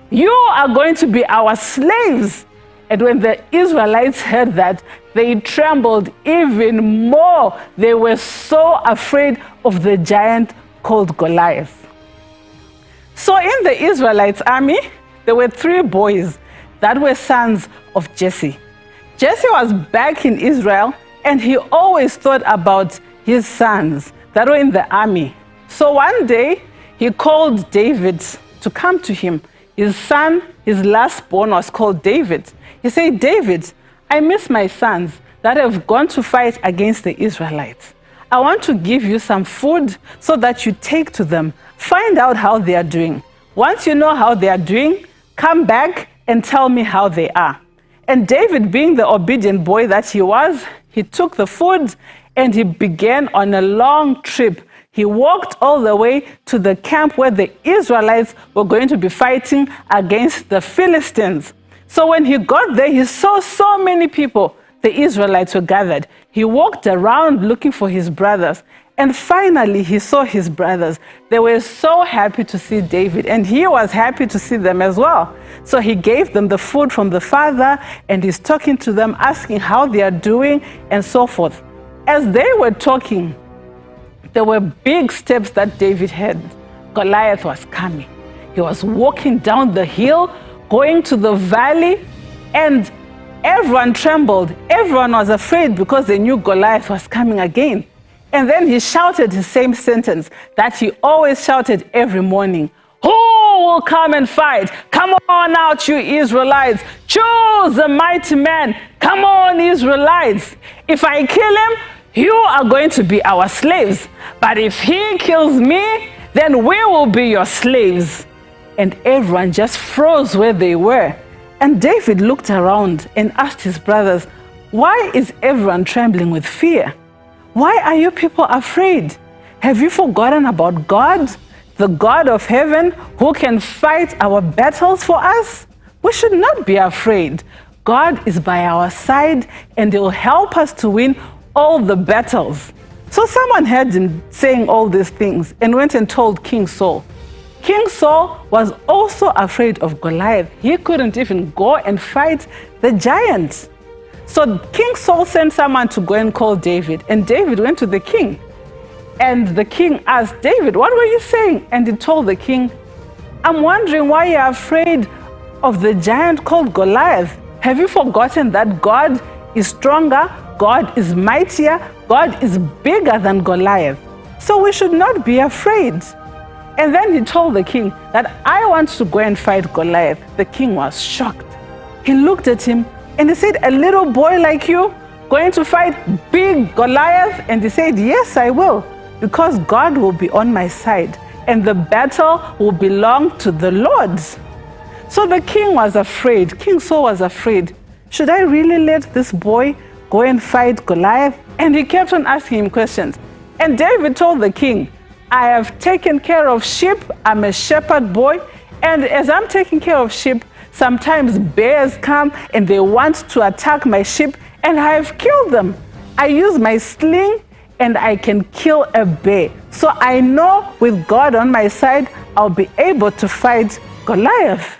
you are going to be our slaves." And when the Israelites heard that, they trembled even more. They were so afraid of the giant called Goliath. So in the Israelites' army, there were 3 boys that were sons of Jesse. Jesse was back in Israel, and he always thought about his sons that were in the army. So one day, he called David to come to him. His son, his last born, was called David. He said, David, I miss my sons that have gone to fight against the Israelites. I want to give you some food so that you take to them. Find out how they are doing. Once you know how they are doing, come back and tell me how they are. And David, being the obedient boy that he was, he took the food and he began on a long trip. He walked all the way to the camp where the Israelites were going to be fighting against the Philistines. So when he got there, he saw so many people. The Israelites were gathered. He walked around looking for his brothers. And finally, he saw his brothers. They were so happy to see David, and he was happy to see them as well. So he gave them the food from the father, and he's talking to them, asking how they are doing, and so forth. As they were talking, there were big steps that David had. Goliath was coming. He was walking down the hill, going to the valley, and everyone trembled. Everyone was afraid because they knew Goliath was coming again. And then he shouted the same sentence that he always shouted every morning. Who will come and fight? Come on out, you Israelites. Choose a mighty man. Come on, Israelites. If I kill him, you are going to be our slaves. But if he kills me, then we will be your slaves. And everyone just froze where they were. And David looked around and asked his brothers, why is everyone trembling with fear? Why are you people afraid? Have you forgotten about God, the God of heaven, who can fight our battles for us? We should not be afraid. God is by our side, and He will help us to win all the battles. So someone heard him saying all these things and went and told King Saul. King Saul was also afraid of Goliath. He couldn't even go and fight the giant. So King Saul sent someone to go and call David, and David went to the king. And the king asked David, what were you saying? And he told the king, I'm wondering why you're afraid of the giant called Goliath. Have you forgotten that God is stronger, God is mightier, God is bigger than Goliath? So we should not be afraid. And then he told the king that I want to go and fight Goliath. The king was shocked. He looked at him and he said, a little boy like you going to fight big Goliath? And he said, yes, I will, because God will be on my side and the battle will belong to the Lord. So the king was afraid. King Saul was afraid. Should I really let this boy go and fight Goliath? And he kept on asking him questions. And David told the king, I have taken care of sheep. I'm a shepherd boy. And as I'm taking care of sheep, sometimes bears come and they want to attack my sheep, and I have killed them. I use my sling and I can kill a bear. So I know with God on my side, I'll be able to fight Goliath.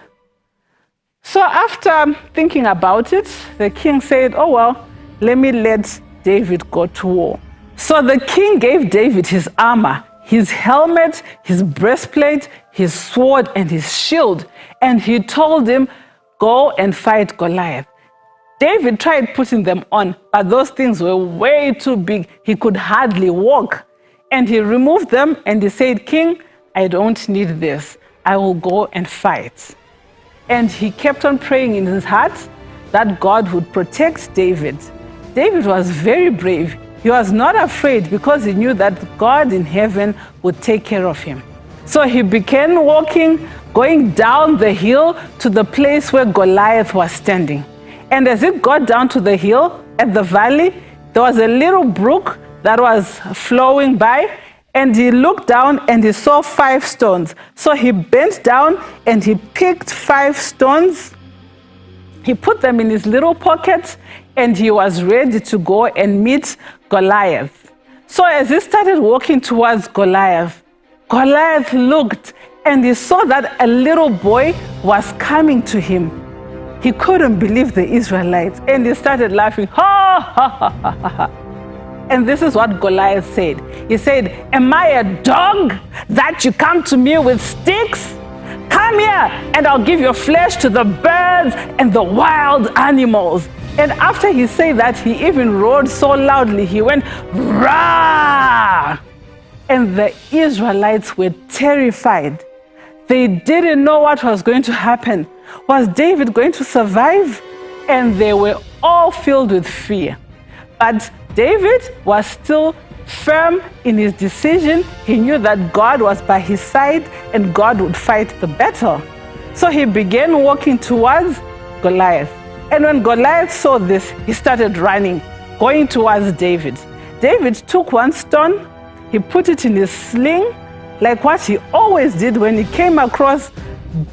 So after thinking about it, the king said, oh well, let me let David go to war. So the king gave David his armor, his helmet, his breastplate, his sword, and his shield. And he told him, go and fight Goliath. David tried putting them on, but those things were way too big. He could hardly walk. And he removed them and he said, King, I don't need this. I will go and fight. And he kept on praying in his heart that God would protect David. David was very brave. He was not afraid because he knew that God in heaven would take care of him. So he began walking, going down the hill to the place where Goliath was standing. And as it got down to the hill at the valley, there was a little brook that was flowing by, and he looked down and he saw 5 stones. So he bent down and he picked 5 stones. He put them in his little pocket, and he was ready to go and meet Goliath. So as he started walking towards Goliath, Goliath looked and he saw that a little boy was coming to him. he couldn't believe the Israelites, and he started laughing. Ha, ha, ha, ha, ha, ha. And this is what Goliath said. He said, am I a dog that you come to me with sticks? Come here and I'll give your flesh to the birds and the wild animals. And after he said that, he even roared so loudly, he went, rah! And the Israelites were terrified. They didn't know what was going to happen. Was David going to survive? And they were all filled with fear. But David was still firm in his decision. He knew that God was by his side and God would fight the battle. So he began walking towards Goliath. And when Goliath saw this, he started running, going towards David. David took one stone, he put it in his sling, like what he always did when he came across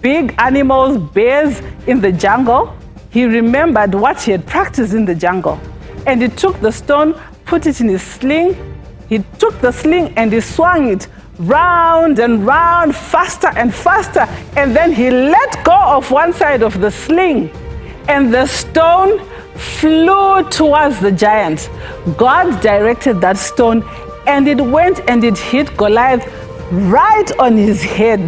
big animals, bears in the jungle. He remembered what he had practiced in the jungle. And he took the stone, put it in his sling. He took the sling and he swung it round and round, faster and faster. And then he let go of one side of the sling, and the stone flew towards the giant. God directed that stone, and it went and it hit Goliath right on his head.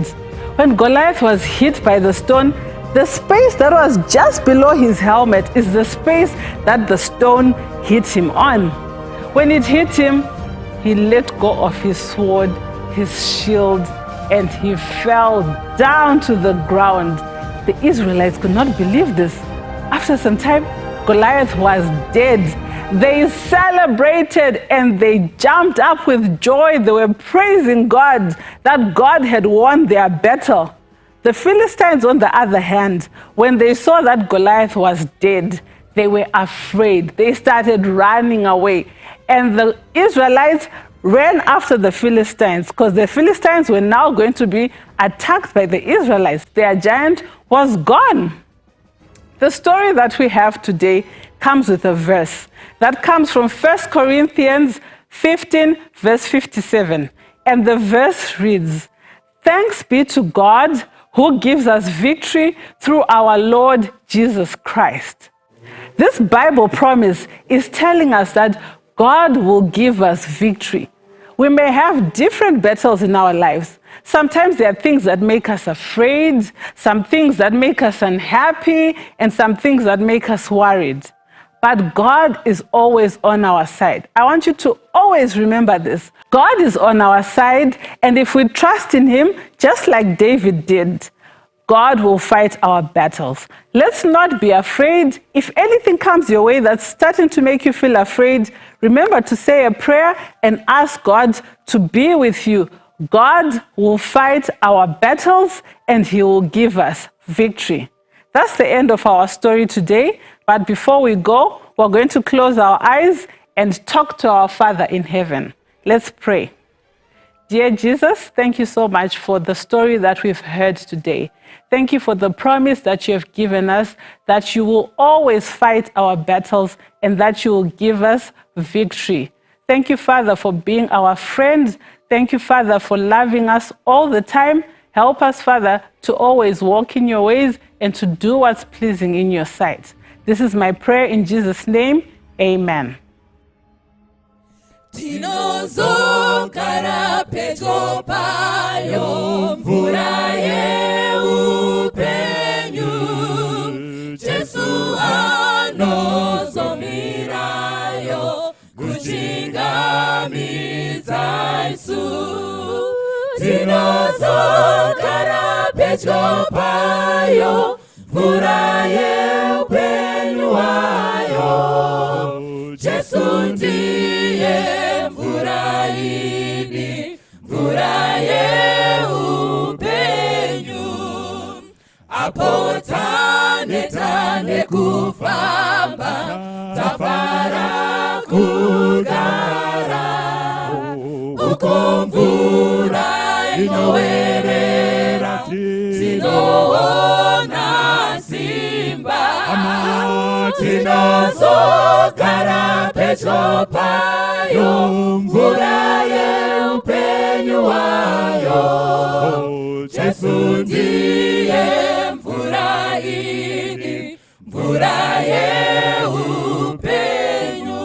When Goliath was hit by the stone, the space that was just below his helmet is the space that the stone hit him on. When it hit him, he let go of his sword, his shield, and he fell down to the ground. The Israelites could not believe this. After some time, Goliath was dead. They celebrated and they jumped up with joy. They were praising God that God had won their battle. The Philistines, on the other hand, when they saw that Goliath was dead, they were afraid. They started running away. And the Israelites ran after the Philistines because the Philistines were now going to be attacked by the Israelites. Their giant was gone. The story that we have today comes with a verse that comes from 1 Corinthians 15, verse 57. And the verse reads, "Thanks be to God who gives us victory through our Lord Jesus Christ." This Bible promise is telling us that God will give us victory. We may have different battles in our lives. Sometimes there are things that make us afraid, some things that make us unhappy, and some things that make us worried. But God is always on our side. I want you to always remember this. God is on our side, and if we trust in Him, just like David did, God will fight our battles. Let's not be afraid. If anything comes your way that's starting to make you feel afraid, remember to say a prayer and ask God to be with you. God will fight our battles and He will give us victory. That's the end of our story today. But before we go, we're going to close our eyes and talk to our Father in heaven. Let's pray. Dear Jesus, thank you so much for the story that we've heard today. Thank you for the promise that you have given us, that you will always fight our battles and that you will give us victory. Thank you, Father, for being our friend. Thank you, Father, for loving us all the time. Help us, Father, to always walk in your ways and to do what's pleasing in your sight. This is my prayer in Jesus' name. Amen. Tinozogara pedyo payo mvura yeupenyu Jesu anozomirayo kuchingamidza isu Tinozogara pedyo payo mvura yeupenyu wayo Jesu ndiye mvura ini, mvura yeupenyu. Apo tane kufamba, tafara kugara. Uko mvura inowerera, tinoona simba. Tinozogara pedyo payo, mvura yeupenyu wayo. Jesu ndiye mvura ini, mvura yeupenyu,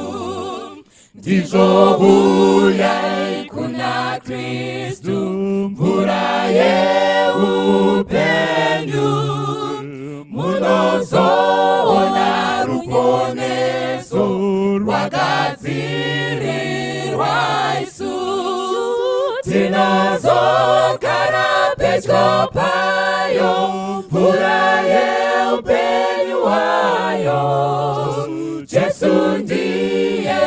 ndizvo uyai kuna Kristu, mvura yeupenyu, munozoona ruponeso rwagadzirirwa isu, tinozogara pedyo payo, mvura yeupenyu wayo. Jesu ndiye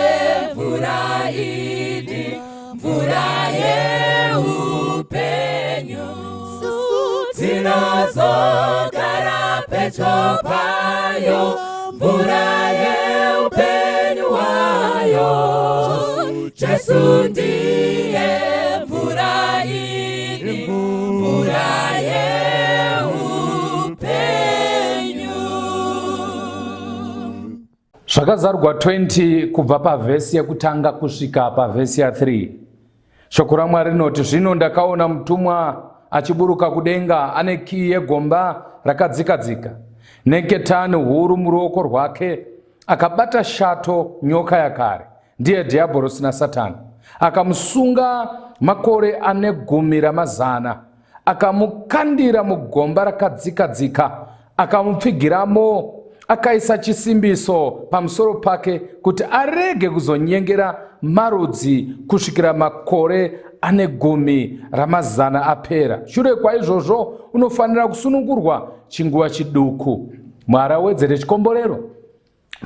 mvura idi, mvura yeupenyu, tinozogara pedyo payo, mvura yeupenyu wayo. Jesu ndiye mvura idi, mvura yeupenyu. Zvakazarurwa 20 kubva pavhesi yekutanga kusvika pavhesi ya3. Shoko raMwari rinoti, zvino ndakaona mutumwa achiburuka kudenga, ane kiyi yegomba rakadzikadzika, neketani huru muruoko rwake. Akabata shato, nyoka yakare, ndiye dhiabhorosi naSatani. Akamusunga makore ane 10 akamukandira mugomba rakadzikadzika, akamupfigiramo, akaisa chisimbiso pamusoro pake kuti arege kuzonyengera marudzi kusvikira makore ane 10 apera. Shure kwaizvozvo unofanira kusunungurwa chinguva chiduku. Mwari awedzere chikomborero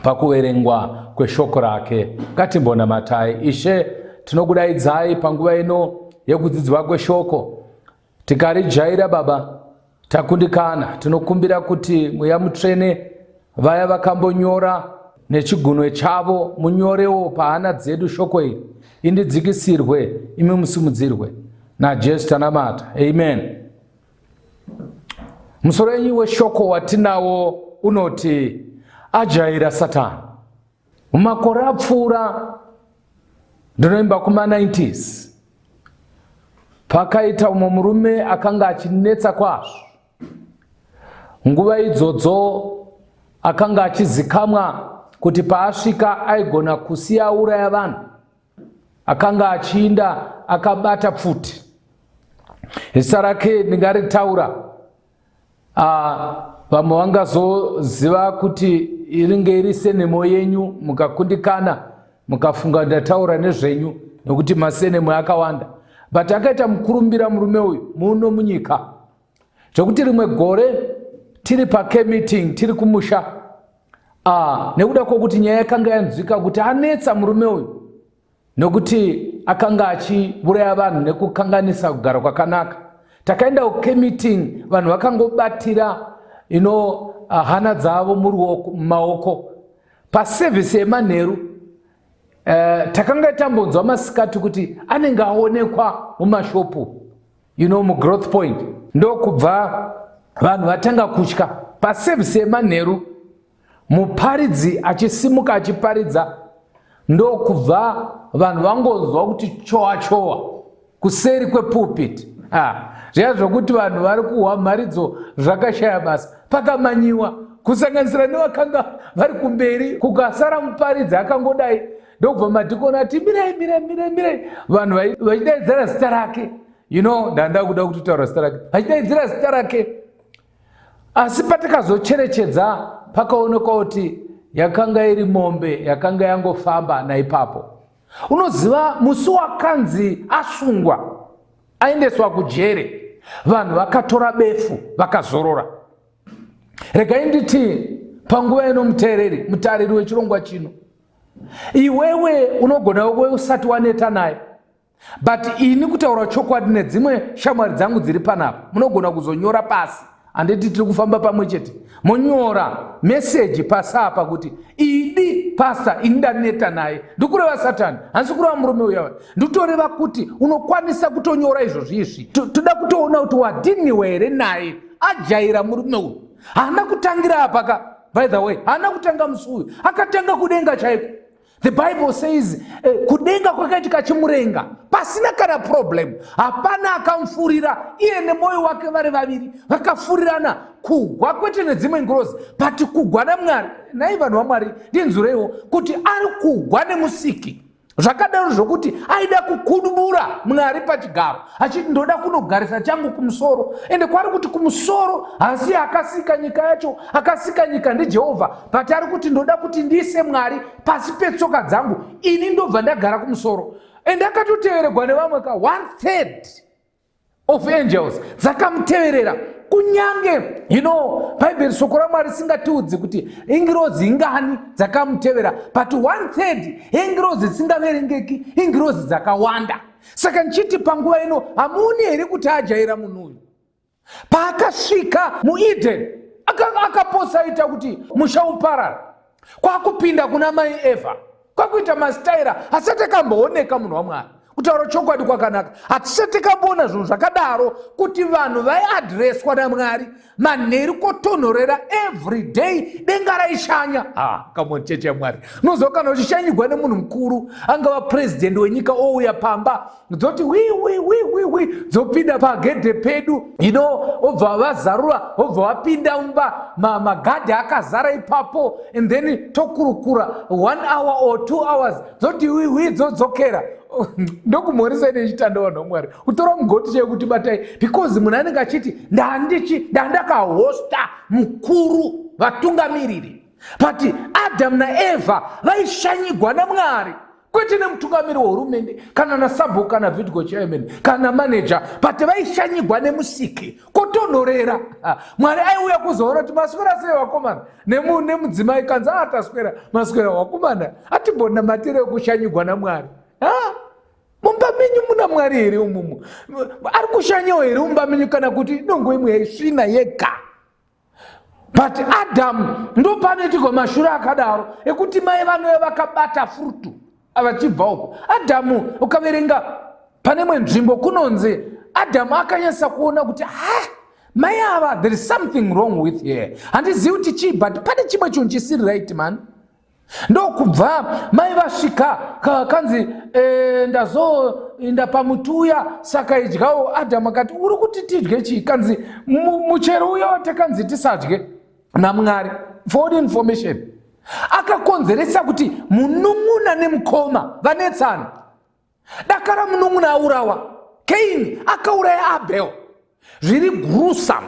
pakuverengwa kweshoko rake. Ngatimbonamatai. Ishe, tinokudaidzai panguva ino yekudzidzwa kweshoko. Tikarijaira Baba, takundikana. Tinokumbira kuti Mweya Mutsvene, vaya vakambonyora nechigunwe chavo, munyorewo pahana dzedu shoko iri, indidzikisirwe, imi musimudzirwe. NaJesu tanamata. Amen. Musoro wenyu weshoko watinawo unoti ajaira Satani. Mumakore apfuura, ndinoimba kuma90s, pakaita umwe murume akanga achinetsa kwazvo. Nguva idzodzo akanga achizikamwa kuti paasvika aigona kusiya uraya vanhu. Akanga achiinda akabata pfuti. Zita rake ndingaritaura, vamwe vangazoziva kuti iringe iri senemo yenyu, mukakundikana mukafunga ndataura nezvenyu nokuti masenemo akawanda. But akaita mukurumbira murume uyu muno munyika, zvokuti rimwe gore tiri pakemeeting, tiri kumusha, nekuda kwokuti nyaya yakanga yanzwika kuti anetsa murume uyu nokuti akanga achiuraya vanhu nekukanganisa kugara kwakanaka. Takaenda kukemeeting, vanhu vakangobatira hana dzavo mumaoko. Pasevhisi yemanheru takanga tambonzwa masikati kuti anenge aonekwa mumashopu, mugrowth point. Ndokubva vanhu vatanga kutya. Pasevhisi yemanheru, muparidzi achisimuka achiparidza, ndokubva vanhu vangonzwa kuti chowa chowa kuseri kwepulpit. Zviya zvokuti vanhu vari kuhwa mharidzo zvakashaya basa, pakamanyiwa kusanganisira nevakanga vari kumberi. Kukasara muparidzi akangodai, ndokubva madhikoni ati mirai. Vanhu vachidaidzira zita rake. Ndanda kuda kutaura zita rake. Vachidaidzira zita rake. Asi patakazocherechedza pakaonekwa kuti yakanga iri mombe yakanga yangofamba naipapo. Unoziva, musi wakanzi asungwa aendeswa kujere, vanhu vakatora befu vakazorora. Regai nditi panguva ino mutariri wechirongwa chino, iwewe unogona kuve usati waneta naye, but ini kutaura chokwadi nedzimwe shamwari dzangu dziri panapa, munogona kuzonyora pasi. Anditi tiri kufamba pamwe chete, monyora meseji pasi apa kuti idi pasta ini ndaneta naye. Ndikureva Satani, hansi kureva murume uya. Nditoreva kuti unokwanisa kutonyora izvozvi izvi. Toda kutoona kuti wadhiniwe here naye ajaira murume uyu. Haana kutangira apaka, by the way, haana kutanga musi uyu, akatanga kudenga chaiko. The Bible says kudenga kwakaitika chimurenga pasina kana problem, hapana akamfurira iye nemoyo wake vari vaviri vakafurirana kugwa kwete nedzimwe ngorozi, but kugwa naMwari. Nai vanhu vaMwari ndinzureiwo kuti ari kugwa nemusiki zvakadaro zvokuti aida kukudubura Mwari pachigaro achiti ndoda kunogarisa changu kumusoro, ende kwari kuti kumusoro hasi akasika nyika yacho, akasika nyika ndiJehovha, but ari kuti ndoda kuti ndiise Mwari pasi petsoka dzangu, ini ndobva ndagara kumusoro. Ende akatoteveregwa nevamwe ka 1/3 of angels dzakamuteverera. Kunyange Bible soko raMwari singatiudzi kuti ingirozi ingani dzakamutevera, but 1/3 ingirozi dzisingaverengeki, ingirozi dzakawanda. Saka nchiti panguva ino hamuoni here kuti ajaira munhu uyu? Paakasvika muEden akaposa aita kuti musha uparara, kwakupinda kuna mai Eva, kwakuita masitaira asati akambooneka munhu waMwari. Kutaura chokwadi kwakanaka, hatisati kamboona zvinhu zvakadaro kuti vanhu vaiadhireswa naMwari, manheru kotonhorera every day, denga raishanya. Come on, cheche yaMwari, unoziva kana uchishanyigwa nemunhu mukuru, angava president wenyika ouya pamba, dzoti dzopinda pagedhe pedu, obva vazarura, obva vapinda mumba, magadhi akazara ipapo, and then tokurukura 1 hour or 2 hours, dzoti dzodzokera. Ndokumhoresa nechitanda vanhu vaMwari, kutora mugoti chekuti batai, because munhu anenge achiti ndandakahosta mukuru vatungamiriri. But Adam naEva vaishanyigwa naMwari, kwete nemutungamiri wehurumende kana nasabho kana video chairman kana manager, but vaishanyigwa nemusiki kotonhorera. Mwari aiuya kuzoona kuti maswera sei vakomana nemudzimai, kanzi ataswera maswera vakomana, atimbona matire ekushanyigwa naMwari. Mumba menyu muna Mwari here umumu? Ari kushanyawo here mumba menyu kana kuti nongo imwe yaisvina yega? But Adam ndo panoitirwa mashure akadaro ekuti mai vanouya vakabata frutu avachibva uko. Adamu ukaverenga pane imwe nzvimbo kunonzi Adamu akanyasa kuona kuti mai ava, there is something wrong with here. Handizivi kuti chii, but pane chimwe chinhu chisiri right man. Ndokubva mai vasvika kanzi ndazoenda pamutuya, saka idyawo. Adamu akati uri kuti tidye chii? Kanzi muchero uya watakanzi tisadye naMwari. For information, akakonzeresa kuti munun'una nemukoma vanetsana. Dakara munun'una aurawa, Cain akauraya Abel. Zviri gruesome.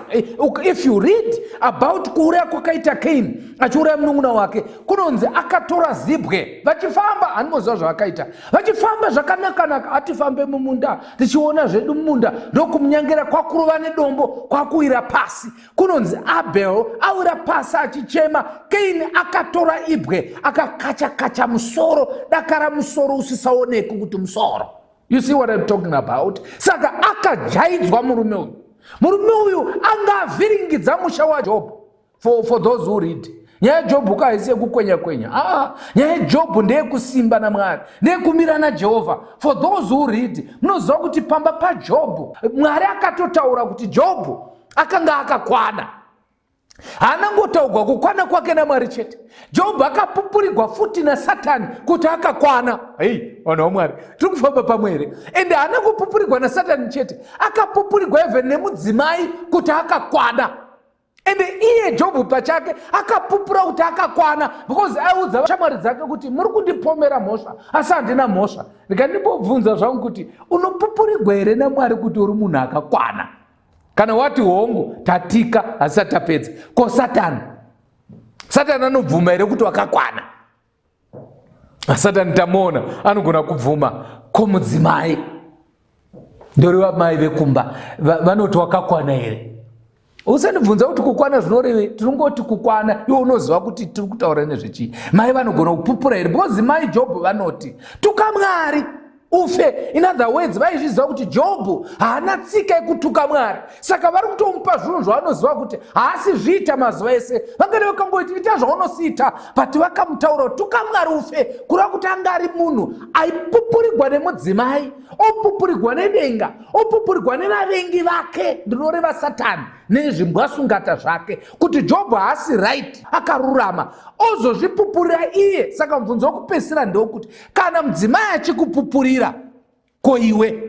If you read about kuuraya kwakaita Cain achiuraya munun'una wake, kunonzi akatora zibwe vachifamba, handimoziva zvavakaita, vachifamba zvakanaka-naka, atifambe mumunda tichiona zvedu mumunda, ndokumunyangera kwakurova nedombo kwakuwira pasi. Kunonzi Abel awira pasi achichema, Cain akatora ibwe akakacha-kacha musoro, dakara musoro usisaoneki kuti musoro. You see what I'm talking about? Saka akajaidzwa murume uyu. Murume uyu anga avhiringidza musha waJob. For those who read, nyaya yaJobhu haisi yekukwenya-kwenya. Nyaya yaJobhu ndeyekusimba naMwari, ndeyekumira naJehovha. For those who read, munoziva kuti pamba paJobhu Mwari akatotaura kuti Jobhu akanga akakwana. Haanangotaurwa kukwana kwake naMwari chete, Jobhu akapupurigwa futi naSatani kuti akakwana. Vanhu vaMwari, tiri kufamba pamwe here? Ende haana kupupurigwa naSatani chete, akapupurigwa even nemudzimai kuti akakwana. Ende iye Jobhu pachake akapupura kuti akakwana, because aiudza shamwari dzake kuti muri kundipomera mhosva asi handina mhosva. Ndikandimbobvunza zvangu kuti unopupurigwa here naMwari kuti uri munhu akakwana? Kana wati hongu tatika hasati tapedza. Ko Satani anobvuma here kuti wakakwana? Satani tamuona anogona kubvuma. Ko mudzimai, ndoriva mai vekumba, vanoti wakakwana here? Usandibvunza kuti kukwana zvinorevei, tinongoti kukwana, iwe unoziva kuti tiri kutaura nezvechii. Mai vanogona kupupura here? Because mai Jobhu vanoti tuka Mwari ufe. In other words, vaizviziva kuti Jobhu haana tsika yekutuka Mwari, saka vari kutomupa zvinhu zvavanoziva kuti haasi zviita mazuva ese. Vangari vakangoiti ita zvaunosiita, but vakamutaura tuka Mwari ufe, kureva kuti anga ari munhu aipupurigwa nemudzimai, opupurigwa nedenga, opupurigwa nevavengi vake, ndinoreva Satani, nezvimbwasungata zvake kuti Jobho haasi right, akarurama, ozozvipupurira iye. Saka mubvunzo wokupedzisira ndewekuti kana mudzimai achikupupurira, ko iwe?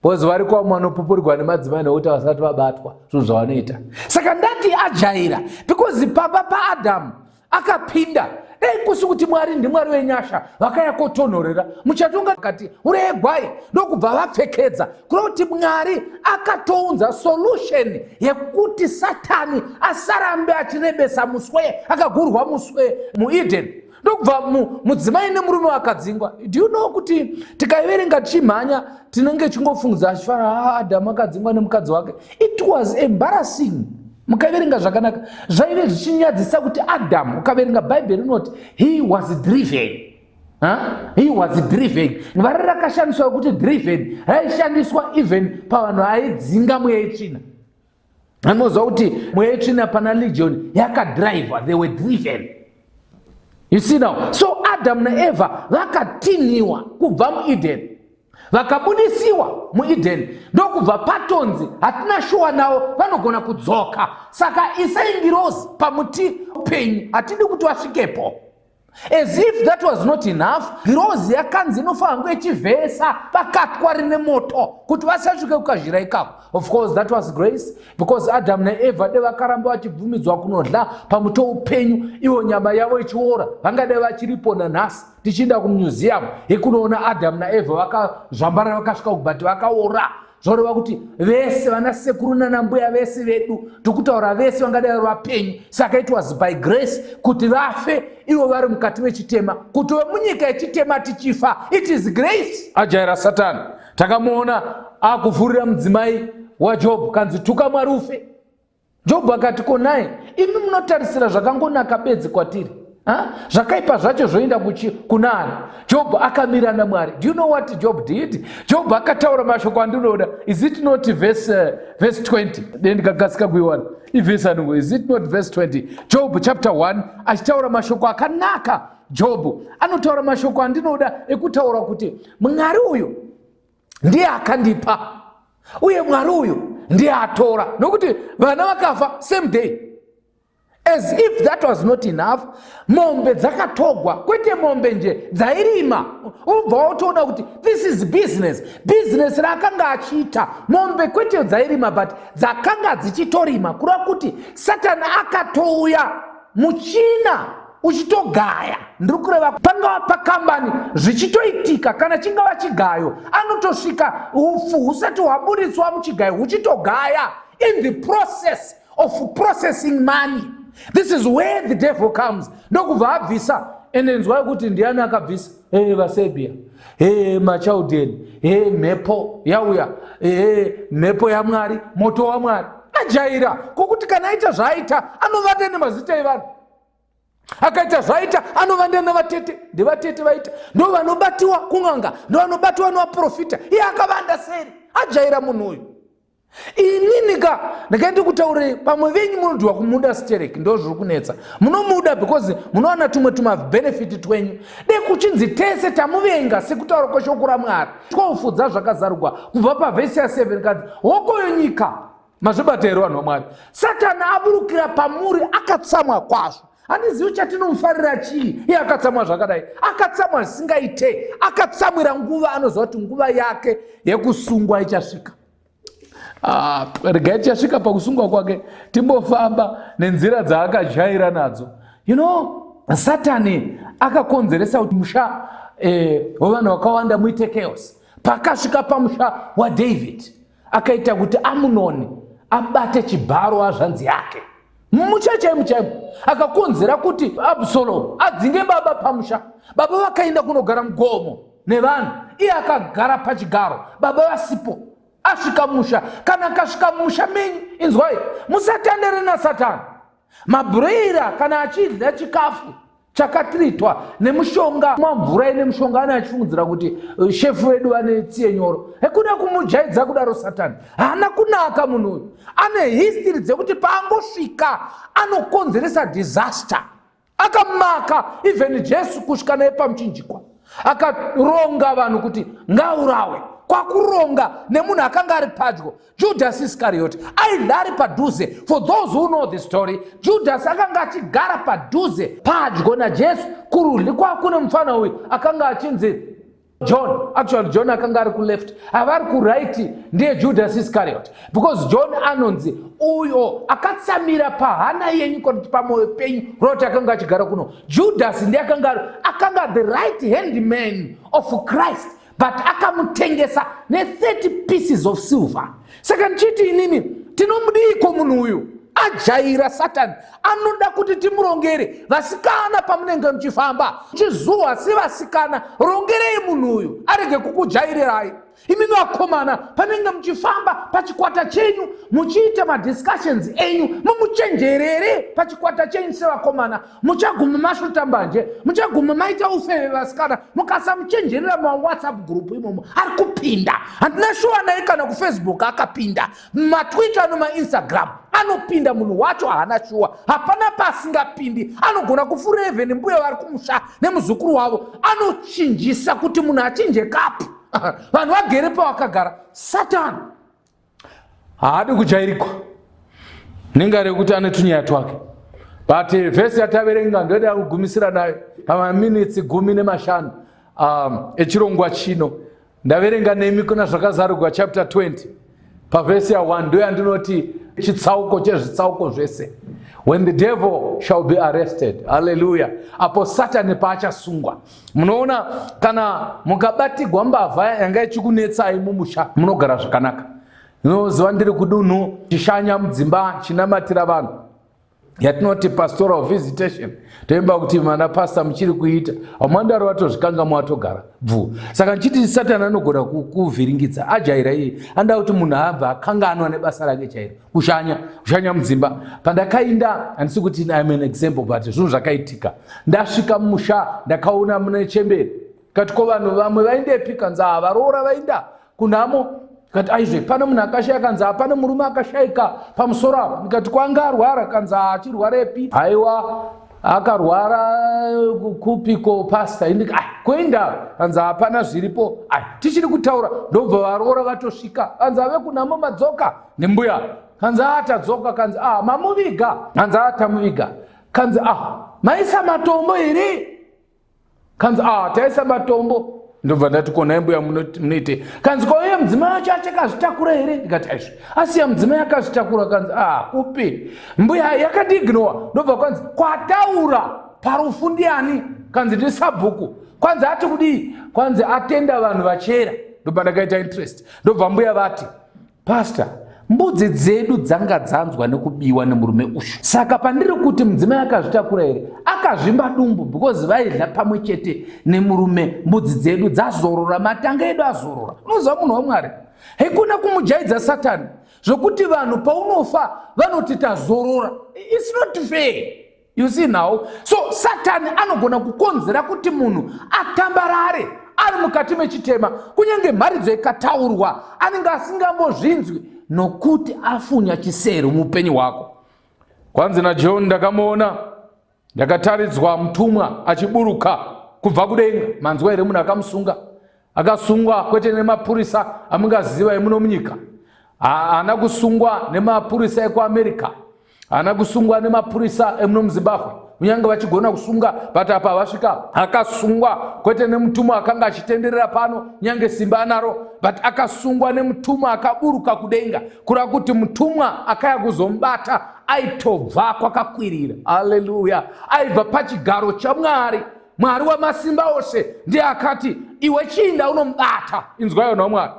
Bozi vari kwamwe vanopupurirwa nemadzimai nekuti vasati vabatwa zvinhu zvavanoita. Saka ndati ajaira, because pamba paAdhamu akapinda. Dai kusi kuti Mwari ndiMwari wenyasha, vakaya kotonhorera, muchatonga kati uregwai, ndokubva vapfekedza kuda kuti Mwari akatounza solution yekuti Satani asarambe achirebesa muswe, akagurwa muswe muEden. Ndokubva mudzimai nemurume wakadzingwa. Do you know kuti tikaiverenga tichimhanya tinenge chingofungudza achifara Adhamu akadzingwa nemukadzi wake. It was embarrassing. Mukaverenga zvakanaka zvaive zvichinyadzisa kuti Adhamu, ukaverenga Bhaibheri inoti he was driven. He was driven. Vari rakashandiswa kuti driven raishandiswa even pavanhu aidzinga mweya yetsvina. Anoziva kuti mweya yetsvina pana legion yakadriver, they were driven. You see now, so Adam na Eva vakatiniwa kubva muEden, vakabudisiwa muEden, ndokubva patonzi hatina shuwa nawo vanogona kudzoka. Saka isaingirozi pamuti upenyu hatidi kuti vasvikepo. As if that was not enough, girozi yakanzi inofanirwa ichivhesa pakatwa rine moto kuti vasasvike kukazhira ikako. Of course that was grace, because Adam na Eva dai vakaramba vachibvumidzwa kunodla pamuti upenyu, iwo nyama yavo ichiora, vangadai vachiripo nanhasi. Tichienda kumuseum yekunoona Adam na Eva vakazvambara vakasvika kubhati vakaora. Zvoreva kuti vese vanasekuru nanambuya vese vedu, tikutaura vese vangadai vari vapenyu. Saka it was by grace kuti vafe ivo vari mukati mechitema, kuti wemunyika yechitema tichifa. It is grace. Ajaira Satani takamuona akuvhurira mudzimai waJobho kanzi tuka Mwari ufe. Jobho akati konai, imi munotarisira zvakangonaka bedzi kwatiri, zvakaipa zvacho zvoenda kunani. Jobho akamira naMwari. Do you know what Job did? Jobho akataura mashoko andinoda. Is it not verse 20? Ndikakasika kuiwana ivhesi anongo. Is it not verse 20? Job chapter 1 achitaura mashoko akanaka. Jobho anotaura mashoko andinoda ekutaura kuti Mwari uyu ndiye akandipa, uye Mwari uyu ndiye atora, nokuti vana vakafa same day. As if that was not enough, mombe dzakatogwa, kwete mombe nje dzairima. Ubva watoona kuti this is business. Business rakanga achiita mombe kwete dzairima, but dzakanga dzichitorima, kureva kuti Satani akatouya muchina uchitogaya. Ndiri kureva pangava pakambani zvichitoitika kana chingava chigayo, anotosvika upfu husati hwaburitswa muchigayo huchitogaya in the process of processing money. This is where the devil comes. Ndokubva abvisa. Ende nzwai kuti ndiani akabvisa? Vasebia, maChaldean, mhepo yauya, mhepo yaMwari, moto waMwari. Ajaira kokuti kana aita zvaita anovanda nemazita evanhu. Akaita zvaita anovanda nevatete, ndevatete vaita, ndo vanobatiwa kun'anga, ndo vanobatiwa nevaprofita. Iye akavanda seri. Ajaira munhu uyu. Ininika ndakaenda kutaurei pamwe venyu munodhwa kumuda stereki, ndo zviri kunetsa. Munomuda because munowana tumwe benefit twenyu. Dei kuchinzi tese tamuvenga sekutaura kweshoko raMwari. Twofudza zvakazarurwa kubva pavhesi ya7 kadzi hokoyo nyika mazvibatero vanhu vaMwari. Satani aburukira pamuri akatsamwa kwazvo. Handizivi chatinomufarira chii. Iye akatsamwa zvakadai, akatsamwa zvisingaite, akatsamwira nguva. Anoziva kuti nguva yake yekusungwa ichasvika. Regai tichasvika pakusungwa kwake timbofamba nenzira dzaakajaira nadzo. You know, Satani akakonzeresa kuti musha wavanhu vakawanda muite chaos. Pakasvika pamusha waDavid akaita kuti Amunoni abate chibharo azvanzi yake. Muchaimo akakonzera kuti Absalom adzinge baba pamusha. Baba vakaenda kunogara mugomo nevanhu, iye akagara pachigaro, baba vasipo. Asvika musha, kana akasvika musha menyu, inzwai, musatandere naSatani. Mabhureira kana achidya chikafu chakatiritwa nemushonga mamvura ine mushonga, ana achifungidzira kuti shefu wedu ane tsiye nyoro. Ekuda kumujaidza kudaro Satani. Haana kunaka munhu uyu. Ane history dzekuti paangosvika anokonzeresa disaster. Akamaka even Jesu kusvika naye pamuchinjikwa. Akaronga vanhu kuti ngaurawe. kwakuronga nemunhu akanga ari padyo, Judas Iscariot ainge ari padhuze. For those who know the story, Judas akanga achigara padhuze padyo naJesu. Kurudyi kwakune mufana uyu akanga achinzi John. Actually John akanga ari kuleft, avari kuright ndiye Judas Iscariot, because John anonzi uyo akatsamira pahana yenyu kuti pamoyo penyu roti akanga achigara kuno. Judas ndiye akanga the right hand man of Christ, but akamutengesa ne30 pieces of silver. Saka nchiti inini tinomudiko munhu uyu ajaira Satani, anoda kuti timurongere. Vasikana pamunenge muchifamba chizuwa sevasikana, rongerei munhu uyu arege kukujairirai. Imimi vakomana panenge muchifamba pachikwata chenyu muchiita madiscussions enyu, mumuchenjerere pachikwata chenyu sevakomana. Muchaguma mashuta mbanje, muchaguma maita ufeve vasikana, mukasamuchenjerera mawhatsapp group imomo ari kupinda. Handina shuwa naye kana kufacebook akapinda, matwitter nomainstagram anopinda munhu wacho haana shuwa. Hapana pasingapindi, anogona kufura even mbuya vari kumusha nemuzukuru wavo, anochinjisa kuti munhu achinje kapu. Vanhu vagere pavakagara. Satani haadi kujairikwa, ninga rekuti ane tunyaya twake. But vhesi yataverenga ndoda kugumisira nayo pamaminitsi 15 echirongwa chino. Ndaverenga nemi kuna zvakazarurwa chapter 20 pavhesi ya1 ndo yandinoti chitsauko chezvitsauko zvese. When the devil shall be arrested. Hallelujah. Apo Satani paachasungwa. Munoona kana mukabatigwa mbavha yanga ichikunetsai mumusha, munogara zvakanaka. Noziva ndiri kudunhu chishanya mudzimba chinamatira vanhu yatinoti pastoral visitation. Toimba kuti mana pastor muchiri kuita amwandaro watozvikanga mwatogara bvu. Saka nchiti Satani anogona kuvhiringidza ajaira iye, anda kuti munhu abva akanganwa nebasa rake chairo, kushanya mudzimba. Pandakainda, handisi kuti I'm an example, but zvinhu zvakaitika. Ndasvika mumusha ndakaona mune chemberi, kati ko vanhu vamwe vaindepi, kanzi varoora vainda kunhamo. Kati aizve pane munhu akashaya, kanzi hapana murume akashayika pamusoro apo. Ndikati kwanga arwara, kanzi achirwarepi? Haiwa akarwara kupiko pastor. Indika kuenda, kanzi hapana zviripo. Tichiri kutaura ndobva varoora vatosvika, kanzi ave kunhamo madzoka nembuya. Kanzi atadzoka, kanzi mamuviga, kanzi atamuviga. Kanzi maisa matombo here? Kanzi taisa matombo. Ndobva ndati kona mbuya munoite. Kanzi kwa iye mudzimai wacho akazvitakura here? Ndikati aizvo asiya mudzimai akazvitakura. Kanzi kupi? Mbuya yakadiignora. Ndobva kwanzi kwataura parufu ndiani? Kanzi ndi sabhuku. Kwanzi ati kudii? Kwanzi atenda vanhu vachera. Ndobva ndakaita interest. Ndobva mbuya vati, pastor, mbudzi dzedu dzanga dzanzwa nekubiwa nemurume uyu. Saka pandiri kuti mudzimai akazvitakura here, akazvimba dumbu because vaidya pamwe chete nemurume, mbudzi dzedu dzazorora, matanga edu azorora. Unoziva munhu waMwari, haikuna kumujaidza Satani zvokuti vanhu paunofa vanoti tazorora. It's not fair. You see now? So Satani anogona kukonzera kuti munhu atambarare ari mukati mechitema, kunyange mharidzo ikataurwa anenge asingambozvinzwi nokuti afunya chisero muupenyu hwako. Kwanzi naJohn ndakamuona, ndakataridzwa mutumwa achiburuka kubva kudenga. Manzwa here munhu akamusunga? Akasungwa kwete nemapurisa amungaziva emuno munyika. Haana kusungwa nemapurisa ekuAmerica, haana kusungwa nemapurisa emuno muZimbabwe. Kunyange vachigona kusunga, but apa vasvika akasungwa kwete nemutumwa akanga achitenderera pano, nyange simba anaro, but akasungwa nemutumwa akaburuka kudenga, kura kuti mutumwa akaya kuzomubata aitobva kwakakwirira. Haleluya. Aibva pachigaro chaMwari, Mwari wamasimba ose, ndiye akati iwe chinda unomubata. Inzwai vanhu vaMwari.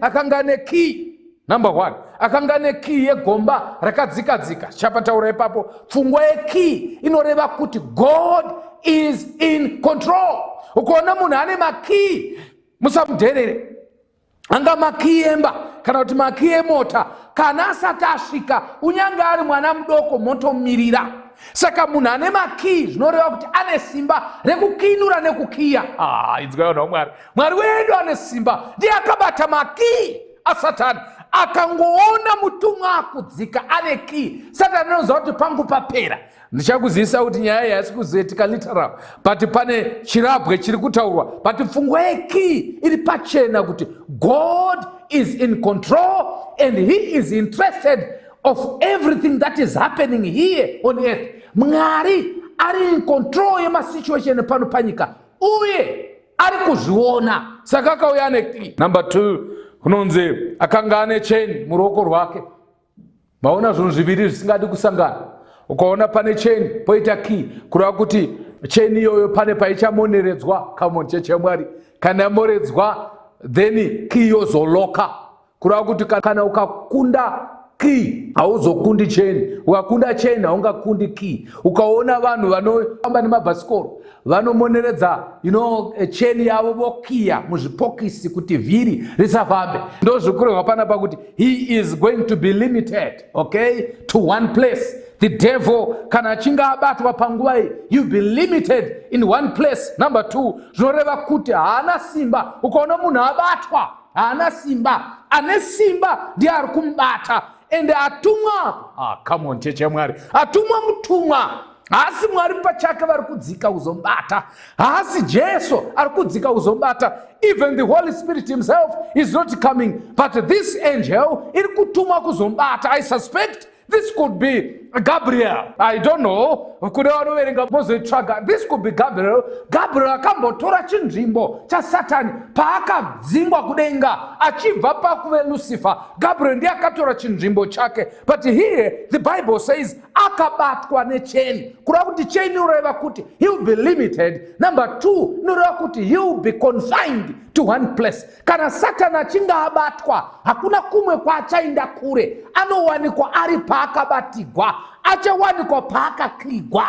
Akanga ane key. Number 1, akanga nekey yegomba rakadzikadzika. Chapataura ipapo pfungwa yekey inoreva kuti God is in control. Ukaona munhu ane makey, musamudherere. Anga makey emba kana kuti makey emota, kana asati asvika, unyange ari mwana mudoko motomirira. Saka munhu ane makey zvinoreva kuti ane simba rekukinura nekukiya. Inzwai vanhu vaMwari. Mwari wedu ane simba, ndiye akabata makey aSatani. Akangoona mutumwa akudzika ane key, Satani anoziva kuti pangu papera. Ndichakuzivisa kuti nyaya iyi haisi kuzoitika literal, but pane chirabwe chiri kutaurwa, but pfungwa yekey iri pachena kuti God is in control and he is interested of everything that is happening here on earth. Mwari ari in control yema situation pano panyika uye ari kuzviona. Saka akauya nekey. Number 2, kunonzi akanga ane chain muruoko rwake. Maona zvinhu zviviri zvisingadi kusangana. Ukaona pane chain poita key, kureva kuti chain iyoyo pane paichamoneredzwa. Come on, cheche Mwari. Kana yamoredzwa then key yozoloka. Kureva kuti kana ukakunda key hauzokundi chain, ukakunda chain haungakundi key. Ukaona vanhu vanofamba nemabhasikoro vanomoneredza chain yavo vokiya muzvipokisi kuti vhiri risafambe. Ndozvikurehwa panapa kuti he is going to be limited, okay, to one place. The devil kana achinge abatwa panguva iyi, you be limited in one place. Number 2, zvinoreva kuti haana simba. Ukaona munhu abatwa haana simba, ane simba ndiye ari kumubata. Ende atumwa, come on, cheche Mwari, atumwa mutumwa. Haasi Mwari pachake vari kudzika kuzombata, haasi Jesu ari kudzika kuzombata. Even the Holy Spirit himself is not coming, but this angel iri kutumwa kuzombata. I suspect this could be Gabriel. I don't know. This could be Gabriel. Gabriel akambotora chinzvimbo chaSatani paakadzingwa kudenga achibva pakuve Lucifer. Gabriel ndiye akatora chinzvimbo chake. But here the Bible says akabatwa nechain. Kureva kuti chain inoreva kuti he will be limited. Number 2, inoreva kuti he will be confined to one place. Kana Satani achinge abatwa hakuna kumwe kwaachaenda kure. Anowanikwa ari paakabatigwa, achawanikwa paakakigwa.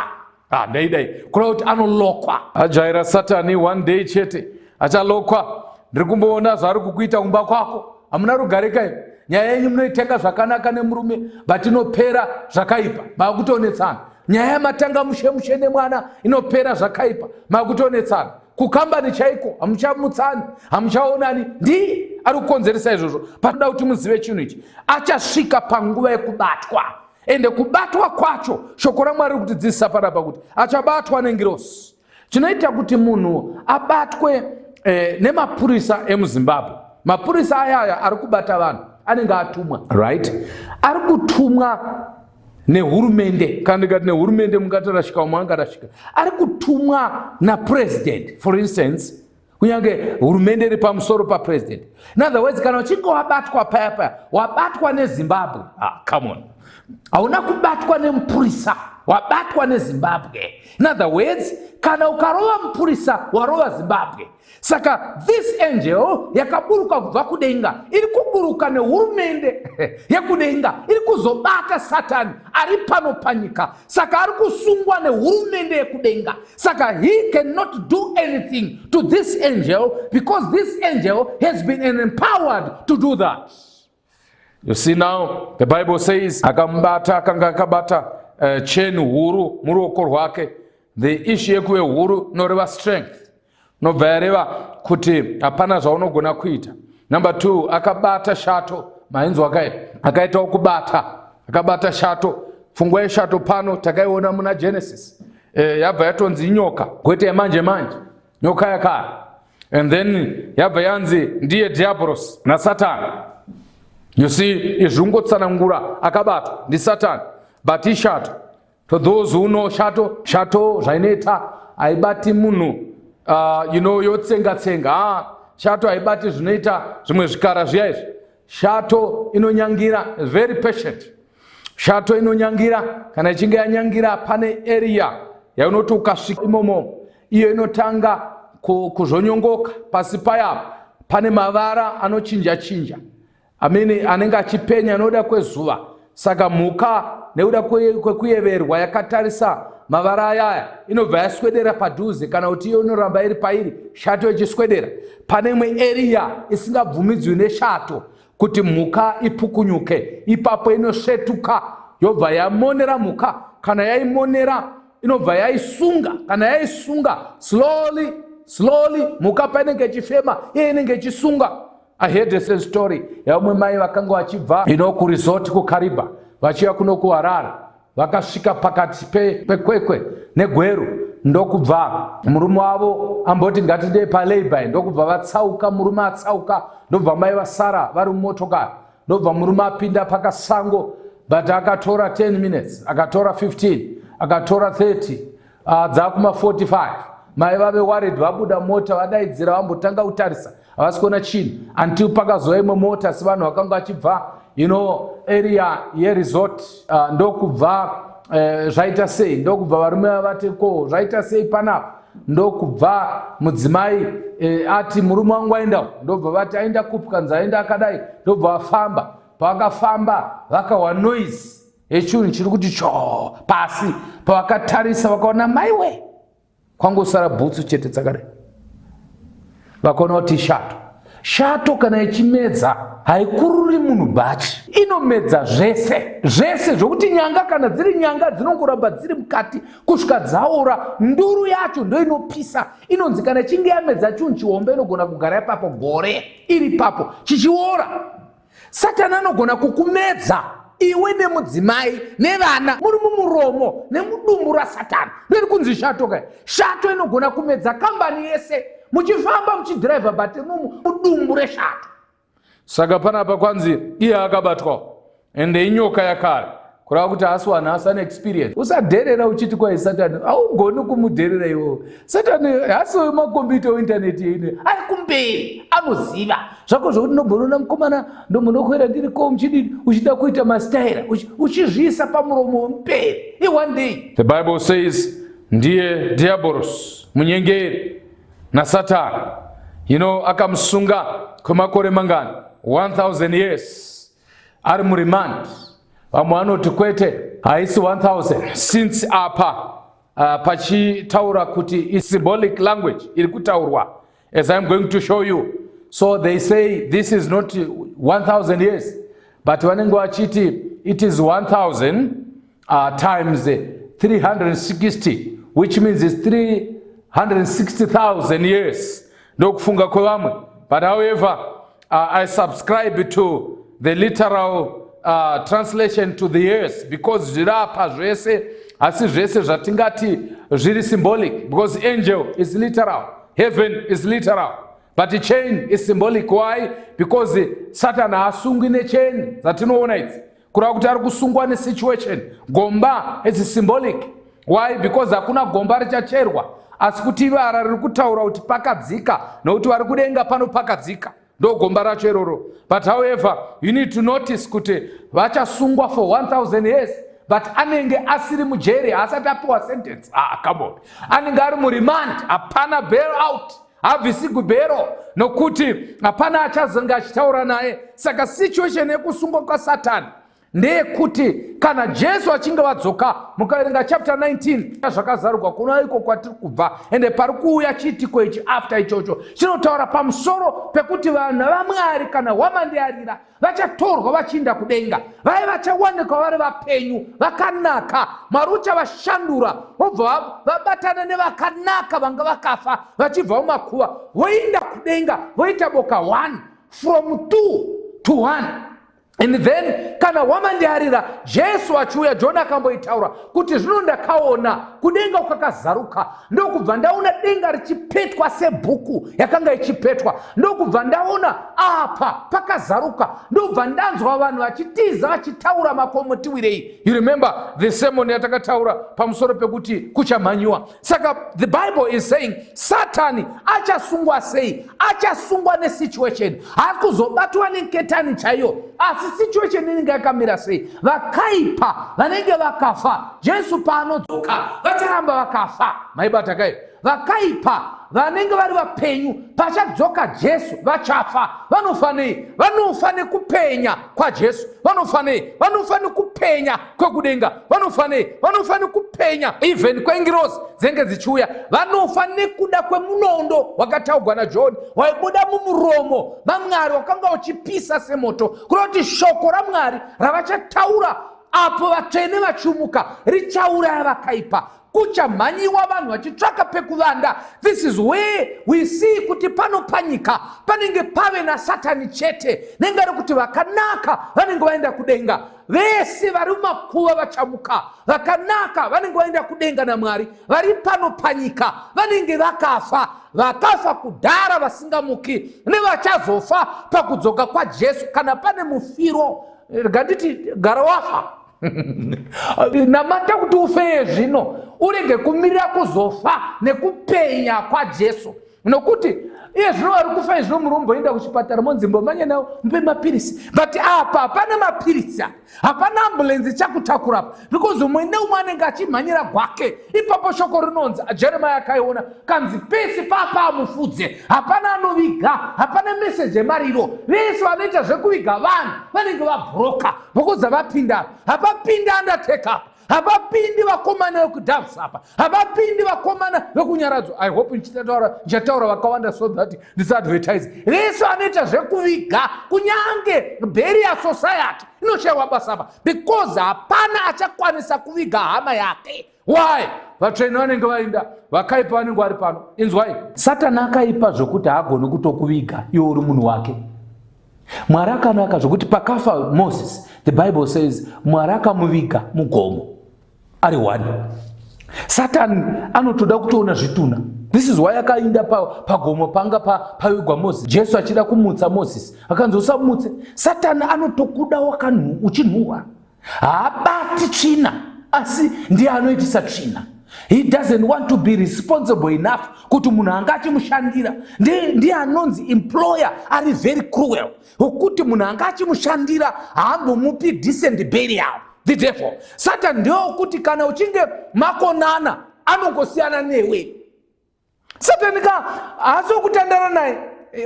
Daidai kureva kuti anolokwa. Ajaira Satani one day chete achalokwa. Ndiri kumboona zvari kukuita kumba kwako. Hamuna rugare kai. Nyaya yenyu munoitenga zvakanaka nemurume, but inopera zvakaipa, maakutonetsana. Nyaya yamatanga mushe nemwana inopera zvakaipa, maakutonetsana. Kukambani chaiko hamuchamutsani, hamuchaonani. Ndiye ari kukonzeresa izvozvo. Panoda kuti muzive chinhu ichi, achasvika panguva yekubatwa. Ende kubatwa kwacho shoko raMwari kutidzidzisa panapa kuti achabatwa nengirosi. Chinoita kuti munhu abatwe nemapurisa emuZimbabwe. Mapurisa ayaya ari kubata vanhu anenge atumwa, right? Ari kutumwa nehurumende. Kana ndikati nehurumende mungatorashika muangarashika. Ari kutumwa napresident, for instance, kunyange hurumende iri pamusoro papresident. In other words, kana uchinge wabatwa paya wabatwa neZimbabwe, come on, hauna kubatwa nemupurisa, wabatwa neZimbabwe. In other words, kana ukarova mupurisa warova Zimbabwe. Saka this angel yakaburuka kubva kudenga iri kuburuka nehurumende yekudenga iri kuzobata Satani ari pano panyika. Saka ari kusungwa nehurumende yekudenga. Saka he cannot do anything to this angel because this angel has been empowered to do that. You see now, the Bible says akambata akabata chain huru muruoko rwake. The issue yekuve huru noreva strength. Nobva yareva kuti hapana zvaunogona kuita. Number 2, akabata shato. Mainzwa kai akaitawo kubata, akabata shato. Pfungwa yeshato pano takaiona muna Genesis. Yabva yatonzi nyoka, kwete yamanje nyoka yakare. And then yabva yanzi ndiye Diabolos naSatani. You see, izvungotsanangura akabatwa ndi Satani. But ishato, to those who know shato zvainoita haibati munhu yotsenga. Shato haibati zvinoita zvimwe zvikara zviya izvi. Shato inonyangira, very patient. Shato inonyangira, kana ichinge yanyangira pane area yaunoti ukasvika imomo, iyo inotanga kuzvonyongoka. Pasi paya pane mavara anochinja. Anenge achipenya noda kwezuva. Saka mhuka nekuda kwekuyeverwa yakatarisa mavara ayaya inobva yaswedera padhuze. Kana kuti iyo inoramba iri pairi, shato ichiswedera pane imwe area isingabvumidzwi neshato kuti mhuka ipukunyuke. Ipapo inosvetuka yobva yamonera mhuka. Kana yaimonera inobva yaisunga. Kana yaisunga slowly mhuka painenge ichifema iye inenge ichisunga. I heard a story yaumwe mai vakanga vachibva kuresort kuKariba vachiya kuno kuHarare. Vakasvika pakati pekwekwe negweru. ndokubva murume wavo amboti ngatide palabor, ndokubva vatsauka, murume atsauka, ndobva mai vasara vari mumotokari, ndobva murume apinda pakasango, but akatora 10 minutes, akatora 15, akatora 30, dzakuma 45. Mai vave worried, vabuda mota, vadaidzira vambotanga kutarisa, havasi kuona chinhu until pakazouya imwe mota, asi vanhu vakanga vachibva area yeresort. Ndokubva zvaita sei, ndokubva varume vavati ko zvaita sei panapa, ndokubva mudzimai ati murume wangu aenda, ndobva vati aenda kupi, kanzi aenda akadai, ndobva vafamba. Pavakafamba vakawa noise yechinhu chiri kuti cho pasi. Pavakatarisa vakaona maiwe kwangosara bhutsu chete dzakadai, vakaona kuti shato kana ichimedza haikururi munhu bhachi, inomedza zvese zvokuti nyanga kana dziri nyanga dzinongoramba dziri mukati kusvika dzaora. Nduru yacho ndo inopisa. Inonzi kana ichinge yamedza chinhu chihombe inogona kugara ipapo gore iri papo chichiora. Satani anogona kukumedza iwe nemudzimai nevana muri mumuromo nemudumbu raSatani. Ndiri kunzi shato kai. Shato inogona kumedza kambani yese muchifamba muchidhiraivha but mudumbu reshato. Saka panapa kwanzi iye akabatwa ende inyoka yakare, kureva kuti hasi wanhu asina experience. Usadherera uchiti kwai Satani haugoni kumudherera iwowo. Satani hasi wemakombiyuta weindaneti yeine ari kumberi, anoziva zvako zvokuti ndombonona mukomana ndombonokwera ndiri ko muchidini uchida kuita mastaira uchizviisa pamuromo wemuperi. One day the Bible says ndiye diabolos, munyengeri naSatani, akamusunga kwemakore mangani 1000 years ari murimandi. Vamwe vanoti kwete haisi 1000 since apa pachitaura kuti symbolic language iri kutaurwa, as I'm going to show you. So they say this is not 1000 years, but vanenge vachiti it is 1000 times 360, which means it's 360,000 years. Ndokufunga kwevamwe. But however, I subscribe to the literal translation to the years, because zvirapa zvese asi zvese zvatingati zviri symbolic, because angel is literal, heaven is literal, but the chain is symbolic. Why? Because Satan haasungwi nechain dzatinoona idzi, kureva kuti ari kusungwa nesituation. Gomba is symbolic. Why? Because hakuna gomba richacherwa, asi kuti ivara riri kutaura kuti pakadzika, nokuti vari kudenga pano pakadzika, ndo gomba racho iroro. But however, you need to notice kuti vachasungwa for 1000 years, but anenge asiri mujeri, asati apiwa sentence. Come on. Anenge ari murimand, hapana bail out, habvisi kubero, nokuti hapana achazonge achitaura naye. Saka situation yekusungwa kwaSatani ndeyekuti kana Jesu achinge vadzoka, mukaverenga chapter 19 zvakazarurwa kuna iko kwatiri kubva, ende pari kuuya chiitiko ichi after ichocho chinotaura pamusoro pekuti vanhu vaMwari kana wamandiarira vachatorwa vachienda kudenga. Vai vachawanikwa vari vapenyu vakanaka, Mwari uchavashandura vobva vabatana nevakanaka vanga vakafa vachibva mumakuva voenda kudenga, voita boka 1 from 2 to 1. And then kana wamandiarira Jesu achiuya, John akamboitaura kuti zvino ndakaona kudenga kwakazaruka, ndokubva ndaona denga richipetwa sebhuku yakanga ichipetwa, ndokubva ndaona apa pakazaruka, ndobva ndanzwa vanhu vachitiza vachitaura makomotiwirei. You remember the sermon yatakataura pamusoro pekuti kuchamhanyiwa. Saka the Bible is saying Satani achasungwa sei? Achasungwa nesituation, hakuzobatwa nenketani chaiyo, asi situation inenge yakamira sei? Vakaipa vanenge vakafa, Jesu paanodzoka vacharamba vakafa. Maibata kai? Vakaipa vanenge vari vapenyu pachadzoka Jesu vachafa. Vanofane kupenya kwa Jesu, vanofane kupenya kwekudenga, vanofane kupenya even kwengirozi dzenge dzichiuya, vanofane kuda kwemunondo wakataurwa naJohn waibuda mumuromo maMwari wakanga uchipisa semoto, kuroti shoko raMwari ravachataura apo vatsvene vachiumuka richauraya vakaipa, kuchamhanyiwa vanhu vachitsvaka pekuvanda. This is where we see kuti panopanyika panenge pave naSatani chete, nenga rekuti vakanaka vanenge vaenda kudenga. Vese vari mumakuva vachamuka, vakanaka vanenge vaenda kudenga naMwari. Vari panopanyika vanenge vakafa, vakafa kudhara vasingamuki, nevachazofa pakudzoka kwaJesu kana pane mufiro. Ganditi gara wafa namata kuti ufeye zvino urege kumirira kuzofa nekupenya kwaJesu, nokuti iye zvino vari kufa zvino muromboenda kuchipatara monzimbo manye nawo mpe mapirisi, but apa hapana mapirisi, hapana ambulenzi chakutakurapa, because umwe neumwe anenge achimhanyira gwake. Ipapo shoko rinonzi Jeremiah akaiona kanzi pesi papa mufudze, hapana anoviga, hapana meseji emariro. Vese vanoita zvekuviga vanhu vanenge vabhuroka, because havapinda, hapapinda undertaker, havapindi vakomana vekudhavs apa, havapindi vakomana vekunyaradzwa. I hope ndichataura vakawanda so that ndisadvertise. Vese vanoita zvekuviga, kunyange barrier society inoshayiwa basa apa, because hapana achakwanisa kuviga hama yake. Why? Vatsvene vanenge vaenda, vakaipa vanenge vari pano. Inzwai, Satani akaipa zvokuti haagoni kutokuviga iwe uri munhu wake. Mwari akanaka zvokuti pakafa Moses, the Bible says Mwari akamuviga mugomo ari one. Satani anotoda kutoona zvituna. This is why akainda pagomo panga pavigwa Moses. Jesu achida kumutsa Moses akanzi usamutse. Satani anotokuda uchinhuhwa, haabati tsvina, asi ndiye anoitisa tsvina. He doesn't want to be responsible enough kuti munhu anga achimushandira. Ndiye anonzi employer ari very cruel, ukuthi munhu anga achimushandira haambomupi decent burial. The devil, Satan ndio kuti kana uchinge makonana anongosiyana newe. Satan ka azokutandara naye,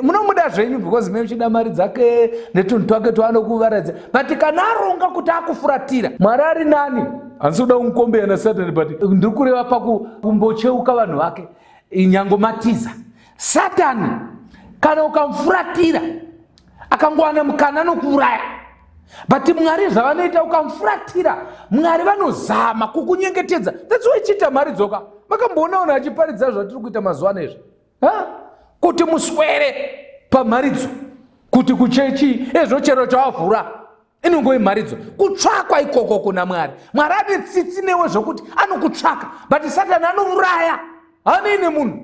munomuda zvenyu because mechida mari dzake netunhu twake twaanokuvaradza, but kana aronga kuti akufuratira Mwari ari nani, hansoda umukombe na Satan, but ndiri kureva pakumbocheuka vanhu vake inyangomatiza. Satani kana ukamfuratira akangowana mukana nokuuraya, but Mwari zvavanoita ukamfuratira, Mwari vanozama kukunyengetedza. That's why chita mari dzoka. Makamboona vanhu vachiparidza zvatiri kuita mazuva ano izvi, kuti muswere pamharidzo, kuti kuchechi ezvochero chavavhura inongove mharidzo, kutsvakwa ikoko kuna Mwari. Mwari ane tsitsi newe zvokuti anokutsvaka, but Satani anouraya, haneine munhu.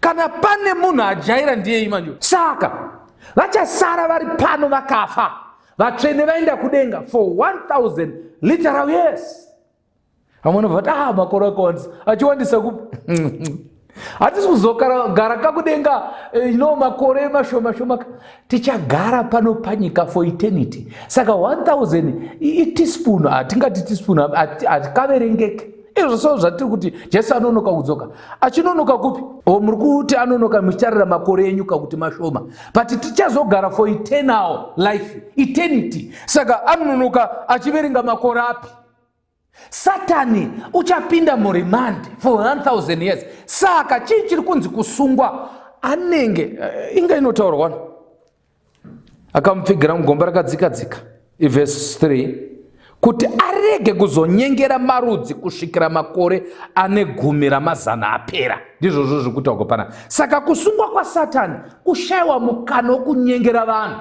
Kana pane munhu ajaira ndiye imanjo. Saka vachasara vari pano vakafa, vatsvene vaenda kudenga for 1000 literal years. Amuna vati makore akawandisa achiwandisa hatisi kuzogara kakudenga makore mashoma, tichagara pano panyika for eternity. Saka 1000 iteaspoon, hatingati teaspoon, hatikaverengeke. Izvo so zvatiri kuti Jesu anonoka kudzoka. Achinonoka kupi? Muri kuti anonoka muchitarira makore enyu kuti mashoma, but tichazogara for eternal life, eternity. Saka anonoka achiverenga makore api? Satani uchapinda murimandi for 1000 years. Saka chii chiri kunzi kusungwa? Anenge inga inotaurwa akamupfigira mugomba rakadzikadzika, verse 3, kuti arege kuzonyengera marudzi kusvikira makore ane 10 apera. Ndizvo zviri kutaurwa pana. Saka kusungwa kwaSatani kushayiwa mukana wokunyengera vanhu,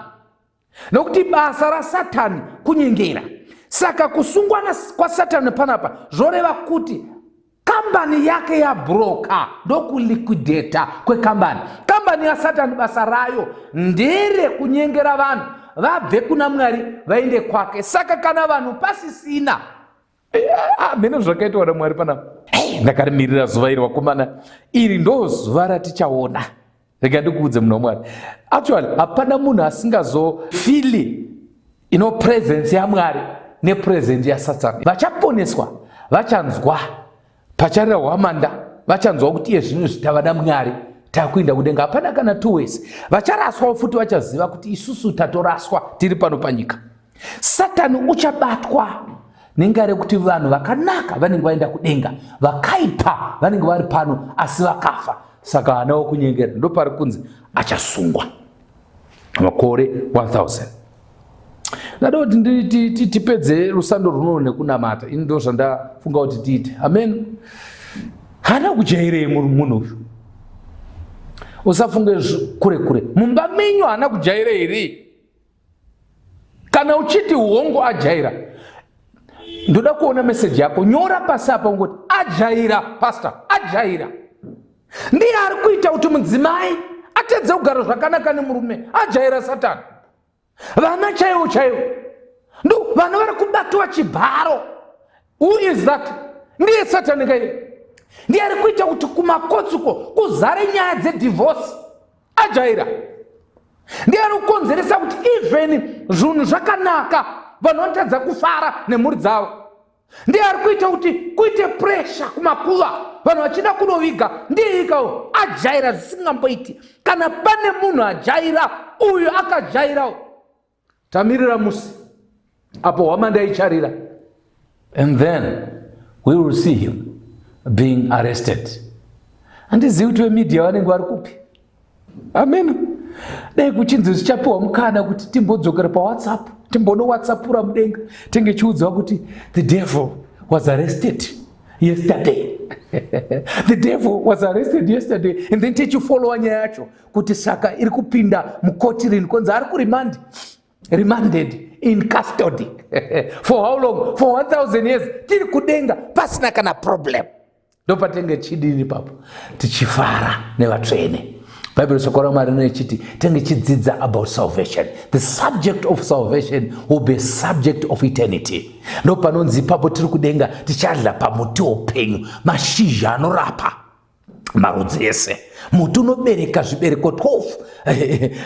nokuti basa raSatani kunyengera. Saka kusungwa kwaSatani panapa zvoreva kuti kambani yake yabroka, ndokuliquidata kwekambani. Kambani yaSatani basa rayo ndere kunyengera vanhu vabve kuna Mwari vaende kwake. Saka kana vanhu pasisina, mene zvakaitwa naMwari panapa. Ndakarimirira zuva iri vakomana, iri ndo zuva ratichaona. Rega ndikuudze munhu waMwari, actually hapana munhu asingazofili presence yaMwari nepresence yaSatani. Vachaponeswa vachanzwa pacharira hwamanda, vachanzwa kuti iye zvino zvitava naMwari takuinda kudenga. Hapana kana 2 ways. Vacharaswa futi vachaziva kuti isusu tatoraswa tiri pano panyika. Satani uchabatwa nengare kuti vanhu vakanaka vanenge vaenda kudenga, vakaipa vanenge vari pano asi vakafa. Saka hanawo kunyengera, ndo pari kunzi achasungwa makore 1000. Ndada kuti tipedze rusando runo nekunamata. Ini ndo zvandafunga kuti tiite. Amen. Hana kujaire munhu uyu. Usafunge kure. Mumba menyu hana kujaire iri. Kana uchiti uongo ajaira. Ndoda kuona message yako. Nyora pasi apa ngoti ajaira pastor. Ajaira. Ndiye ari kuita kuti mudzimai atedze kugara zvakanaka nemurume. Ajaira Satani. Vana chaivo. Ndo vana vari kubatwa chibharo. Who is that? Ndiye Satani kai. Ndiye ari kuita kuti kumakotsuko kuzare nyaya dzedivorce. Ajaira. Ndiye ari kukonzeresa kuti even zvinhu zvakanaka vanhu vanotadza kufara nemhuri dzavo. Ndiye ari kuita kuti kuite pressure kumakuva vanhu vachida kunoviga. Ndiye ikawo ajaira zvisingamboiti. Kana pane munhu ajaira uyu akajairawo tamirira musi apo hwamanda icharira, and then we will see him being arrested. Handizivi kuti vemedia vanenge vari kupi. Amen. Dai kuchinzi zvichapiwa mukana kuti timbodzokera paWhatsApp, timbono WhatsAppura mudenga, tenge chiudzwa kuti the devil was arrested yesterday. The devil was arrested yesterday, and then tichifollowa nyaya yacho kuti saka iri kupinda mukoti rini konzi ari kurimandi. Remanded in custody. For how long? For 1000 years. Tiri kudenga pasina kana problem. Ndopatenge chidini papo tichifara nevatsvene. Bible sokora marino chiti tenge chidzidza about salvation. The subject of salvation will be a subject of eternity. Ndopanonzi papo tiri kudenga tichadla pamuti upenyu, mashizha anorapa marudzi ese. Muti unobereka zvibereko 12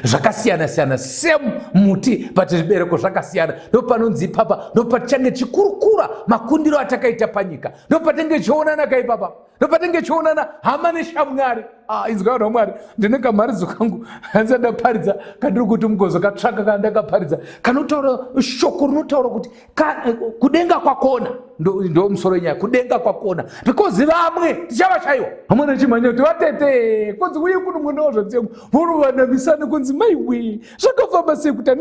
zvakasiyana same muti but zvibereko zvakasiyana. Ndopanonzi papa ndopachange chikurukura makundiro atakaita panyika. Ndopatenge chionana kai papa. Ndopatenge chionana hama neshamwari. Inzwa Mwari ndine kamaridzo kangu hanza ndaparidza kandiri kuti mugozo katsvaka kandakaparidza kanotaura shoko rinotaura kuti kudenga kwakona ndo musoro nyaya kudenga kwakona because vamwe tichavashaiwa vamwe chimanya kuti vatete kunzi uye kuno mwana zvanzengu voruvanamisana kunzi maiwe zvakafamba sei kuti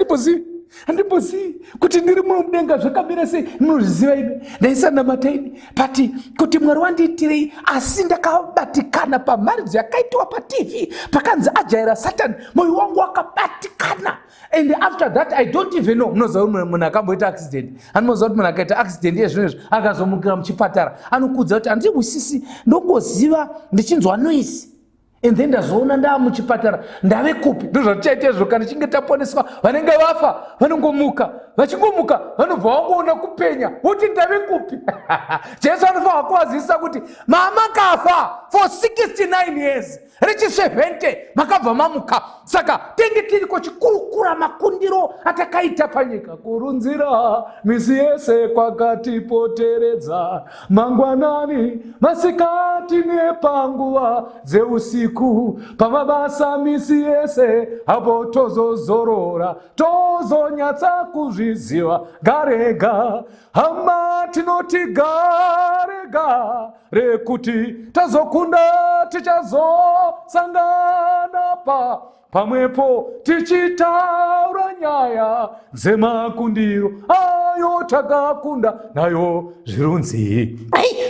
handimbozivi kuti ndiri muno mudenga zvakamira sei munozviziva ime ndaisanamata ini pati kuti Mwari wandiitirei asi ndakabatikana pamharidzo yakaitwa paTV pakanzi ajaira Satani moyo wangu wakabatikana. And after that I don't even know. Munoziva kuti munhu akamboita accident, anoziva kuti munhu akaita accident yezvinezvi akazomukira muchipatara anokudza kuti handizwisisi ndongoziva ndichinzwa noise. And then ndazoona ndaa muchipatara ndave kupi. Ndozvatichaitezvo kana chinge taponeswa vanenge vafa vanongomuka, vachingomuka vanobva vangoona kupenya kuti ndave kupi. Jesu anofanira kuwazivisa kuti mama kafa for 69 years rechi 70 makabva mamuka. Saka tenge tiriko chikurukura makundiro atakaita panyika. Kurunzira misi yese kwakatipoteredza mangwanani masikati nepanguva dzeusiku pamabasa misi yese apo tozozorora tozonyatsa kuzviziva garega hama tinoti garega rekuti tazokunda tichazosangana pamwepo tichitaura nyaya dzemakundiro ayo takakunda nayo zvirunzi.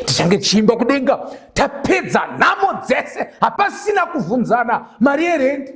Tichange chiimba kudenga tapedza nhamo dzese hapasina kuvhunzana mari yerendi.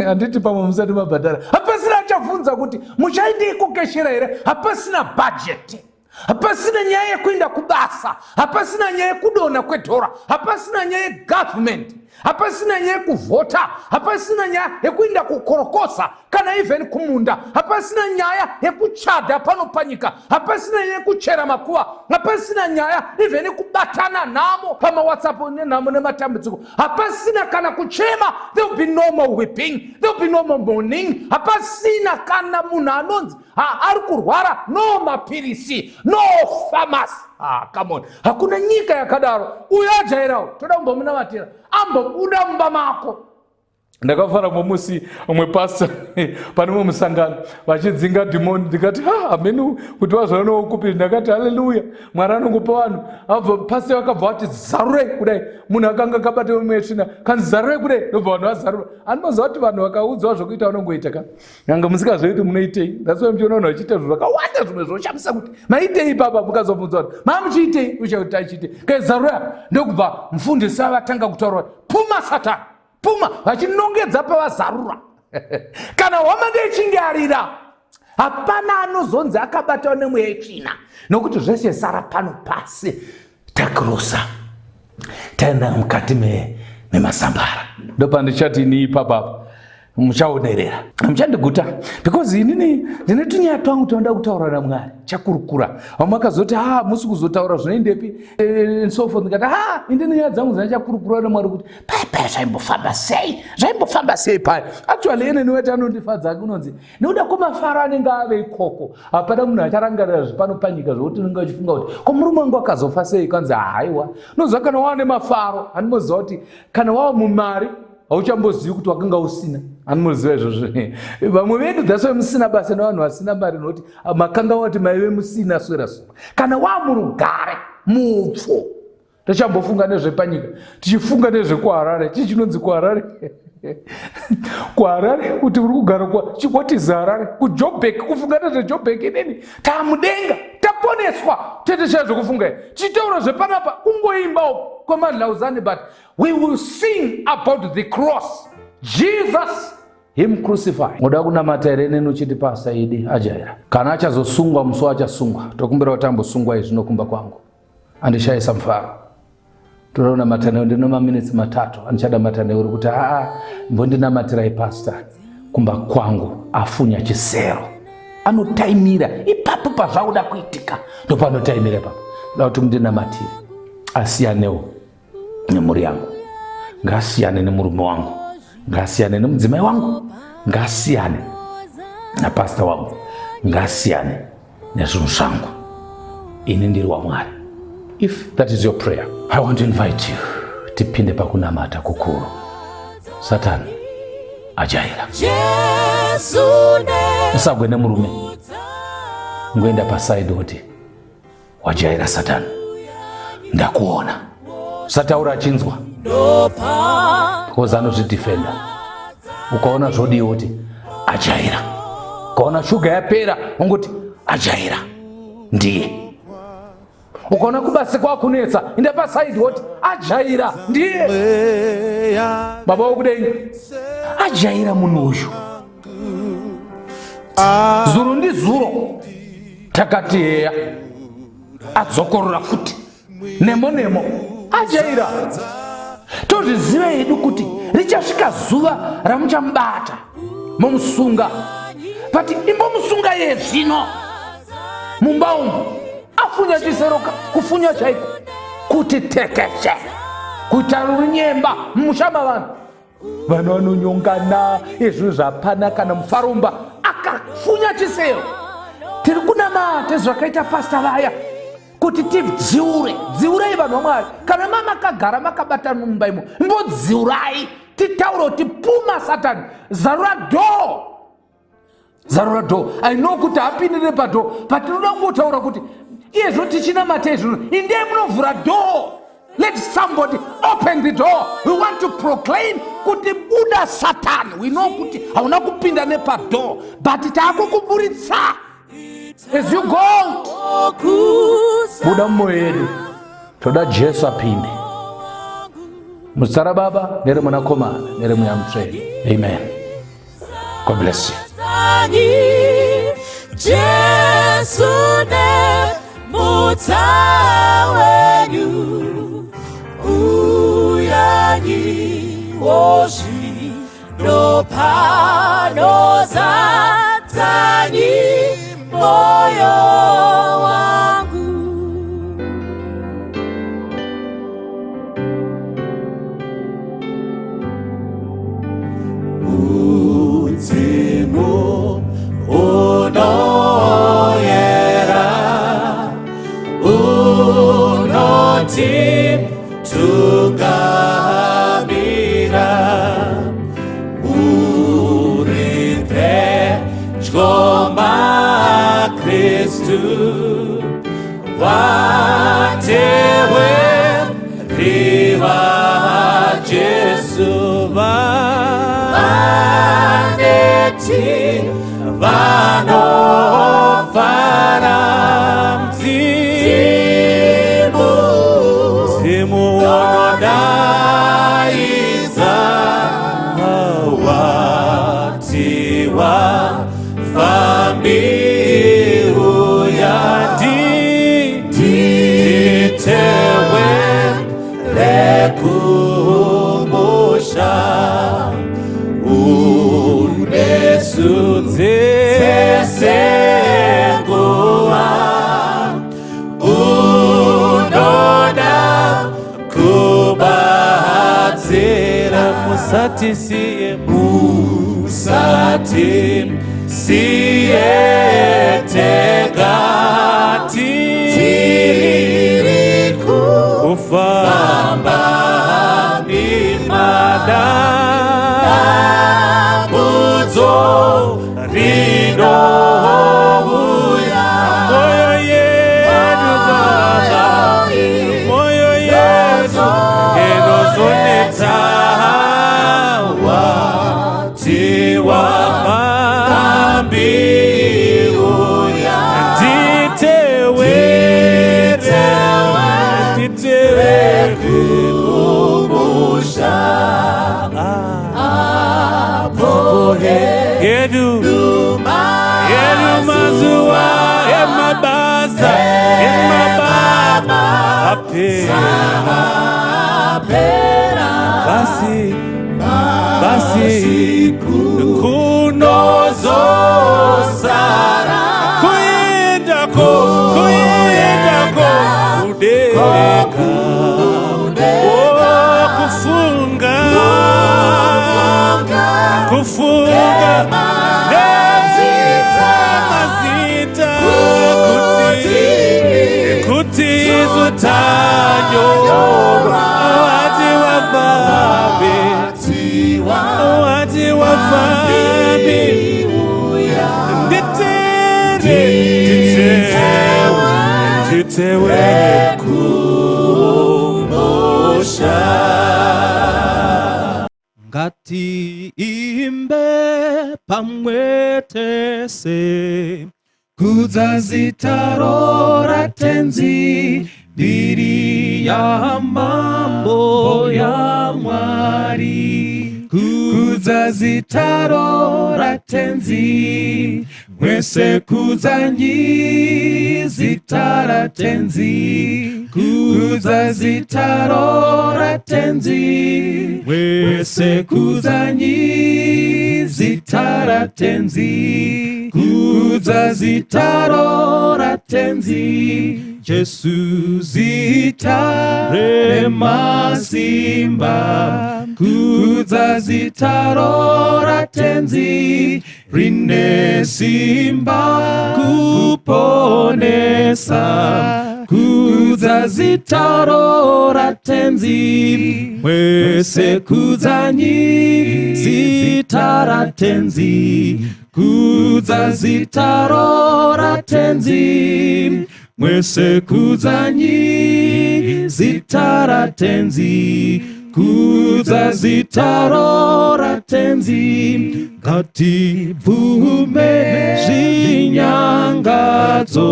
Handiti pamwe musati mabhadhara hapasina achavhunza kuti muchaendei kukeshera here. Hapasina bhajeti, hapasina nyaya yekuenda kubasa, hapasina nyaya yekudonha kwedhora, hapasina nyaya yegovernment, hapasina nyaya yekuvhota, hapasina nyaya yekuenda kukorokosa kana even kumunda, hapasina nyaya yekuchadha pano panyika, hapasina nyaya yekuchera makuva, hapasina nyaya even yekubatana nhamo pamaWhatsApp nenhamo nematambudziko, hapasina kana kuchema. There will be no more weeping, there will be no more mourning. Hapasina kana munhu anonzi ari kurwara, no mapirisi, no pharmacy. Come on. Hakuna nyika yakadaro. Uyo ajairawo toda kumbomunamatira ambobuda mumba mako ndakafara musi umwe pastor pane mumwe musangano vachidzinga dhimoni, ndikati ameni kuti wazvana nokupiri, ndakati haleluya, Mwari anongopa vanhu. Abva pastor vakabva vati zarure kudai, munhu akanga akabata mumwe tsvina kanzi zarure kudai, ndobva vanhu vazarura. Anomaziva kuti vanhu vakaudzwa zvokuita vanongoita ka, nyanga musikazvoiti munoitei. That's why muchiona vanhu vachiita zvinhu zvakawanda zvimwe zvoshamisa kuti maitei ipapa, mukazobvunza kuti mamuchiitei, uchakuti achiitei kai zarura, ndokubva mufundisi vatanga kutaura puma Satani, puma, vachinongedza pavazarura. Kana hwamanda ichinge arira, hapana anozonzi akabatawo nemweya yetsvina, nokuti zvese sara pano pasi takirosa taenda mukati memasambara. Ndopandichati ini ipapa muchaonerera, muchandiguta, because inini ndine tunyaya twangu toda kutaura naMwari chakurukura. Vamwe vakazoti musi kuzotaura zvinoendepi and so forth, ndikati indine nyaya dzangu dzinachakurukura naMwari kuti pai zvaimbofamba sei pai. Actually ene niweti anondifadza kunonzi nekuda kwemafaro anenge ave ikoko, hapana munhu acharangarira zvipano panyika zvokuti unenge uchifunga kuti ko murume wangu akazofa sei, kanzi haiwa noziva kana wava nemafaro handimoziva kuti kana wava mumari hauchambozivi kuti wakanga usina. Anomuziva izvozvo. Vamwe vedu dzaswe musina basa nevanhu vasina mari, nokuti makanga wati maive musina swera sura. Kana wava murugare mupfu, tichambofunga nezvepanyika, tichifunga nezvekuHarare. Chichinonzi kuHarare kuHarare kuti uri kugara what is Harare, kuJoburg, kufunga nezveJoburg inini tamudenga taponeswa, tete chaizvokufunga chitaura zvepanapa kungoimbawo kwamadlauzani, but we will sing about the cross, Jesus him crucified. Moda kunamata here neni uchiti pasa idi ajaira, kana achazosungwa musi achasungwa, tokumbira kuti ambosungwa izvi nokumba kwangu andishaisa mufaro. Toona matane ndino maminutes 3 anchada matane uri kuti mbondinamatira ipasta kumba kwangu afunya chisero, anotaimira ipapo pazvauda kuitika ndopanotaimira ipapo. Da kuti mundinamatire asiyanewo nemhuri yangu, ngasiyane nemurume wangu, ngasiyane nemudzimai wangu, ngasiyane napasta wangu, ngasiyane nezvinhu zvangu. Ini ndiri waMwari. If that is your prayer, I want to invite you tipinde pakunamata kukuru. Satani ajaira, usagwe nemurume, ngoenda paside kuti wajaira Satani, ndakuona. Sataura achinzwa because anozvidefenda. Ukaona zvodiwa kuti ajaira, ukaona shuga yapera ungoti ajaira ndiye. Ukaona kubasa kwakunetsa enda pasaidi kuti ajaira ndiye. Baba wokudenga ajaira munhu uyu. Zuro ndi zuro takati heya adzokorora futi nemo ajaira. Tozviziva hedu kuti richasvika zuva ramuchamubata momusunga, but imbomusunga iye zvino mumba umu afunya chiseroka, kufunya chaiko kuti tekeshe, kutarura nyemba mushama vanhu. Vanhu vanonyongana izvi zvapana kana mufarumba akafunya chisero. Tiri kunamata zvakaita pasta vaya kuti dziurai vanhu vaMwari. Kana mama kagara makabata mumba imo, mbodziurai, titaura kuti puma Satani, zarura door. I know kuti hapindire padoor, but tinoda kungotaura kuti izvo tichinamata izvino indei munovhura door. Let somebody open the door. We want to proclaim kuti buda Satani. We know kuti hauna kupinda nepadoor, but taakukuburitsa. As you go, buda mmoyo wedu, toda Jesu apinde muzita raBaba nereMwanakomana nereMweya Amen. God bless you. Jesu ne mutawenyu uyanyi woshi no pano Satani moyo wangu. Utimu unoyera unoti tukamira watewe riva Jesu vaneti vanofara mzimu unodaiza watiwa fambi uyanditewe lekumusha unesudzesenguwa unoda kubatsira musatisiye tegati kufamba nimadabudzo rino moyo yedu Baba, moyo yedu enozoneta watiwa fambi Yedu mazuwa emabasa emababa apera basi kunozosara kuyendako kudeka kufunga mazita kuti zutanyo wati wafabi nditewe kumbusha ngati imbe pamwetese kudzazitaro tenzi mbiri ya mambo ya Mwari kudzazitaro tenzi mwese kudzanyizitara tenzi kudzazitaro tenzi mwese kudzanyizitara tenzi kudzazitaro tenzi Jesu zita remasimba kudzazitaro tenzi rine simba kuponesa kudzazitaro tenzi mwese kudzanyizitara tenzi kudzazitaro tenzi mwese kudzanyizitara tenzi kudzazitaro tenzi ngati bvume zvinyangadzo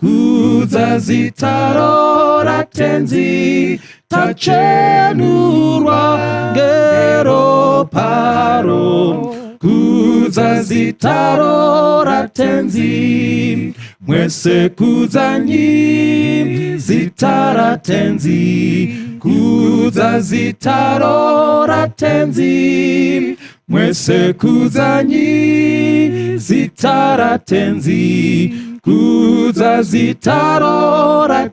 kudzazitaro tenzi tachenurwa ngero paro kudzazitaro tenzi mwese kudzanyizitara tenzi kudzazitaro tenzi mwese kudzanyizitara tenzi kudzazitaro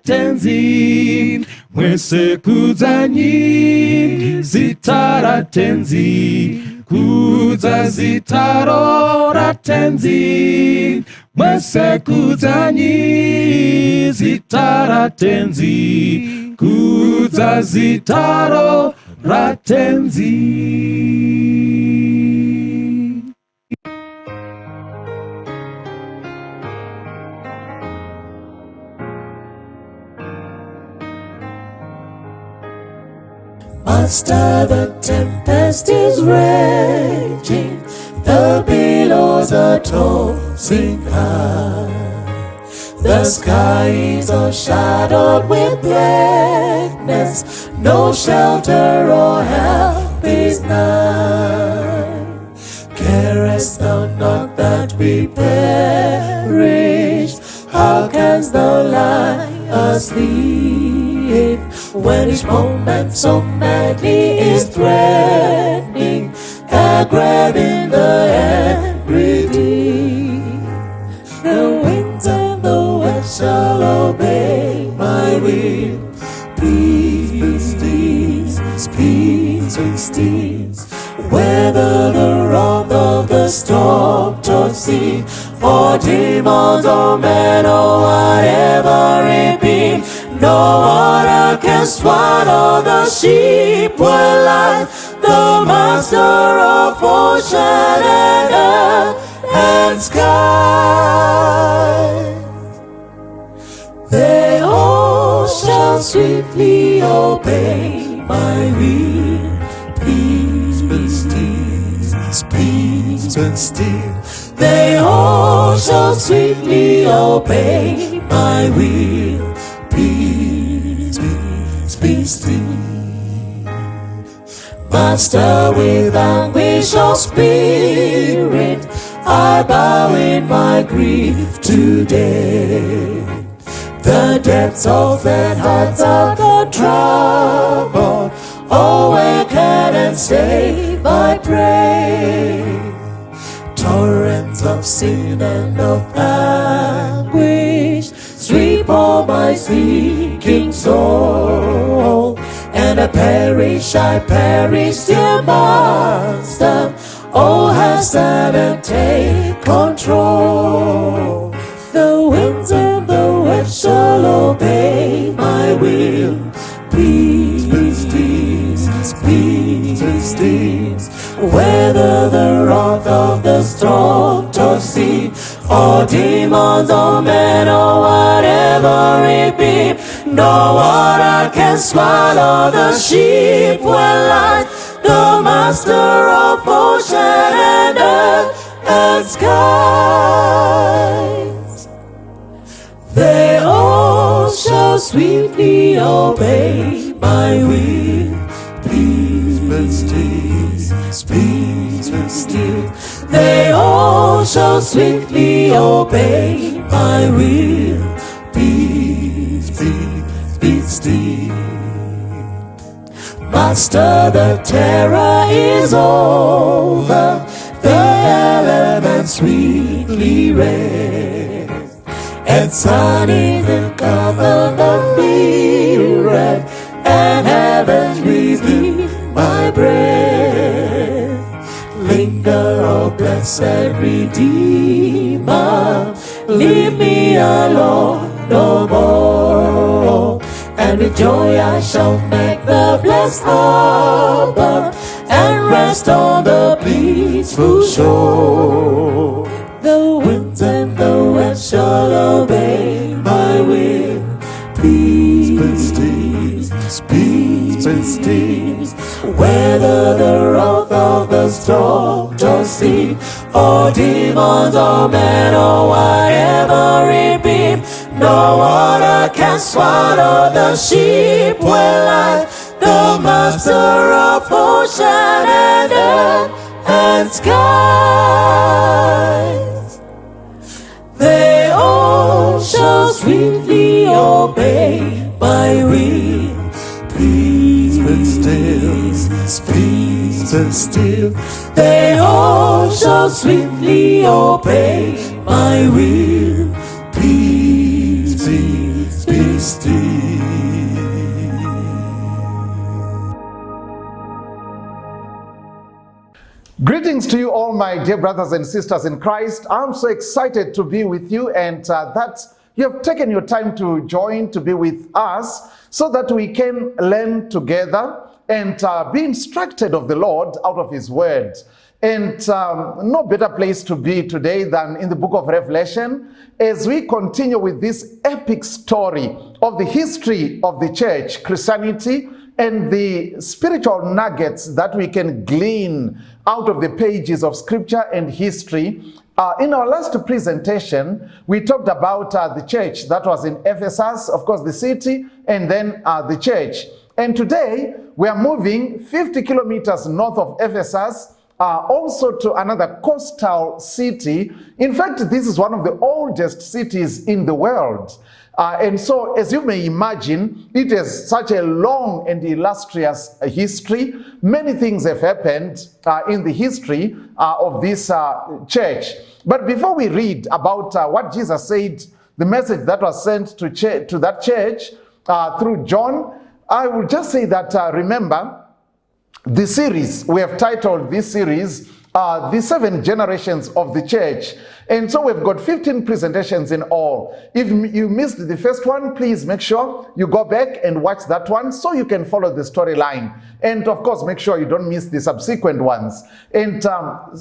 tenzi mwese kudzanyizitara tenzi kudzazitaro tenzi mwese kudzanyizitara tenzi kudzazitaro tenzi. Master, the tempest is raging, the billows are tossing high. The skies are shadowed with blackness, no shelter or help is nigh. Carest thou not that we perish? How canst thou lie asleep, when each moment so madly is threatening, grabbing the angry deep? The winds and the waves shall obey my will. Peace, peace, peace, peace, peace. Whether the wrath of the storm tossed sea, or demons or men or whatever it be, no water can swallow the sheep will lie. The master of ocean and earth and sky, they all shall sweetly obey my will. Peace, peace, peace, peace, and still, they all shall sweetly obey my will. Peace, peace, peace, still. Master, with anguish of spirit, I bow in my grief today. The depths of that heart are the trouble, awaken and save, I pray. Torrents of sin and of anguish sweep all my sinking soul, and I perish, dear Master. Oh, hasten and take control. The winds and the waves shall obey my will. Peace, peace, peace, peace, peace, peace. Whether the wrath of the storm tossed sea, or demons or men or whatever it be, no water can swallow the sheep will lie. The master of ocean and earth and skies, they all shall sweetly obey my will. Peace, peace, peace, peace, peace, still, they all shall sweetly obey my will. Peace, peace, peace, still. Master, the terror is over, the elements sweetly rest, and sun is uncovered the mirror, and heaven's breathing my breath. Linger, O blessed Redeemer, leave me alone no more, and with joy I shall make the blessed harbor, and rest on the peaceful shore. The winds and the waves shall obey my will. Peace, peace, peace, peace, peace, peace. Whether the wrath of the storm tossed sea, or demons or men or whatever it be, no water can swallow the sheep will lie. The master of ocean and earth and skies, they all shall sweetly obey my will. Peace and still, peace and still, they all shall sweetly obey my will. Peace, peace, peace, still. Greetings to you all, my dear brothers and sisters in Christ. I'm so excited to be with you, and that you have taken your time to join to be with us so that we can learn together and be instructed of the Lord out of His Word. And no better place to be today than in the book of Revelation as we continue with this epic story of the history of the church, Christianity, and the spiritual nuggets that we can glean out of the pages of scripture and history. In our last presentation, we talked about the church that was in Ephesus, of course the city, and then the church. And today, we are moving 50 kilometers north of Ephesus, also to another coastal city. In fact, this is one of the oldest cities in the world. And so, as you may imagine, it has such a long and illustrious history. Many things have happened in the history of this church. But before we read about what Jesus said, the message that was sent to that church through John, I will just say that, remember, the series, we have titled this series, The 7 Generations of the Church. And so we've got 15 presentations in all. If you missed the first one, please make sure you go back and watch that one so you can follow the storyline. And of course, make sure you don't miss the subsequent ones. And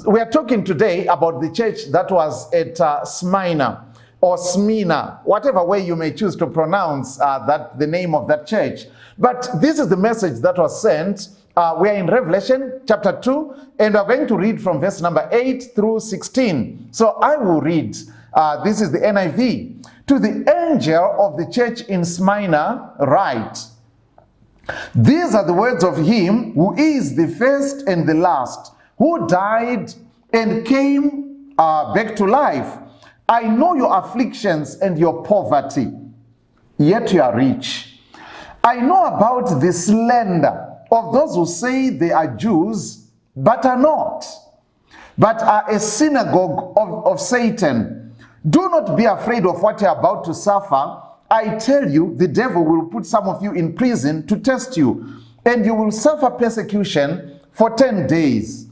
we are talking today about the church that was at Smyrna, or Smyrna, whatever way you may choose to pronounce the name of that church. But this is the message that was sent. We are in Revelation chapter 2, and we're going to read from verse number 8 through 16. So I will read. This is the NIV. To the angel of the church in Smyrna write, these are the words of him who is the first and the last, who died and came back to life. I know your afflictions and your poverty, yet you are rich. I know about the slander of those who say they are Jews, but are not, but are a synagogue of Satan. Do not be afraid of what you are about to suffer. I tell you, the devil will put some of you in prison to test you, and you will suffer persecution for 10 days.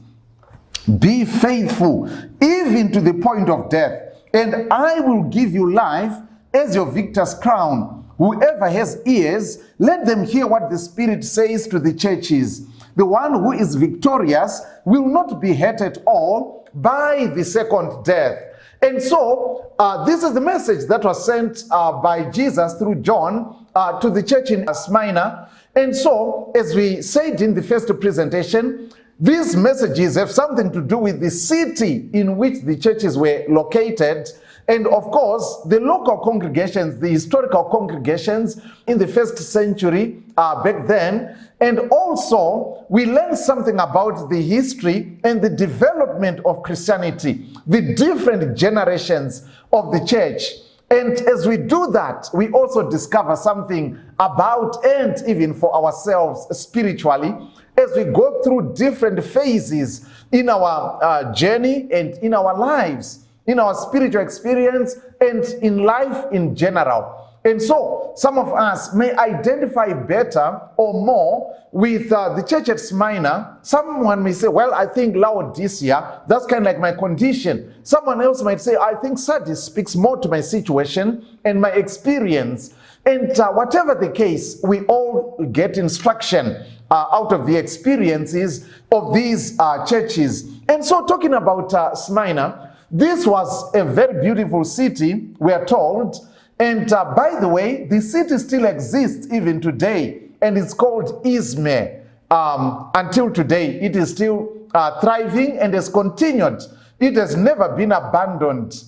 Be faithful, even to the point of death, and I will give you life as your victor's crown. Whoever has ears, let them hear what the Spirit says to the churches. The one who is victorious will not be hurt at all by the second death. And so, this is the message that was sent by Jesus through John to the church in Smyrna. And so, as we said in the first presentation, these messages have something to do with the city in which the churches were located. And of course, the local congregations, the historical congregations in the first century back then. And also, we learn something about the history and the development of Christianity, the different generations of the church. And as we do that, we also discover something about and even for ourselves spiritually, as we go through different phases in our journey and in our lives, in our spiritual experience and in life in general. And so some of us may identify better or more with the church at Smyrna. Someone may say, well, I think Laodicea, that's kind of like my condition. Someone else might say, I think Sardis speaks more to my situation and my experience. And whatever the case, we all get instruction out of the experiences of these churches. And so talking about Smyrna, this was a very beautiful city, we are told. And by the way, the city still exists even today, and it's called Izmir. Until today, it is still thriving and has continued. It has never been abandoned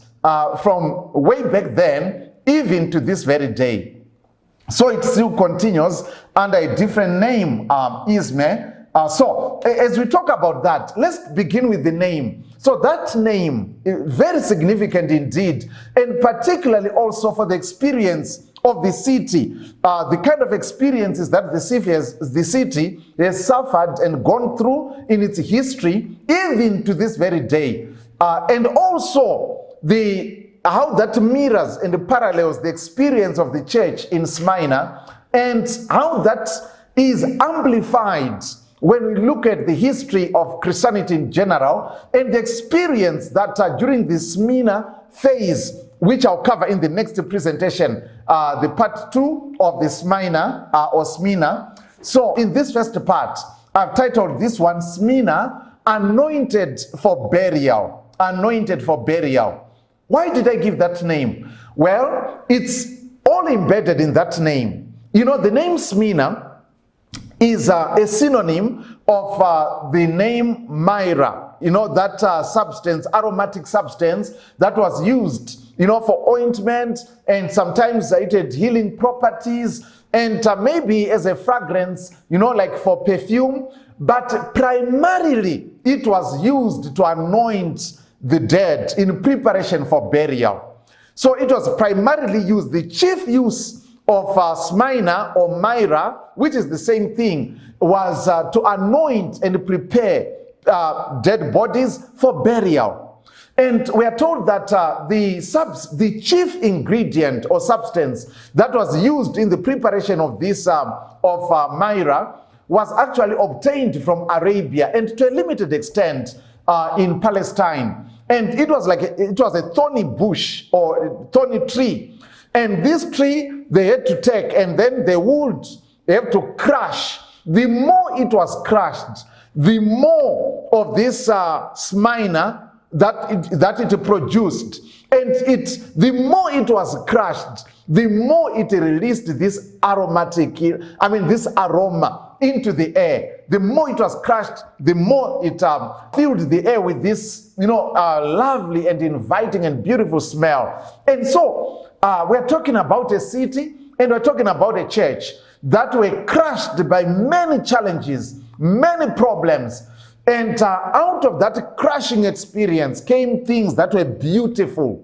from way back then, even to this very day. So it still continues under a different name, Izmir. So as we talk about that, let's begin with the name. So that name is very significant indeed, and particularly also for the experience of the city, the kind of experiences that the city has suffered and gone through in its history, even to this very day. And also how that mirrors and parallels the experience of the church in Smyrna, and how that is amplified when we look at the history of Christianity in general and the experience that during the Smyrna phase, which I'll cover in the next presentation, the part 2 of the Smyrna or Smyrna. So in this first part, I've titled this one, Smyrna, Anointed for Burial. Anointed for Burial. Why did I give that name? Well, it's all embedded in that name. You know, the name Smyrna is a synonym of the name myrrh. You know, that substance, aromatic substance that was used, you know, for ointment, and sometimes it had healing properties, and maybe as a fragrance, you know, like for perfume. But primarily it was used to anoint the dead in preparation for burial. So it was primarily used. The chief use of Smyrna or myrrh, which is the same thing, was to anoint and prepare dead bodies for burial. And we are told that the chief ingredient or substance that was used in the preparation of this myrrh was actually obtained from Arabia, and to a limited extent in Palestine. And it was a thorny bush or thorny tree. And this tree they had to take, and then they would have to crush. The more it was crushed, the more of this Smyrna that it produced. And the more it was crushed, the more it released this this aroma into the air. The more it was crushed, the more it filled the air with this, lovely and inviting and beautiful smell. And so we're talking about a city, and we're talking about a church that were crushed by many challenges, many problems. And out of that crushing experience came things that were beautiful,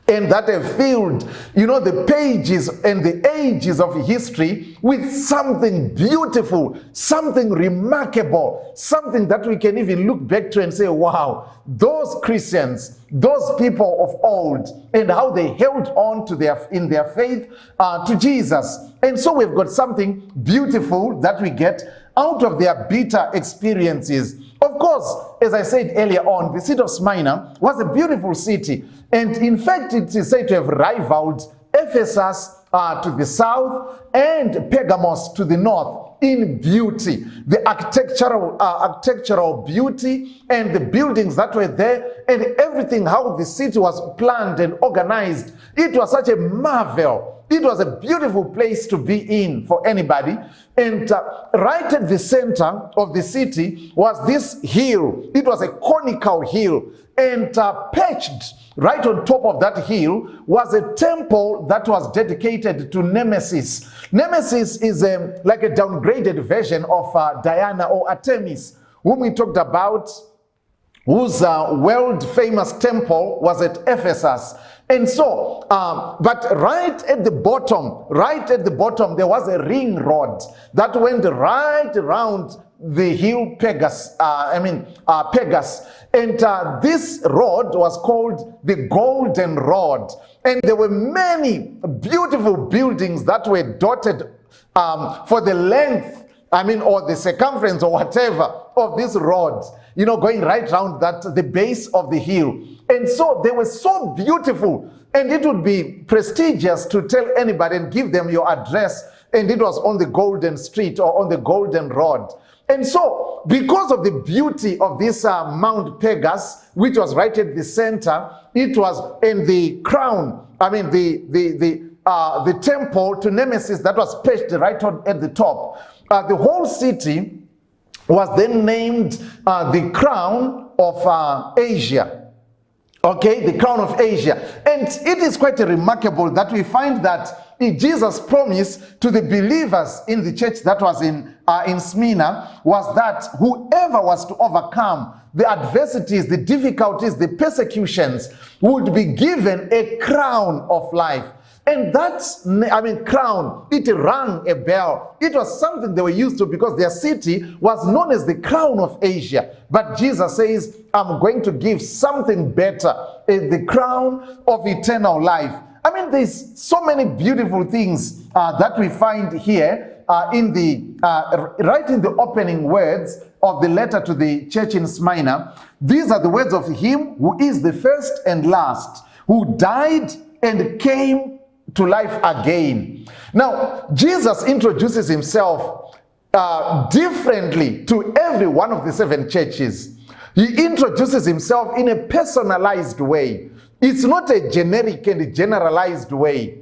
and that have filled, the pages and the ages of history with something beautiful, something remarkable, something that we can even look back to and say, wow, those Christians, those people of old, and how they held on to in their faith to Jesus. And so we've got something beautiful that we get out of their bitter experiences. Of course, as I said earlier on, the city of Smyrna was a beautiful city. And in fact, it is said to have rivaled Ephesus to the south and Pergamos to the north in beauty. The architectural beauty and the buildings that were there and everything, how the city was planned and organized. It was such a marvel. It was a beautiful place to be in for anybody. And right at the center of the city was this hill. It was a conical hill. And perched right on top of that hill was a temple that was dedicated to Nemesis. Nemesis is like a downgraded version of Diana or Artemis, whom we talked about, whose world-famous temple was at Ephesus. And so, but right at the bottom, there was a ring rod that went right around the hill Pegasus. And this rod was called the Golden Rod. And there were many beautiful buildings that were dotted for the length, or the circumference or whatever of this rod, going right around the base of the hill. And so they were so beautiful, and it would be prestigious to tell anybody and give them your address, and it was on the Golden Street or on the Golden Rod. And so, because of the beauty of this Mount Pegasus, which was right at the center, it was in the crown, the temple to Nemesis that was perched right at the top. The whole city was then named the Crown of Asia. Okay, the Crown of Asia. And it is quite remarkable that we find that Jesus' promise to the believers in the church that was in Smyrna was that whoever was to overcome the adversities, the difficulties, the persecutions would be given a crown of life. And that's, crown, it rang a bell. It was something they were used to because their city was known as the Crown of Asia. But Jesus says, I'm going to give something better, the crown of eternal life. There's so many beautiful things that we find here right in the opening words of the letter to the church in Smyrna. These are the words of him who is the first and last, who died and came to life again. Now, Jesus introduces himself differently to every one of the 7 churches. He introduces himself in a personalized way. It's not a generic and generalized way.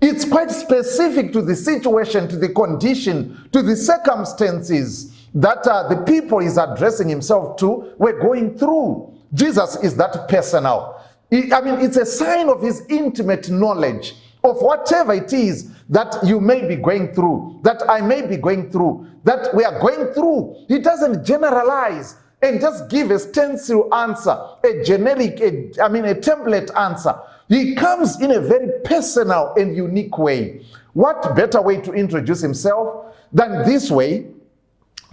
It's quite specific to the situation, to the condition, to the circumstances that the people he's addressing himself to were going through. Jesus is that personal. It's a sign of his intimate knowledge of whatever it is that you may be going through, that I may be going through, that we are going through. He doesn't generalize and just give a stencil answer, a generic, a template answer. He comes in a very personal and unique way. What better way to introduce himself than this way?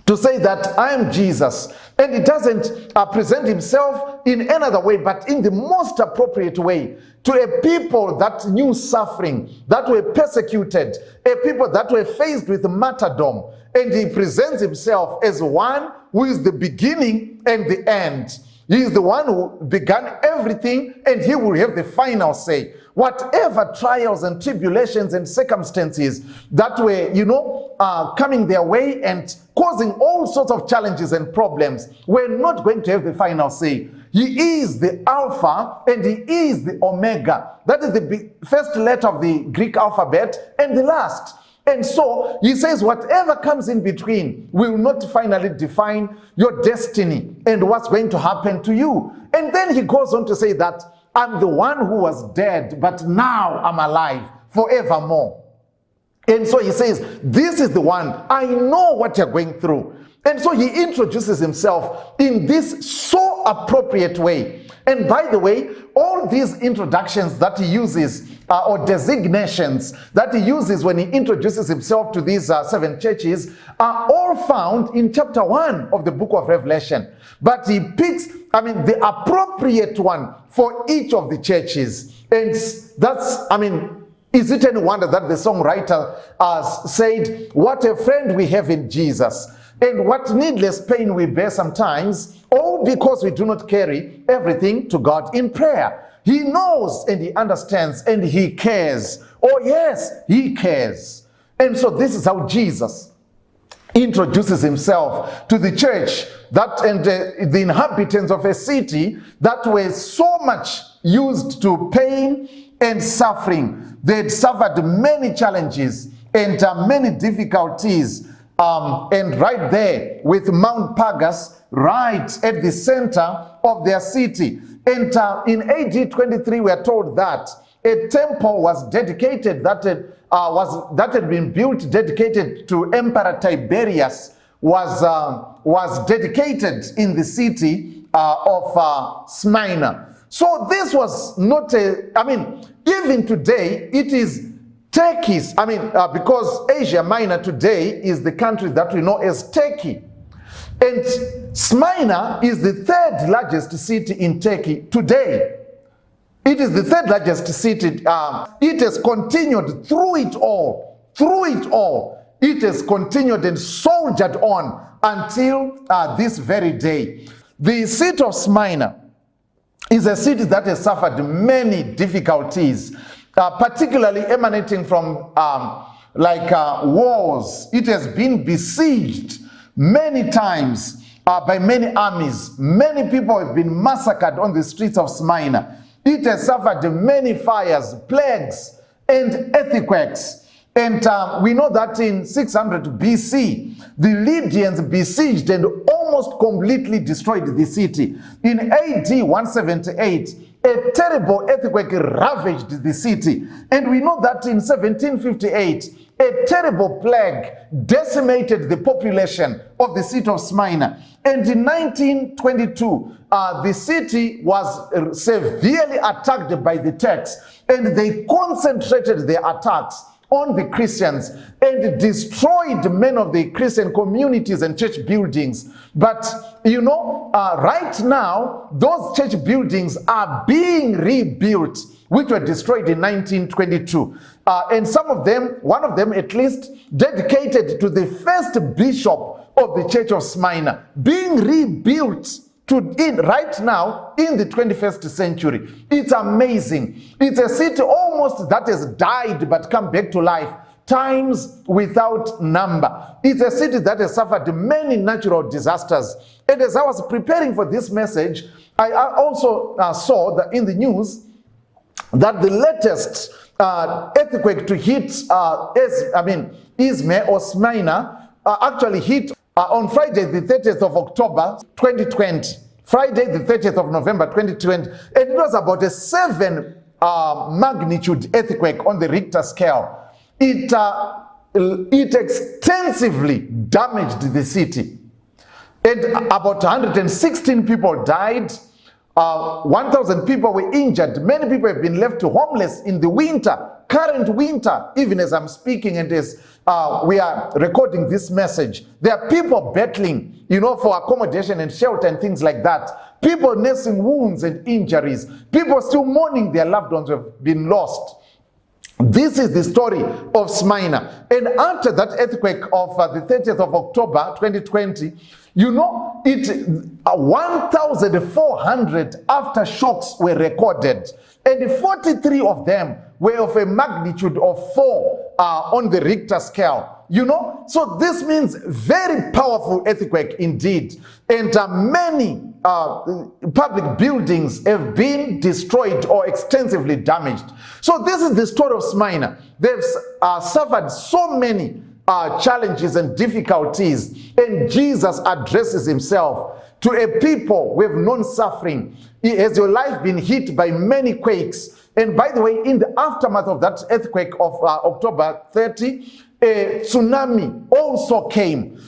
To say that I am Jesus. And he doesn't present himself in another way, but in the most appropriate way to a people that knew suffering, that were persecuted, a people that were faced with martyrdom. And he presents himself as one who is the beginning and the end. He is the one who began everything, and he will have the final say. Whatever trials and tribulations and circumstances that were, coming their way and causing all sorts of challenges and problems, we're not going to have the final say. He is the Alpha and he is the Omega. That is the first letter of the Greek alphabet and the last. And so he says whatever comes in between will not finally define your destiny and what's going to happen to you. And then he goes on to say that I'm the one who was dead, but now I'm alive forevermore. And so he says, this is the one. I know what you're going through. And so he introduces himself in this so appropriate way. And by the way, all these introductions that he uses or designations that he uses when he introduces himself to these 7 churches are all found in chapter 1 of the book of Revelation. But he picks, the appropriate one for each of the churches. And that's, is it any wonder that the songwriter said, what a friend we have in Jesus, and what needless pain we bear sometimes, all because we do not carry everything to God in prayer. He knows and he understands and he cares. Oh yes, he cares. And so this is how Jesus introduces himself to the church and the inhabitants of a city that were so much used to pain and suffering. They had suffered many challenges and many difficulties. And right there with Mount Pagas, right at the center of their city. And in AD 23, we are told that a temple was dedicated that had been built, dedicated to Emperor Tiberius, was dedicated in the city of Smyrna. So this was not even today, it is Turkey's, because Asia Minor today is the country that we know as Turkey. And Smyrna is the 3rd largest city in Turkey today. It is the 3rd largest city. It has continued through it all. It has continued and soldiered on until this very day. The city of Smyrna is a city that has suffered many difficulties, particularly emanating from wars. It has been besieged many times by many armies. Many people have been massacred on the streets of Smyrna. It has suffered many fires, plagues, and earthquakes. And we know that in 600 BC, the Lydians besieged and almost completely destroyed the city. In AD 178, a terrible earthquake ravaged the city. And we know that in 1758, a terrible plague decimated the population of the city of Smyrna. And in 1922, the city was severely attacked by the Turks, and they concentrated their attacks on the Christians and destroyed many of the Christian communities and church buildings. But right now, those church buildings are being rebuilt, which were destroyed in 1922. And some of them, one of them at least, dedicated to the first bishop of the church of Smyrna, being rebuilt right now in the 21st century. It's amazing. It's a city almost that has died but come back to life times without number. It's a city that has suffered many natural disasters. And as I was preparing for this message, I also saw that in the news that the latest earthquake to hit Izmir or Smyrna actually hit on Friday the 30th of October 2020. Friday the 30th of November 2020. And it was about a 7 magnitude earthquake on the Richter scale. It extensively damaged the city. And about 116 people died. 1,000 people were injured. Many people have been left homeless in the winter, current winter, even as I'm speaking and as we are recording this message. There are people battling, for accommodation and shelter and things like that. People nursing wounds and injuries. People still mourning their loved ones who have been lost. This is the story of Smyrna. And after that earthquake of the 30th of October 2020, 1,400 aftershocks were recorded, and 43 of them were of a magnitude of 4 on the Richter scale. So this means very powerful earthquake indeed. And many public buildings have been destroyed or extensively damaged. So this is the story of Smyrna. They've suffered so many challenges and difficulties, and Jesus addresses himself to a people who have known suffering. Has your life been hit by many quakes? And by the way, in the aftermath of that earthquake of October 30, a tsunami also came.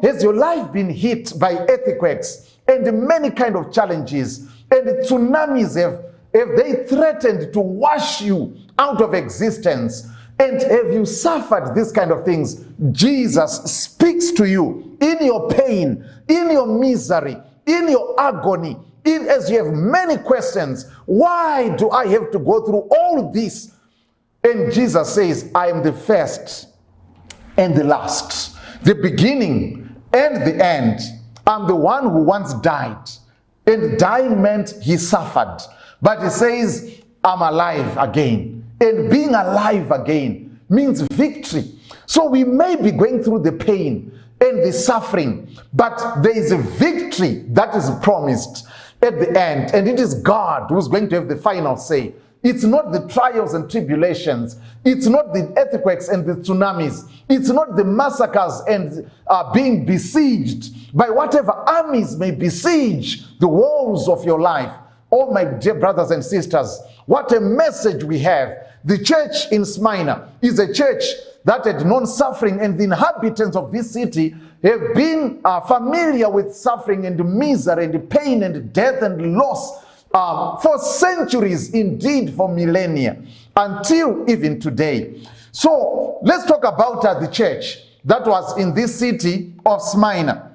Has your life been hit by earthquakes and many kind of challenges? And the tsunamis have they threatened to wash you out of existence? And have you suffered these kind of things? Jesus speaks to you in your pain, in your misery, in your agony, as you have many questions. Why do I have to go through all this? And Jesus says, I am the first and the last, the beginning and the end. I'm the one who once died. And dying meant he suffered. But he says, I'm alive again. And being alive again means victory. So we may be going through the pain and the suffering, but there is a victory that is promised at the end. And it is God who's going to have the final say. It's not the trials and tribulations. It's not the earthquakes and the tsunamis. It's not the massacres and being besieged by whatever armies may besiege the walls of your life. Oh, my dear brothers and sisters, what a message we have. The church in Smyrna is a church that had known suffering, and the inhabitants of this city have been familiar with suffering and misery and pain and death and loss for centuries, indeed for millennia, until even today. So let's talk about the church that was in this city of Smyrna.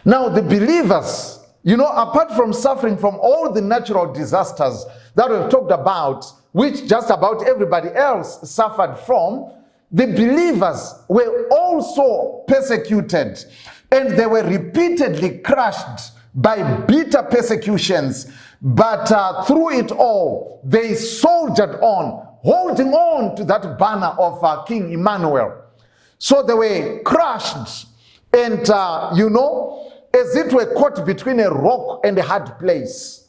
Now the believers, apart from suffering from all the natural disasters that we've talked about, which just about everybody else suffered from, the believers were also persecuted, and they were repeatedly crushed by bitter persecutions. But through it all, they soldiered on, holding on to that banner of King Emmanuel. So they were crushed and, as it were caught between a rock and a hard place.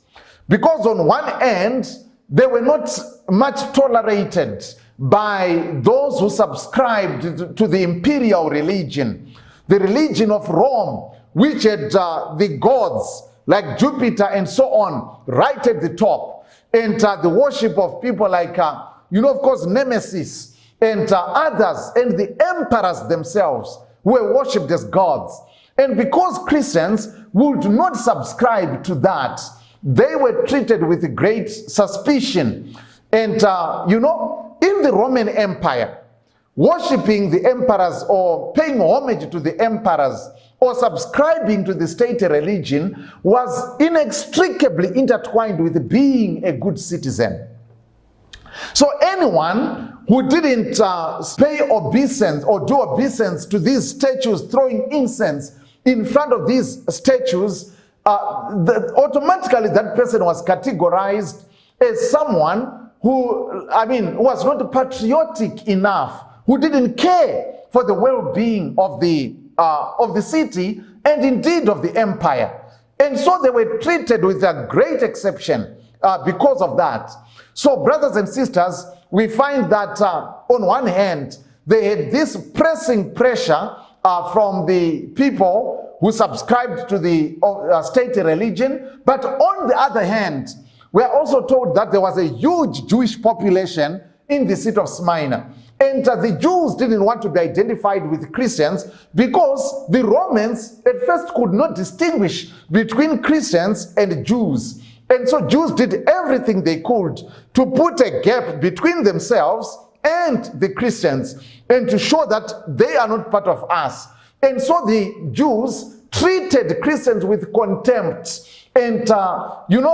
Because on one end, they were not much tolerated by those who subscribed to the imperial religion, the religion of Rome, which had the gods like Jupiter and so on right at the top, and the worship of people like, of course, Nemesis and others, and the emperors themselves who were worshipped as gods. And because Christians would not subscribe to that, they were treated with great suspicion. And, in the Roman Empire, worshipping the emperors or paying homage to the emperors or subscribing to the state religion was inextricably intertwined with being a good citizen. So anyone who didn't pay obeisance or do obeisance to these statues, throwing incense in front of these statues, automatically that person was categorized as someone who was not patriotic enough, who didn't care for the well-being of the city and indeed of the empire. And so they were treated with a great exception because of that. So brothers and sisters, we find that on one hand, they had this pressing pressure from the people who subscribed to the state religion. But on the other hand, we are also told that there was a huge Jewish population in the city of Smyrna. And the Jews didn't want to be identified with Christians because the Romans at first could not distinguish between Christians and Jews. And so Jews did everything they could to put a gap between themselves and the Christians and to show that they are not part of us. And so the Jews treated Christians with contempt. And,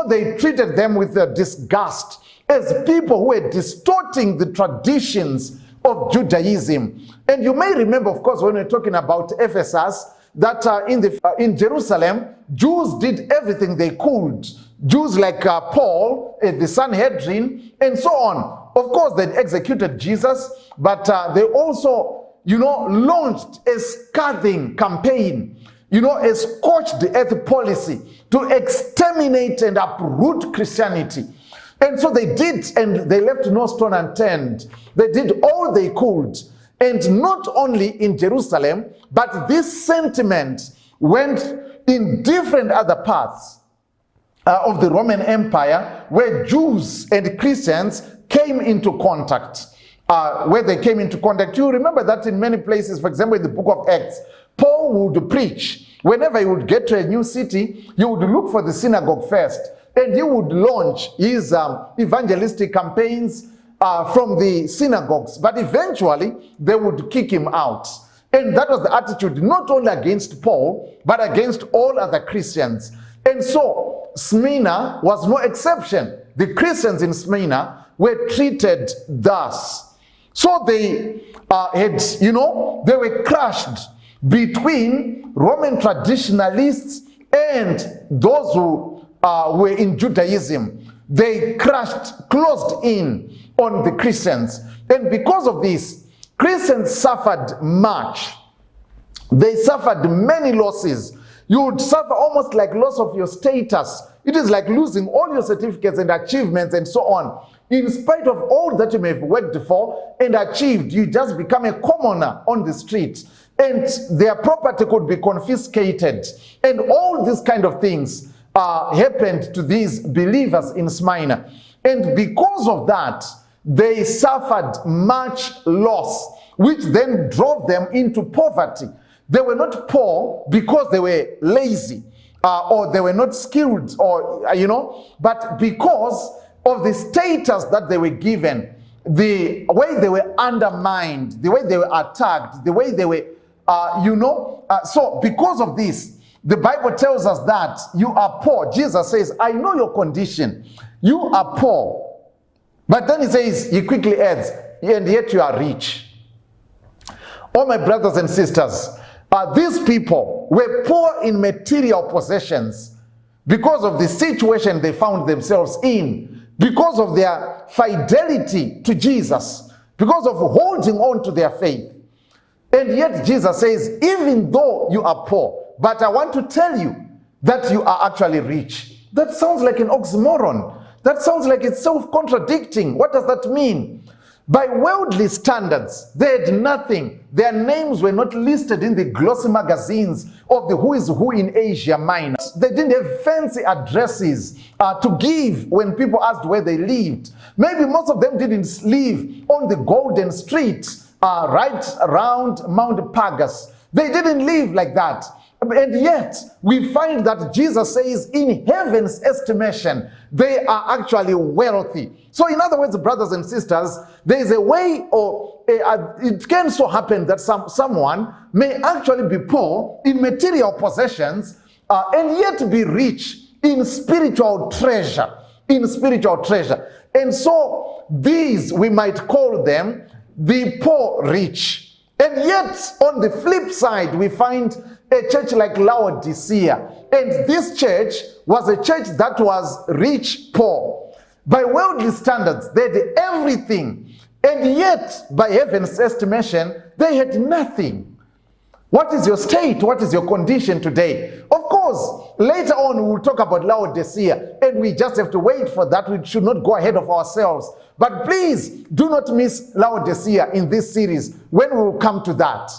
they treated them with disgust as people who were distorting the traditions of Judaism. And you may remember, of course, when we're talking about Ephesus, that in Jerusalem, Jews did everything they could. Jews like Paul, the Sanhedrin, and so on. Of course, they executed Jesus, but they also, launched a scathing campaign, a scorched earth policy to exterminate and uproot Christianity. And so they did, and they left no stone unturned. They did all they could. And not only in Jerusalem, but this sentiment went in different other parts of the Roman Empire where Jews and Christians came into contact. You remember that in many places, for example, in the book of Acts, Paul would preach. Whenever he would get to a new city, he would look for the synagogue first. And he would launch his evangelistic campaigns from the synagogues. But eventually, they would kick him out. And that was the attitude not only against Paul, but against all other Christians. And so, Smyrna was no exception. The Christians in Smyrna were treated thus. So they they were crushed between Roman traditionalists and those who were in Judaism. They closed in on the Christians. And because of this, Christians suffered much. They suffered many losses. You would suffer almost like loss of your status. It is like losing all your certificates and achievements and so on. In spite of all that you may have worked for and achieved, you just become a commoner on the street. And their property could be confiscated. And all these kind of things happened to these believers in Smyrna. And because of that, they suffered much loss, which then drove them into poverty. They were not poor because they were lazy or they were not skilled, or but because of the status that they were given, the way they were undermined, the way they were attacked, the way they were, so because of this, the Bible tells us that you are poor. Jesus says, I know your condition. You are poor. But then he quickly adds, and yet you are rich. Oh, my brothers and sisters, these people were poor in material possessions because of the situation they found themselves in, because of their fidelity to Jesus, because of holding on to their faith. And yet Jesus says, even though you are poor, but I want to tell you that you are actually rich. That sounds like an oxymoron. That sounds like it's self-contradicting. What does that mean? By worldly standards, they had nothing. Their names were not listed in the glossy magazines of the who is who in Asia Minor. They didn't have fancy addresses to give when people asked where they lived. Maybe most of them didn't live on the Golden Street, right around Mount Pagus. They didn't live like that. And yet, we find that Jesus says, in heaven's estimation, they are actually wealthy. So in other words, brothers and sisters, there is a way, or it can so happen that someone may actually be poor in material possessions and yet be rich in spiritual treasure. And so these, we might call them the poor rich. And yet, on the flip side, we find a church like Laodicea. And this church was a church that was rich poor. By worldly standards, they had everything. And yet, by heaven's estimation, they had nothing. What is your state? What is your condition today? Of course, later on we will talk about Laodicea, and we just have to wait for that. We should not go ahead of ourselves. But please do not miss Laodicea in this series when we will come to that.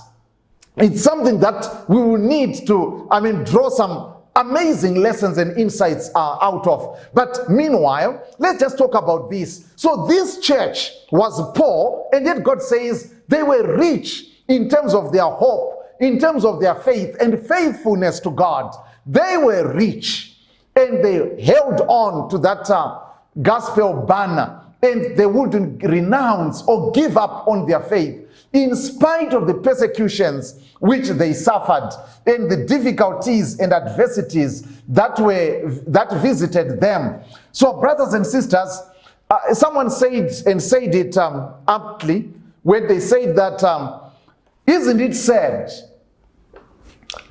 It's something that we will need to, draw some amazing lessons and insights out of. But meanwhile, let's just talk about this. So this church was poor, and yet God says they were rich in terms of their hope, in terms of their faith and faithfulness to God. They were rich, and they held on to that gospel banner, and they wouldn't renounce or give up on their faith in spite of the persecutions which they suffered and the difficulties and adversities that visited them. So, brothers and sisters, someone said it aptly when they said that isn't it sad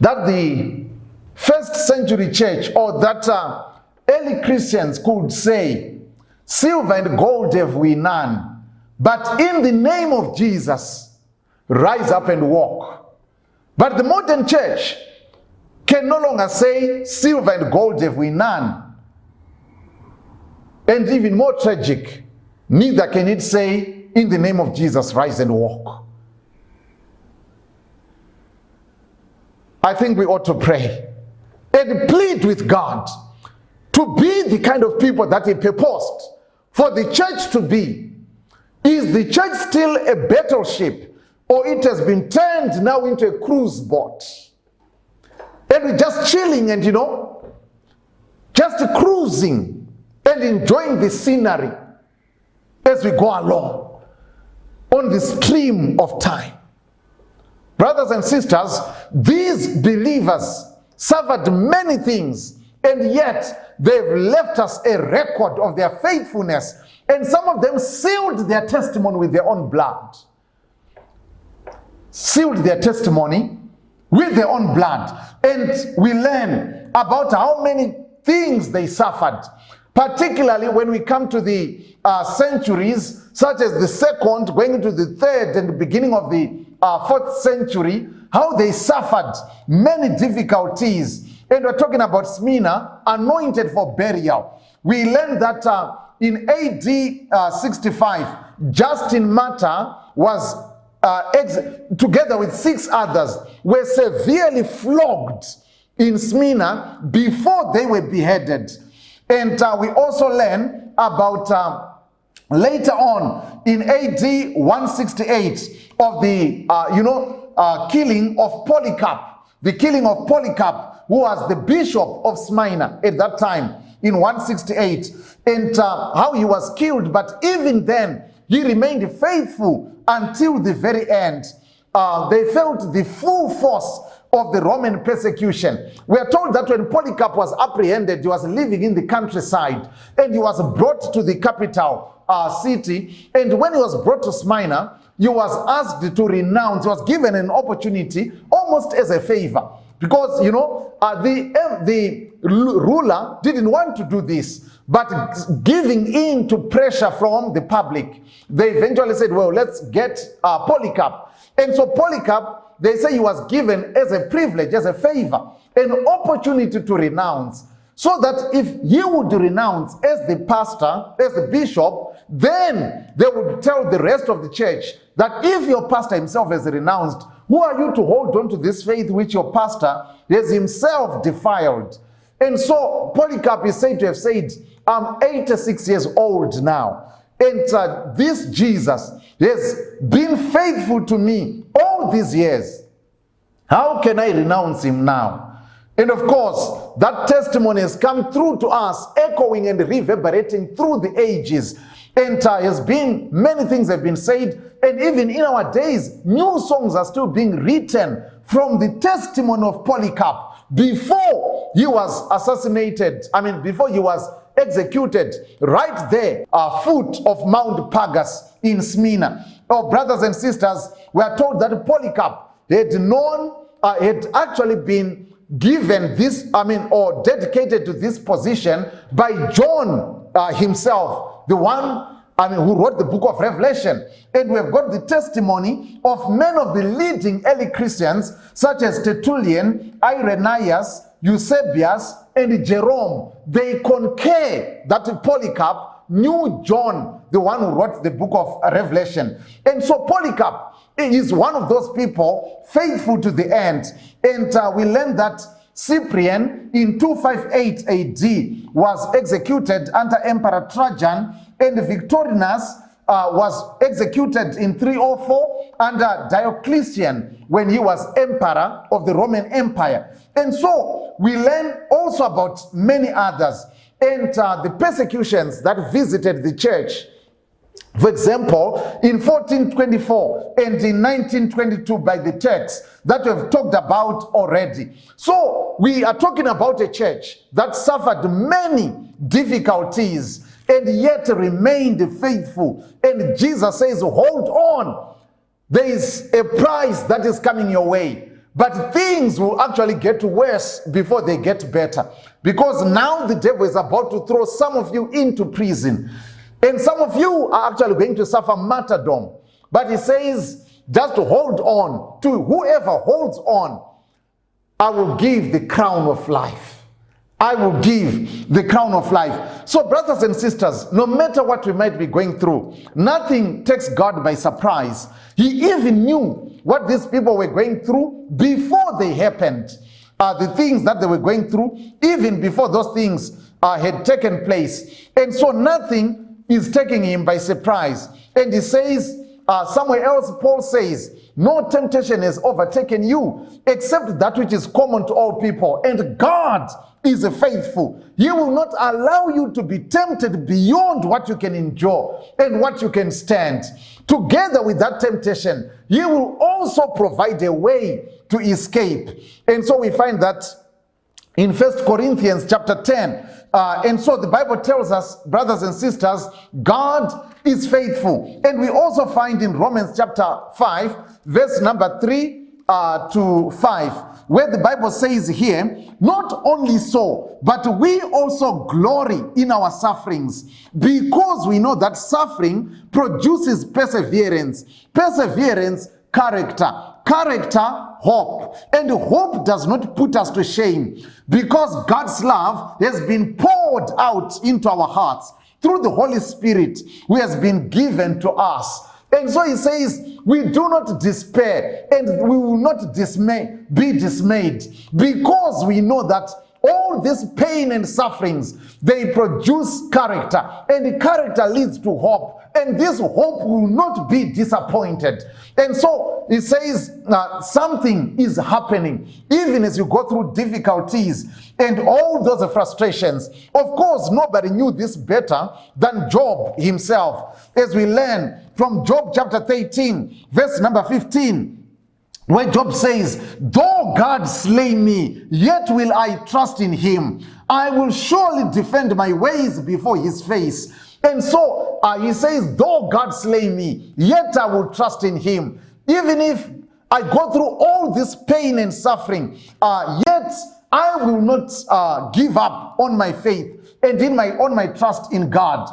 that the first century church, or that early Christians could say, silver and gold have we none, but in the name of Jesus, rise up and walk. But the modern church can no longer say, silver and gold have we none. And even more tragic, neither can it say, in the name of Jesus, rise and walk. I think we ought to pray and plead with God to be the kind of people that He purposed for the church to be. Is the church still a battleship, or it has been turned now into a cruise boat? And we're just chilling and, just cruising and enjoying the scenery as we go along on the stream of time. Brothers and sisters, these believers suffered many things, and yet they've left us a record of their faithfulness, and some of them sealed their testimony with their own blood. Sealed their testimony with their own blood. And we learn about how many things they suffered, particularly when we come to the centuries, such as the second, going into the third and the beginning of the 4th century, how they suffered many difficulties. And we're talking about Smyrna, anointed for burial. We learned that in AD 65, Justin Martyr was together with 6 others, were severely flogged in Smyrna before they were beheaded. And we also learn about later on in AD 168 of the killing of Polycarp, the killing of Polycarp, who was the bishop of Smyrna at that time in 168, and how he was killed. But even then, he remained faithful until the very end. They felt the full force of the Roman persecution. We are told that when Polycarp was apprehended, he was living in the countryside, and he was brought to the capital city. And when he was brought to Smyrna, he was asked to renounce. He was given an opportunity almost as a favor, because the ruler didn't want to do this, but giving in to pressure from the public, they eventually said, well, let's get Polycarp. And so Polycarp, they say he was given as a privilege, as a favor, an opportunity to renounce, so that if he would renounce as the pastor, as the bishop, then they would tell the rest of the church that if your pastor himself has renounced, who are you to hold on to this faith which your pastor has himself defiled? And so Polycarp is said to have said, I'm 86 years old now, and this Jesus has been faithful to me all these years. How can I renounce him now? And of course, that testimony has come through to us, echoing and reverberating through the ages. And many things have been said, and even in our days, new songs are still being written from the testimony of Polycarp before he was assassinated, before he was executed right there, foot of Mount Pagus in Smyrna. Oh, brothers and sisters, we are told that Polycarp had actually been given this, or dedicated to this position by John himself, the one who wrote the book of Revelation. And we've got the testimony of many of the leading early Christians, such as Tertullian, Irenaeus, Eusebius, and Jerome. They concur that Polycarp knew John, the one who wrote the book of Revelation. And so Polycarp is one of those people faithful to the end. And we learn that Cyprian in 258 AD was executed under Emperor Trajan, and Victorinus was executed in 304 under Diocletian when he was emperor of the Roman Empire. And so we learn also about many others and the persecutions that visited the church. For example, in 1424 and in 1922 by the text that we have talked about already. So we are talking about a church that suffered many difficulties and yet remained faithful. And Jesus says, hold on. There is a prize that is coming your way. But things will actually get worse before they get better. Because now the devil is about to throw some of you into prison. And some of you are actually going to suffer martyrdom. But he says, just to hold on. To whoever holds on, I will give the crown of life. I will give the crown of life. So brothers and sisters, no matter what we might be going through, nothing takes God by surprise. He even knew what these people were going through before they happened. The things that they were going through, even before those things had taken place. And so nothing is taking him by surprise. And he says, somewhere else, Paul says, no temptation has overtaken you except that which is common to all people. And God is faithful. He will not allow you to be tempted beyond what you can endure and what you can stand. Together with that temptation, He will also provide a way to escape. And so we find that in 1 Corinthians chapter 10, and so the Bible tells us, brothers and sisters, God is faithful. And we also find in Romans chapter 5, verse number 3 to 5, where the Bible says here, not only so, but we also glory in our sufferings, because we know that suffering produces perseverance. Perseverance, character. Character, hope. And hope does not put us to shame, because God's love has been poured out into our hearts through the Holy Spirit who has been given to us. And so he says, we do not despair and we will not be dismayed, because we know that all this pain and sufferings, they produce character, and the character leads to hope, and this hope will not be disappointed. And so he says something is happening even as you go through difficulties and all those frustrations. Of course, nobody knew this better than Job himself, as we learn from Job chapter 13, verse number 15, where Job says, though God slay me, yet will I trust in him. I will surely defend my ways before his face. And so he says, though God slay me, yet I will trust in him. Even if I go through all this pain and suffering, yet I will not give up on my faith and on my trust in God.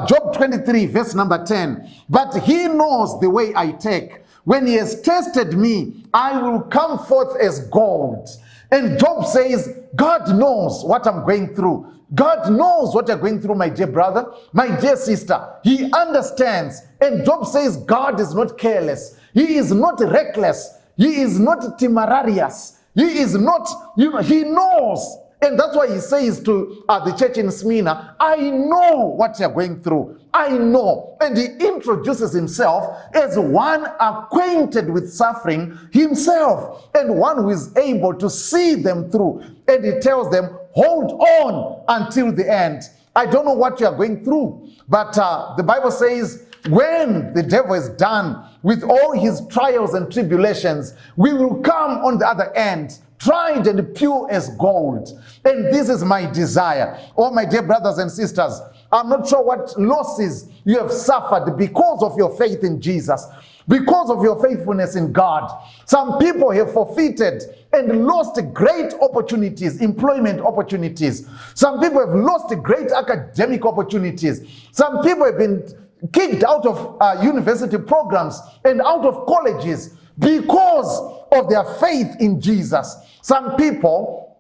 Job 23, verse number 10. But he knows the way I take. When he has tested me, I will come forth as gold. And Job says, God knows what I'm going through. God knows what you're going through, my dear brother, my dear sister. He understands. And Job says, God is not careless. He is not reckless. He is not temerarious. He is not, he knows. And that's why he says to the church in Smyrna, I know what you're going through. I know. And he introduces himself as one acquainted with suffering himself, and one who is able to see them through. And he tells them, hold on until the end. I don't know what you are going through, but the Bible says, when the devil is done with all his trials and tribulations, we will come on the other end, tried and pure as gold. And this is my desire. Oh, my dear brothers and sisters, I'm not sure what losses you have suffered because of your faith in Jesus, because of your faithfulness in God. Some people have forfeited and lost great opportunities, employment opportunities. Some people have lost great academic opportunities. Some people have been kicked out of university programs and out of colleges because of their faith in Jesus. Some people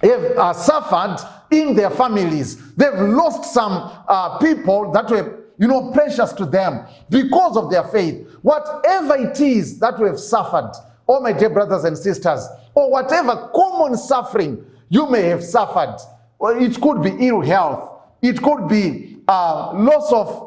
have suffered in their families. They've lost some people that were, precious to them because of their faith. Whatever it is that we have suffered, oh my dear brothers and sisters, or whatever common suffering you may have suffered, or it could be ill health, it could be loss of,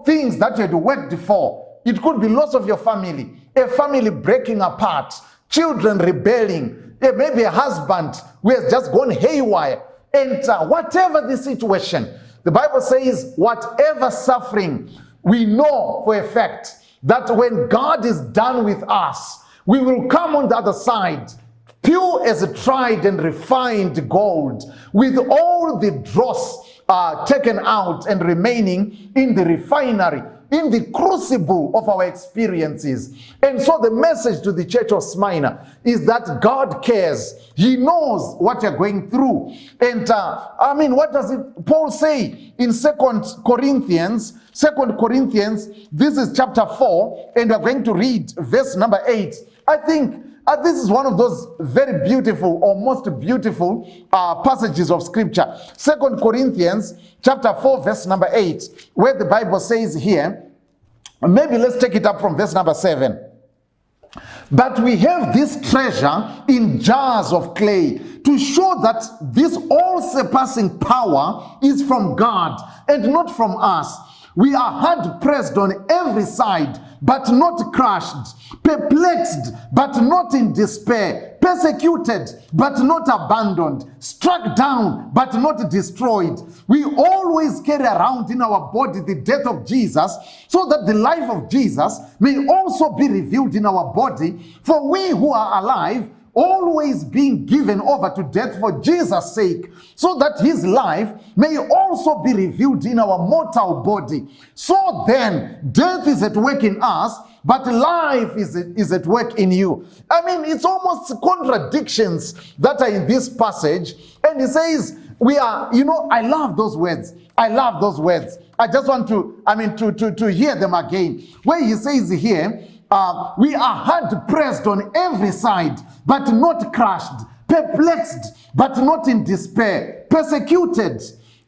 things that you had worked for, it could be loss of your family, a family breaking apart, children rebelling, maybe a husband who has just gone haywire, and whatever the situation, the Bible says whatever suffering, we know for a fact that when God is done with us, we will come on the other side pure as a tried and refined gold, with all the dross taken out and remaining in the refinery, in the crucible of our experiences. And so the message to the church of Smyrna is that God cares. He knows what you're going through. And what does Paul say in 2 Corinthians? 2 Corinthians, this is chapter 4, and we're going to read verse number 8. I think this is one of those very beautiful or most beautiful passages of scripture. 2 Corinthians chapter 4 verse number 8, where the Bible says here, maybe let's take it up from verse number 7. But we have this treasure in jars of clay to show that this all-surpassing power is from God and not from us. We are hard pressed on every side, but not crushed, perplexed, but not in despair, persecuted, but not abandoned, struck down, but not destroyed. We always carry around in our body the death of Jesus, so that the life of Jesus may also be revealed in our body. For we who are alive, always being given over to death for Jesus' sake, so that his life may also be revealed in our mortal body. So then, death is at work in us, but life is at work in you. It's almost contradictions that are in this passage. And he says, we are, I love those words. I love those words. I just want to hear them again. Where he says here, we are hard pressed on every side, but not crushed, perplexed, but not in despair, persecuted,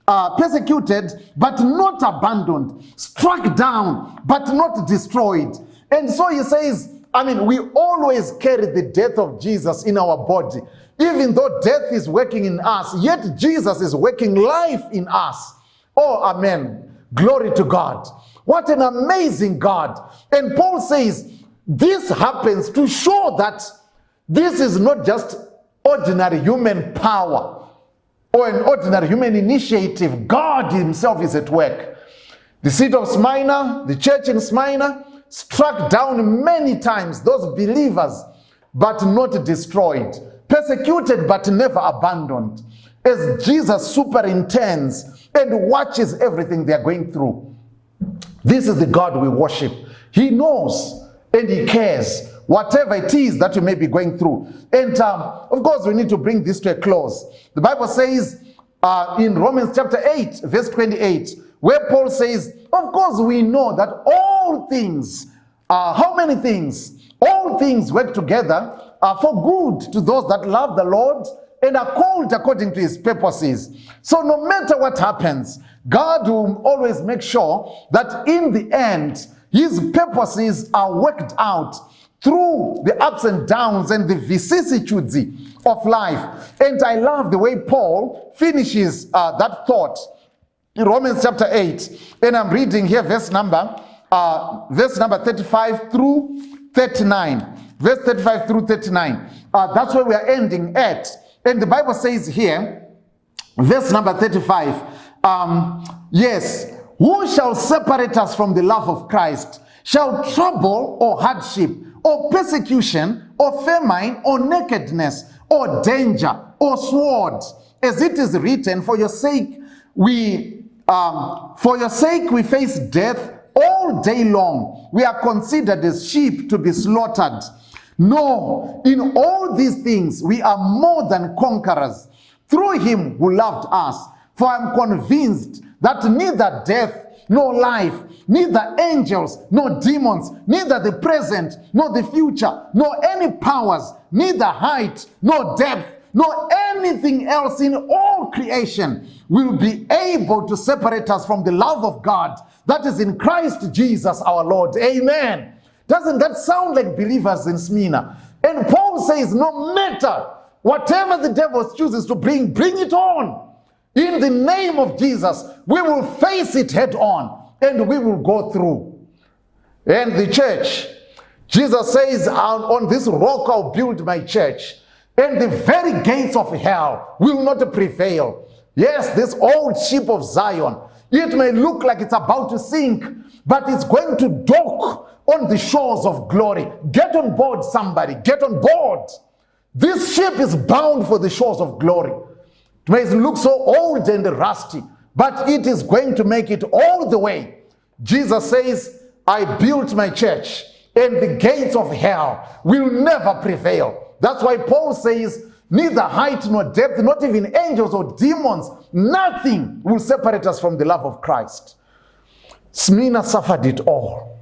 but not abandoned, struck down, but not destroyed. And so he says, we always carry the death of Jesus in our body. Even though death is working in us, yet Jesus is working life in us. Oh, amen. Glory to God. What an amazing God. And Paul says, this happens to show that this is not just ordinary human power or an ordinary human initiative. God himself is at work. The city of Smyrna, the church in Smyrna, struck down many times those believers, but not destroyed. Persecuted, but never abandoned. As Jesus superintends and watches everything they are going through. This is the God we worship. He knows and he cares, whatever it is that you may be going through. And of course, we need to bring this to a close. The Bible says in Romans chapter 8, verse 28, where Paul says, of course, we know that all things, how many things? All things work together for good to those that love the Lord and are called according to his purposes. So no matter what happens, God will always make sure that in the end, his purposes are worked out through the ups and downs and the vicissitudes of life. And I love the way Paul finishes that thought in Romans chapter 8. And I'm reading here verse number 35 through 39. Verse 35 through 39. That's where we are ending at. And the Bible says here, verse number 35, yes, who shall separate us from the love of Christ? Shall trouble or hardship or persecution or famine or nakedness or danger or sword? As it is written, for your sake we face death all day long. We are considered as sheep to be slaughtered. No, in all these things we are more than conquerors through him who loved us. For I am convinced that neither death nor life, neither angels, nor demons, neither the present, nor the future, nor any powers, neither height, nor depth, nor anything else in all creation will be able to separate us from the love of God that is in Christ Jesus our Lord. Amen. Doesn't that sound like believers in Smyrna? And Paul says, no matter whatever the devil chooses to bring it on. In the name of Jesus, we will face it head on and we will go through. And the church, Jesus says, on this rock I'll build my church, and the very gates of hell will not prevail. Yes, this old ship of Zion, it may look like it's about to sink, but it's going to dock on the shores of glory. Get on board, somebody. Get on board. This ship is bound for the shores of glory. It may look so old and rusty, but it is going to make it all the way. Jesus says, I built my church, and the gates of hell will never prevail. That's why Paul says, neither height nor depth, not even angels or demons, nothing will separate us from the love of Christ. Smyrna suffered it all.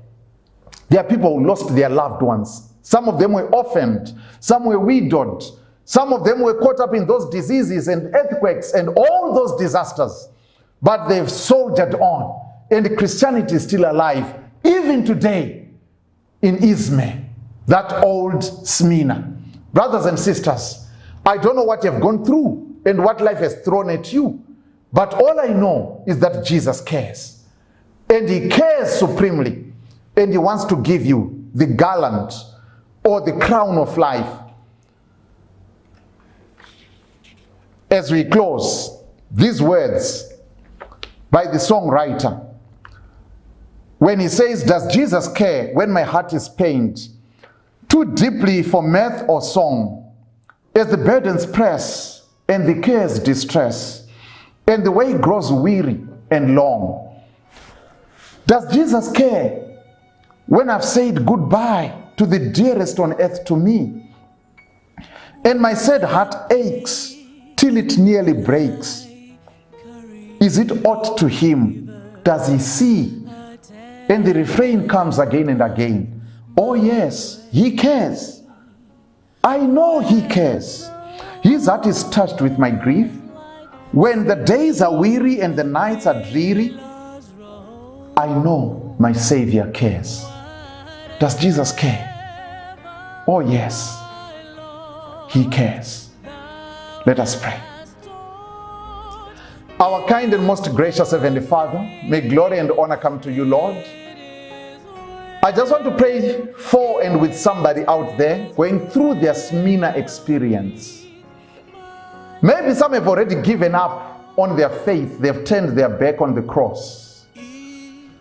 There are people who lost their loved ones. Some of them were orphaned. Some were widowed. Some of them were caught up in those diseases and earthquakes and all those disasters. But they've soldiered on. And Christianity is still alive, even today, in Izmir, that old Smyrna. Brothers and sisters, I don't know what you've gone through and what life has thrown at you, but all I know is that Jesus cares. And he cares supremely. And he wants to give you the garland or the crown of life. As we close, these words by the songwriter, when he says, does Jesus care when my heart is pained too deeply for mirth or song, as the burdens press and the cares distress, and the way grows weary and long? Does Jesus care when I've said goodbye to the dearest on earth to me, and my sad heart aches till it nearly breaks? Is it aught to him? Does he see? And the refrain comes again and again. Oh yes, he cares. I know he cares. His heart is touched with my grief. When the days are weary and the nights are dreary, I know my Savior cares. Does Jesus care? Oh yes, he cares. Let us pray. Our kind and most gracious Heavenly Father, may glory and honor come to you, Lord. I just want to pray for and with somebody out there going through their Smyrna experience. Maybe some have already given up on their faith. They've turned their back on the cross.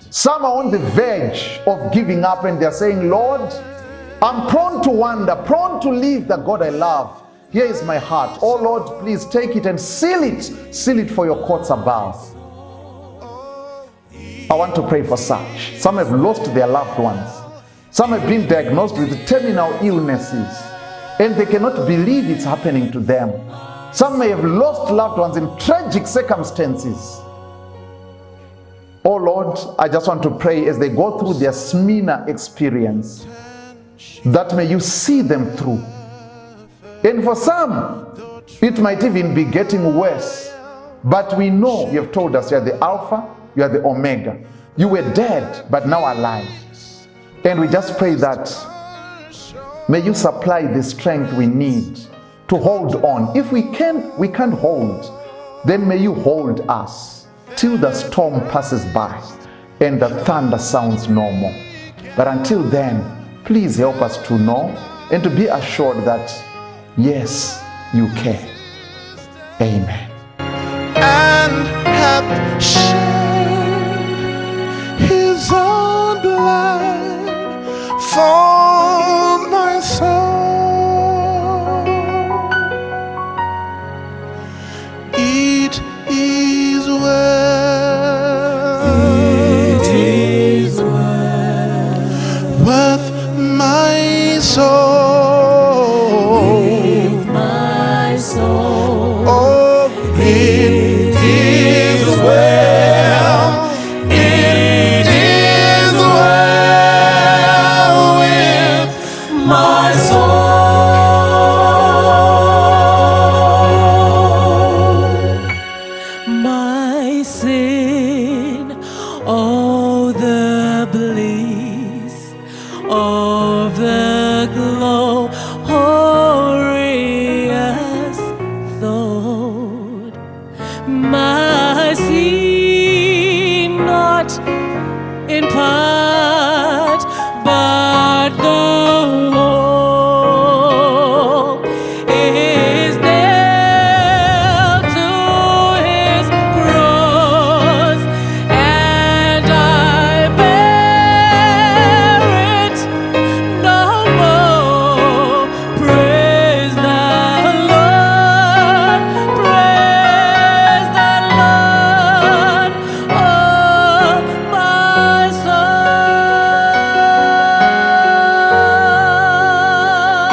Some are on the verge of giving up and they're saying, Lord, I'm prone to wander, prone to leave the God I love. Here is my heart. Oh Lord, please take it and seal it for your courts above. I want to pray for such. Some have lost their loved ones. Some have been diagnosed with terminal illnesses and they cannot believe it's happening to them. Some may have lost loved ones in tragic circumstances. Oh Lord, I just want to pray as they go through their Smyrna experience, that may you see them through. And for some, it might even be getting worse. But we know you have told us you are the Alpha, you are the Omega. You were dead, but now alive. And we just pray that may you supply the strength we need to hold on. If we can't hold, then may you hold us till the storm passes by and the thunder sounds no more. But until then, please help us to know and to be assured that, yes, you care. Amen. And hath shed his own blood for my soul. It is well. It is well with my soul. With my soul. Oh, it is well. sin. Oh, the bliss of the glorious thought. My sin not in part, but the whole is nailed to his cross, and I bear it no more. Praise the Lord, praise the Lord, oh my soul.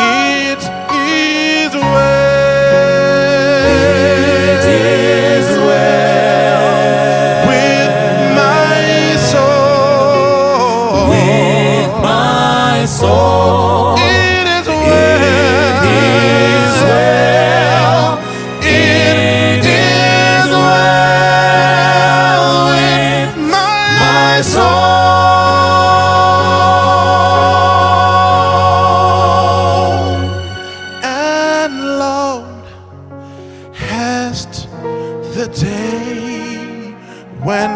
It is well with my soul. With my soul. It is well. It is well with my soul. And Lord, hast the day when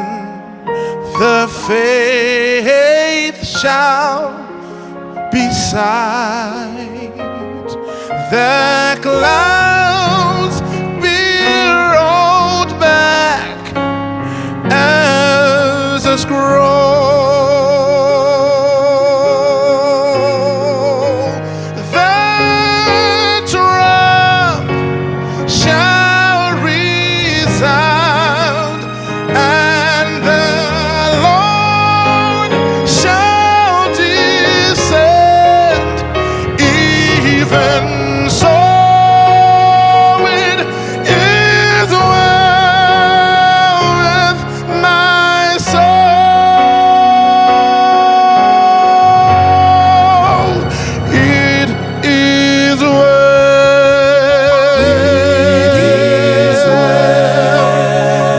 the faith shall beside the clouds be rolled back as a scroll. The trump shall resound, and the Lord shall descend. Even so, it is well with my soul. It is well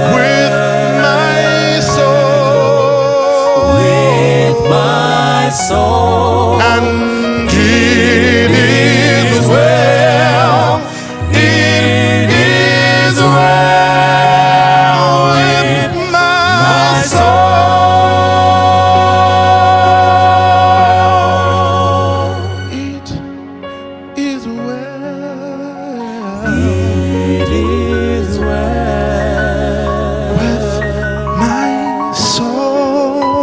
with my soul. With my soul. And it is well. It is well with my soul. It is well. It is well with my soul.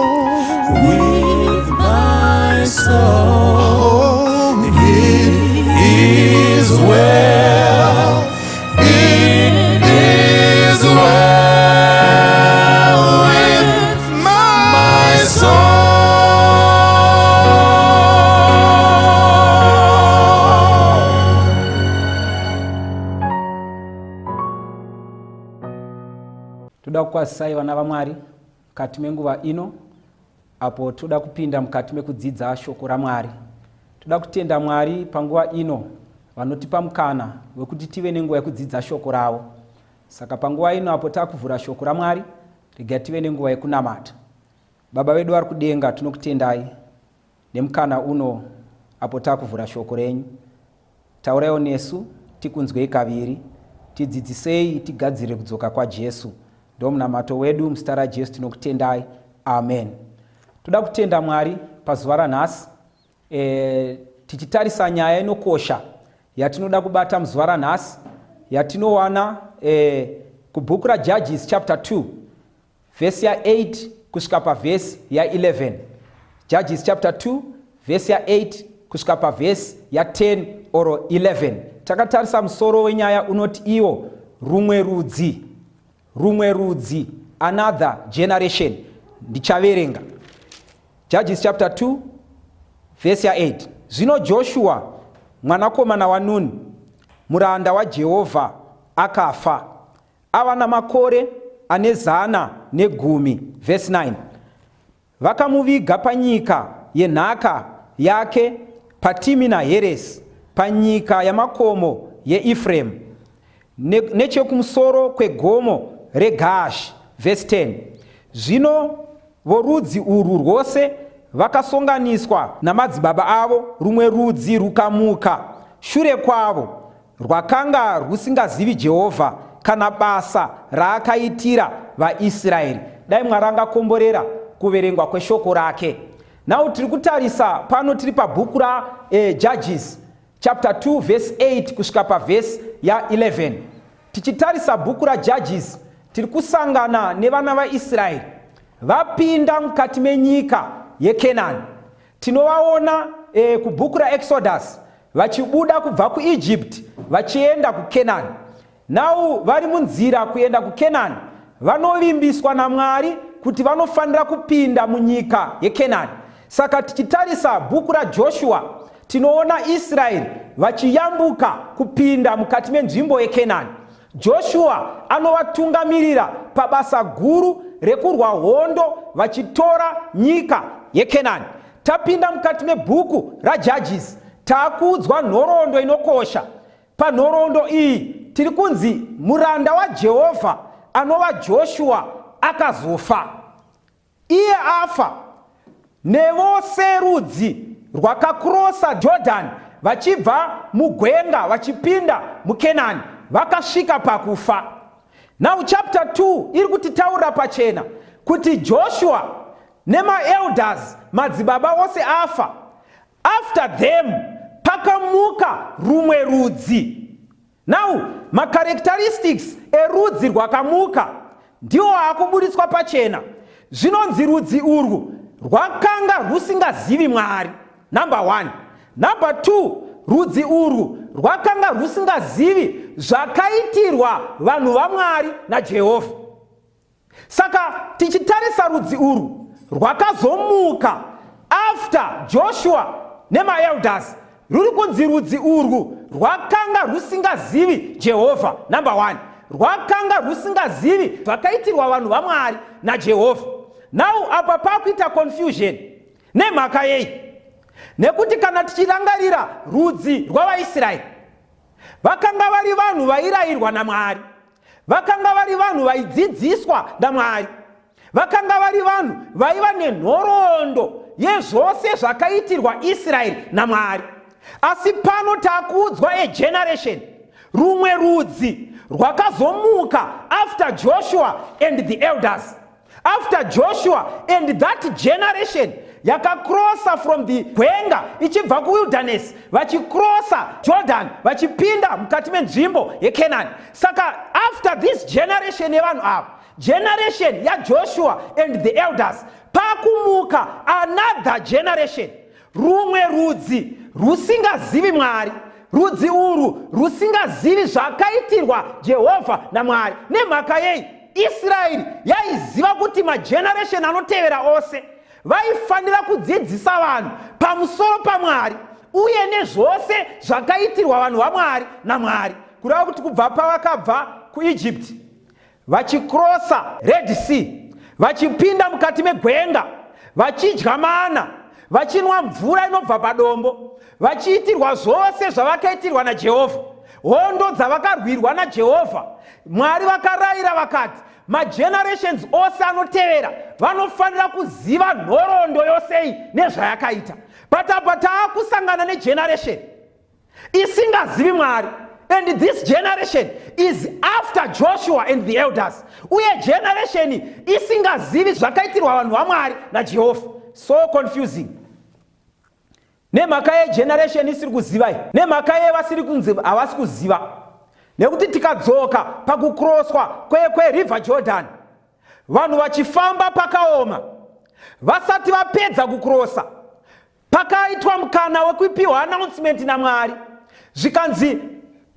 with my soul. Oh, it is well. It is well with my soul. Toda kukwasai vana vaMwari mukati menguva ino apo toda kupinda mukati mekudzidza shoko raMwari. Toda kutenda Mwari panguva ino vanotipa mukana wekuti tive nenguva yekudzidza shoko ravo. Saka panguva ino apo takuvhura shoko raMwari, rega tive nenguva yekunamata. Baba vedu vari kudenga, tinokutendai nemukana uno apo takuvhura shoko renyu. Tauraiwo nesu, tikunzwei kaviri, tidzidzisei tigadzire kudzoka kwaJesu. Ndo munamato wedu muzita raJesu tinokutendai. Amen. Toda kutenda Mwari pazuva ranhasi tichitarisa nyaya inokosha yatinoda kubata muzuva ranhasi yatinowana kubhuku raJudges chapter 2 verse ya 8 kusvika pavhesi ya 11. Judges chapter 2 verse ya 8 kusvika pavhesi ya 10 or 11. Takatarisa musoro wenyaya unoti iwo rumwe rudzi, another generation. Ndichaverenga Judges chapter 2 verse ya 8. Zvino Joshua mwanakomana waNuni muranda waJehovha akafa, ava namakore ane 110. Verse 9. Vakamuviga panyika yenhaka yake paTimina Heresi, panyika yamakomo yeEfraimu, nechekumusoro kwegomo reGaashi. Verse 10. Zvino vorudzi urwu rwose vakasonganiswa namadzibaba avo, rumwe rudzi rukamuka shure kwavo, rwakanga rusingazivi Jehovha kana basa raakaitira vaIsraeri. Dai Mwari angakomborera kuverengwa kweshoko rake. Now tiri kutarisa pano tiri pabhuku ra Judges chapter 2 verse 8 kusvika paverse ya 11. Tichitarisa bhuku raJudges tiri kusangana nevana vaIsraeri vapinda mukati menyika yeKenani. Tinovaona kubhuku raExodus vachibuda kubva kuEgypt vachienda kuKenani. Now vari munzira kuenda kuKenani vanovimbiswa naMwari kuti vanofanira kupinda munyika yeKenani. Saka tichitarisa bhuku raJoshua tinoona Israeri vachiyambuka kupinda mukati menzvimbo yeKenani. Joshua anovatungamirira pabasa guru rekurwa hondo vachitora nyika yeKenani. Tapinda mukati mebhuku raJudges takuudzwa nhoroondo inokosha. Panhoroondo iyi tiri kunzi muranda waJehovha anova Joshua akazofa. Iye afa nevose rudzi rwakakurosa Jordan vachibva mugwenga vachipinda muKenani vakasvika pakufa. Now chapter 2 iri kutitaurira pachena kuti Joshua nemaelders madzibaba ose afa. After them pakamuka rumwe rudzi. Now macharacteristics erudzi rwakamuka ndiwo akuburitswa pachena. Zvinonzi rudzi urwu rwakanga rusingazivi Mwari. Number 1. Number 2, rudzi urwu rwakanga rusingazivi zvakaitirwa vanhu vaMwari naJehovha. Saka tichitarisa rudzi urwu rwakazomuka after Joshua nemaelders, ruri kunzi rudzi urwu rwakanga rusingazivi Jehovha. Number 1, rwakanga rusingazivi zvakaitirwa vanhu vaMwari naJehovha. Now apa pakuita confusion. Nemhaka yei? Nekuti kana tichirangarira rudzi rwavaIsraeri vakanga vari vanhu vairayirwa naMwari, vakanga vari vanhu vaidzidziswa naMwari, vakanga vari vanhu vaiva nenhoroondo yezvose zvakaitirwa Israeri naMwari. Asi pano takuudzwa generation, rumwe rudzi rwakazomuka after Joshua and the elders. After Joshua and that generation yakakrosa from the gwenga ichibva kuwilderness vachikrosa Jordan vachipinda mukati menzvimbo yeKenani. Saka after this generation yevanhu ava, generation yaJoshua and the elders, pakumuka another generation, rumwe rudzi rusingazivi Mwari. Rudzi urwu rusingazivi zvakaitirwa Jehovha naMwari. Nemhaka yei? Israeri yaiziva kuti mageneration anotevera ose vaifanira kudzidzisa vanhu pamusoro paMwari uye nezvose zvakaitirwa vanhu vaMwari naMwari. Kureva kuti kubva pavakabva kuEgypt vachikrosa Red Sea, vachipinda mukati megwenga, vachidya mana, vachinwa mvura inobva padombo, vachiitirwa zvose zvavakaitirwa naJehovha, hondo dzavakarwirwa naJehovha. Mwari vakarayira vakati magenerations ose anotevera vanofanira kuziva nhoroondo yose iyi nezvayakaita. But apa taakusangana negeneration isingazivi Mwari, and this generation is after Joshua and the elders. Uye generation isingazivi zvakaitirwa vanhu vaMwari naJehovha. So confusing. Nemhaka yegeneration isiri kuziva iyi, nemhaka yevasiri kunzi havasi kuziva. Nekuti tikadzoka pakukroswa kweRiver Jordan, vanhu vachifamba pakaoma, vasati vapedza kukrosa pakaitwa mukana wekupiwa announcement naMwari, zvikanzi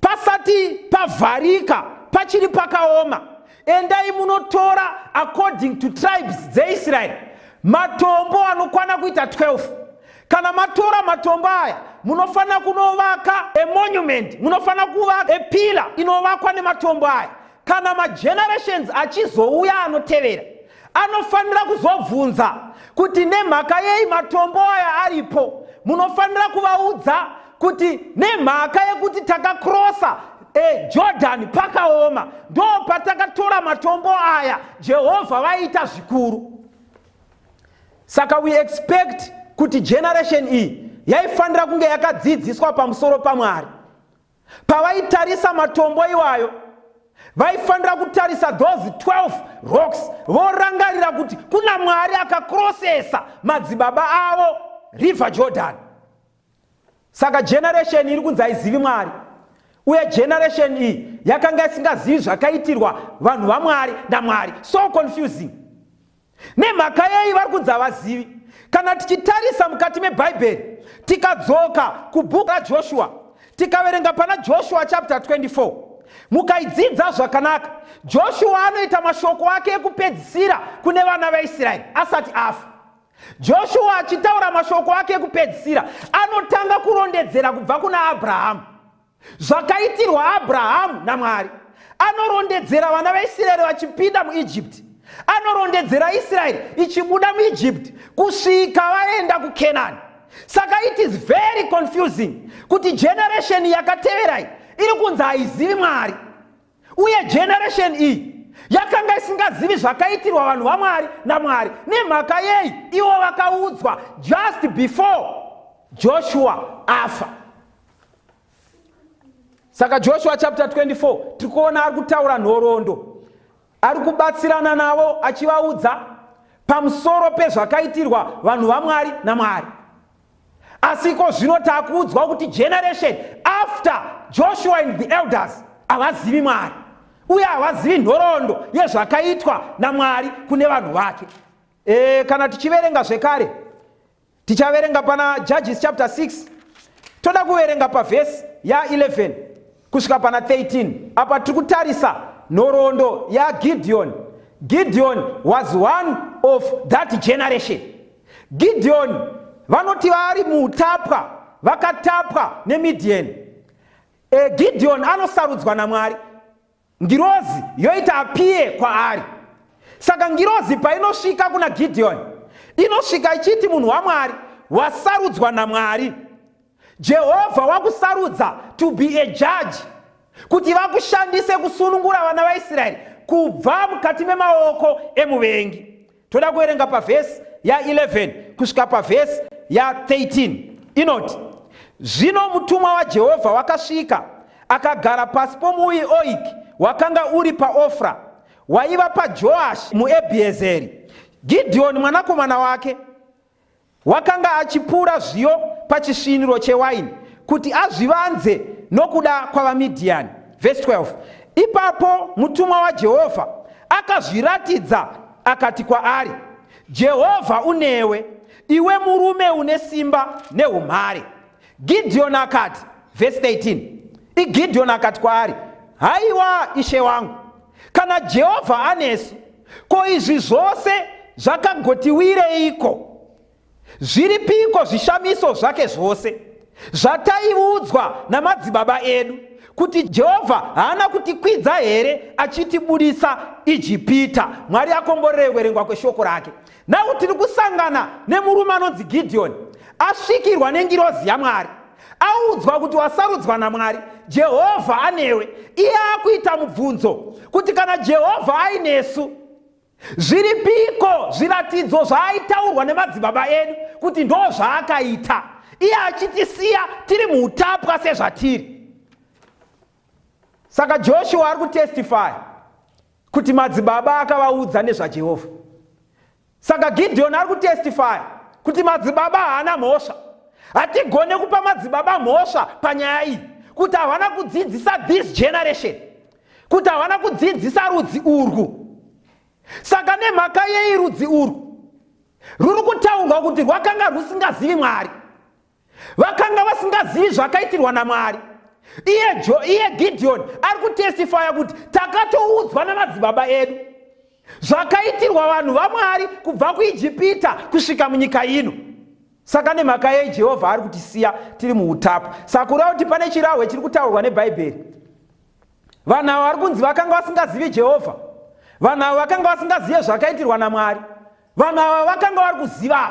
pasati pavharika pachiri pakaoma, endai munotora according to tribes dzeIsraeri matombo anokwana kuita 12. Kana matora matombo aya munofanira kunovaka a monument, munofanira kuvaka a pillar inovakwa nematombo aya. Kana magenerations achizouya anotevera anofanira kuzobvunza kuti nemhaka yei matombo aya aripo. Munofanira kuvaudza kuti nemhaka yekuti takakrosa Jordan pakaoma, ndo patakatora matombo aya Jehovha vaita zvikuru. Saka we expect kuti generation iyi yaifanira kunge yakadzidziswa pamusoro paMwari. Pavaitarisa matombo iwayo vaifanira kutarisa those 12 rocks, vorangarira kuti kuna Mwari akakrosesa madzibaba avo river Jordan. Saka generation iri kunzi haizivi Mwari, uye generation iyi yakanga isingazivi zvakaitirwa vanhu vaMwari naMwari. So confusing. Nemhaka yei vari kunzi havazivi? Kana tichitarisa mukati meBhaibheri tikadzoka kubhuku raJoshua tikaverenga pana Joshua chapter 24, mukaidzidza zvakanaka, Joshua anoita mashoko ake ekupedzisira kune vana vaIsraeri asati afa. Joshua achitaura mashoko ake ekupedzisira anotanga kurondedzera kubva kuna Abrahamu zvakaitirwa Abrahamu naMwari. Anorondedzera vana vaIsraeri vachipinda muIjipti, anorondedzera Israeri ichibuda muIjipti kusvika vaenda kuKenani. Saka it is very confusing kuti generation yakateverai iri kunzi haizivi Mwari, uye generation iyi yakanga isingazivi zvakaitirwa vanhu vaMwari naMwari. Nemhaka yei ivo vakaudzwa just before Joshua afa. Saka Joshua chapter 24 tikuona ari kutaura nhoroondo, ari kubatsirana navo achivaudza pamusoro pezvakaitirwa vanhu vaMwari naMwari. Asiko zvino takuudzwa kuti generation after Joshua and the elders havazivi Mwari, uye havazivi nhoroondo yezvakaitwa naMwari kune vanhu vake. Kana tichiverenga zvekare tichaverenga pana Judges chapter 6, toda kuverenga pavhesi ya11 kusvika pana 13. Apa tiri kutarisa nhoroondo yaGideon. Gideon was one of that generation. Gideon vanoti vari muutapwa, vakatapwa neMidian. Gideon anosarudzwa naMwari, ngirozi yoita apie kwaari. Saka ngirozi painosvika kuna Gideon inosvika ichiti munhu waMwari wasarudzwa naMwari. Jehovha wakusarudza to be a judge, kuti vakushandise kusunungura vana vaIsraeri kubva mukati memaoko emuvengi. Toda kuverenga pavhesi ya11 kusvika pavhesi ya13. Inoti, zvino mutumwa waJehovha wakasvika akagara pasi pomuwi oiki wakanga uri paOfra, waiva paJoashi muEbhiezeri. Gideoni mwanakomana wake wakanga achipura zviyo pachisviniro chewaini kuti azvivanze nokuda kwavaMidhiani. Verse 12. Ipapo mutumwa waJehovha akazviratidza akati kwaari, Jehovha unewe, iwe murume une simba neumhare. Gideoni akati, verse 13, Gideoni akati kwaari, haiwa ishe wangu, kana Jehovha anesu, ko izvi zvose zvakagotiwireiko? Zviripiko zvishamiso zvake zvose zvataiudzwa namadzibaba edu, kuti Jehovha haana kutikwidza here achitibudisa Ijipita? Mwari akomborere kuverengwa kweshoko rake. Nau tiri kusangana nemurume anonzi Gideoni, asvikirwa nengirozi yaMwari, audzwa kuti wasarudzwa naMwari, Jehovha anewe. Iye akuita mubvunzo kuti kana Jehovha ainesu, zviripiko zviratidzo zvaaitaurwa nemadzibaba edu kuti ndo zvaakaita, iye achitisiya tiri muutapwa sezvatiri? Saka Joshua ari kutestify kuti madzibaba akavaudza nezvaJehovha. Saka Gideoni ari kutestify kuti madzibaba haana mhosva. Hatigone kupa madzibaba mhosva panyaya iyi, kuti havana kudzidzisa this generation, kuti havana kudzidzisa rudzi urwu. Saka nemhaka yei rudzi urwu ruri kutaurwa kuti rwakanga rusingazivi Mwari, vakanga vasingazivi zvakaitirwa naMwari. Iye Gideoni ari kutestifya kuti takatoudzwa namadzibaba edu zvakaitirwa vanhu vaMwari kubva kuIjipita kusvika munyika ino. Saka nemhaka yei Jehovha ari kutisiya tiri muutapwa. Saka kureva kuti pane chirahwe chiri kutaurwa neBhaibheri. Vanhu ava vari kunzi vakanga vasingazivi Jehovha, vanhu ava vakanga vasingazive zvakaitirwa naMwari, vanhu ava vakanga vari kuziva.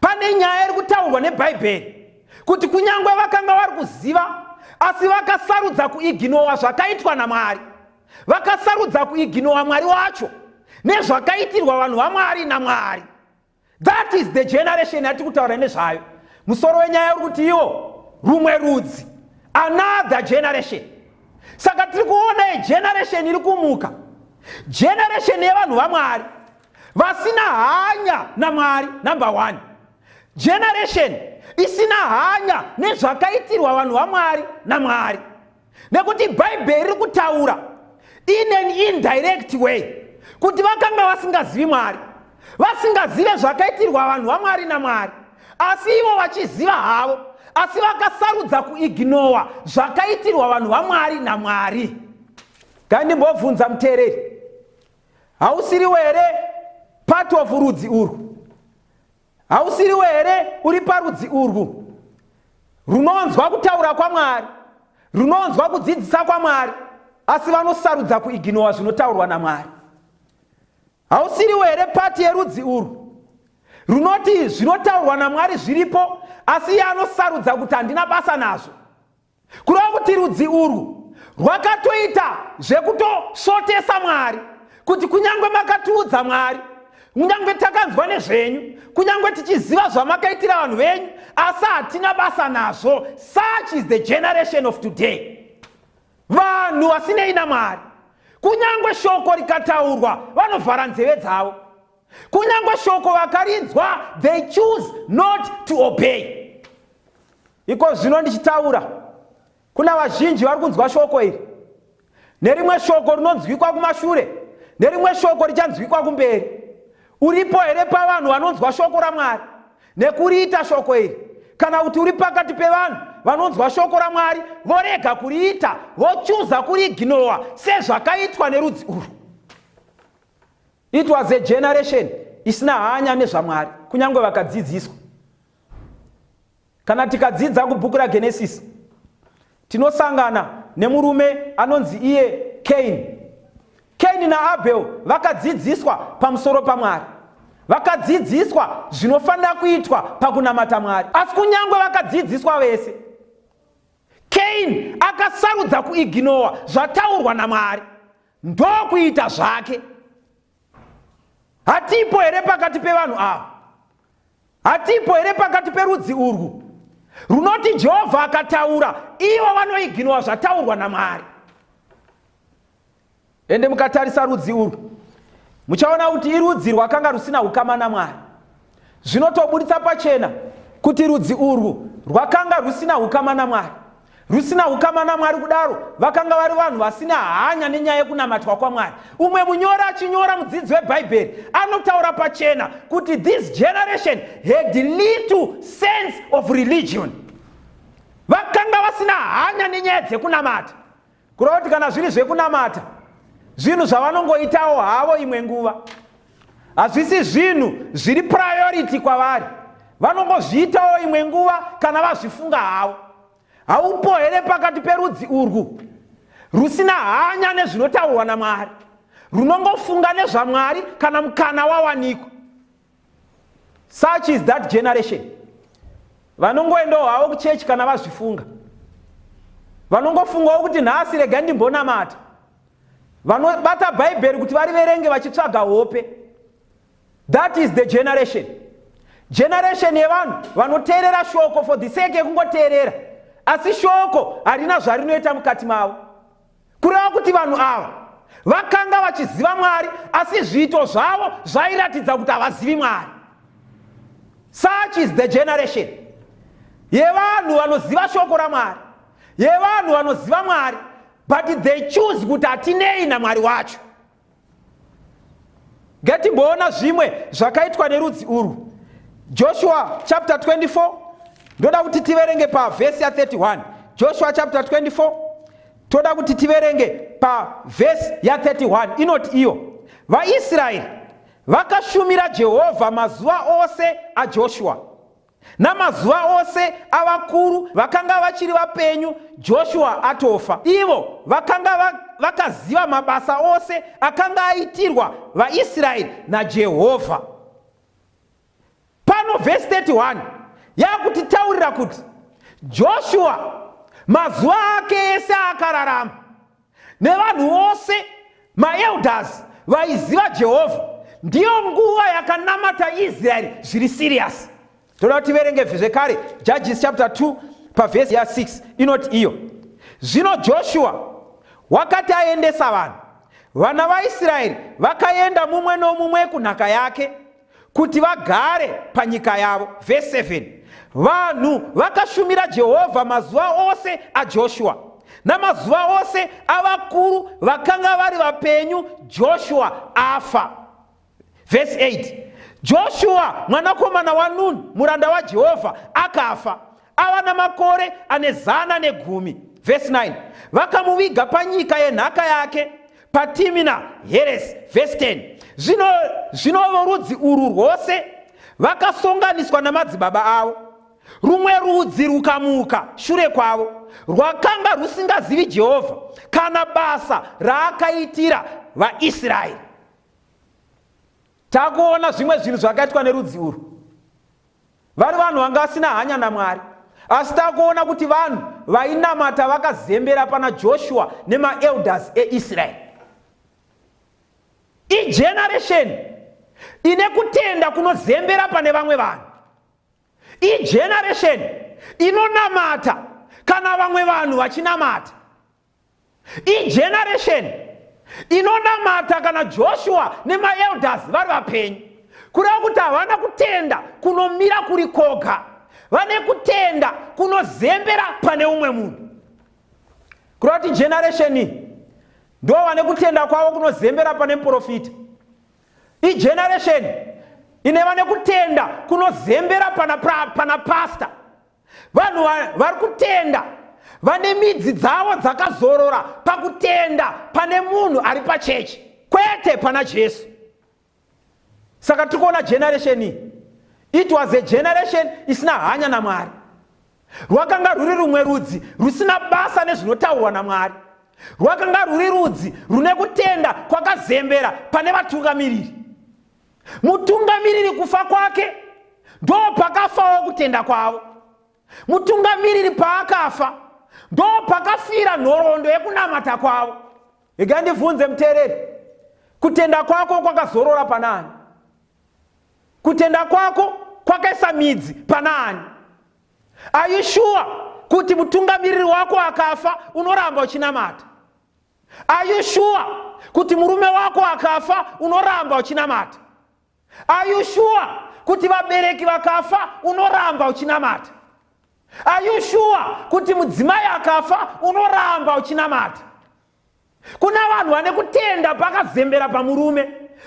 Pane nyaya iri kutaurwa neBhaibheri kuti kunyange vakanga vari kuziva, asi vakasarudza kuiginowa zvakaitwa naMwari. Vakasarudza kuiginowa Mwari wacho nezvakaitirwa vanhu vaMwari naMwari. That is the generation yati kutaura nezvayo. Musoro wenyaya uri kuti iwo rumwe rudzi, another generation. Saka tiri kuona generation iri kumuka, generation yevanhu vaMwari vasina hanya naMwari, number 1. Generation isina hanya nezvakaitirwa vanhu vaMwari naMwari. Nekuti Bhaibheri riri kutaura in an indirect way kuti vakanga vasingazivi Mwari, vasingazive zvakaitirwa vanhu vaMwari naMwari, asi ivo vachiziva havo, asi vakasarudza kuiginowa zvakaitirwa vanhu vaMwari naMwari. Gandimbobvunza muteereri, hausiriwo here part of rudzi urwu? Hausiriwo here uri parudzi urwu runonzwa kutaura kwaMwari, runonzwa kudzidzisa kwaMwari, asi vanosarudza kuiginowa zvinotaurwa naMwari? Hausiriwo here pati yerudzi urwu runoti zvinotaurwa naMwari zviripo, asi iye anosarudza kuti handina basa nazvo? Kureva kuti rudzi urwu rwakatoita zvekutosvotesa Mwari, kuti kunyange makatiudza Mwari, kunyange takanzwa nezvenyu, kunyange tichiziva zvamakaitira vanhu venyu, asi hatina basa nazvo. Such is the generation of today. Vanhu vasinei naMwari, kunyange shoko rikataurwa vanovhara nzeve dzavo, kunyange shoko vakarinzwa they choose not to obey. Iko zvino ndichitaura kuna vazhinji vari kunzwa shoko iri, nerimwe shoko rinonzwikwa kumashure, nerimwe shoko richanzwikwa kumberi. Uripo here pavanhu vanonzwa shoko raMwari nekuriita shoko iri? Kana kuti uri pakati pevanhu vanonzwa shoko raMwari vorega kuriita, vochuza kuriiginowa sezvakaitwa nerudzi urwu? It was a generation isina hanya nezvaMwari, kunyange vakadzidziswa. Kana tikadzidza kubhuku raGenesis tinosangana nemurume anonzi iye Cain. Cain naAbel vakadzidziswa pamusoro paMwari, vakadzidziswa zvinofanira kuitwa pakunamata Mwari. Asi kunyange vakadzidziswa vese, Cain akasarudza kuiginowa zvataurwa naMwari, ndokuita zvake. Hatipo here pakati pevanhu ava, hatipo here pakati perudzi urwu runoti Jehovha akataura, ivo vanoiginowa zvataurwa naMwari. Ende mukatarisa rudzi urwu muchaona kuti irudzi rwakanga rusina ukama naMwari. Zvinotobuditsa pachena kuti rudzi urwu rwakanga rusina ukama naMwari. Rusina ukama naMwari kudaro vakanga vari vanhu vasina hanya nenyaya yekunamatwa kwaMwari. Umwe munyori achinyora mudzidzi weBhaibheri anotaura pachena kuti this generation had little sense of religion. Vakanga vasina hanya nenyaya dzekunamata. Kureva kuti kana zviri zvekunamata, zvinhu zvavanongoitawo havo imwe nguva, hazvisi zvinhu zviri priority kwavari, vanongozviitawo imwe nguva kana vazvifunga havo. Haupo here pakati perudzi urwu rusina hanya nezvinotaurwa naMwari, runongofunga nezvaMwari kana mukana wawanikwa? Such is that generation. Vanongoendawo havo kuchechi kana vazvifunga, vanongofungawo kuti nhasi rega ndimbonamata, vanobata Bhaibheri kuti variverenge vachitsvaga hope. That is the generation. Generation yevanhu vanoteerera shoko for the sake yekungoteerera, asi shoko harina zvarinoita mukati mavo. Kureva kuti vanhu ava vakanga vachiziva Mwari, asi zviito zvavo zvairatidza kuti havazivi Mwari. Such is the generation yevanhu vanoziva shoko raMwari, yevanhu vanoziva Mwari, but they choose kuti hatinei naMwari wacho. Ngatimboona zvimwe zvakaitwa nerudzi urwu. Joshua chapter 24, ndoda kuti tiverenge pavhesi ya 31. Joshua chapter 24, toda kuti tiverenge pavhesi ya 31. Inoti iyo, vaIsraeri vakashumira Jehovha mazuva ose aJoshua namazuva ose avakuru vakanga vachiri vapenyu Joshua atofa. Ivo vakanga vakaziva mabasa ose akanga aitirwa vaIsraeri naJehovha. Pano vhesi 31 yakutitaurira kuti Joshua mazuva ake ese akararama nevanhu vose maelders vaiziva Jehovha. Ndiyo nguva yakanamata Israeri zviri serious. Toda kuti tiverenge zvekare Judges chapter 2 pavhesi ya 6 inoti iyo, zvino Joshua wakati aendesa vanhu, vana vaIsraeri vakaenda mumwe nomumwe kunhaka yake kuti vagare panyika yavo. Verse 7, vanhu vakashumira Jehovha mazuva ose aJoshua namazuva ose avakuru vakanga vari vapenyu Joshua afa. Verse 8, Joshua mwanakomana waNuni muranda waJehovha akafa ava namakore ane 110. Verse 9, vakamuviga panyika yenhaka yake paTimina Heres. Verse 10, zvino vorudzi urwu rwose vakasonganiswa namadzibaba avo. Rumwe rudzi rukamuka shure kwavo rwakanga rusingazivi Jehovha kana basa raakaitira vaIsraeri. Takuona zvimwe zvinhu zvakaitwa nerudzi urwu. Vari vanhu vanga vasina hanya naMwari, asi takuona kuti vanhu vainamata vakazembera pana Joshua nemaelders eIsraeri. Igeneration ine kutenda kunozembera pane vamwe vanhu. Igeneration inonamata kana vamwe vanhu vachinamata. Igeneration inonamata kana Joshua nemaelders vari vapenyu. Kureva kuti havana kutenda kunomira kuri koga, vane kutenda kunozembera pane umwe munhu. Kureva kuti generation iyi ndo vane kutenda kwavo kunozembera pane muprofita. Igeneration ine vane kutenda kunozembera pana pastor. Vanhu vari kutenda vane midzi dzavo dzakazorora pakutenda pane munhu ari pachechi, kwete pana Jesu. Saka tikuona generation iyi, it was a generation isina hanya naMwari. Rwakanga ruri rumwe rudzi rusina basa nezvinotaurwa naMwari. Rwakanga ruri rudzi rune kutenda kwakazembera pane vatungamiriri. Mutungamiriri kufa kwake ndo pakafawo kutenda kwavo. Mutungamiriri paakafa ndo pakafira nhoroondo yekunamata kwavo. Igandibvunze muteereri, kutenda kwako kwakazorora panani? Kutenda kwako kwakaisa midzi panani? Are you sure kuti mutungamiriri wako akafa unoramba uchinamata? Are you sure kuti murume wako akafa unoramba uchinamata? Are you sure kuti vabereki vakafa unoramba uchinamata? Are you sure kuti mudzimai akafa unoramba uchinamata? Kuna vanhu vane kutenda pakazembera pamurume,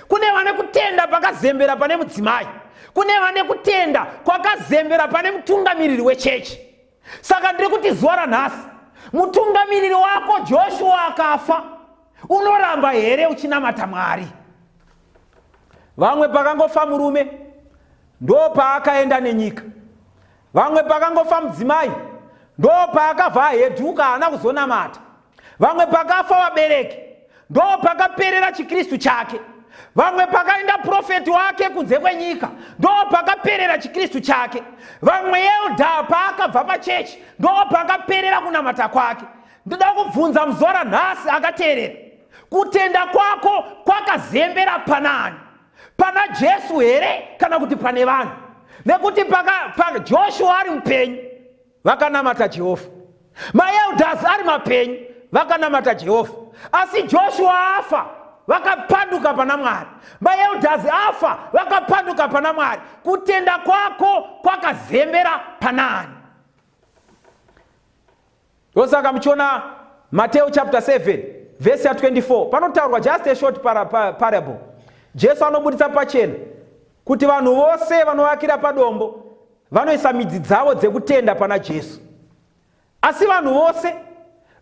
kune vane kutenda pakazembera pane mudzimai, kune vane kutenda kwakazembera pane mutungamiriri wechechi. Saka ndiri kuti zuva ranhasi, mutungamiriri wako Joshua akafa, unoramba here uchinamata Mwari? Vamwe pakangofa murume ndo paakaenda nenyika. Vamwe pakangofa mudzimai ndo paakabva ahedhuka haana kuzonamata. Vamwe pakafa vabereki ndo pakaperera chikristu chake. Vamwe pakaenda profeti wake kunze kwenyika ndo pakaperera chikristu chake. Vamwe elda paakabva pachechi ndo pakaperera kunamata kwake. Ndoda kubvunza muzuva ranhasi akateerera, kutenda kwako kwakazembera panani? Pana Jesu here kana kuti pane vanhu? Nekuti Joshua ari mupenyu vakanamata Jehovha, maelders ari mapenyu vakanamata Jehovha, asi Joshua afa vakapanduka pana Mwari, maelders afa vakapanduka pana Mwari. Kutenda kwako kwakazembera panani? Ndosaka muchiona Matthew chapter 7 verse 24 panotaurwa just a short parable. Jesu anobudisa pachena kuti vanhu vose vanovakira padombo vanoisa midzi dzavo dzekutenda pana Jesu. Asi vanhu vose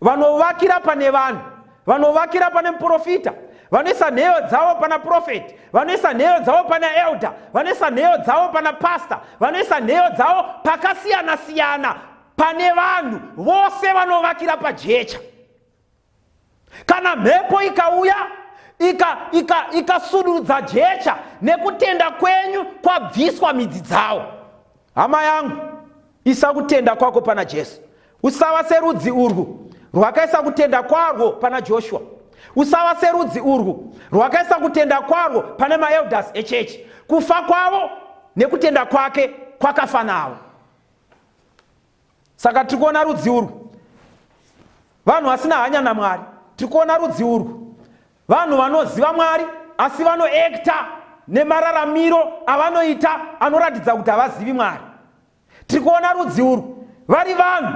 vanovakira pane vanhu, vanovakira pane muprofita, vanoisa nheyo dzavo pana profeti, vanoisa nheyo dzavo pana elder, vanoisa nheyo dzavo pana pastor, vanoisa nheyo dzavo pakasiyana siyana pane vanhu vose vanovakira pajecha. Kana mhepo ikauya ikasurudza jecha nekutenda kwenyu kwabviswa midzi dzavo, hama yangu, isa kutenda kwako pana Jesu. usava serudzi urwu rwakaisa kutenda kwarwo pana Joshua, usava serudzi urwu rwakaisa kutenda kwarwo pane maelders echechi. Kufa kwavo nekutenda kwake kwakafanawo. Saka tikuona rudzi urwu vanhu vasina hanya naMwari, tikuona rudzi urwu vanhu vanoziva Mwari asi vanoekta nemararamiro avanoita anoratidza kuti havazivi Mwari. Tikuona rudzi urwu vari vanhu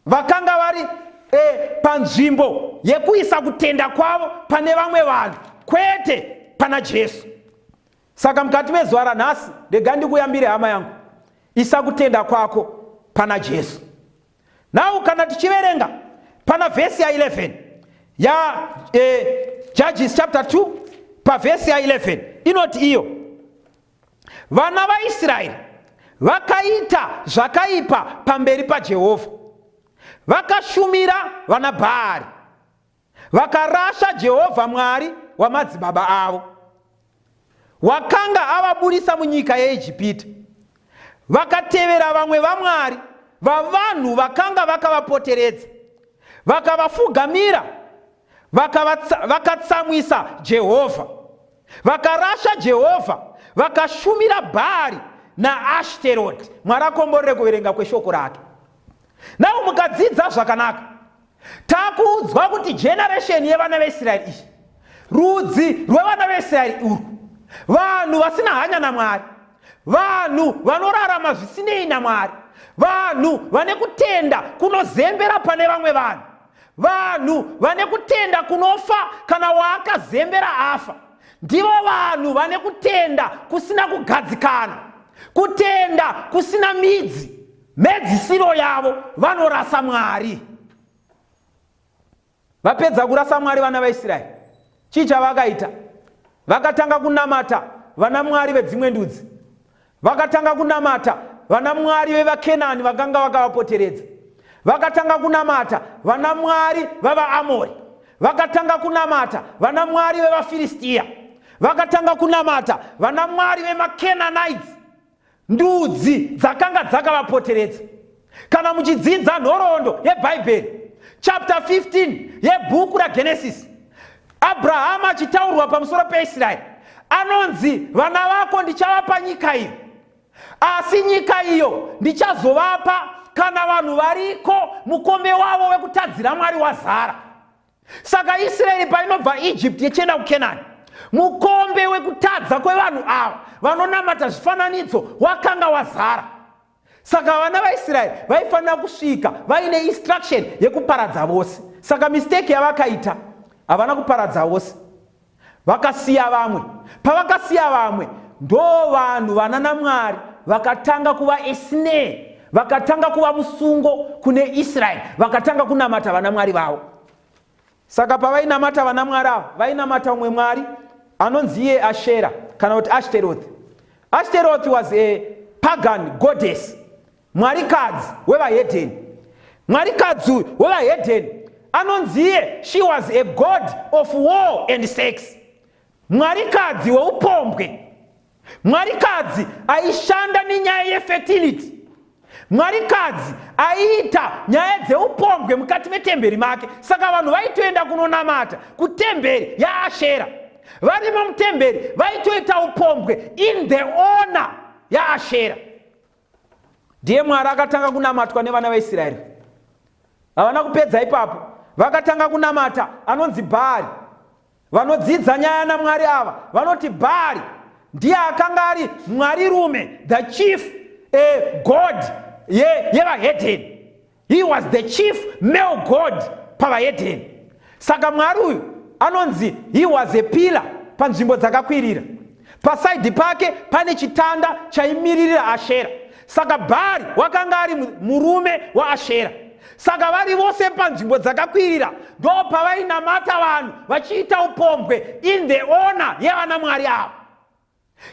vakanga vari panzvimbo yekuisa kutenda kwavo pane vamwe vanhu kwete pana Jesu. Saka mukati mezuva ranhasi ndega ndikuyambire hama yangu, isa kutenda kwako pana Jesu. Now kana tichiverenga pana vhesi ya 11 ya Judges chapter 2 pa vhesi ya 11 inoti iyo, vana vaIsraeri vakaita zvakaipa pamberi paJehovha, vakashumira vana Bhaari, vakarasha Jehovha Mwari wamadzibaba avo wakanga avabudisa munyika yeIjipita, vakatevera vamwe vamwari vavanhu vakanga vakavapoteredza, vakavafugamira, vakatsamwisa Jehovha, vakarasha Jehovha, vakashumira Bhaari naAshtoreti. Mwari akomborere kuverenga kweshoko rake. Nao mukadzidza zvakanaka, takuudzwa kuti generation yevana veIsraeri iyi, rudzi rwevana veIsraeri urwu, vanhu vasina hanya naMwari, vanhu vanorarama zvisinei naMwari, vanhu vane kutenda kunozembera pane vamwe vanhu, vanhu vane kutenda kunofa kana waakazembera afa, ndivo vanhu vane kutenda kusina kugadzikana, kutenda kusina midzi. Medzisiro yavo vanorasa Mwari. Vapedza kurasa Mwari vana vaIsraeri, chii chavakaita? Vakatanga kunamata vana mwari vedzimwe ndudzi, vakatanga kunamata vana mwari vevaKenani vakanga vakavapoteredza, vakatanga kunamata vana mwari vavaAmori, vakatanga kunamata vana mwari vevaFiristia, vakatanga kunamata vana mwari vemaKenanites, ndudzi dzakanga dzakavapoteredza. Kana muchidzidza nhoroondo yeBhaibheri chapter 15 yebhuku raGenesis, Abrahama achitaurwa pamusoro peIsraeri anonzi vana vako ndichavapa nyika iyo, asi nyika iyo ndichazovapa kana vanhu variko mukombe wavo wekutadzira Mwari wazara. Saka Israeri painobva Egypt ichienda kuKenani, mukombe wekutadza kwevanhu ava vanonamata zvifananidzo wakanga wazara. Saka vana vaIsraeri vaifanira kusvika vaine instruction yekuparadza vose. Saka mistake yavakaita, havana kuparadza vose, vakasiya vamwe. Pavakasiya vamwe, ndo vanhu vana naMwari vakatanga kuva esne, vakatanga kuva musungo kune Israeri, vakatanga kunamata vana Mwari vavo. Saka pavainamata vana Mwari avo, vainamata umwe mwari anonzi iye Ashera kana kuti Ashtoreth. Ashtoreth was a pagan goddess, mwarikadzi wevaHedheni. Mwarikadzi wevaHedheni anonzi iye, she was a god of war and sex, mwarikadzi weupombwe, mwarikadzi aishanda nenyaya yefertility, mwarikadzi aiita nyaya dzeupombwe mukati metemberi make. Saka vanhu vaitoenda kunonamata kutemberi yaAshera, varimo mutemberi vaitoita upombwe in the honor yaAshera. Ndiye Mwari akatanga kunamatwa nevana vaIsraeri. Havana kupedza ipapo, vakatanga kunamata anonzi Bhaari. Vanodzidza nyaya naMwari ava vanoti Bhaari ndiye akanga ari mwari rume, the chief god yevaHedheni. He was the chief male god pavaHedheni. Saka mwari uyu anonzi he was a pillar panzvimbo dzakakwirira. Pasaidi pake pane chitanda chaimirira Ashera. Saka Bhaari wakanga ari murume waAshera. Saka vari vose panzvimbo dzakakwirira ndo pavainamata vanhu vachiita upombwe in the honor yevana Mwari avo.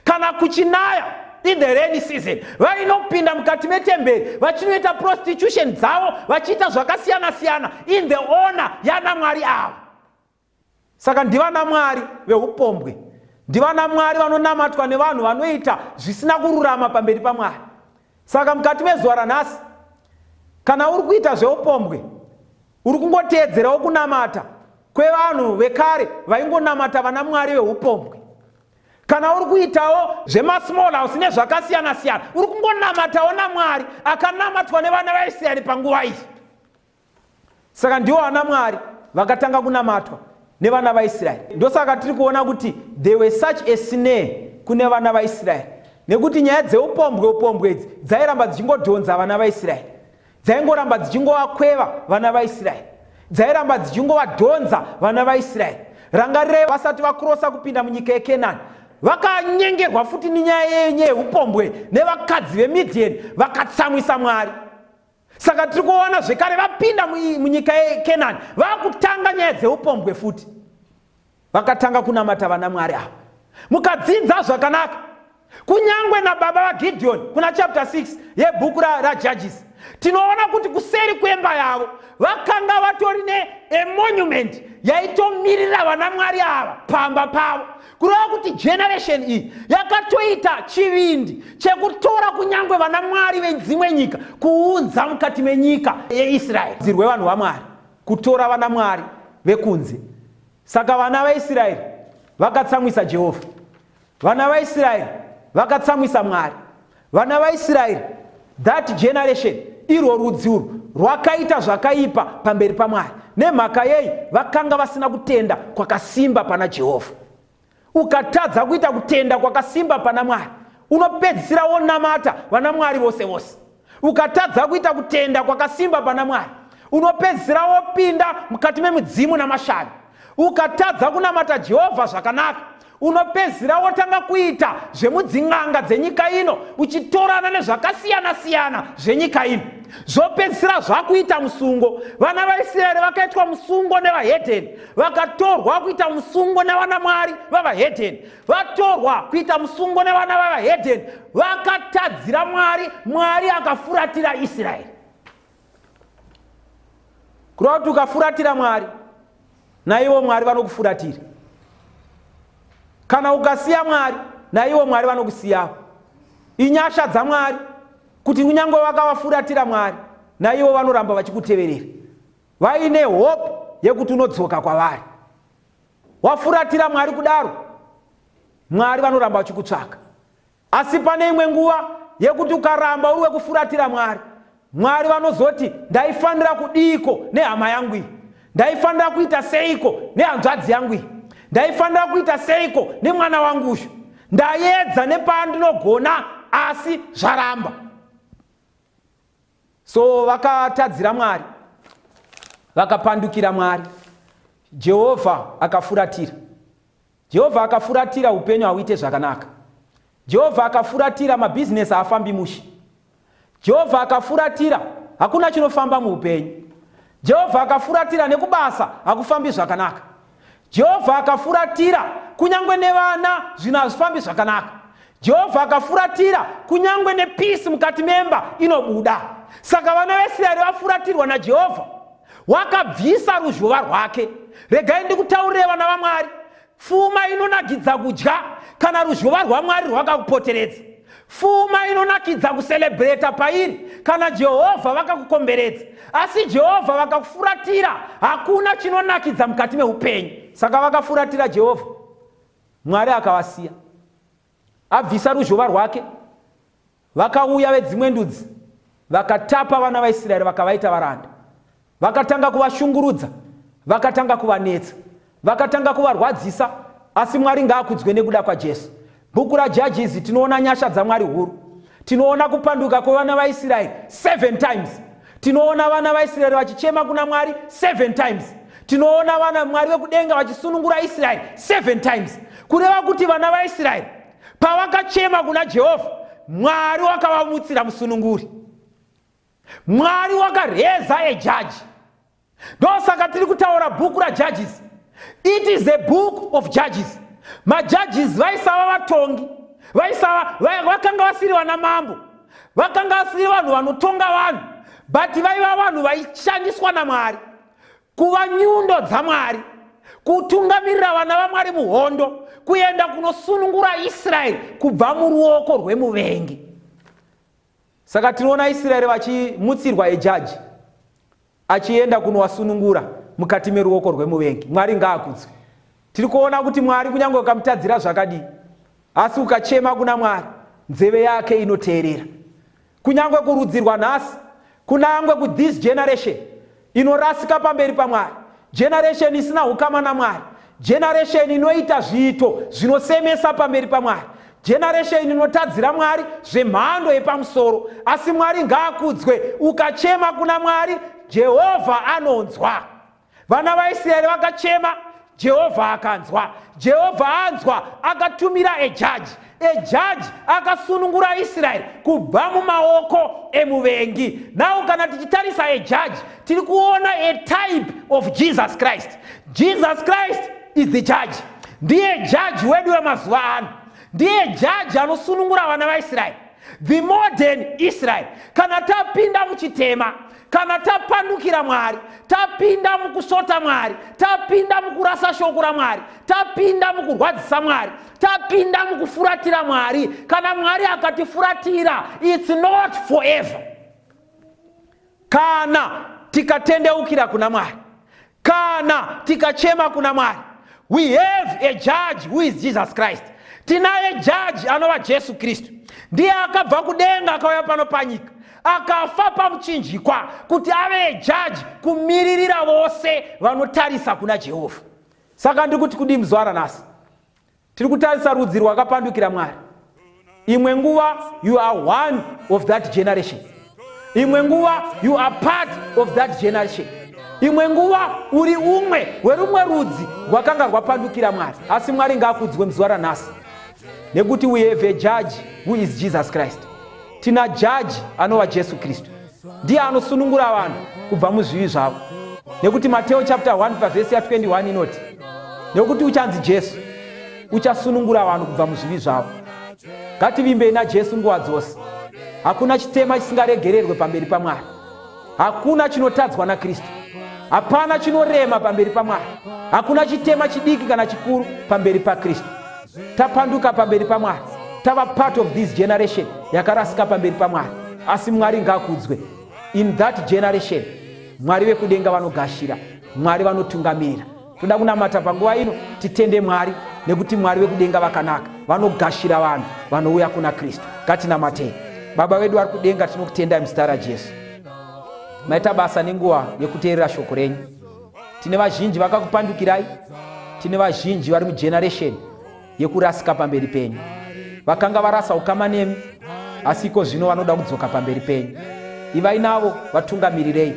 Kana kuchinaya in the rainy season, vainopinda mukati metemberi vachinoita prostitution dzavo, vachiita zvakasiyana siyana in the honor yana Mwari avo. Saka ndivana Mwari veupombwe, ndivana Mwari vanonamatwa nevanhu vanoita zvisina kururama pamberi paMwari. Saka mukati mezuva ranhasi kana uri kuita zveupombwe, uri kungoteedzerawo kunamata kwevanhu vekare vaingonamata vana mwari veupombwe, kana uri kuitawo zvemasmall house nezvakasiyana siyana, uri kungonamatawo namwari akanamatwa nevana vaIsraeri panguva iyi. Saka ndiwo vana mwari vakatanga kunamatwa nevana vaIsraeri. Ndosaka tiri kuona kuti there were such a snare kune vana vaIsraeri, nekuti nyaya dzeupombwe idzi dzairamba dzichingodhonza vana vaIsraeri, dzaingoramba dzichingovakweva vana vaIsraeri, dzairamba dzichingovadhonza vana vaIsraeri. Rangarirei vasati vakrosa kupinda munyika yeKenani, vakanyengerwa futi nenyaya yeupombwe nevakadzi veMidhiani vakatsamwisa Mwari. Saka tiri kuona zvekare vapinda munyika yeKenani vakutanga nyaya dzeupombwe futi, vakatanga kunamata vana mwari ava. Mukadzidza zvakanaka kunyangwe nababa vaGidheoni kuna chapter 6 yebhuku raJudges, tinoona kuti kuseri kwemba yavo vakanga vatori nemonument yaitomirira vana mwari ava pamba pavo, kureva kuti generation iyi yakatoita chivindi chekutora kunyangwe vana mwari vedzimwe nyika kuunza mukati menyika yeIsraeri. Zirwe vanhu vaMwari kutora vana mwari vekunze. Saka vana vaIsraeri vakatsamwisa Jehovha, vana vaIsraeri vakatsamwisa Mwari, vana vaIsraeri, that generation, irwo rudzi urwu rwakaita zvakaipa pamberi paMwari. Nemhaka yei? Vakanga vasina kutenda kwakasimba pana Jehovha. Ukatadza kuita kutenda kwakasimba pana Mwari, unopedzisira wonamata vana mwari vose vose. Ukatadza kuita kutenda kwakasimba pana Mwari, unopedzisira wopinda mukati memudzimu namashavi. Ukatadza kunamata Jehovha zvakanaka, unopedzisira wotanga kuita zvemudzin'anga dzenyika ino, uchitorana nezvakasiyana siyana zvenyika ino. Zvopedzisira zvakuita musungo. Vana vaIsraeri vakaitwa musungo nevahedheni, vakatorwa kuita musungo nevana mwari vavahedheni, vatorwa kuita musungo nevana vavahedheni, vakatadzira Mwari, Mwari akafuratira Israeri. Kureva kuti ukafuratira Mwari, naivo Mwari vanokufuratira. Kana ukasiya Mwari, naivo Mwari vanokusiyawo. Inyasha dzaMwari kuti kunyange vakavafuratira Mwari, naivo vanoramba vachikuteverera, vaine hope yekuti unodzoka kwavari. Wafuratira Mwari kudaro, Mwari vanoramba vachikutsvaka. Asi pane imwe nguva yekuti ukaramba uri wekufuratira Mwari, Mwari vanozoti ndaifanira kudiko nehama yangu iyi, ndaifanira kuita seiko nehanzvadzi yangu iyi, ndaifanira kuita seiko nemwana wangu uyu, ndaedza nepandinogona asi zvaramba. So vakatadzira Mwari, vakapandukira Mwari. Jehovha akafuratira. Jehovha akafuratira upenyu hauite zvakanaka. Jehovha akafuratira mabhizinesi haafambi mushe. Jehovha akafuratira hakuna chinofamba muupenyu. Jehovha akafuratira nekubasa hakufambi zvakanaka. Jehovha akafuratira kunyangwe nevana zvinhu hazvifambi zvakanaka. Jehovha akafuratira kunyangwe nepisi mukati memba inobuda. Saka vana veIsraeri vafuratirwa naJehovha, wakabvisa ruzhowa rwake. Regai ndikutaurire vana vaMwari, pfuma inonakidza kudya kana ruzhowa rwaMwari rwakakupoteredza. Pfuma inonakidza kuselebreta pairi kana Jehovha vakakukomberedza. Asi Jehovha vakakufuratira, hakuna chinonakidza mukati meupenyu. Saka vakafuratira Jehovha, Mwari akavasiya, abvisa ruzhowa rwake. Vakauya vedzimwe ndudzi vakatapa vana vaIsraeri vakavaita varanda, vakatanga kuvashungurudza, vakatanga kuvanetsa, vakatanga kuvarwadzisa. Asi Mwari ngaakudzwe nekuda kwaJesu. Bhuku raJudges tinoona nyasha dzaMwari huru. Tinoona kupanduka kwevana vaIsraeri 7 times. Tinoona vana vaIsraeri vachichema kuna Mwari 7 times. Tinoona vana Mwari vekudenga vachisunungura Israeri 7 times. Kureva kuti vana vaIsraeri pavakachema kuna Jehovha, Mwari wakavamutsira musununguri. Mwari wakareza ejaji. Ndosaka tiri kutaura bhuku raJudges. It is the book of Judges. MaJudges vaisava vatongi, vakanga vasiri vana mambo, vakanga vasiri vanhu vanotonga vanhu, but vaiva vanhu vaishandiswa naMwari kuva nyundo dzaMwari, kutungamirira vana vaMwari muhondo, kuenda kunosunungura Israeri kubva muruoko rwemuvengi. Saka tinoona Israeri vachimutsirwa ejaji achienda kunowasunungura mukati meruoko rwemuvengi. Mwari ngaakudzwe. Tiri kuona kuti Mwari kunyange ukamutadzira zvakadii, asi ukachema kuna Mwari, nzeve yake inoteerera. Kunyange kurudzirwa nhasi, kunyange ku this generation inorasika pamberi paMwari, generation isina hukama naMwari, generation inoita zviito zvinosemesa pamberi paMwari, generation inotadzira Mwari zvemhando yepamusoro. Asi Mwari ngaakudzwe, ukachema kuna Mwari, Jehovha anonzwa. Vana vaIsraeri vakachema, Jehovha akanzwa. Jehovha anzwa, akatumira ejaji. Ejaji akasunungura Israeri kubva mumaoko emuvengi. Now kana tichitarisa ejaji, tiri kuona a type of Jesus Christ. Jesus Christ is the judge. Ndiye jaji wedu wemazuva ano. Ndiye jaji anosunungura vana vaIsraeri. The modern Israel. Kana tapinda muchitema, kana tapandukira Mwari, tapinda mukusota Mwari, tapinda mukurasa shoko ra Mwari, tapinda mukurwadzisa Mwari, tapinda mukufuratira Mwari, kana Mwari akatifuratira, it's not forever. Kana tikatendeukira kuna Mwari, kana tikachema kuna Mwari, we have a judge who is Jesus Christ. Tinaye judge anova Jesu Kristu. Ndiye akabva kudenga akauya pano panyika, akafa pamuchinjikwa kuti ave jaji kumiririra vose vanotarisa kuna Jehovha. Saka ndiri kuti kudii muzvara nhasi? Tiri kutarisa rudzi rwakapandukira Mwari. Imwe nguva you are one of that generation. Imwe nguva you are part of that generation. Imwe nguva uri umwe werumwe rudzi rwakanga rwapandukira Mwari. Asi Mwari ngaakudzwe muzvara nhasi, nekuti we have a judge who is Jesus Christ. Tina jaji anova Jesu Kristu. Ndiye anosunungura vanhu kubva muzvivi zvavo. Nekuti Mateo chapter 1 verse 21 inoti, nekuti uchanzi Jesu uchasunungura vanhu kubva muzvivi zvavo. Ngativimbei naJesu nguva dzose. Hakuna chitema chisingaregererwe pamberi paMwari. Hakuna chinotadzwa naKristu. Hapana chinorema pamberi paMwari. Hakuna chitema chidiki kana chikuru pamberi paKristu. Tapanduka pamberi paMwari, tava part of this generation yakarasika pamberi paMwari. Asi Mwari ngaakudzwe. In that generation, Mwari vekudenga vanogashira, Mwari vanotungamirira. Toda kunamata panguva ino titende Mwari, nekuti Mwari vekudenga vakanaka, vanogashira vanhu vanouya kuna Kristu. Ngatinamatei. Baba vedu vari kudenga, tinokutendai muzita raJesu. Maita basa nenguva yekuteerera shoko renyu. Tine vazhinji vakakupandukirai, tine vazhinji vari mugeneration yekurasika pamberi penyu. Vakanga varasa ukama nemi, asi iko zvino vanoda kudzoka pamberi penyu. Ivai navo, vatungamirirei,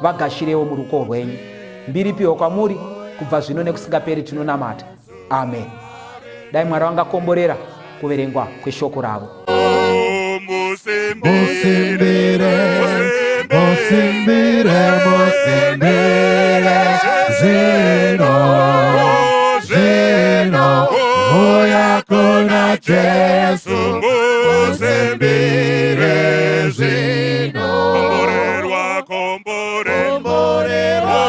vagashirewo muruoko rwenyu. Mbiri piwo kwamuri, kubva zvino nekusingaperi tinonamata. Amen. Dai Mwari vangakomborera kuverengwa kweshoko ravo. Musimbire, zino, oya kuna Jesu. Musimbire zino, komborerwa,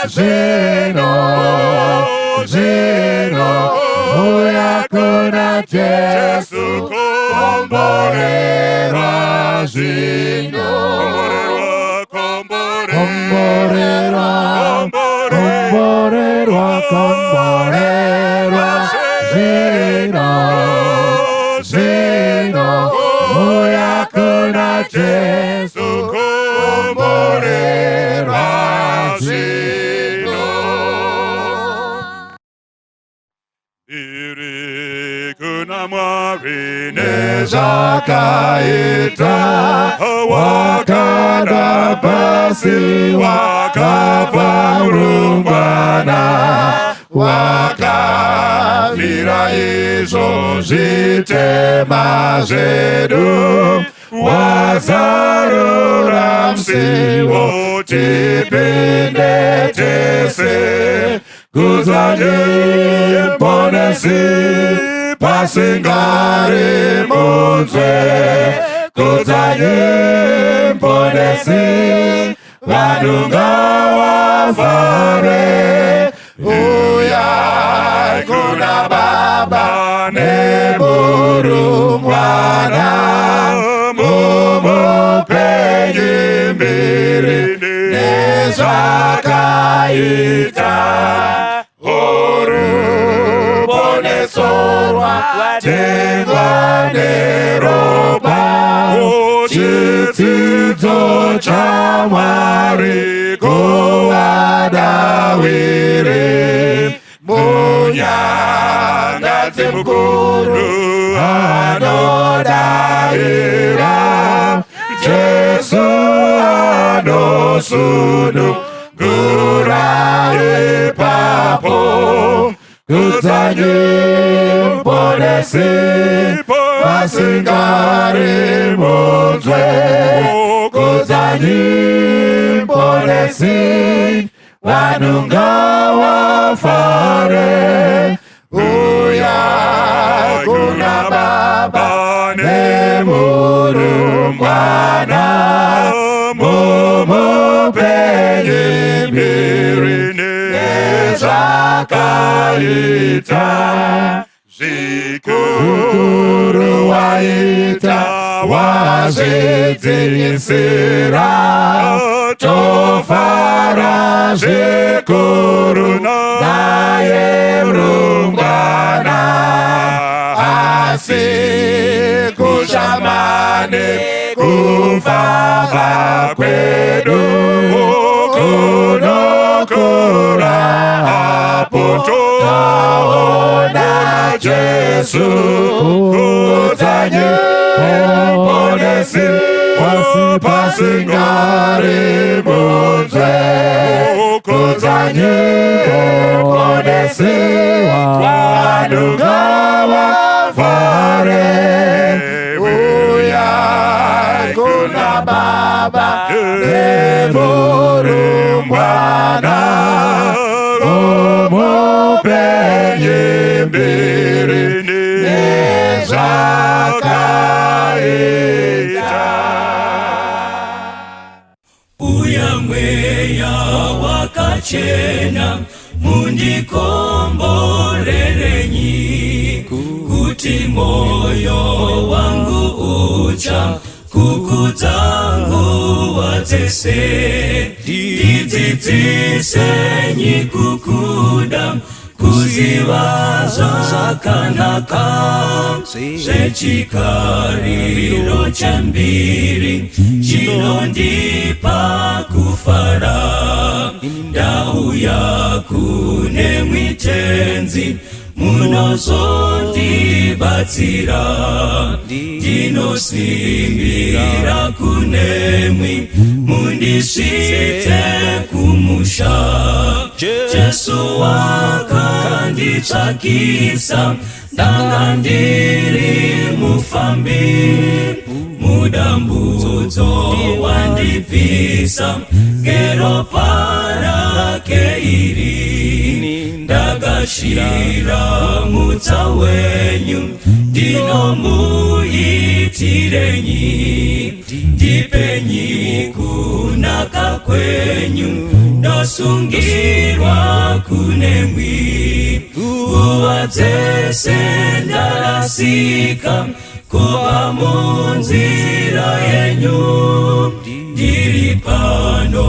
zino, oya kuna Jesu. Komborerwa zino, komborerwa zino, oya kuna Jesu. Komborerwa zino. Iri kuna Mwari nezvakaita, wakada pasi wakabva rumbwana, wakafira izvo zvitema zvedu, wazarura musiwo tipinde tese, kuzanye ponesi pasingari munzwe, kuzanye ponesi vanunga wafare. Uya kuna Baba nebo nezvakaita orubonesorwa tengwa neropa chitsidzo chaMwari kuwadawire munyangadzi mukuru anodavira Jesu anosunungura ipapo kudzanyimbo nesipo vasingari munzwe kudzanyimbo nesipo vanhu ngavafare uyai kuna Baba nemurumbwana mumupenyi mbiri nezvakaita zvikuru waita wazvidzinisira tofara zvikuru naye murumbwana asi kushamane kufava kwedu kunokura apo taona Jesu kudzanyimbo nesipo pasingari munzwe kudzanyimbo nesipo vanhu ngavafare uyai kuna Baba nemurumbwana mumupenyi mbiri nezvakaita uya mweya wakachena mundikomborerenyi kuti moyo wangu ucha kukudza nguva dzese ndidzidzisenyi kukuda kuziva zvakanaka zvechikariro chembiri chinondipa kufara ndauya kune mwitenzi munozondibatsira ndinosimbira kunemwi mundisvitse kumusha Jesu wakanditsvakisa ndanga ndiri mufambi mudambudzo wandibvisa ngeropa rake iri ndagashira mutsa wenyu ndinomuitirenyi ndipenyi kunaka kwenyu ndosungirwa kunemwi nguva dzese ndarasika kuva munzira yenyu ndiri pano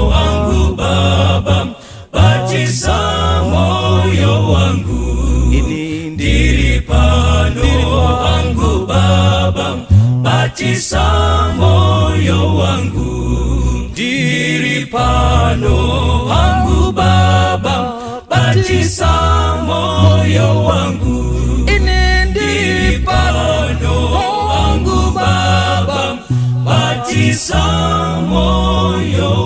wangu Baba batisa moyo wangu ndiri pano wangu Baba batisa moyo wangu ndiri pano wangu Baba batisa moyo wangu ndiri pano wangu Baba batisa moyo